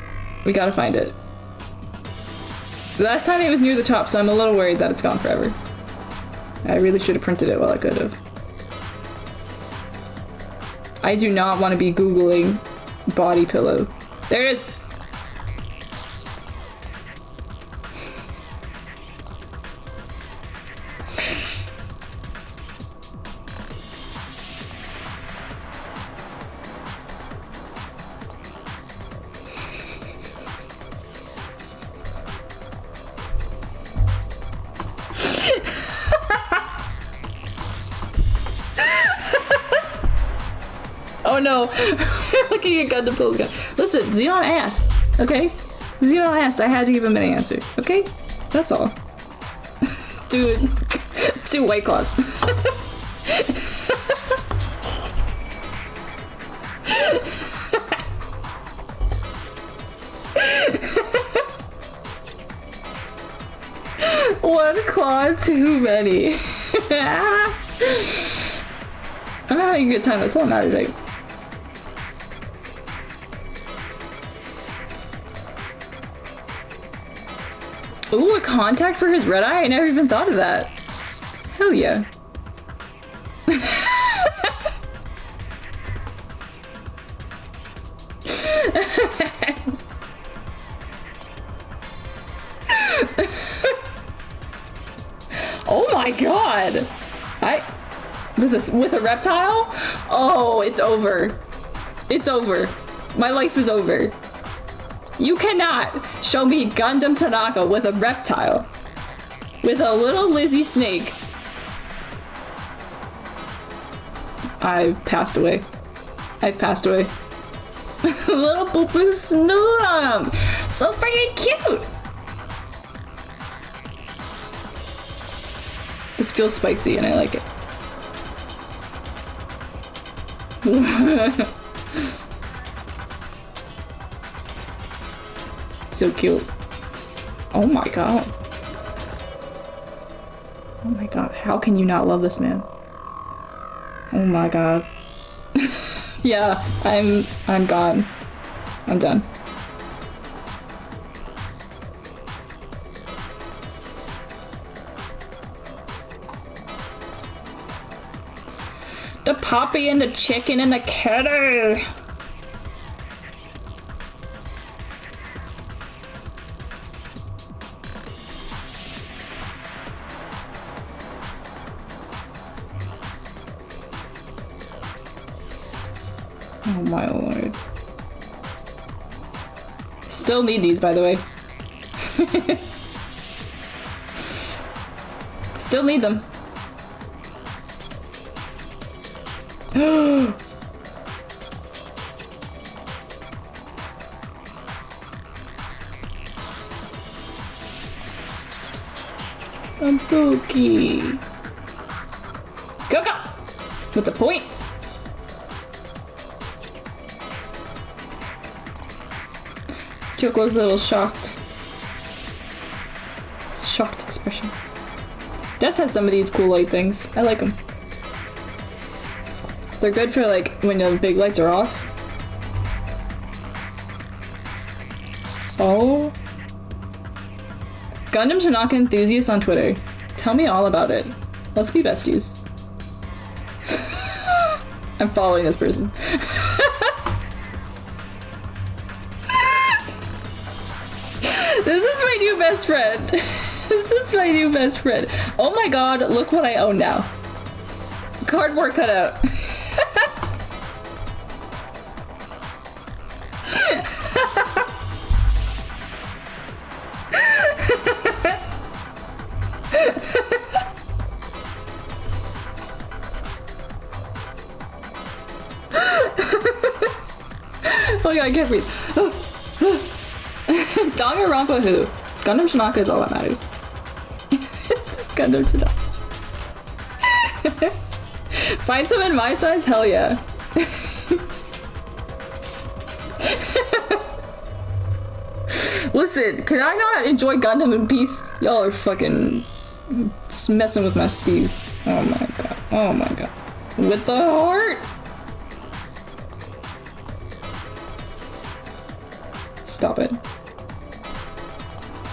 We gotta find it. Last time it was near the top, so I'm a little worried that it's gone forever. I really should have printed it while I could have. I do not want to be Googling body pillow. There it is! Oh no, we're looking at Gundam Pills gun. Listen, Xenon asked, okay? Xenon asked, I had to give him an answer, okay? That's all. Dude, 2 White Claws. One claw too many. I'm having a good time, that's all that matters, right? Ooh, a contact for his red eye? I never even thought of that. Hell yeah. Oh my god! With a reptile? Oh, it's over. It's over. My life is over. You cannot show me Gundham Tanaka with a reptile. With a little Lizzie snake. I've passed away. I've passed away. Little Boopus Snoodum! So freaking cute! This feels spicy and I like it. So cute. Oh my god. Oh my god. How can you not love this man? Oh my god. Yeah, I'm gone. I'm done. The puppy and the chicken and the kitty. Oh my lord. Still need these, by the way. Still need them. A Pookie. Go go! With the point. Kyoko's a little shocked. Shocked expression. Des has some of these cool light things. I like them. They're good for like when the big lights are off. Oh. Gundham Tanaka enthusiast on Twitter. Tell me all about it. Let's be besties. I'm following this person. This is my new best friend. This is my new best friend. Oh my god, look what I own now. Cardboard cutout. Oh my god, I can't breathe. Danganronpa who? Gundham Tanaka is all that matters. It's Gundham Tanaka. Find some in my size? Hell yeah. Listen, can I not enjoy Gundam in peace? Y'all are fucking messing with my steez. Oh my god. Oh my god. With the heart? Stop it.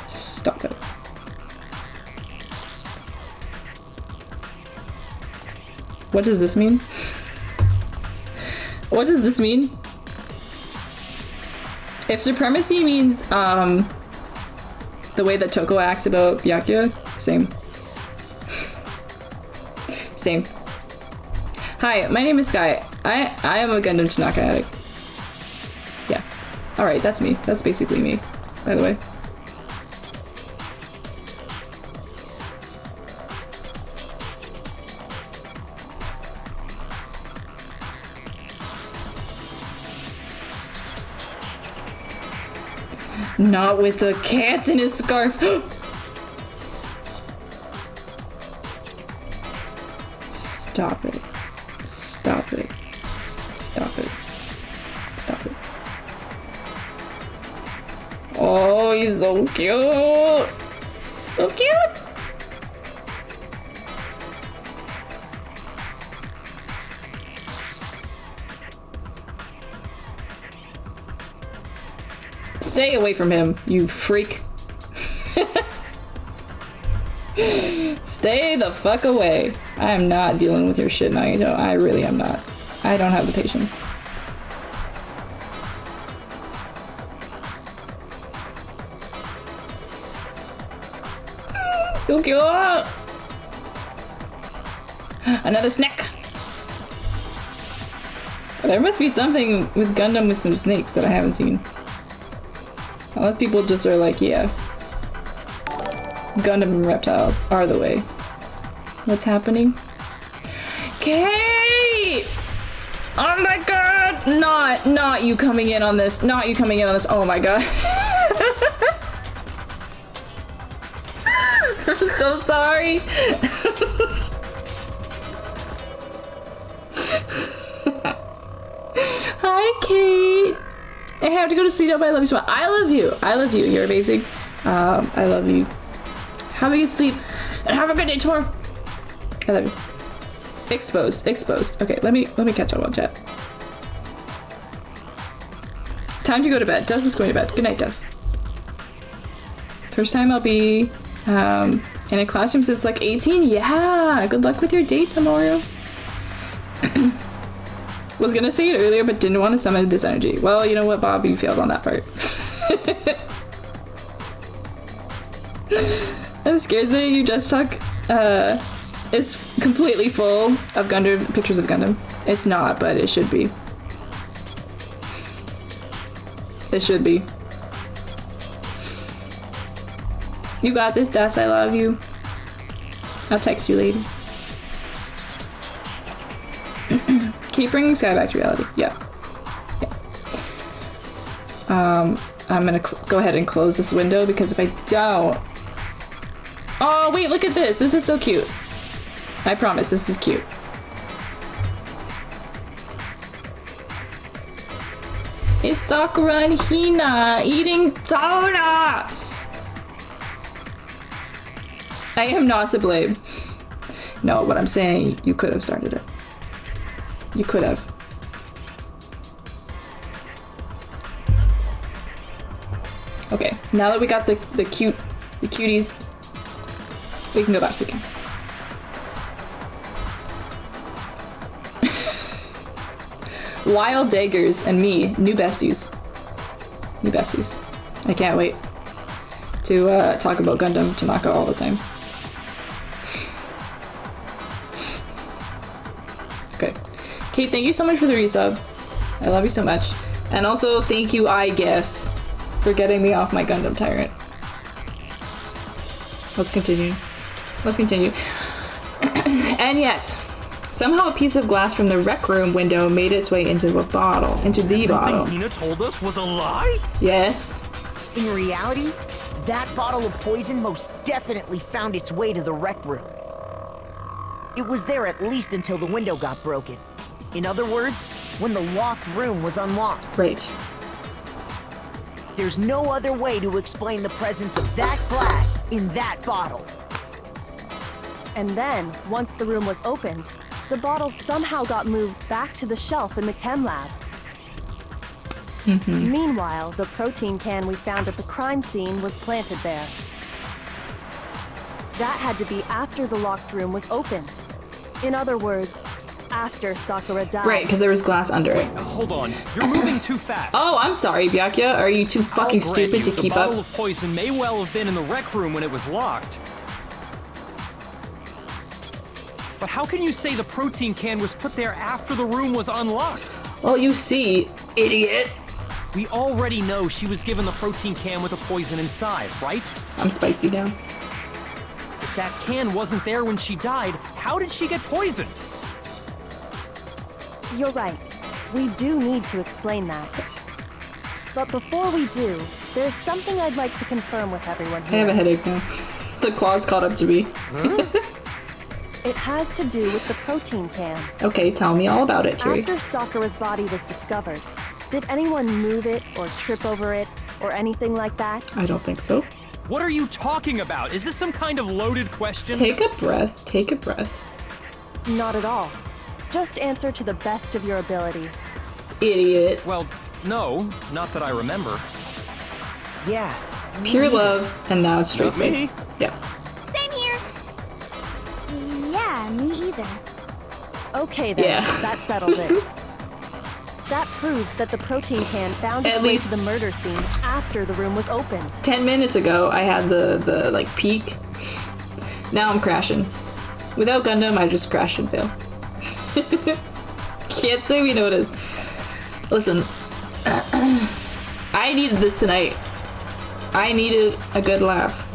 Stop it. What does this mean? What does this mean? If supremacy means, the way that Toko acts about Byakuya, same. Same. Hi, my name is Sky. I am a Gundam Tanaka addict. Yeah. Alright, that's me. That's basically me, by the way. Not with the cats in his scarf. Stop it. Stop it. Stop it. Stop it. Oh, he's so cute. So cute. Stay away from him, you freak. Stay the fuck away. I am not dealing with your shit, Naito. I really am not. I don't have the patience. So cute! Another snack! There must be something with Gundam with some snakes that I haven't seen. Unless people just are like, yeah. Gundam and reptiles are the way. What's happening? Kate! Oh my god! Not you coming in on this. Not you coming in on this. Oh my god. I'm so sorry. Hi, Kate. I have to go to sleep now, but I love you so much. I love you. I love you. You're amazing. I love you. Have a good sleep and have a good day tomorrow. I love you. Exposed. Okay, let me catch up on chat. Time to go to bed. Des is going to bed. Good night, Des. First time I'll be in a classroom since like 18. Yeah. Good luck with your day tomorrow. Was gonna say it earlier, but didn't want to summon this energy. Well, you know what, Bob? You failed on that part. I'm scared that you just talk. It's completely full of Gundam pictures of Gundam. It's not, but it should be. It should be. You got this, Des. I love you. I'll text you later. Keep bringing Sky back to reality. Yeah. I'm gonna go ahead and close this window because if I don't... Oh, wait, look at this. This is so cute. I promise, this is cute. It's Sakura and Hina eating donuts! I am not to blame. No, what I'm saying, you could have started it. You could have. Okay, now that we got the cuties, we can go back again. Wild Daggers and me, new besties. New besties. I can't wait to talk about Gundam Tanaka all the time. Okay. Kate, thank you so much for the resub. I love you so much. And also, thank you, I guess, for getting me off my Gundam tyrant. Let's continue. Let's continue. And yet, somehow a piece of glass from the rec room window made its way into a bottle. Into the bottle. Everything Hina told us was a lie? Yes. In reality, that bottle of poison most definitely found its way to the rec room. It was there at least until the window got broken. In other words, when the locked room was unlocked. Right. There's no other way to explain the presence of that glass in that bottle. And then, once the room was opened, the bottle somehow got moved back to the shelf in the chem lab. Meanwhile, the protein can we found at the crime scene was planted there. That had to be after the locked room was opened. In other words, after Sakura died. Right, because there was glass under it. Hold on, you're moving too fast. Oh, I'm sorry, Byakuya. Are you too fucking stupid to keep up? The bottle of poison may well have been in the rec room when it was locked. But how can you say the protein can was put there after the room was unlocked? Well, you see, idiot. We already know she was given the protein can with the poison inside, right? I'm spicy now. If that can wasn't there when she died, how did she get poisoned? You're right. We do need to explain that. But before we do, there's something I'd like to confirm with everyone here. I have a headache now. The claws caught up to me. Huh? It has to do with the protein can. Okay, tell me all about it, Kiri. After Sakura's body was discovered, did anyone move it or trip over it or anything like that? I don't think so. What are you talking about? Is this some kind of loaded question? Take a breath. Take a breath. Not at all. Just answer to the best of your ability. Idiot. Well, no, not that I remember. Yeah. Pure love, and now it's straight Not me. face. Yeah. Same here. Yeah, me either. Okay then, Yeah. that settles it. That proves that the protein can found its At way least- to the murder scene after the room was opened. 10 minutes ago, I had the like peek Now I'm crashing. Without Gundam, I just crash and fail. Can't say we noticed. Listen, I needed this tonight. I needed a good laugh.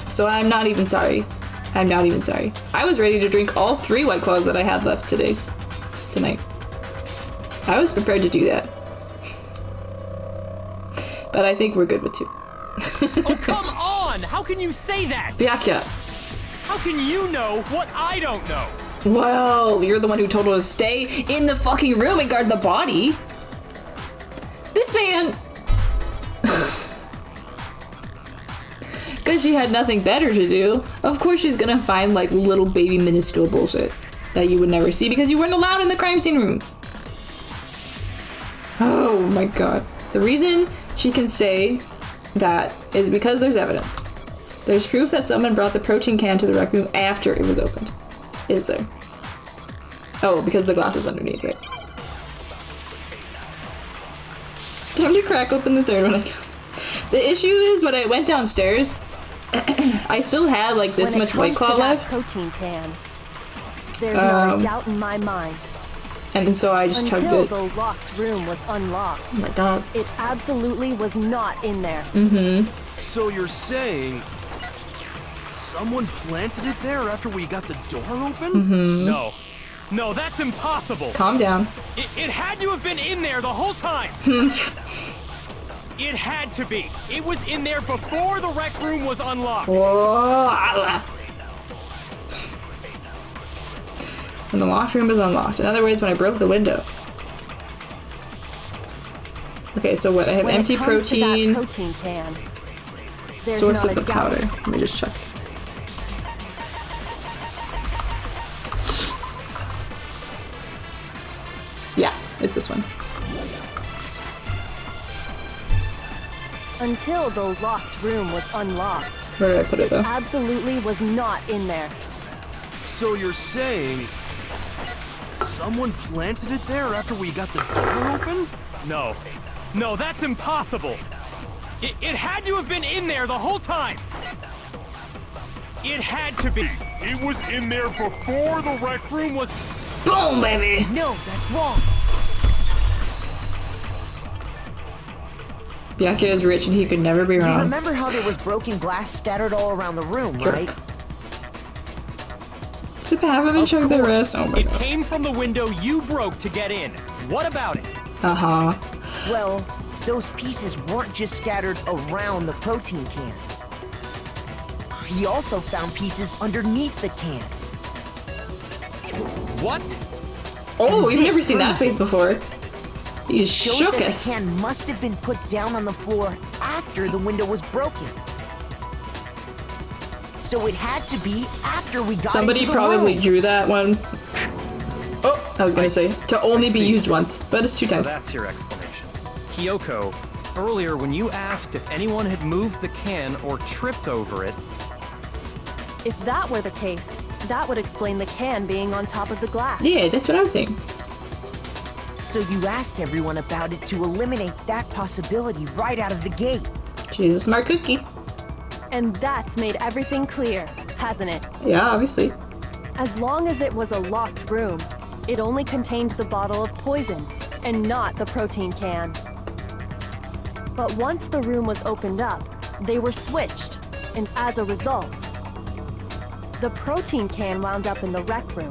So I'm not even sorry. I'm not even sorry. I was ready to drink all 3 White Claws that I had left tonight. I was prepared to do that. But I think we're good with 2. Oh, come on! How can you say that? Byakuya. How can you know what I don't know? Well, you're the one who told us to stay in the fucking room and guard the body. This man... Because she had nothing better to do, of course she's gonna find like little baby minuscule bullshit that you would never see because you weren't allowed in the crime scene room. Oh my god. The reason she can say that is because there's evidence. There's proof that someone brought the protein can to the rec room after it was opened. Is there? Oh, because the glass is underneath, right? Time to crack open the 3rd one, I guess. The issue is when I went downstairs, I still had like this much White Claw left. Protein can, there's not a doubt in my mind. And so I just chugged it. Until the locked room was unlocked. Oh my god. It absolutely was not in there. Mm-hmm. So you're saying someone planted it there after we got the door open? Mm-hmm. No, that's impossible. Calm down. It had to have been in there the whole time. It had to be. It was in there before the rec room was unlocked. Whoa. When the locked room was unlocked. In other words, when I broke the window. Okay, so what? I have empty protein. Protein can, Source of the powder. Let me just check. Yeah, it's this one. Until the locked room was unlocked. Where did I put it though? Absolutely was not in there. So you're saying someone planted it there after we got the door open? No, that's impossible. It had to have been in there the whole time. It had to be. It was in there before the rec room was... Boom, baby! No, that's wrong. Byakuya is rich and he could never be You wrong. remember how there was broken glass scattered all around the room, Jerk. right? Sip half of it and chug the rest. Oh my It god. came from the window you broke to get in. What about it? Uh-huh. Well, those pieces weren't just scattered around the protein can. We also found pieces underneath the can. What? Oh, And we've never this seen that proves face it. before. He Shows shook that it. the can must have been put down on the floor after the window was broken. So it had to be after we got Somebody into the probably room. drew that one. Oh, I was gonna say, to only be see. used once, but it's 2 So times. that's your explanation. Kyoko, earlier when you asked if anyone had moved the can or tripped over it, If that were the case, that would explain the can being on top of the glass. Yeah, that's what I was saying. So you asked everyone about it to eliminate that possibility right out of the gate. She's a smart cookie. And that's made everything clear, hasn't it? Yeah, obviously. As long as it was a locked room, it only contained the bottle of poison, and not the protein can. But once the room was opened up, they were switched, and as a result, the protein can wound up in the rec room,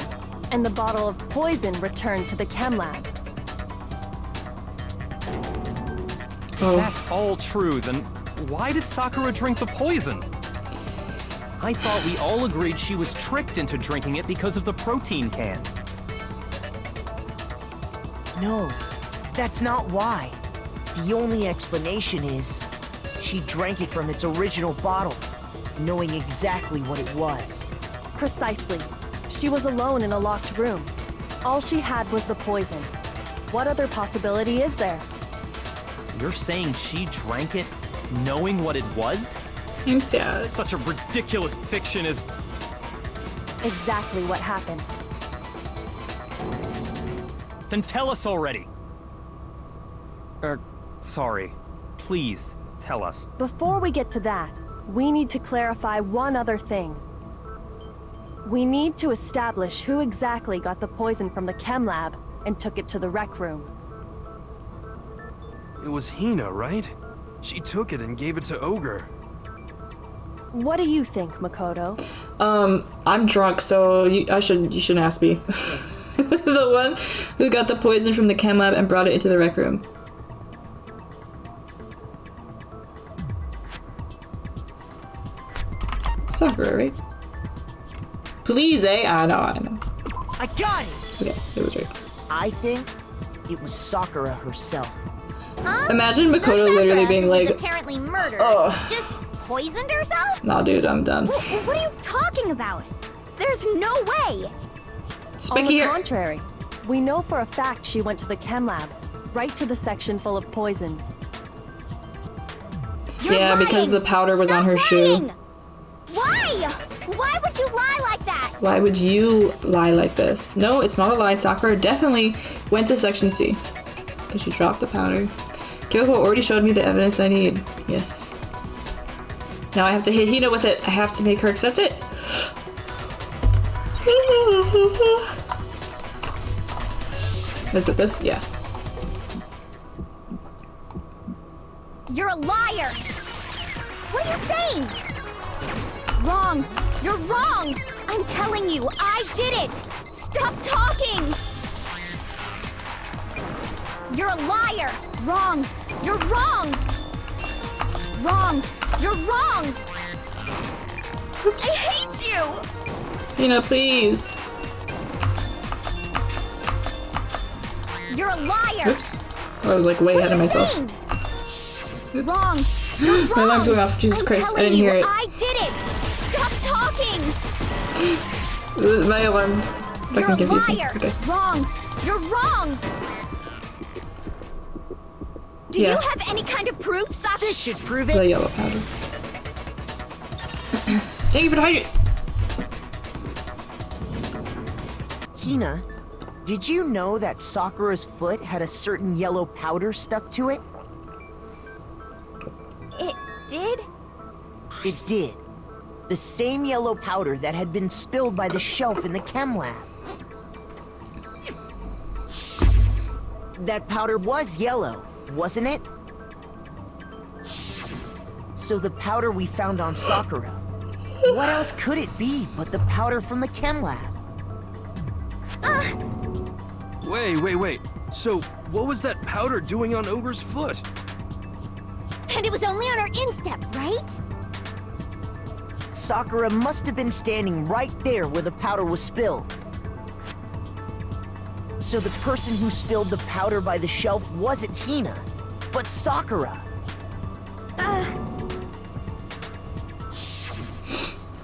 and the bottle of poison returned to the chem lab. Oh. that's all true, then why did Sakura drink the poison? I thought we all agreed she was tricked into drinking it because of the protein can. No, that's not why. The only explanation is she drank it from its original bottle, knowing exactly what it was. Precisely. She was alone in a locked room. All she had was the poison. What other possibility is there? You're saying she drank it knowing what it was? I'm sad. Such a ridiculous fiction is... Exactly what happened. Then tell us already. Sorry. Please, tell us. Before we get to that, we need to clarify one other thing. We need to establish who exactly got the poison from the chem lab and took it to the rec room. It was Hina, right? She took it and gave it to Ogre. What do you think, Makoto? I'm drunk, so you shouldn't ask me. The one who got the poison from the chem lab and brought it into the rec room. Sakura, right? Please, eh? I know. I got it! Okay, it was right. I think it was Sakura herself. Imagine Makoto literally being like, apparently murdered. Oh. Just poisoned herself? Nah, dude, I'm done. What are you talking about? There's no way. On the contrary, we know for a fact she went to the chem lab, right to the section full of poisons. Yeah, because the powder was on her shoe. Why? Why would you lie like that? Why would you lie like this? No, it's not a lie. Sakura definitely went to Section C. Because she dropped the powder. Kyoko already showed me the evidence I need. Yes. Now I have to hit Hina with it. I have to make her accept it. Is it this? Yeah. You're a liar. What are you saying? Wrong. You're wrong. I'm telling you, I did it. Stop talking. You're a liar. Wrong. You're wrong. Wrong. You're wrong. I hate you. Hina, please. You're a liar. Oops. I was like way ahead of myself. Oops. Wrong. You're wrong. My alarm's going off. Jesus Christ, I didn't hear it. I did it. Stop talking. My alarm fucking confused me. Okay. Wrong. You're wrong. Do you have any kind of proof, Sakura? This should prove The it. yellow powder. Thank you for hiding. Hina, did you know that Sakura's foot had a certain yellow powder stuck to it? It did? It did. The same yellow powder that had been spilled by the shelf in the chem lab. That powder was yellow, wasn't it? So the powder we found on Sakura, what else could it be but the powder from the chem lab? Wait. So, what was that powder doing on Ogre's foot? And it was only on her instep, right? Sakura must have been standing right there where the powder was spilled. So the person who spilled the powder by the shelf wasn't Hina, but Sakura.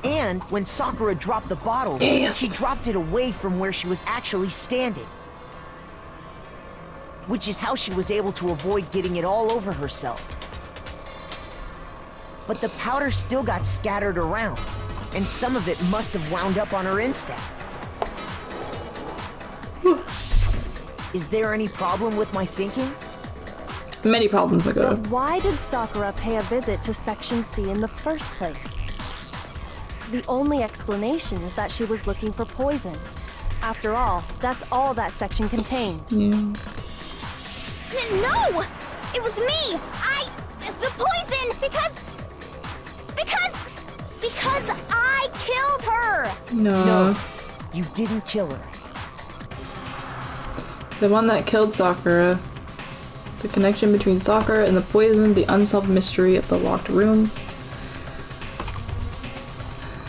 And when Sakura dropped the bottle, she dropped it away from where she was actually standing. Which is how she was able to avoid getting it all over herself. But the powder still got scattered around, and some of it must have wound up on her instep. Is there any problem with my thinking? Many problems, Makoto. But why did Sakura pay a visit to Section C in the first place? The only explanation is that she was looking for poison. After all, that's all that section contained. No! It was me! The poison! Because I killed her! No. You didn't kill her. The one that killed Sakura. The connection between Sakura and the poison, the unsolved mystery of the locked room.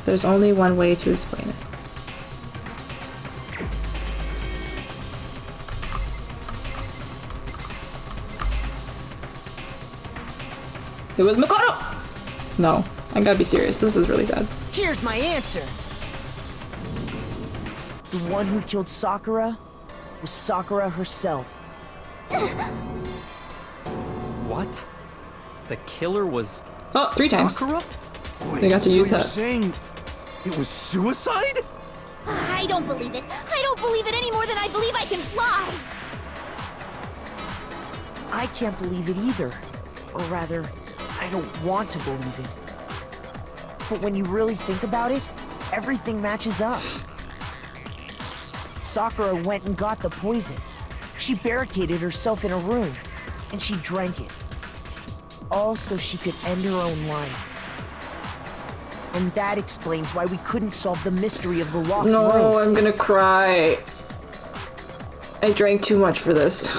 There's only one way to explain it. It was Makoto! No, I gotta be serious. This is really sad. Here's my answer. The one who killed Sakura was Sakura herself. What? The killer was... Oh, 3 times. Sakura? Wait, They got to use so you're that. saying it was suicide? I don't believe it. I don't believe it any more than I believe I can fly! I can't believe it either. Or rather, I don't want to believe it. But when you really think about it, everything matches up. Sakura went and got the poison. She barricaded herself in a room, and she drank it. All so she could end her own life. And that explains why we couldn't solve the mystery of the locked room. No, I'm gonna cry. I drank too much for this.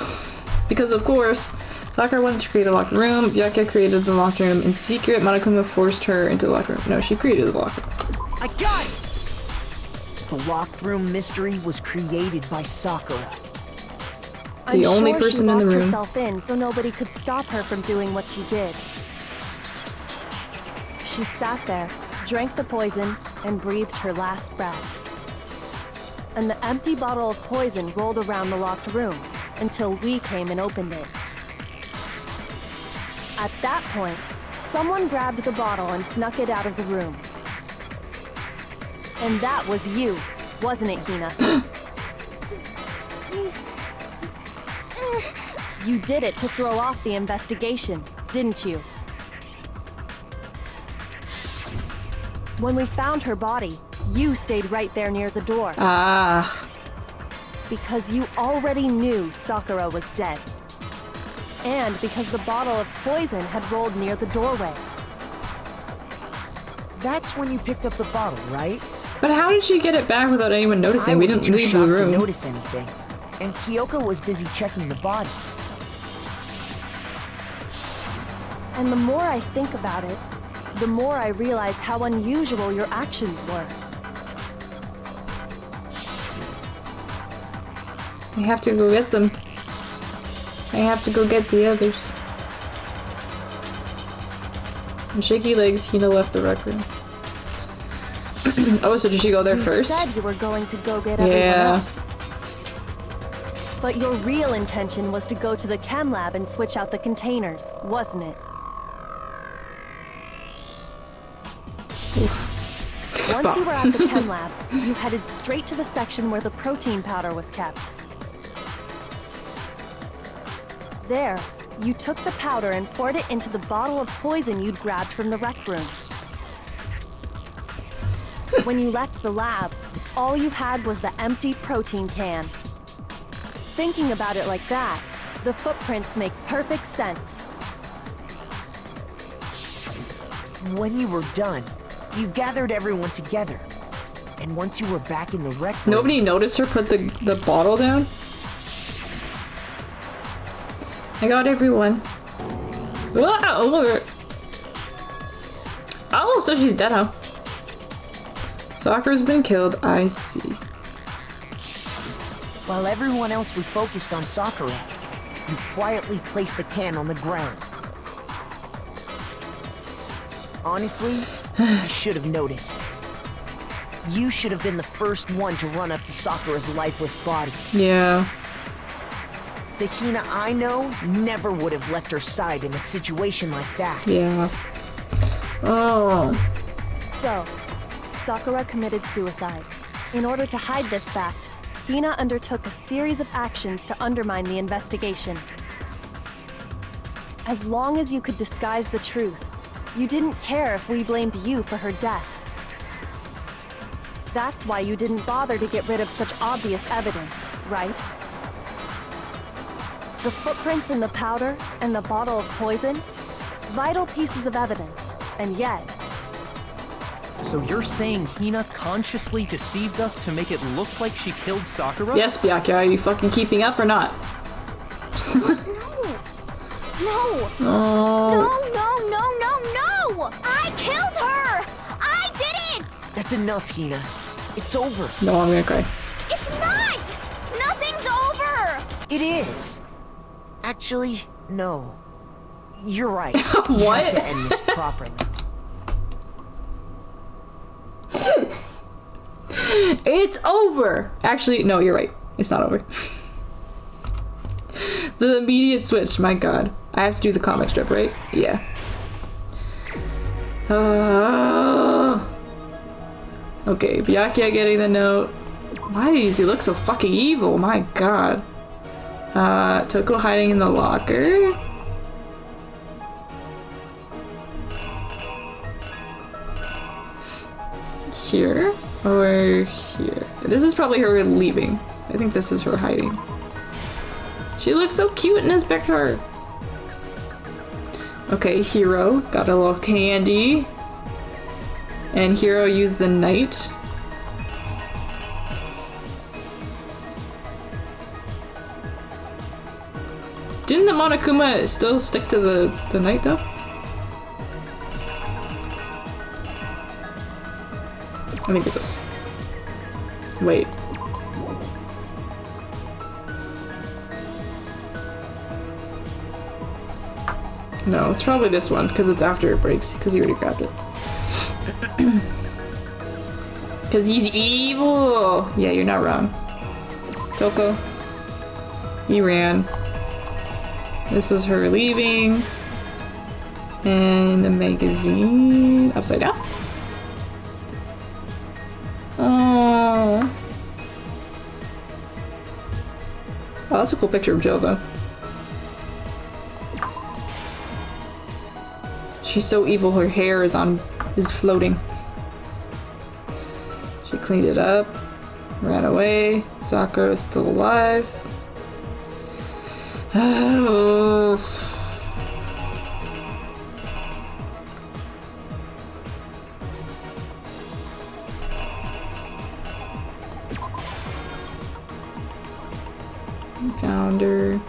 Because of course, Sakura wanted to create a locked room, Byakuya created the locked room, in secret, Monokuma forced her into the locked room. No, she created the locked room. I got it! The locked room mystery was created by Sakura. The only person in the room. She locked herself in so nobody could stop her from doing what she did. She sat there, drank the poison, and breathed her last breath. And the empty bottle of poison rolled around the locked room until we came and opened it. At that point, someone grabbed the bottle and snuck it out of the room. And that was you, wasn't it, Hina? You did it to throw off the investigation, didn't you? When we found her body, you stayed right there near the door. Ah. Because you already knew Sakura was dead. And because the bottle of poison had rolled near the doorway. That's when you picked up the bottle, right? But how did she get it back without anyone noticing? We didn't leave the room. To notice anything, and Kyoko was busy checking the body. And the more I think about it, the more I realize how unusual your actions were. I have to go get them. I have to go get the others. And shaky legs, Hina left the rec room. Oh, so did she go there first? You said you were going to go get everyone else. But your real intention was to go to the chem lab and switch out the containers, wasn't it? Once you were at the chem lab, you headed straight to the section where the protein powder was kept. There, you took the powder and poured it into the bottle of poison you'd grabbed from the rec room. When you left the lab, all you had was the empty protein can. Thinking about it like that, the footprints make perfect sense. When you were done, you gathered everyone together. And once you were back in the rec room... Nobody noticed her put the bottle down? I got everyone. Whoa! Oh, so she's dead, huh? Sakura's been killed, I see. While everyone else was focused on Sakura, you quietly placed the can on the ground. Honestly, I should have noticed. You should have been the first one to run up to Sakura's lifeless body. Yeah. The Hina I know never would have left her side in a situation like that. Yeah. Oh. So, Sakura committed suicide. In order to hide this fact, Hina undertook a series of actions to undermine the investigation. As long as you could disguise the truth, you didn't care if we blamed you for her death. That's why you didn't bother to get rid of such obvious evidence, right? The footprints in the powder and the bottle of poison? Vital pieces of evidence, and yet... So you're saying Hina consciously deceived us to make it look like she killed Sakura? Yes, Byakuya, are you fucking keeping up or not? No! Oh. No! I killed her! I did it! That's enough, Hina. It's over. No, I'm gonna cry. It's not! Nothing's over! It is. Actually, no. You're right. What? You have to end this properly. It's over! Actually, no, you're right. It's not over. The immediate switch, my god. I have to do the comic strip, right? Yeah. Okay, Byakuya getting the note. Why does he look so fucking evil? My god. Toko hiding in the locker. Here. Or here. This is probably her leaving. I think this is her hiding. She looks so cute in this picture. Okay, Hero got a little candy. And Hero used the knight. Didn't the Monokuma still stick to the knight though? I think it's this. Wait. No, it's probably this one, because it's after it breaks, because he already grabbed it. Because he's evil! Yeah, you're not wrong. Toko. He ran. This is her leaving. And the magazine... upside down? Oh. Oh, that's a cool picture of Jill, though. She's so evil, her hair is floating. She cleaned it up, ran away. Sakura is still alive. Oh. Found her.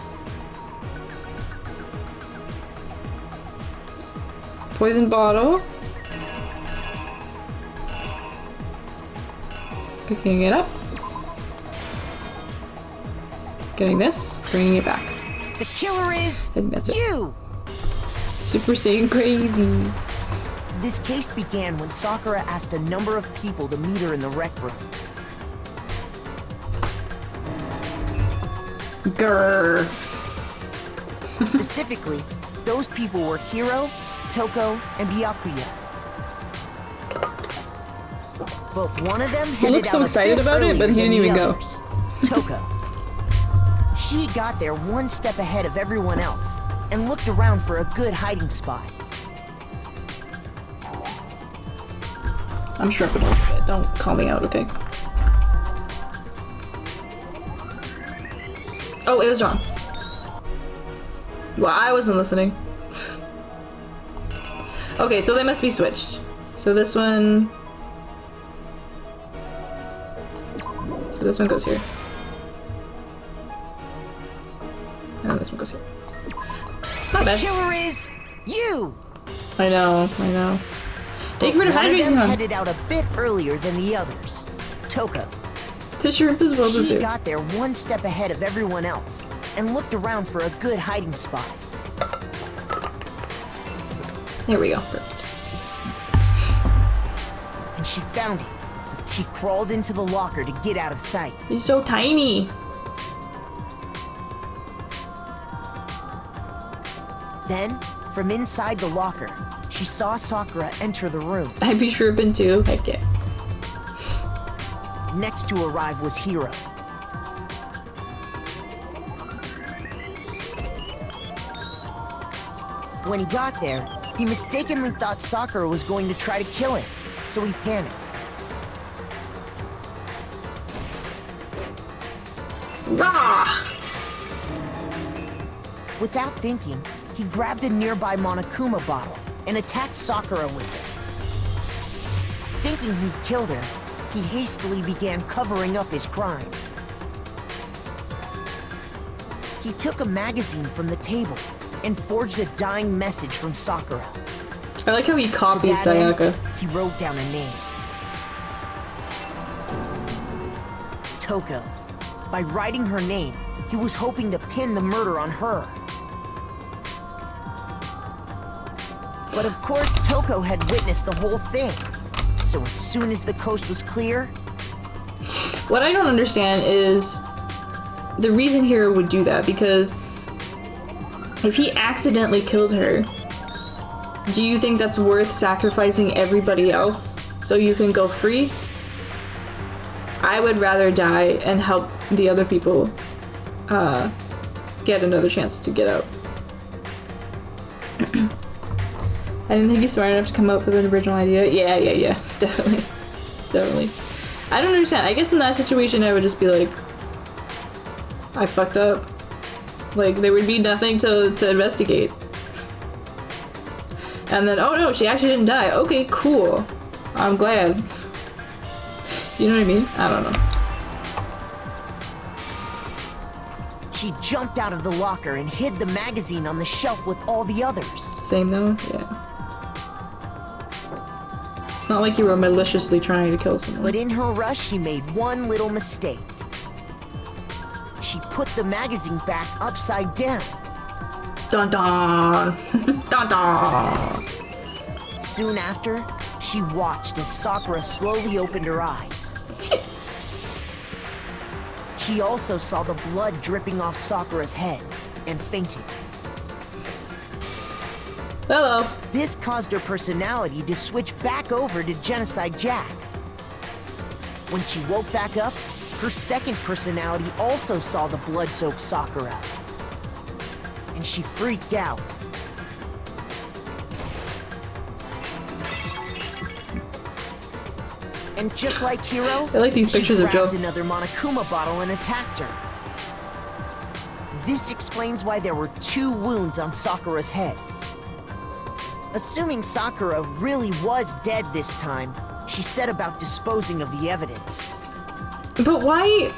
Poison bottle. Picking it up. Getting this, bringing it back. The killer is I think that's it. you! Super Saiyan crazy. This case began when Sakura asked a number of people to meet her in the rec room. Grrr. Specifically, those people were Hiro, Toko, and Byakuya. But one of them He looked so excited about it, but he didn't even go. Toko. She got there one step ahead of everyone else and looked around for a good hiding spot. I'm shrimping a little bit. Don't call me out, okay? Oh, it was wrong. Well, I wasn't listening. Okay, so they must be switched. So this one... So this one goes here. And then this one goes here. Not The bad. killer is you! I know. Take rid of One of them hydration. headed out a bit earlier than the others. Toko. The shrimp is well She deserved. got there one step ahead of everyone else and looked around for a good hiding spot. There we go. Perfect. And she found it. She crawled into the locker to get out of sight. He's so tiny. Then, from inside the locker, she saw Sakura enter the room. I'd be shrimping too. Heck yeah. Next to arrive was Hiro. When he got there, he mistakenly thought Sakura was going to try to kill him, so he panicked. Rah! Without thinking, he grabbed a nearby Monokuma bottle and attacked Sakura with it. Thinking he'd killed her, he hastily began covering up his crime. He took a magazine from the table and forged a dying message from Sakura. I like how he copied To that end, Sayaka. he wrote down a name. Toko. By writing her name, he was hoping to pin the murder on her. But of course, Toko had witnessed the whole thing. So as soon as the coast was clear... What I don't understand is the reason Hiro would do that, because if he accidentally killed her, do you think that's worth sacrificing everybody else so you can go free? I would rather die and help the other people get another chance to get out. I didn't think he's smart enough to come up with an original idea. Yeah, definitely. I don't understand. I guess in that situation I would just be like, I fucked up. Like, there would be nothing to investigate. And then, oh no, she actually didn't die. Okay, cool. I'm glad. You know what I mean? I don't know. She jumped out of the locker and hid the magazine on the shelf with all the others. Same though? Yeah. It's not like you were maliciously trying to kill someone. But in her rush, she made one little mistake. She put the magazine back upside down. Dun dun! Dun dun! Soon after, she watched as Sakura slowly opened her eyes. She also saw the blood dripping off Sakura's head and fainted. Hello. This caused her personality to switch back over to Genocide Jack. When she woke back up, her second personality also saw the blood-soaked Sakura. And she freaked out. And just like Hiro, I like these pictures she of Joe. grabbed another Monokuma bottle and attacked her. This explains why there were 2 wounds on Sakura's head. Assuming Sakura really was dead this time, she set about disposing of the evidence. But why?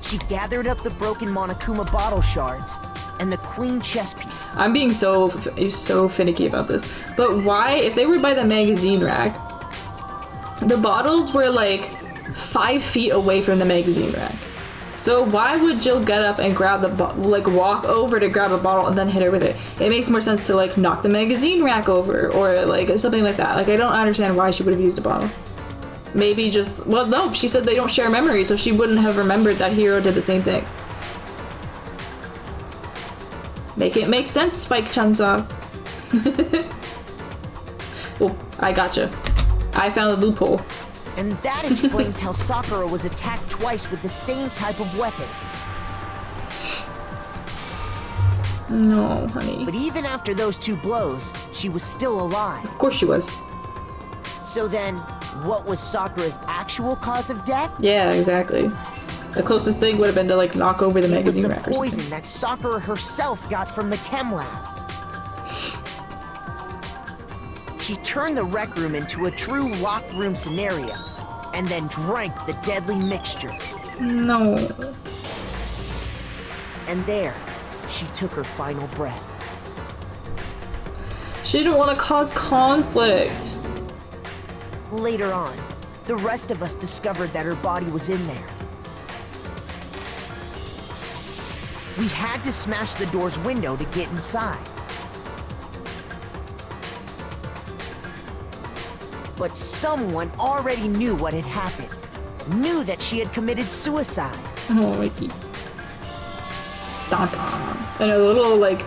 She gathered up the broken Monokuma bottle shards and the queen chess piece. I'm being so finicky about this. But why, if they were by the magazine rack, the bottles were like 5 feet away from the magazine rack. So why would Jill get up and grab the like walk over to grab a bottle and then hit her with it? It makes more sense to like knock the magazine rack over or like something like that. Like I don't understand why she would have used a bottle. Maybe just, well no, she said they don't share memory, so she wouldn't have remembered that Hiro did the same thing. Make it make sense, Spike Chunsoft. Oh, I gotcha. I found a loophole. And that explains how Sakura was attacked twice with the same type of weapon. No, honey. But even after those 2 blows, she was still alive. Of course she was. So then, what was Sakura's actual cause of death? Yeah, exactly. The closest thing would have been to like knock over the magazine rack or It was the poison something. that Sakura herself got from the chem lab. She turned the rec room into a true locked room scenario, and then drank the deadly mixture. No. And there, she took her final breath. She didn't want to cause conflict. Later on, the rest of us discovered that her body was in there. We had to smash the door's window to get inside. But someone already knew what had happened. Knew that she had committed suicide. Oh, Mikey. Dun dun. I know, the little, like,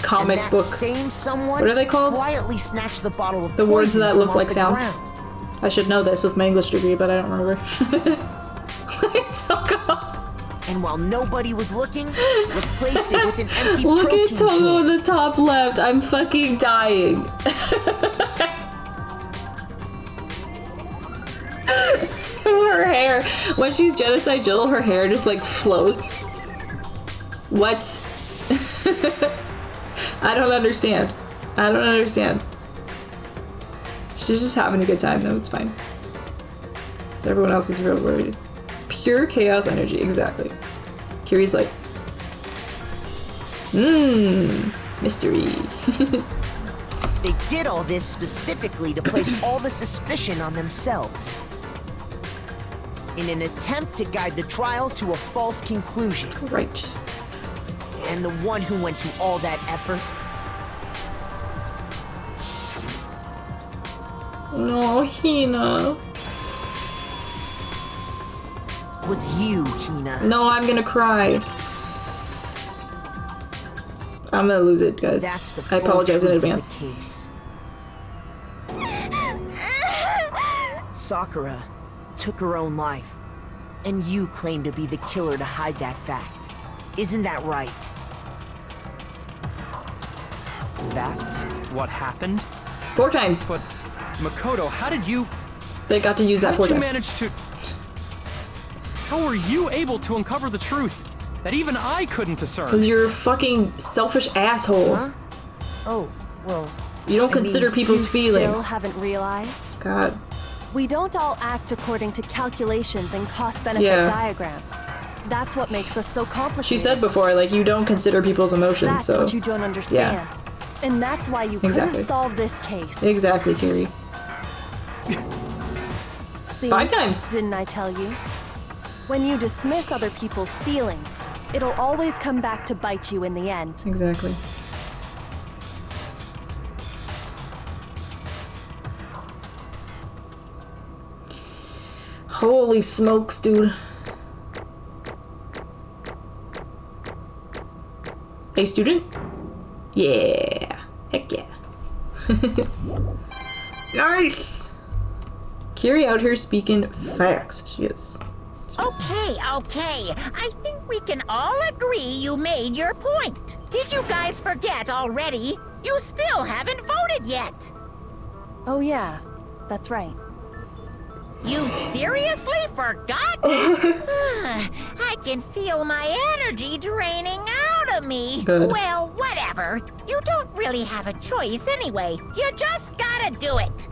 comic and that book. Same someone What are they called? Quietly snatched the bottle of The words poison that from look off like the sounds. ground. I should know this with my English degree, but I don't remember. And while nobody was looking, replaced it with an empty Look protein at Togo can. on the top left. I'm fucking dying. Her hair, when she's Genocide Jill, her hair just like floats. What? I don't understand. I don't understand. She's just having a good time though, it's fine. Everyone else is real worried. Pure chaos energy, exactly. Kiri's like, mystery. They did all this specifically to place all the suspicion on themselves. In an attempt to guide the trial to a false conclusion. Right. And the one who went to all that effort. No, Hina. Was you, Hina. No, I'm gonna cry. I'm gonna lose it, guys. That's the I apologize in full truth advance. of the case. Sakura took her own life, and you claim to be the killer to hide that fact. Isn't that right? That's what happened? 4 times. But, Makoto, how did you... They got to use that How 4 did you times. manage to... How were you able to uncover the truth that even I couldn't discern? Because you're a fucking selfish asshole. Huh? Oh, well... You don't consider people's you feelings. still haven't realized? God. We don't all act according to calculations and cost-benefit Yeah. diagrams. That's what makes us so complicated. She said before, like, you don't consider people's emotions, That's so... what you don't understand. And that's why you Exactly. couldn't solve this case. Exactly, Kiri. See, 5 times. Didn't I tell you? When you dismiss other people's feelings, it'll always come back to bite you in the end. Exactly. Holy smokes, dude. Hey, student? Yeah. Heck yeah. Nice! Kiri out here speaking facts. She is. Okay. I think we can all agree you made your point. Did you guys forget already? You still haven't voted yet. Oh yeah, that's right. You seriously forgot? I can feel my energy draining out of me. Good. Well, whatever. You don't really have a choice anyway. You just gotta do it.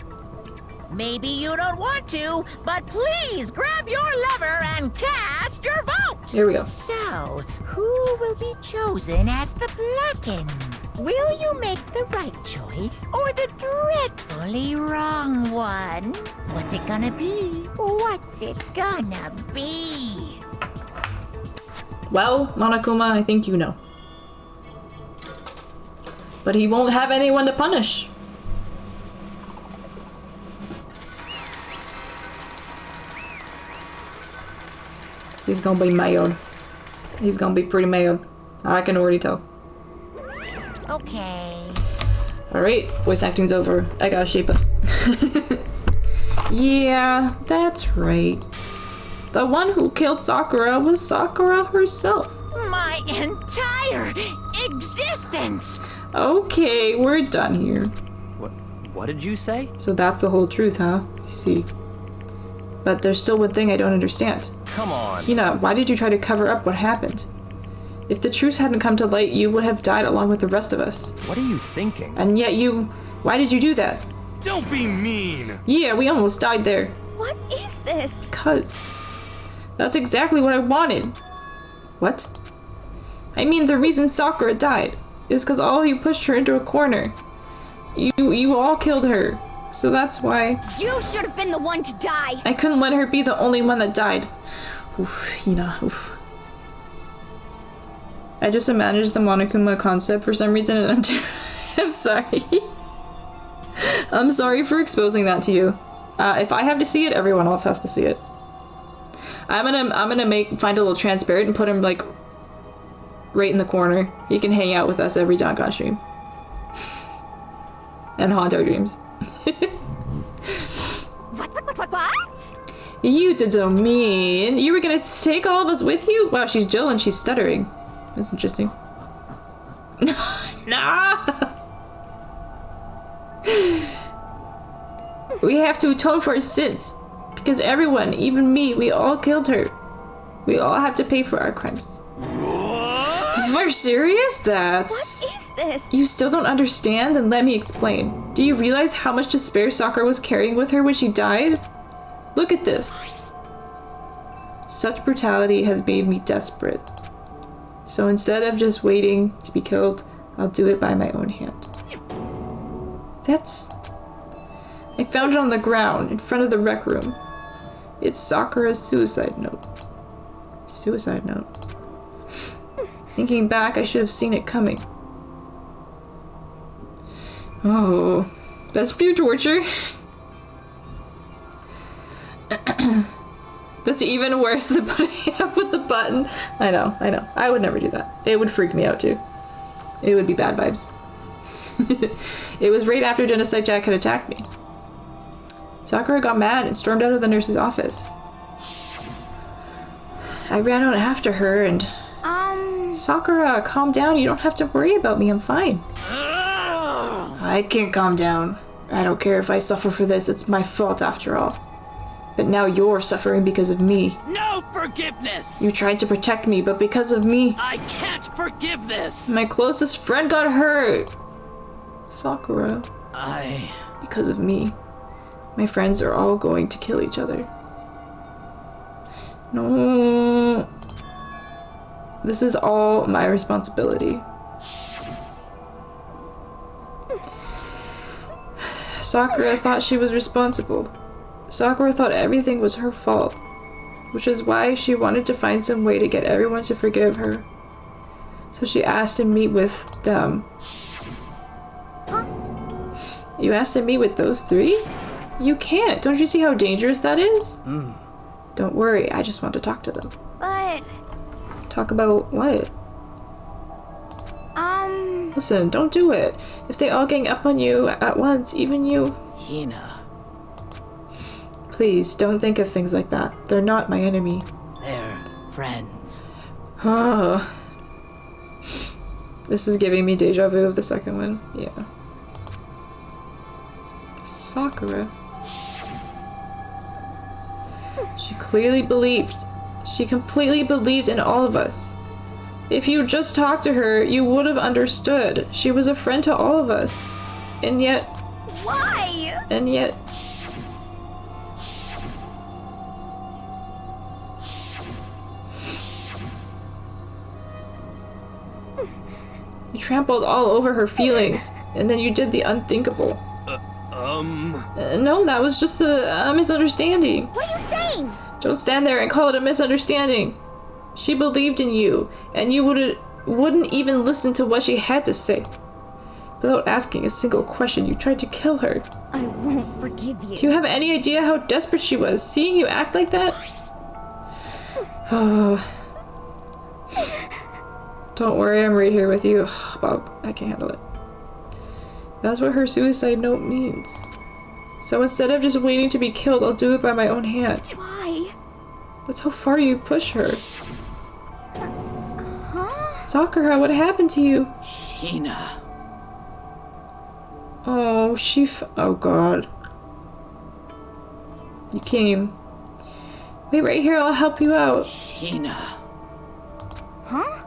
Maybe you don't want to, but please grab your lever and cast your vote. Here we go. So, who will be chosen as the Blackened? Will you make the right choice or the dreadfully wrong one? What's it gonna be? What's it gonna be? Well, Monokuma, I think you know. But he won't have anyone to punish. He's gonna be mad. He's gonna be pretty mad. I can already tell. Okay. Alright, voice acting's over. I gotta shape up. Yeah, that's right. The one who killed Sakura was Sakura herself. My entire existence! Okay, we're done here. What did you say? So that's the whole truth, huh? I see. But there's still one thing I don't understand. Come on. Hina, why did you try to cover up what happened? If the truth hadn't come to light, you would have died along with the rest of us. What are you thinking? And yet why did you do that? Don't be mean! Yeah, we almost died there. What is this? Cuz. That's exactly what I wanted. What? I mean, the reason Sakura died is because all of you pushed her into a corner. You all killed her. So that's why You should have been the one to die. I couldn't let her be the only one that died. Oof, Hina, oof. I just imagined the Monokuma concept for some reason and I'm sorry. I'm sorry for exposing that to you. If I have to see it, everyone else has to see it. I'm gonna find a little transparent and put him like right in the corner. He can hang out with us every Donkan stream. And haunt our dreams. What? You did so mean. You were gonna take all of us with you? Wow, she's Jill and she's stuttering. That's interesting. Nah. We have to atone for our sins. Because everyone, even me, we all killed her. We all have to pay for our crimes. We're serious? That's... What is this? You still don't understand? Then let me explain. Do you realize how much despair Sakura was carrying with her when she died? Look at this. Such brutality has made me desperate. So instead of just waiting to be killed, I'll do it by my own hand. That's... I found it on the ground in front of the rec room. It's Sakura's suicide note. Suicide note. Thinking back, I should have seen it coming. Oh, that's pure torture. That's even worse than putting up with the button. I know. I would never do that. It would freak me out too. It would be bad vibes. It was right after Genocide Jack had attacked me. Sakura got mad and stormed out of the nurse's office. I ran out after her and... Sakura, calm down. You don't have to worry about me. I'm fine. I can't calm down. I don't care if I suffer for this. It's my fault after all. But now you're suffering because of me. No forgiveness! You tried to protect me, but because of me... I can't forgive this! My closest friend got hurt! Sakura. I... Because of me. My friends are all going to kill each other. No. This is all my responsibility. Sakura thought she was responsible. Sakura thought everything was her fault, which is why she wanted to find some way to get everyone to forgive her. So she asked to meet with them. Huh? You asked to meet with those three? You can't. Don't you see how dangerous that is? Don't worry, I just want to talk to them. But... Talk about what? Listen, don't do it. If they all gang up on you at once, even you... Hina. Please, don't think of things like that. They're not my enemy. They're friends. Oh. This is giving me deja vu of the second one. Yeah. Sakura. She clearly believed. She completely believed in all of us. If you just talked to her, you would have understood. She was a friend to all of us. And yet... Why? And yet... You trampled all over her feelings, and then you did the unthinkable. No, that was just a misunderstanding. What are you saying? Don't stand there and call it a misunderstanding. She believed in you, and you wouldn't even listen to what she had to say. Without asking a single question, you tried to kill her. I won't forgive you. Do you have any idea how desperate she was, seeing you act like that? Oh. Don't worry, I'm right here with you. Bob, I can't handle it. That's what her suicide note means. So instead of just waiting to be killed, I'll do it by my own hand. Why? That's how far you push her. Huh? Sakura, what happened to you? Hina. Oh, oh god. You came. Wait right here, I'll help you out. Hina. Huh?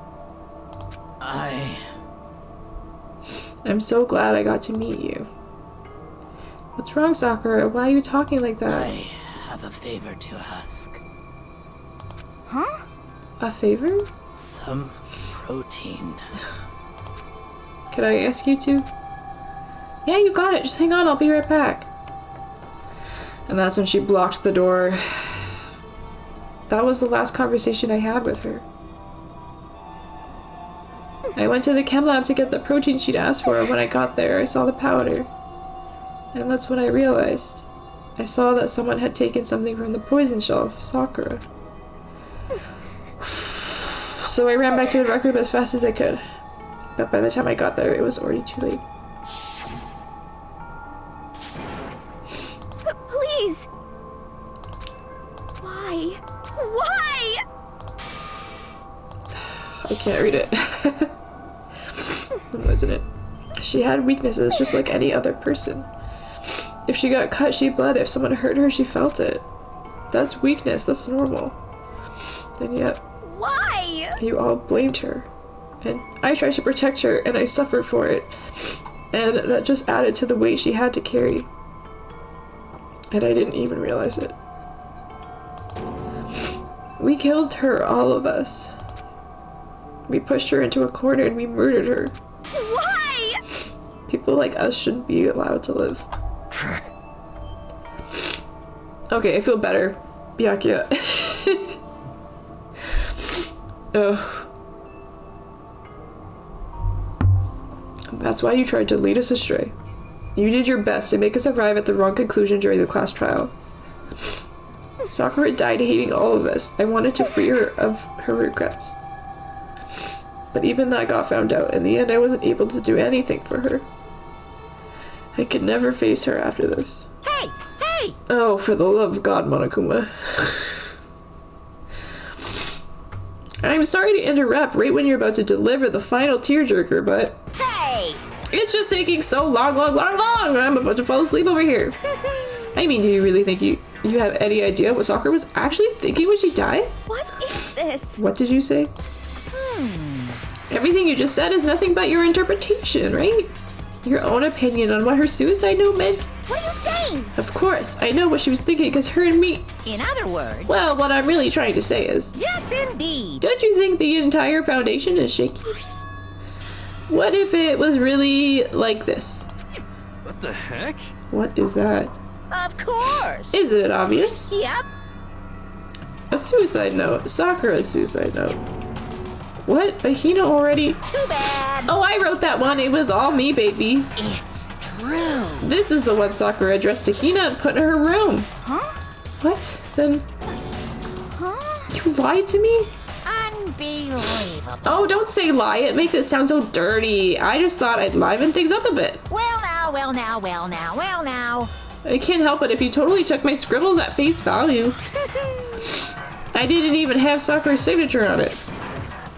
I'm so glad I got to meet you. What's wrong, Sakura? Why are you talking like that? I have a favor to ask. Huh? A favor? Some protein. Could I ask you to? Yeah, you got it. Just hang on, I'll be right back. And that's when she blocked the door. That was the last conversation I had with her. I went to the chem lab to get the protein she'd asked for, and when I got there, I saw the powder. And that's when I realized. I saw that someone had taken something from the poison shelf, Sakura. So I ran back to the rec room as fast as I could. But by the time I got there, it was already too late. Please! Why? Why? I can't read it. Wasn't it? She had weaknesses just like any other person. If she got cut, she bled. If someone hurt her, she felt it. That's weakness. That's normal. And yet... Why? You all blamed her. And I tried to protect her, and I suffered for it. And that just added to the weight she had to carry. And I didn't even realize it. We killed her, all of us. We pushed her into a corner and we murdered her. Why? People like us shouldn't be allowed to live. Okay, I feel better. Byakuya. Ugh. That's why you tried to lead us astray. You did your best to make us arrive at the wrong conclusion during the class trial. Sakura died hating all of us. I wanted to free her of her regrets. But even that got found out. In the end, I wasn't able to do anything for her. I could never face her after this. Hey! Hey! Oh, for the love of God, Monokuma. I'm sorry to interrupt right when you're about to deliver the final tearjerker, but... Hey! It's just taking so long. I'm about to fall asleep over here. I mean, do you really think you have any idea what Sakura was actually thinking when she died? What is this? What did you say? Everything you just said is nothing but your interpretation, right? Your own opinion on what her suicide note meant. What are you saying? Of course, I know what she was thinking because her and me... In other words... Well, what I'm really trying to say is... Yes, indeed. Don't you think the entire foundation is shaky? What if it was really like this? What the heck? What is that? Of course. Isn't it obvious? Yep. A suicide note. Sakura's suicide note. What? Hina already? Too bad. Oh, I wrote that one. It was all me, baby. It's true. This is the one Sakura addressed to Hina and put in her room. Huh? What? Then... Huh? You lied to me? Unbelievable. Oh, don't say lie. It makes it sound so dirty. I just thought I'd liven things up a bit. Well now, well now, well now, well now. I can't help it if you totally took my scribbles at face value. I didn't even have Sakura's signature on it.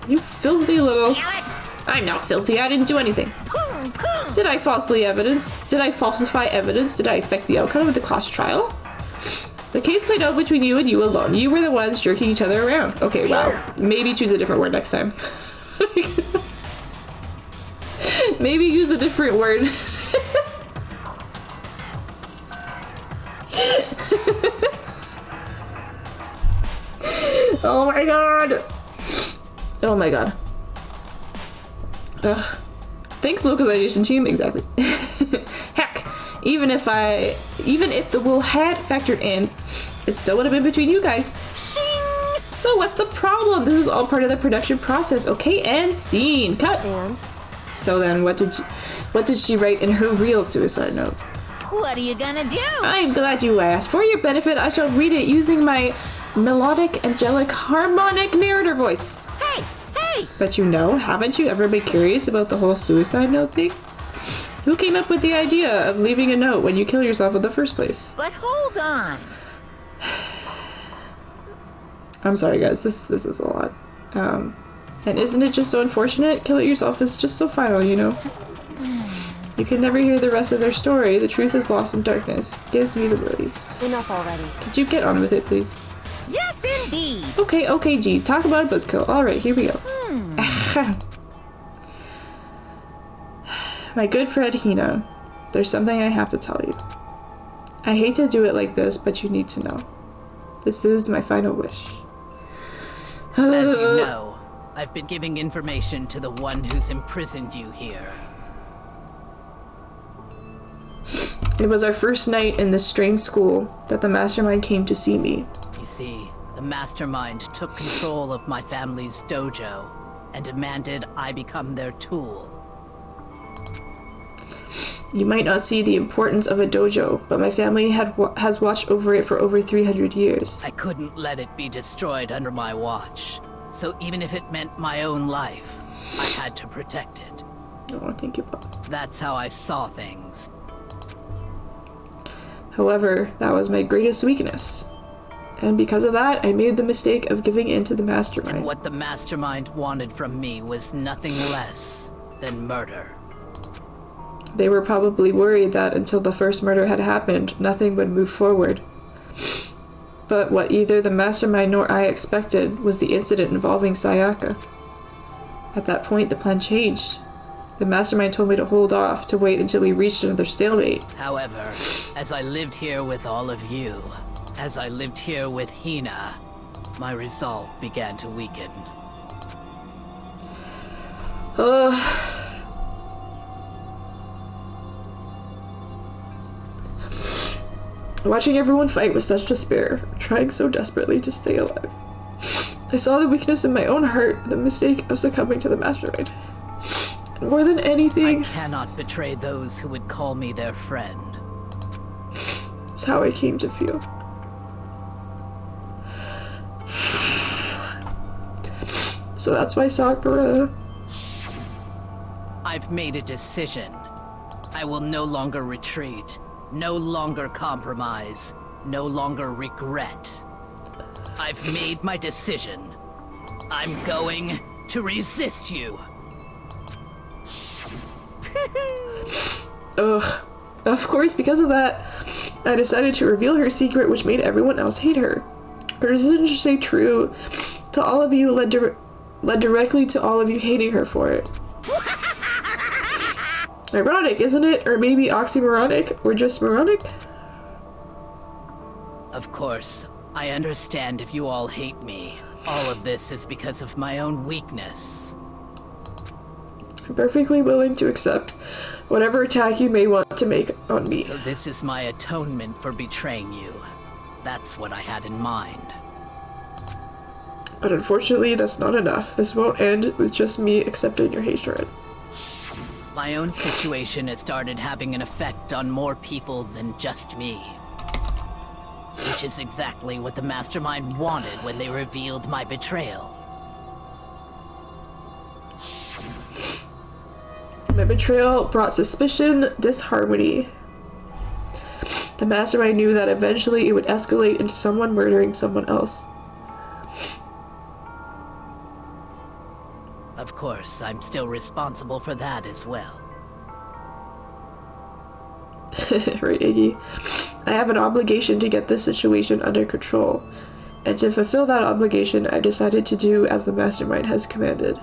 You filthy little... Damn it. I'm not filthy. I didn't do anything. Did I falsify evidence? Did I affect the outcome of the class trial? The case played out between you and you alone. You were the ones jerking each other around. Okay, wow. Maybe choose a different word next time. Maybe use a different word. Oh my god. Oh my god. Ugh. Thanks, localization team. Exactly. Heck, even if the wool had factored in, it still would have been between you guys. Shing! So what's the problem? This is all part of the production process. Okay, and scene. Cut. And? So then, what did she write in her real suicide note? What are you gonna do? I'm glad you asked. For your benefit, I shall read it using my melodic, angelic, harmonic narrator voice. Hey! Hey! But you know, haven't you ever been curious about the whole suicide note thing? Who came up with the idea of leaving a note when you kill yourself in the first place? But hold on. I'm sorry, guys. This is a lot. And isn't it just so unfortunate? Kill it yourself is just so final, you know? You can never hear the rest of their story. The truth is lost in darkness. Gives me the willies. Enough already. Could you get on with it, please? Yes, indeed. Okay, geez. Talk about a buzzkill. Alright, here we go. My good friend Hina, there's something I have to tell you. I hate to do it like this, but you need to know. This is my final wish. As you know, I've been giving information to the one who's imprisoned you here. It was our first night in this strange school that the mastermind came to see me. You see, the mastermind took control of my family's dojo and demanded I become their tool. You might not see the importance of a dojo, but my family has watched over it for over 300 years. I couldn't let it be destroyed under my watch. So even if it meant my own life, I had to protect it. Oh, thank you, Bob. That's how I saw things. However, that was my greatest weakness. And because of that, I made the mistake of giving in to the mastermind. And what the mastermind wanted from me was nothing less than murder. They were probably worried that until the first murder had happened, nothing would move forward. But what either the mastermind nor I expected was the incident involving Sayaka. At that point, the plan changed. The mastermind told me to hold off, to wait until we reached another stalemate. However, as I lived here with all of you, as I lived here with Hina, my resolve began to weaken. Watching everyone fight with such despair, trying so desperately to stay alive. I saw the weakness in my own heart, the mistake of succumbing to the mastermind. And more than anything... I cannot betray those who would call me their friend. It's how I came to feel. So that's why Sakura... I've made a decision. I will no longer retreat, no longer compromise, no longer regret. I've made my decision. I'm going to resist you. Ugh. Of course, because of that, I decided to reveal her secret, which made everyone else hate her. Her decision to stay true to all of you led directly to all of you hating her for it. Ironic, isn't it? Or maybe oxymoronic? Or just moronic? Of course, I understand if you all hate me. All of this is because of my own weakness. I'm perfectly willing to accept whatever attack you may want to make on me. So this is my atonement for betraying you. That's what I had in mind. But unfortunately, that's not enough. This won't end with just me accepting your hatred. My own situation has started having an effect on more people than just me. Which is exactly what the Mastermind wanted when they revealed my betrayal. My betrayal brought suspicion, disharmony. The Mastermind knew that eventually it would escalate into someone murdering someone else. Of course, I'm still responsible for that as well. Right, Iggy. I have an obligation to get this situation under control, and to fulfill that obligation, I decided to do as the Mastermind has commanded.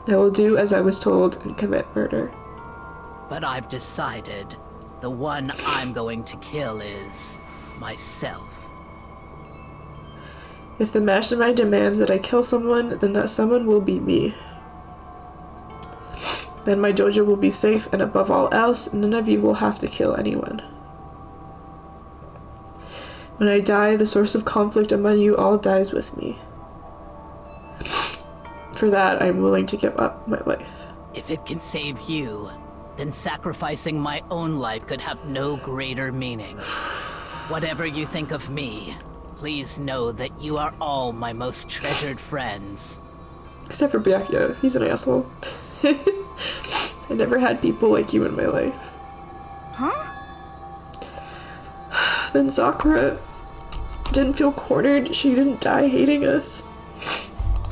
I will do as I was told and commit murder. But I've decided the one I'm going to kill is myself. If the Mastermind demands that I kill someone, then that someone will be me. Then my dojo will be safe, and above all else, none of you will have to kill anyone. When I die, the source of conflict among you all dies with me. For that, I am willing to give up my life. If it can save you, then sacrificing my own life could have no greater meaning. Whatever you think of me, please know that you are all my most treasured friends. Except for Byakuya, he's an asshole. I never had people like you in my life. Huh? Then Sakura didn't feel cornered. She didn't die hating us.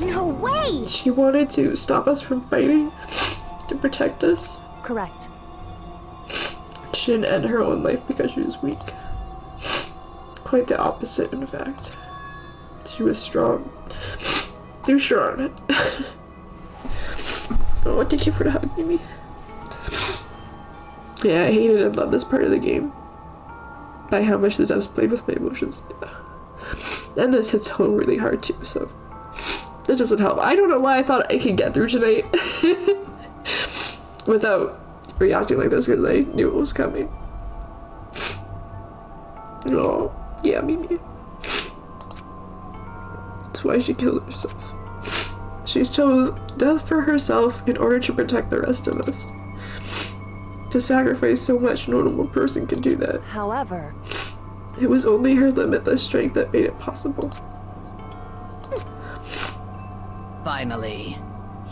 No way! She wanted to stop us from fighting, to protect us. Correct. She didn't end her own life because she was weak. Quite the opposite, in fact. She was strong. Too strong. Oh, thank you for hugging me. Yeah, I hated and loved this part of the game. By how much the devs played with my emotions. And this hits home really hard too, so that doesn't help. I don't know why I thought I could get through tonight without reacting like this, because I knew it was coming. Oh, yeah, Mimi. That's why she killed herself. She's chose death for herself in order to protect the rest of us. To sacrifice so much, no normal person can do that. However, it was only her limitless strength that made it possible. Finally,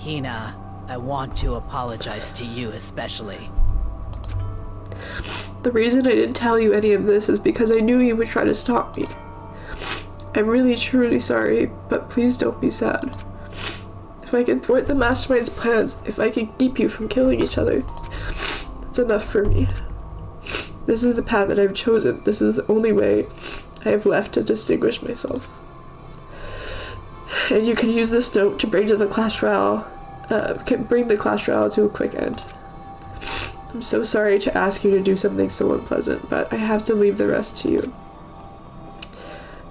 Hina, I want to apologize to you especially. The reason I didn't tell you any of this is because I knew you would try to stop me. I'm really truly sorry, but please don't be sad. If I can thwart the Mastermind's plans, if I can keep you from killing each other, that's enough for me. This is the path that I've chosen. This is the only way I have left to distinguish myself. And you can use this note to bring the class trial to a quick end. I'm so sorry to ask you to do something so unpleasant, but I have to leave the rest to you.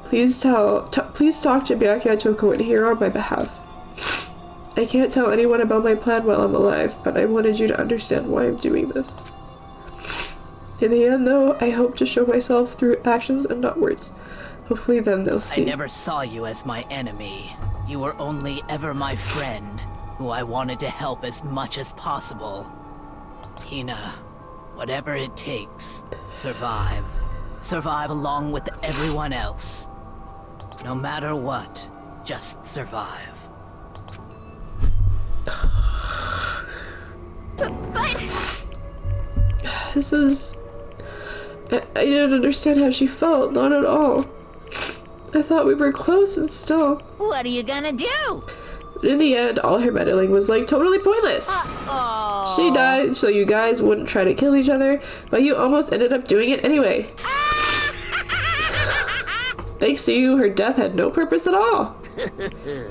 Please talk to Byakuya, Toko, and Hiro on my behalf. I can't tell anyone about my plan while I'm alive, but I wanted you to understand why I'm doing this. In the end, though, I hope to show myself through actions and not words. Hopefully then they'll see. I never saw you as my enemy. You were only ever my friend, who I wanted to help as much as possible. Hina, whatever it takes, survive. Survive along with everyone else. No matter what, just survive. But... This is... I didn't understand how she felt, not at all. I thought we were close and still... What are you gonna do? In the end, all her meddling was like totally pointless. She died so you guys wouldn't try to kill each other, but you almost ended up doing it anyway. Thanks to you, her death had no purpose at all.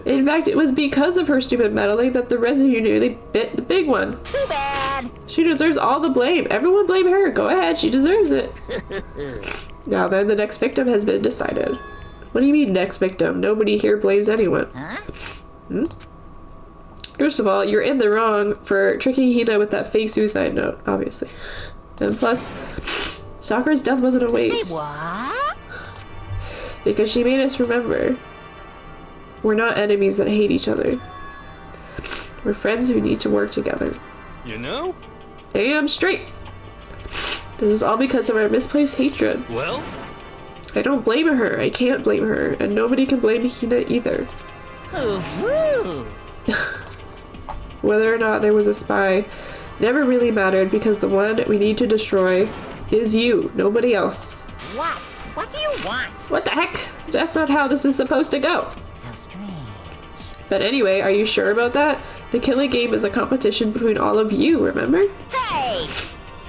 In fact, it was because of her stupid meddling that the rest of you nearly bit the big one. Too bad. She deserves all the blame. Everyone blame her. Go ahead, she deserves it. Now then, the next victim has been decided. What do you mean, next victim? Nobody here blames anyone. Huh? First of all, you're in the wrong for tricking Hina with that fake suicide note, obviously. And plus, Sakura's death wasn't a waste. Say what? Because she made us remember. We're not enemies that hate each other. We're friends who need to work together. You know? Damn straight. This is all because of our misplaced hatred. Well? I don't blame her. I can't blame her. And nobody can blame Hina either. Whether or not there was a spy never really mattered because the one we need to destroy is you, nobody else. What? What do you want? What the heck? That's not how this is supposed to go. How strange. But anyway, are you sure about that? The killing game is a competition between all of you, remember? Hey!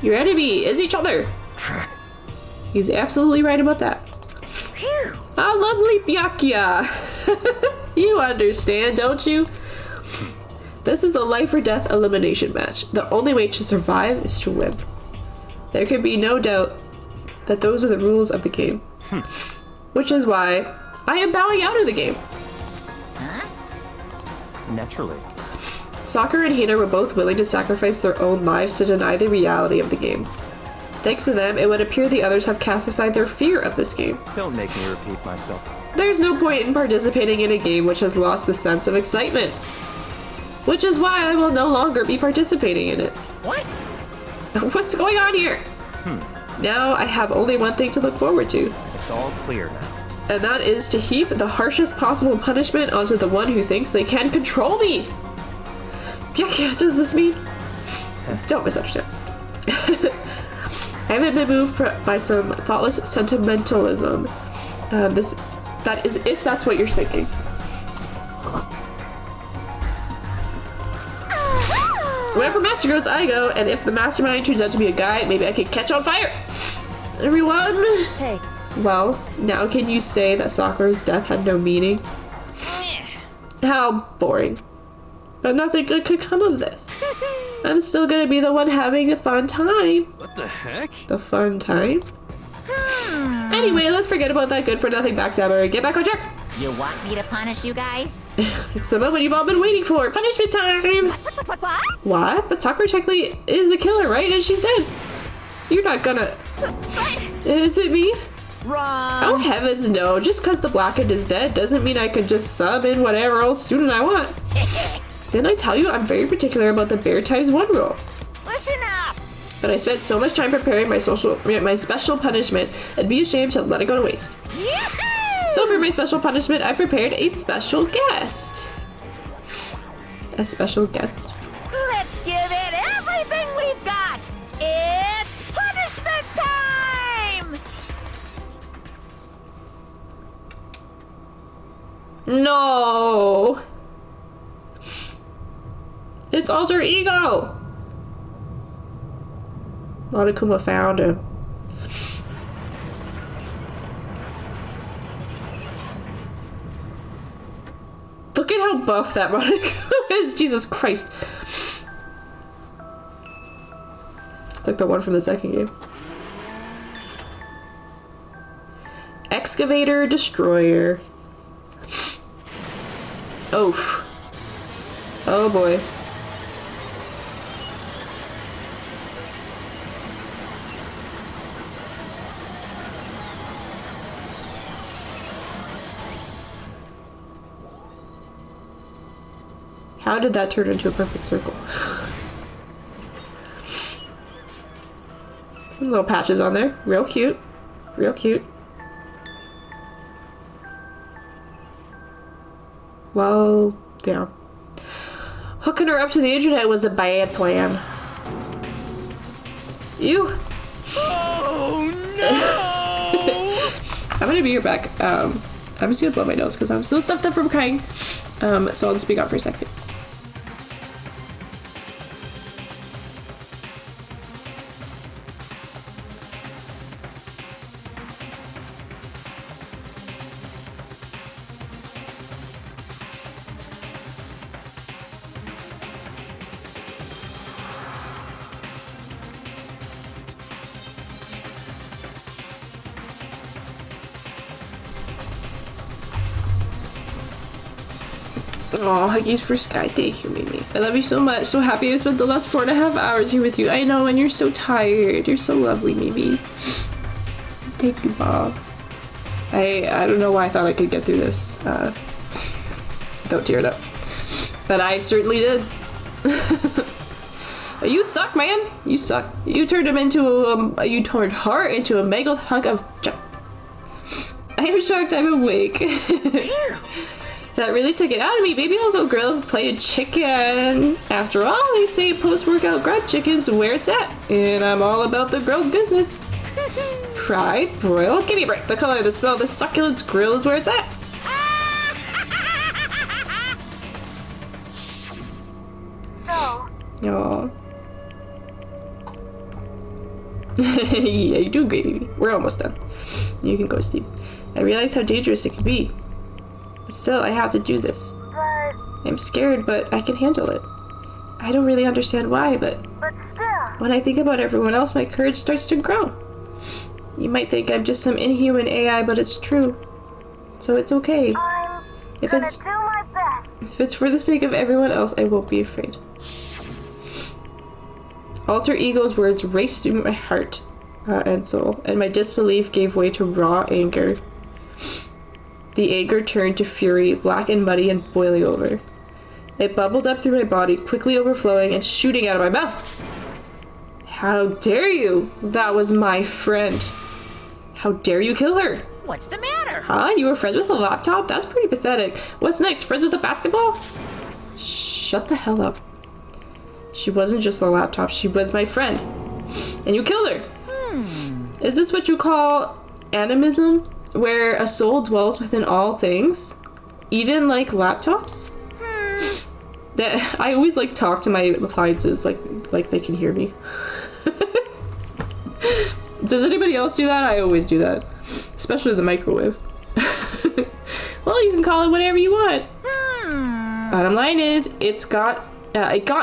Your enemy is each other. He's absolutely right about that. Phew. Ah, lovely Byakuya. You understand, don't you? This is a life or death elimination match. The only way to survive is to win. There can be no doubt that those are the rules of the game. Which is why I am bowing out of the game. Huh? Naturally. Sakura and Hina were both willing to sacrifice their own lives to deny the reality of the game. Thanks to them, it would appear the others have cast aside their fear of this game. Don't make me repeat myself. There's no point in participating in a game which has lost the sense of excitement. Which is why I will no longer be participating in it. What? What's going on here? Now I have only one thing to look forward to. It's all clear now. And that is to heap the harshest possible punishment onto the one who thinks they can control me. Yeah, does this mean? Don't misunderstand. I haven't been moved by some thoughtless sentimentalism. That is if that's what you're thinking. Wherever master goes, I go, and if the mastermind turns out to be a guy, maybe I could catch on fire. Everyone? Hey. Well, now can you say that Sakura's death had no meaning? How boring. But nothing good could come of this. I'm still gonna be the one having the fun time. What the heck? The fun time? Anyway, let's forget about that good-for-nothing backstabber and get back on track. You want me to punish you guys? It's the moment you've all been waiting for. Punishment time! What? What? But Sakura technically is the killer, right? And she's dead. You're not gonna... Is it me? Wrong. Oh heavens no. Just because the Blackened is dead doesn't mean I can just sub in whatever old student I want. Didn't I tell you I'm very particular about the bear times 1 rule? Listen up. But I spent so much time preparing my special punishment, I'd be ashamed to let it go to waste. Yahoo! So for my special punishment, I prepared a special guest. A special guest. Let's give it everything we've got. It's punishment time. No! It's alter ego! Monokuma found him. Look at how buff that Monokuma is, Jesus Christ. It's like the one from the second game. Excavator Destroyer. Oof. Oh boy. How did that turn into a perfect circle? Some little patches on there. Real cute. Real cute. Well, yeah. Hooking her up to the internet was a bad plan. You. Oh no! I'm gonna be right back. I'm just gonna blow my nose because I'm still stuffed up from crying. So I'll just be gone for a second. Oh, huggies for Sky. Thank you, Mimi. I love you so much. So happy I spent the last 4.5 hours here with you. I know, and you're so tired. You're so lovely, Mimi. Thank you, Bob. I don't know why I thought I could get through this. Don't tear it up. But I certainly did. You suck, man. You suck. You turned him into you turned her into a mangled hunk of junk. I am shocked I'm awake. That really took it out of me. Maybe I'll go grill a plate of chicken. After all, they say post-workout grilled chicken's where it's at. And I'm all about the grilled business. Fried, broiled, give me a break. The color, the smell, the succulence grill is where it's at. Aww. Yeah, you're doing great, baby. We're almost done. You can go sleep. I realize how dangerous it can be. But still, I have to do this. I'm scared, but I can handle it. I don't really understand why, but still. When I think about everyone else, my courage starts to grow. You might think I'm just some inhuman AI, but it's true. So it's okay. If it's for the sake of everyone else, I won't be afraid. Alter Ego's words raced through my heart and soul, and my disbelief gave way to raw anger. The anger turned to fury, black and muddy and boiling over. It bubbled up through my body, quickly overflowing and shooting out of my mouth. How dare you? That was my friend. How dare you kill her? What's the matter? Huh? You were friends with a laptop? That's pretty pathetic. What's next? Friends with a basketball? Shut the hell up. She wasn't just a laptop, she was my friend. And you killed her. Is this what you call animism? Where a soul dwells within all things? Even like laptops? That I always like talk to my appliances like they can hear me. Does anybody else do that? I always do that. Especially the microwave. Well, you can call it whatever you want. Bottom line is, it got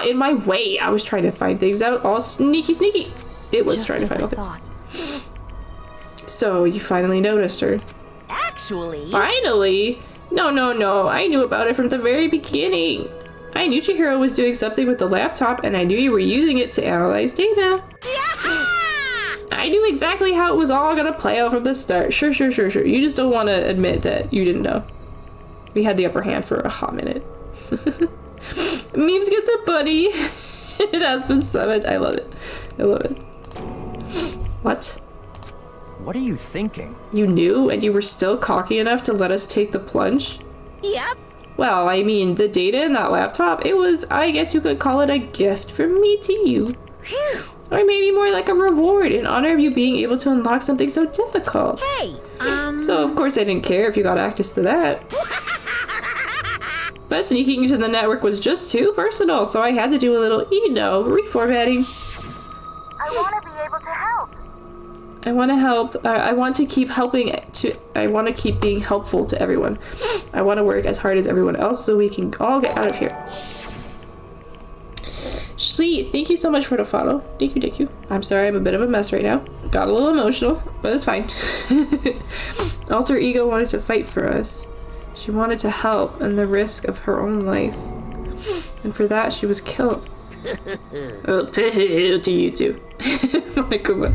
in my way. I was trying to find things out all sneaky. It was trying to find all things. So, you finally noticed her. Actually... Finally? No. I knew about it from the very beginning. I knew Chihiro was doing something with the laptop, and I knew you were using it to analyze data. I knew exactly how it was all gonna play out from the start. Sure. You just don't want to admit that you didn't know. We had the upper hand for a hot minute. Memes get the bunny. It has been summoned. I love it. What? What are you thinking? You knew, and you were still cocky enough to let us take the plunge? Yep. Well, I mean, the data in that laptop, it was, I guess you could call it a gift from me to you. Or maybe more like a reward in honor of you being able to unlock something so difficult. Hey, So, of course, I didn't care if you got access to that. But sneaking into the network was just too personal, so I had to do a little, reformatting. I want to be able to help. I want to help. I want to keep I want to keep being helpful to everyone. I want to work as hard as everyone else so we can all get out of here. Sweet. Thank you so much for the follow. Thank you. I'm sorry I'm a bit of a mess right now. Got a little emotional, but it's fine. Alter Ego wanted to fight for us. She wanted to help in the risk of her own life. And for that, she was killed. To you too. Monokuma.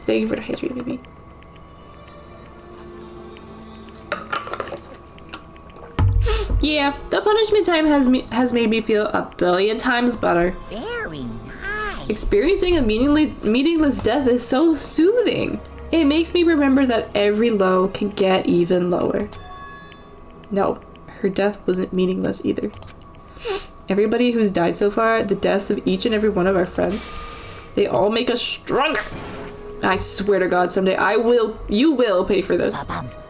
Thank you for the hydrate, baby. Yeah, the punishment time has made me feel a billion times better. Very nice. Experiencing a meaningless death is so soothing. It makes me remember that every low can get even lower. No, her death wasn't meaningless either. Everybody who's died so far, the deaths of each and every one of our friends, they all make us stronger. I swear to God, someday you will pay for this.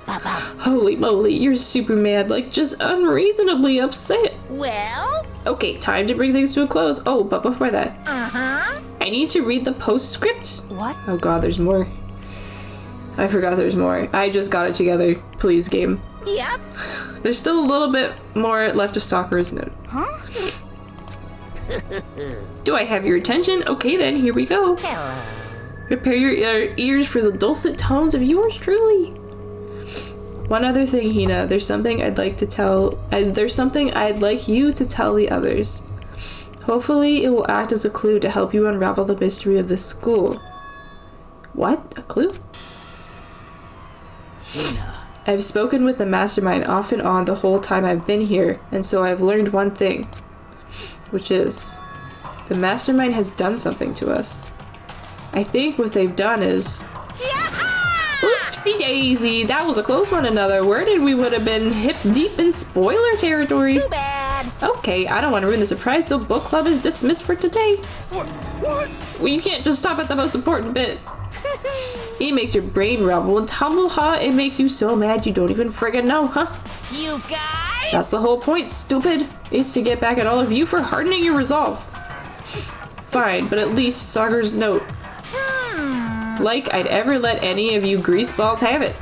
Holy moly, you're super mad, like just unreasonably upset. Well? Okay, time to bring things to a close. Oh, but before that, I need to read the postscript. What? Oh God, there's more. I forgot there's more. I just got it together. Please, game. Yep. There's still a little bit more left of Sakura's note. Huh? Do I have your attention? Okay then, here we go. Hello. Prepare your ears for the dulcet tones of yours truly. One other thing, Hina. There's something I'd like you to tell the others. Hopefully, it will act as a clue to help you unravel the mystery of this school. What? A clue? Hina. I've spoken with the mastermind off and on the whole time I've been here, and so I've learned one thing, which is the mastermind has done something to us. I think what they've done is... Oopsie daisy, that was a close one. Another word and we would have been hip deep in spoiler territory. Too bad. Okay, I don't want to ruin the surprise, so book club is dismissed for today. What? Well, you can't just stop at the most important bit. It makes your brain rumble and tumble, huh? It makes you so mad you don't even friggin' know, huh? You guys? That's the whole point, stupid. It's to get back at all of you for hardening your resolve. Fine, but at least Sakura's note. Like I'd ever let any of you greaseballs have it.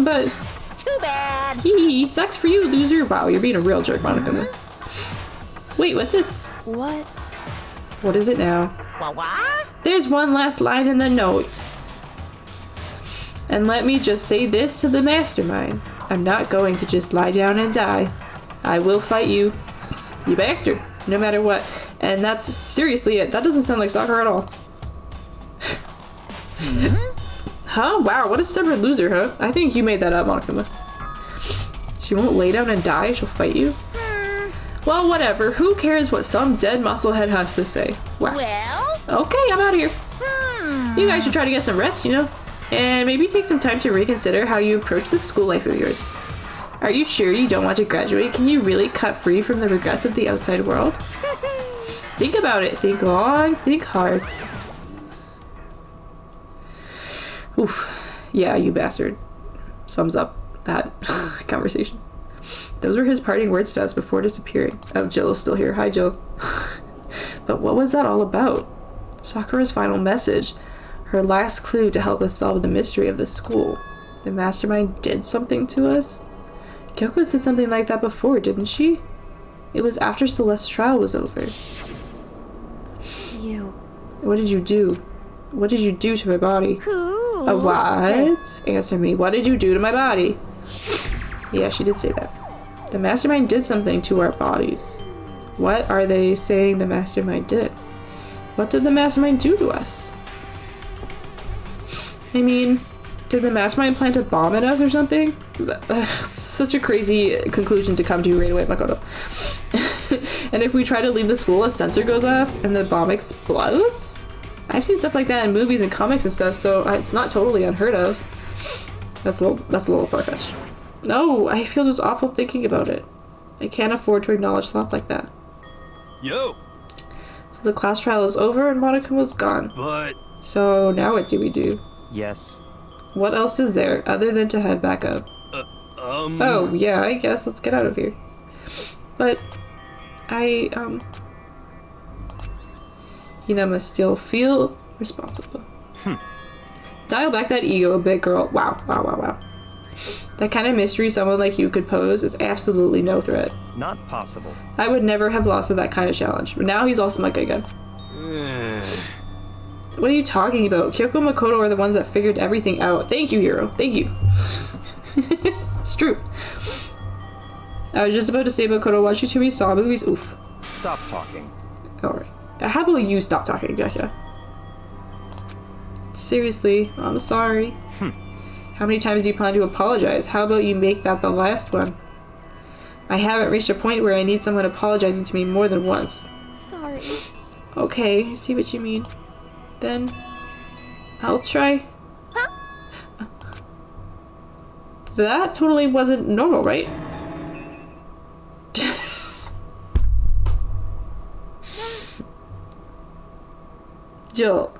But... Too bad. Hee, sucks for you, loser. Wow, you're being a real jerk, Monica. Wait, what's this? What? What is it now? What? There's one last line in the note. And let me just say this to the mastermind. I'm not going to just lie down and die. I will fight you. You bastard. No matter what. And that's seriously it. That doesn't sound like Sakura at all. Huh? Wow, what a stubborn loser, huh? I think you made that up, Monica. She won't lay down and die, she'll fight you? Well, whatever. Who cares what some dead musclehead has to say? Wow. Well? Okay, I'm out of here. You guys should try to get some rest, you know? And maybe take some time to reconsider how you approach this school life of yours. Are you sure you don't want to graduate? Can you really cut free from the regrets of the outside world? Think about it. Think long, think hard. Oof. Yeah, you bastard. Sums up that conversation. Those were his parting words to us before disappearing. Oh, Jill is still here. Hi, Jill. But what was that all about? Sakura's final message. Her last clue to help us solve the mystery of the school. The mastermind did something to us? Kyoko said something like that before, didn't she? It was after Celeste's trial was over. You. What did you do? What did you do to my body? Who? A what? Answer me. What did you do to my body? Yeah, she did say that. The mastermind did something to our bodies. What are they saying the mastermind did? What did the mastermind do to us? I mean, did the mastermind plant a bomb at us or something? Such a crazy conclusion to come to right away, Makoto. And if we try to leave the school, a sensor goes off and the bomb explodes? I've seen stuff like that in movies and comics and stuff, so it's not totally unheard of. That's a little far-fetched. No, I feel just awful thinking about it. I can't afford to acknowledge thoughts like that. Yo! So the class trial is over and Monica was gone. But... So now what do we do? Yes. What else is there other than to head back up? Oh, yeah, I guess let's get out of here. But Hina must still feel responsible. Dial back that ego a bit, girl. Wow, wow, wow, wow. That kind of mystery someone like you could pose is absolutely no threat. Not possible. I would never have lost to that kind of challenge. But now he's all smug again. What are you talking about? Kyoko and Makoto are the ones that figured everything out. Thank you, Hiro. Thank you. It's true. I was just about to say, Makoto watched you too many Saw movies. Oof. Stop talking. Alright. How about you stop talking, Gotcha? Seriously, I'm sorry. How many times do you plan to apologize? How about you make that the last one? I haven't reached a point where I need someone apologizing to me more than once. Sorry. Okay, I see what you mean. Then, I'll try. Huh? That totally wasn't normal, right? Jill.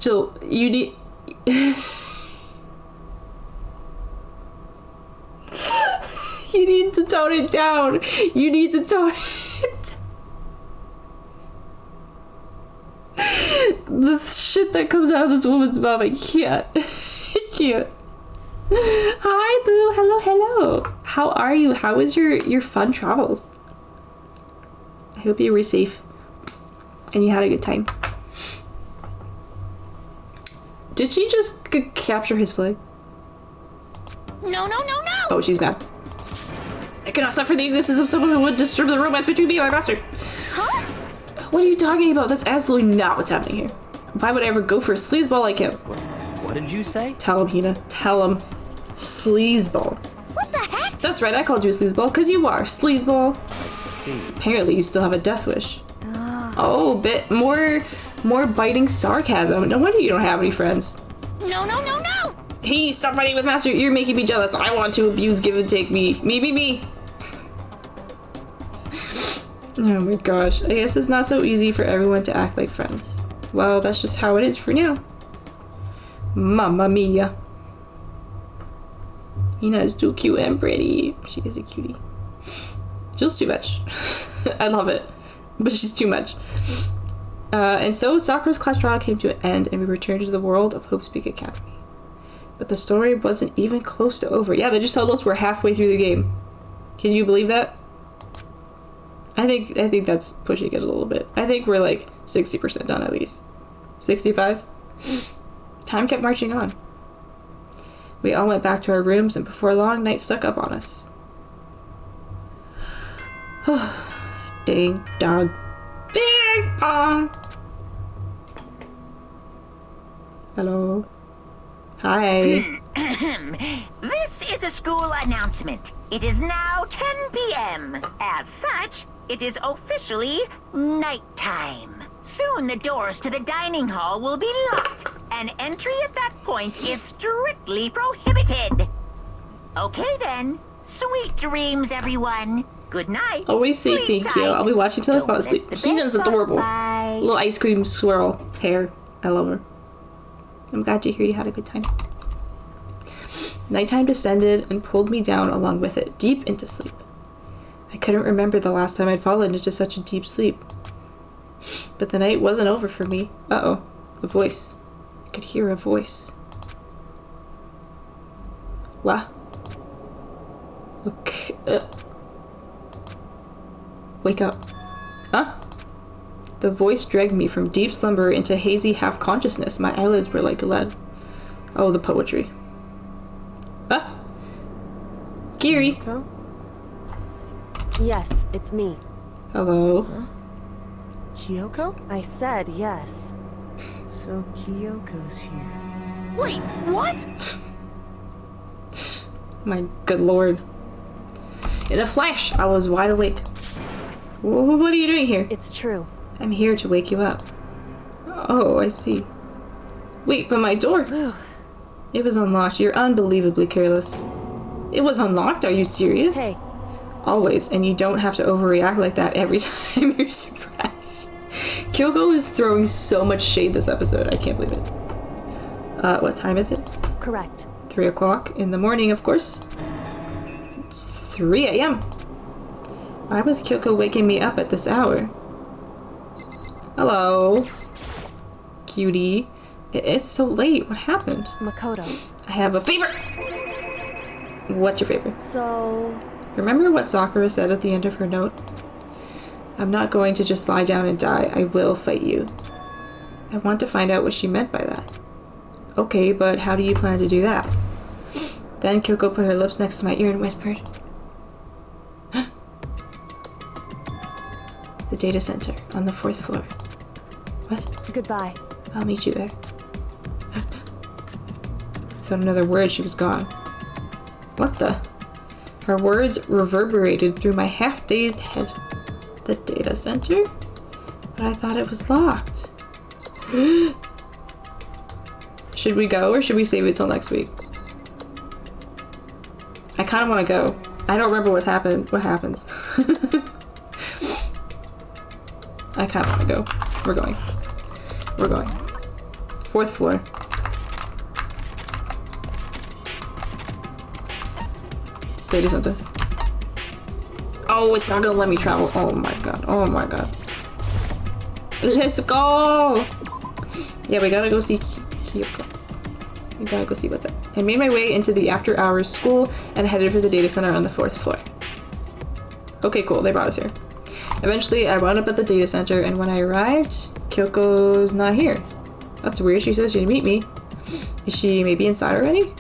Jill, you need... You need to tone it down. You need to tone it. The shit that comes out of this woman's mouth, I can't. I can't. Hi, boo. Hello, hello. How are you? How was your fun travels? I hope you were safe and you had a good time. Did she just capture his flag? No, no, no, no! Oh, she's mad. I cannot suffer the existence of someone who would disturb the romance between me and my master. Huh? What are you talking about? That's absolutely not what's happening here. Why would I ever go for a sleazeball like him? What did you say? Tell him, Hina. Tell him. Sleazeball. What the heck? That's right, I called you a sleazeball because you are. Sleazeball. I see. Apparently you still have a death wish. Oh, bit more biting sarcasm. No wonder you don't have any friends. No, no, no, no! Hey, stop fighting with Master. You're making me jealous. I want to abuse, give and take me. Me. Oh my gosh. I guess it's not so easy for everyone to act like friends. Well, that's just how it is for now. Mamma mia. Hina is too cute and pretty. She is a cutie. Jill's too much. I love it. But she's too much. And so Sakura's class trial came to an end and we returned to the world of Hope's Peak Academy. But the story wasn't even close to over. Yeah, they just told us we're halfway through the game. Can you believe that? I think that's pushing it a little bit. I think we're like 60% done at least. 65? Time kept marching on. We all went back to our rooms and before long, night stuck up on us. Ding dong. Bing bong. Hello. Hi. This is a school announcement. It is now 10 p.m. As such, it is officially nighttime. Soon the doors to the dining hall will be locked, and entry at that point is strictly prohibited. Okay then. Sweet dreams, everyone. Good night. Always say thank you. I'll be watching till I fall asleep. Hina's adorable. Bye. Little ice cream swirl hair. I love her. I'm glad to hear you had a good time. Nighttime descended and pulled me down along with it, deep into sleep. I couldn't remember the last time I'd fallen into such a deep sleep. But the night wasn't over for me. Uh-oh. A voice. I could hear a voice. What? Okay. Wake up. Huh? The voice dragged me from deep slumber into hazy half-consciousness. My eyelids were like lead. Oh, the poetry. Ah! Kiri! Kyoko? Yes, it's me. Hello. Huh? Kyoko? I said yes. So Kyoko's here. Wait, what? My good lord. In a flash, I was wide awake. What are you doing here? It's true. I'm here to wake you up. Oh, I see. Wait, but my door... It was unlocked. You're unbelievably careless. It was unlocked? Are you serious? Hey. Always, and you don't have to overreact like that every time you're surprised. Kyoko is throwing so much shade this episode. I can't believe it. What time is it? Correct. 3 o'clock in the morning, of course. It's 3 a.m. Why was Kyoko waking me up at this hour? Hello. Cutie. It's so late. What happened? Makoto. I have a favor! What's your favor? So... Remember what Sakura said at the end of her note? I'm not going to just lie down and die. I will fight you. I want to find out what she meant by that. Okay, but how do you plan to do that? Then Kyoko put her lips next to my ear and whispered. The data center on the 4th floor. What? Goodbye. I'll meet you there. Without another word, she was gone. What the? Her words reverberated through my half-dazed head. The data center? But I thought it was locked. Should we go or should we save it till next week? I kind of want to go. I don't remember what happens. I kind of want to go. We're going. 4th floor. Data center. Oh, it's not gonna let me travel. Oh my god. Oh my god. Let's go! Yeah, we gotta go see Kyoko. We gotta go see what's up. I made my way into the after-hours school and headed for the data center on the 4th floor. Okay, cool. They brought us here. Eventually, I wound up at the data center, and when I arrived, Kyoko's not here. That's weird. She says she'd meet me. Is she maybe inside already?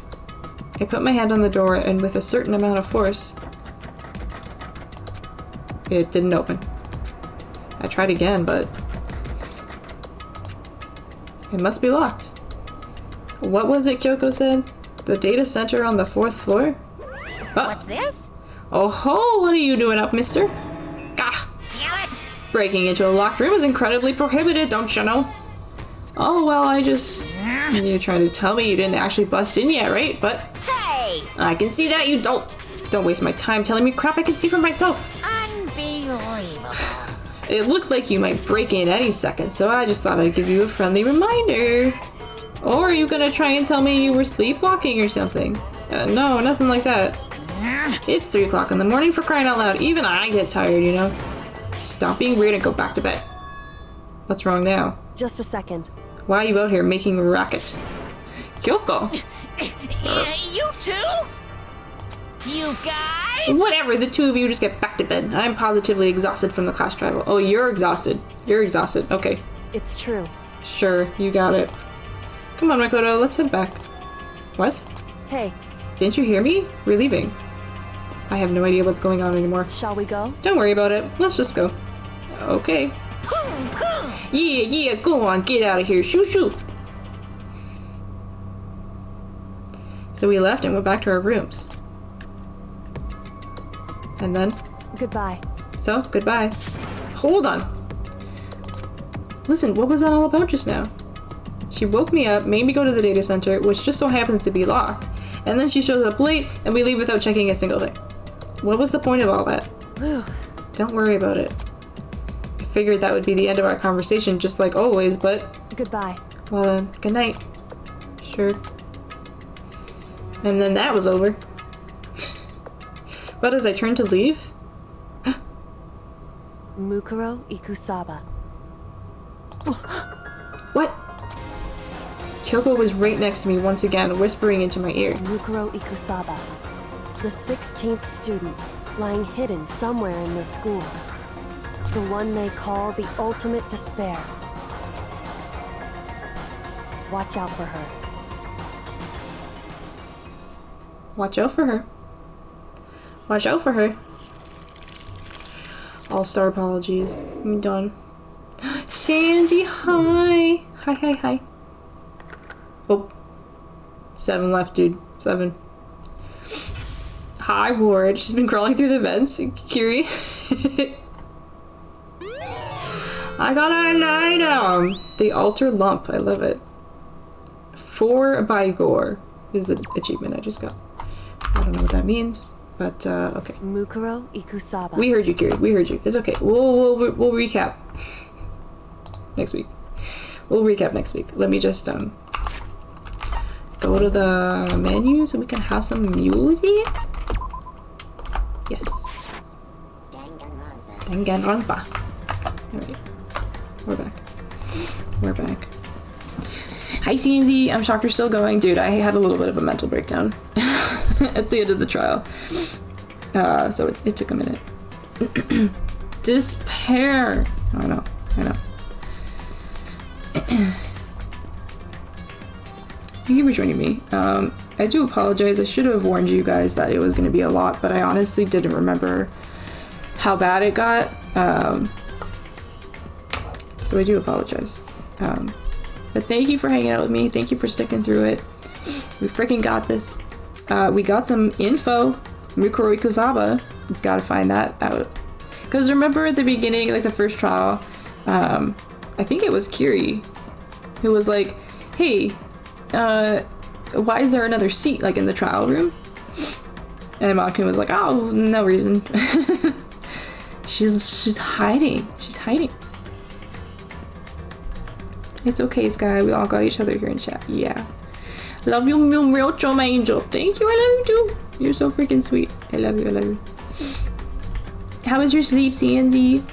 I put my hand on the door, and with a certain amount of force, it didn't open. I tried again, but it must be locked. What was it Kyoko said? The data center on the 4th floor? Oh. What's this? Oh ho! What are you doing up, mister? Gah! Damn it! Breaking into a locked room is incredibly prohibited, don't you know? Oh, well, I just... You're trying to tell me you didn't actually bust in yet, right? But... Hey! I can see that you don't. Don't waste my time telling me crap I can see for myself. Unbelievable. It looked like you might break in any second, so I just thought I'd give you a friendly reminder. Or are you gonna try and tell me you were sleepwalking or something? No, nothing like that. It's 3 o'clock in the morning, for crying out loud. Even I get tired, you know? Stop being weird and go back to bed. What's wrong now? Just a second. Why are you out here making a racket? Kyoko! You two? You guys? Whatever, the two of you just get back to bed. I'm positively exhausted from the class travel. Oh, you're exhausted. You're exhausted. Okay. It's true. Sure, you got it. Come on, Makoto, let's head back. What? Hey. Didn't you hear me? We're leaving. I have no idea what's going on anymore. Shall we go? Don't worry about it. Let's just go. Okay. Yeah, go on, get out of here. Shoo, shoo. So we left and went back to our rooms. And then? Goodbye. So, goodbye. Hold on. Listen, what was that all about just now? She woke me up, made me go to the data center, which just so happens to be locked, and then she shows up late and we leave without checking a single thing. What was the point of all that? Don't worry about it. I figured that would be the end of our conversation, just like always, but... Goodbye. Well then, good night. Sure. And then that was over. But as I turned to leave... Mukuro Ikusaba. What? Kyoko was right next to me once again, whispering into my ear. Mukuro Ikusaba. The 16th student, lying hidden somewhere in the school. The one they call the ultimate despair. Watch out for her. Watch out for her. Watch out for her. All-star apologies. I'm done. Sandy, hi. Hi. Oh. 7 left, dude. 7. Hi, Ward. She's been crawling through the vents. Kiri. I got an item. The altar lump. I love it. 4 by Gore is the achievement I just got. I don't know what that means, but okay. Mukuro Ikusaba. We heard you, Kiri. We heard you. It's okay. We'll recap next week. We'll recap next week. Let me just go to the menu so we can have some music. Yes. Danganronpa. Alright. We're back. We're back. Hi, CNZ. I'm shocked you're still going. Dude, I had a little bit of a mental breakdown at the end of the trial. So it took a minute. Despair. I know. Thank you for joining me. I do apologize. I should have warned you guys that it was going to be a lot, but I honestly didn't remember how bad it got. So I do apologize. But thank you for hanging out with me. Thank you for sticking through it. We freaking got this. We got some info. Mukuro Ikusaba. Gotta find that out. Because remember at the beginning, like the first trial, I think it was Kiri who was like, hey, why is there another seat like in the trial room? And Makun was like, oh, no reason. She's hiding. She's hiding. It's okay, Sky. We all got each other here in chat. Yeah. Love you, mucho, my angel. Thank you. I love you too. You're so freaking sweet. I love you. I love you. How was your sleep, CNZ?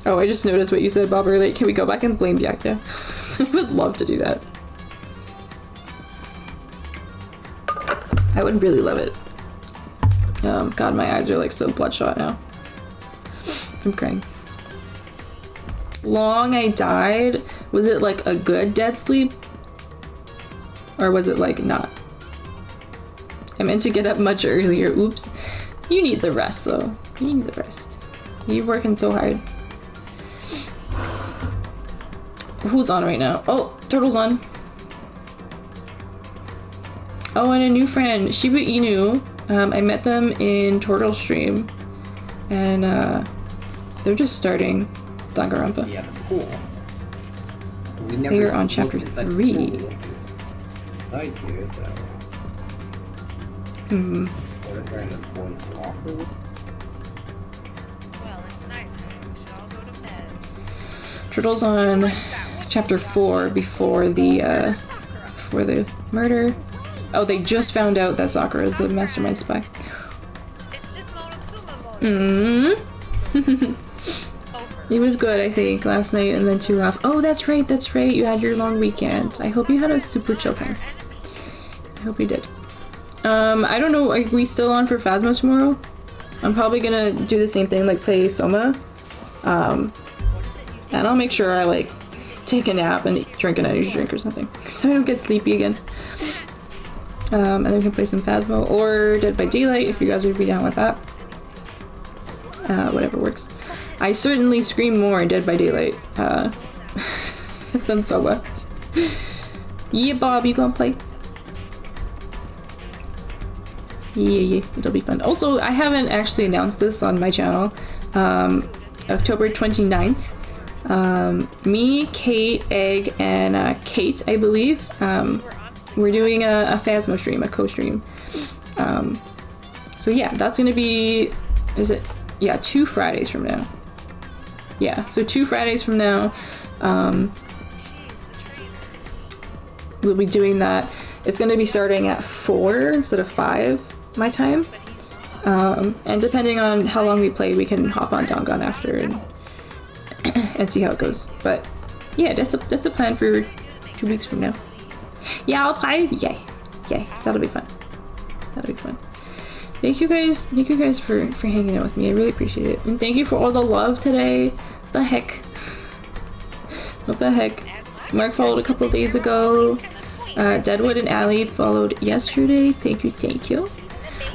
Oh, I just noticed what you said, Bob, earlier. Can we go back and blame Yakya? I would love to do that. I would really love it. God, my eyes are like so bloodshot now. I'm crying. Long I died. Was it like a good dead sleep? Or was it like not? I meant to get up much earlier. Oops. You need the rest though. You need the rest. You're working so hard. Who's on right now? Oh, Turtle's on. Oh, and a new friend, Shiba Inu. I met them in Turtle Stream. And they're just starting Danganronpa. Yeah, cool. They are on chapter 3. Hmm. Well, it's nighttime. We should all go to bed. Turtle's on chapter 4 before the murder. Oh, they just found out that Sakura is the mastermind spy. Mm-hmm. It was good, I think, last night, and then 2 off. Oh, that's right, that's right. You had your long weekend. I hope you had a super chill time. I hope you did. I don't know, are we still on for Phasma tomorrow? I'm probably gonna do the same thing, like play Soma. And I'll make sure I like take a nap and drink an energy drink or something, so I don't get sleepy again. And then we can play some Phasma or Dead by Daylight if you guys would be down with that. Whatever works. I certainly scream more in Dead by Daylight than Soma. Yeah, Bob, you gonna play? Yeah, it'll be fun. Also, I haven't actually announced this on my channel. October 29th, me, Kate, Egg, and Kate, I believe, we're doing a Phasma stream, a co-stream. So yeah, that's gonna be, is it? Yeah, 2 Fridays from now. Yeah, so 2 Fridays from now, we'll be doing that. It's gonna be starting at 4 instead of 5 my time. And depending on how long we play, we can hop on Dangan after and see how it goes. But yeah, that's the plan for 2 weeks from now. Yeah, I'll play. Yay, that'll be fun. That'll be fun. Thank you guys for hanging out with me. I really appreciate it. And thank you for all the love today. The heck? What the heck? Mark followed a couple days ago. Deadwood and Allie followed yesterday. Thank you.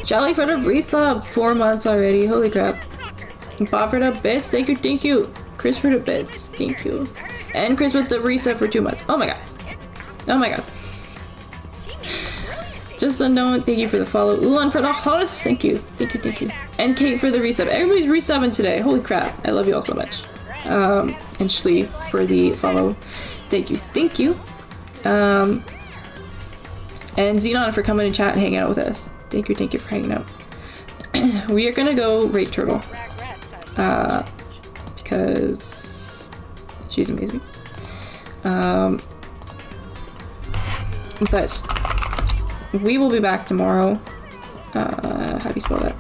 Jolly for the resub. 4 months already. Holy crap. Bob for the bits. Thank you. Chris for the bits. Thank you. And Chris with the resub for 2 months. Oh my god. Just Unknown, thank you for the follow. Ulan for the host, thank you. And Kate for the resub. Everybody's resubbing today. Holy crap. I love you all so much. And Shlee for the follow. Thank you. And Xenon for coming and chat and hanging out with us. Thank you for hanging out. We are gonna go raid Turtle. Because she's amazing. But we will be back tomorrow. How do you spell that?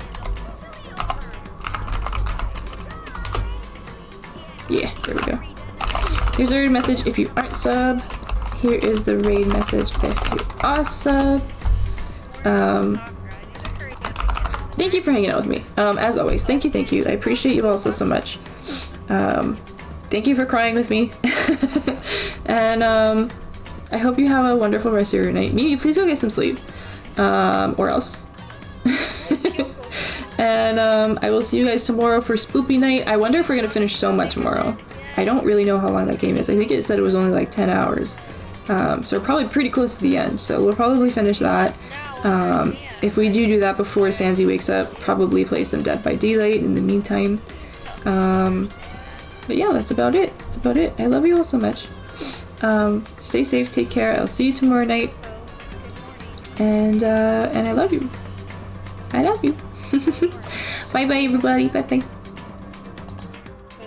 Yeah, there we go. Here's the raid message if you aren't sub. Here is the raid message if you are sub. Thank you for hanging out with me. As always, thank you. I appreciate you all so much. Thank you for crying with me. And I hope you have a wonderful rest of your night. Mimi, please go get some sleep. Or else. And I will see you guys tomorrow for Spoopy Night. I wonder if we're gonna finish Soma tomorrow. I don't really know how long that game is. I think it said it was only like 10 hours. So we're probably pretty close to the end. So we'll probably finish that. If we do that before Sansi wakes up, probably play some Dead by Daylight in the meantime. But yeah, that's about it. I love you all so much. Stay safe, take care. I'll see you tomorrow night. And I love you. Bye bye everybody. Bye. But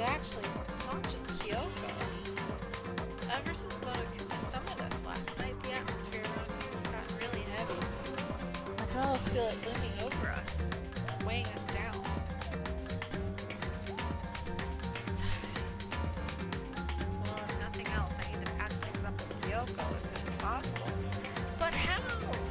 actually, it's not just Kyoko. almost feel it looming over us, weighing us down. Well, if nothing else, I need to patch things up with Kyoko as soon as possible. But how?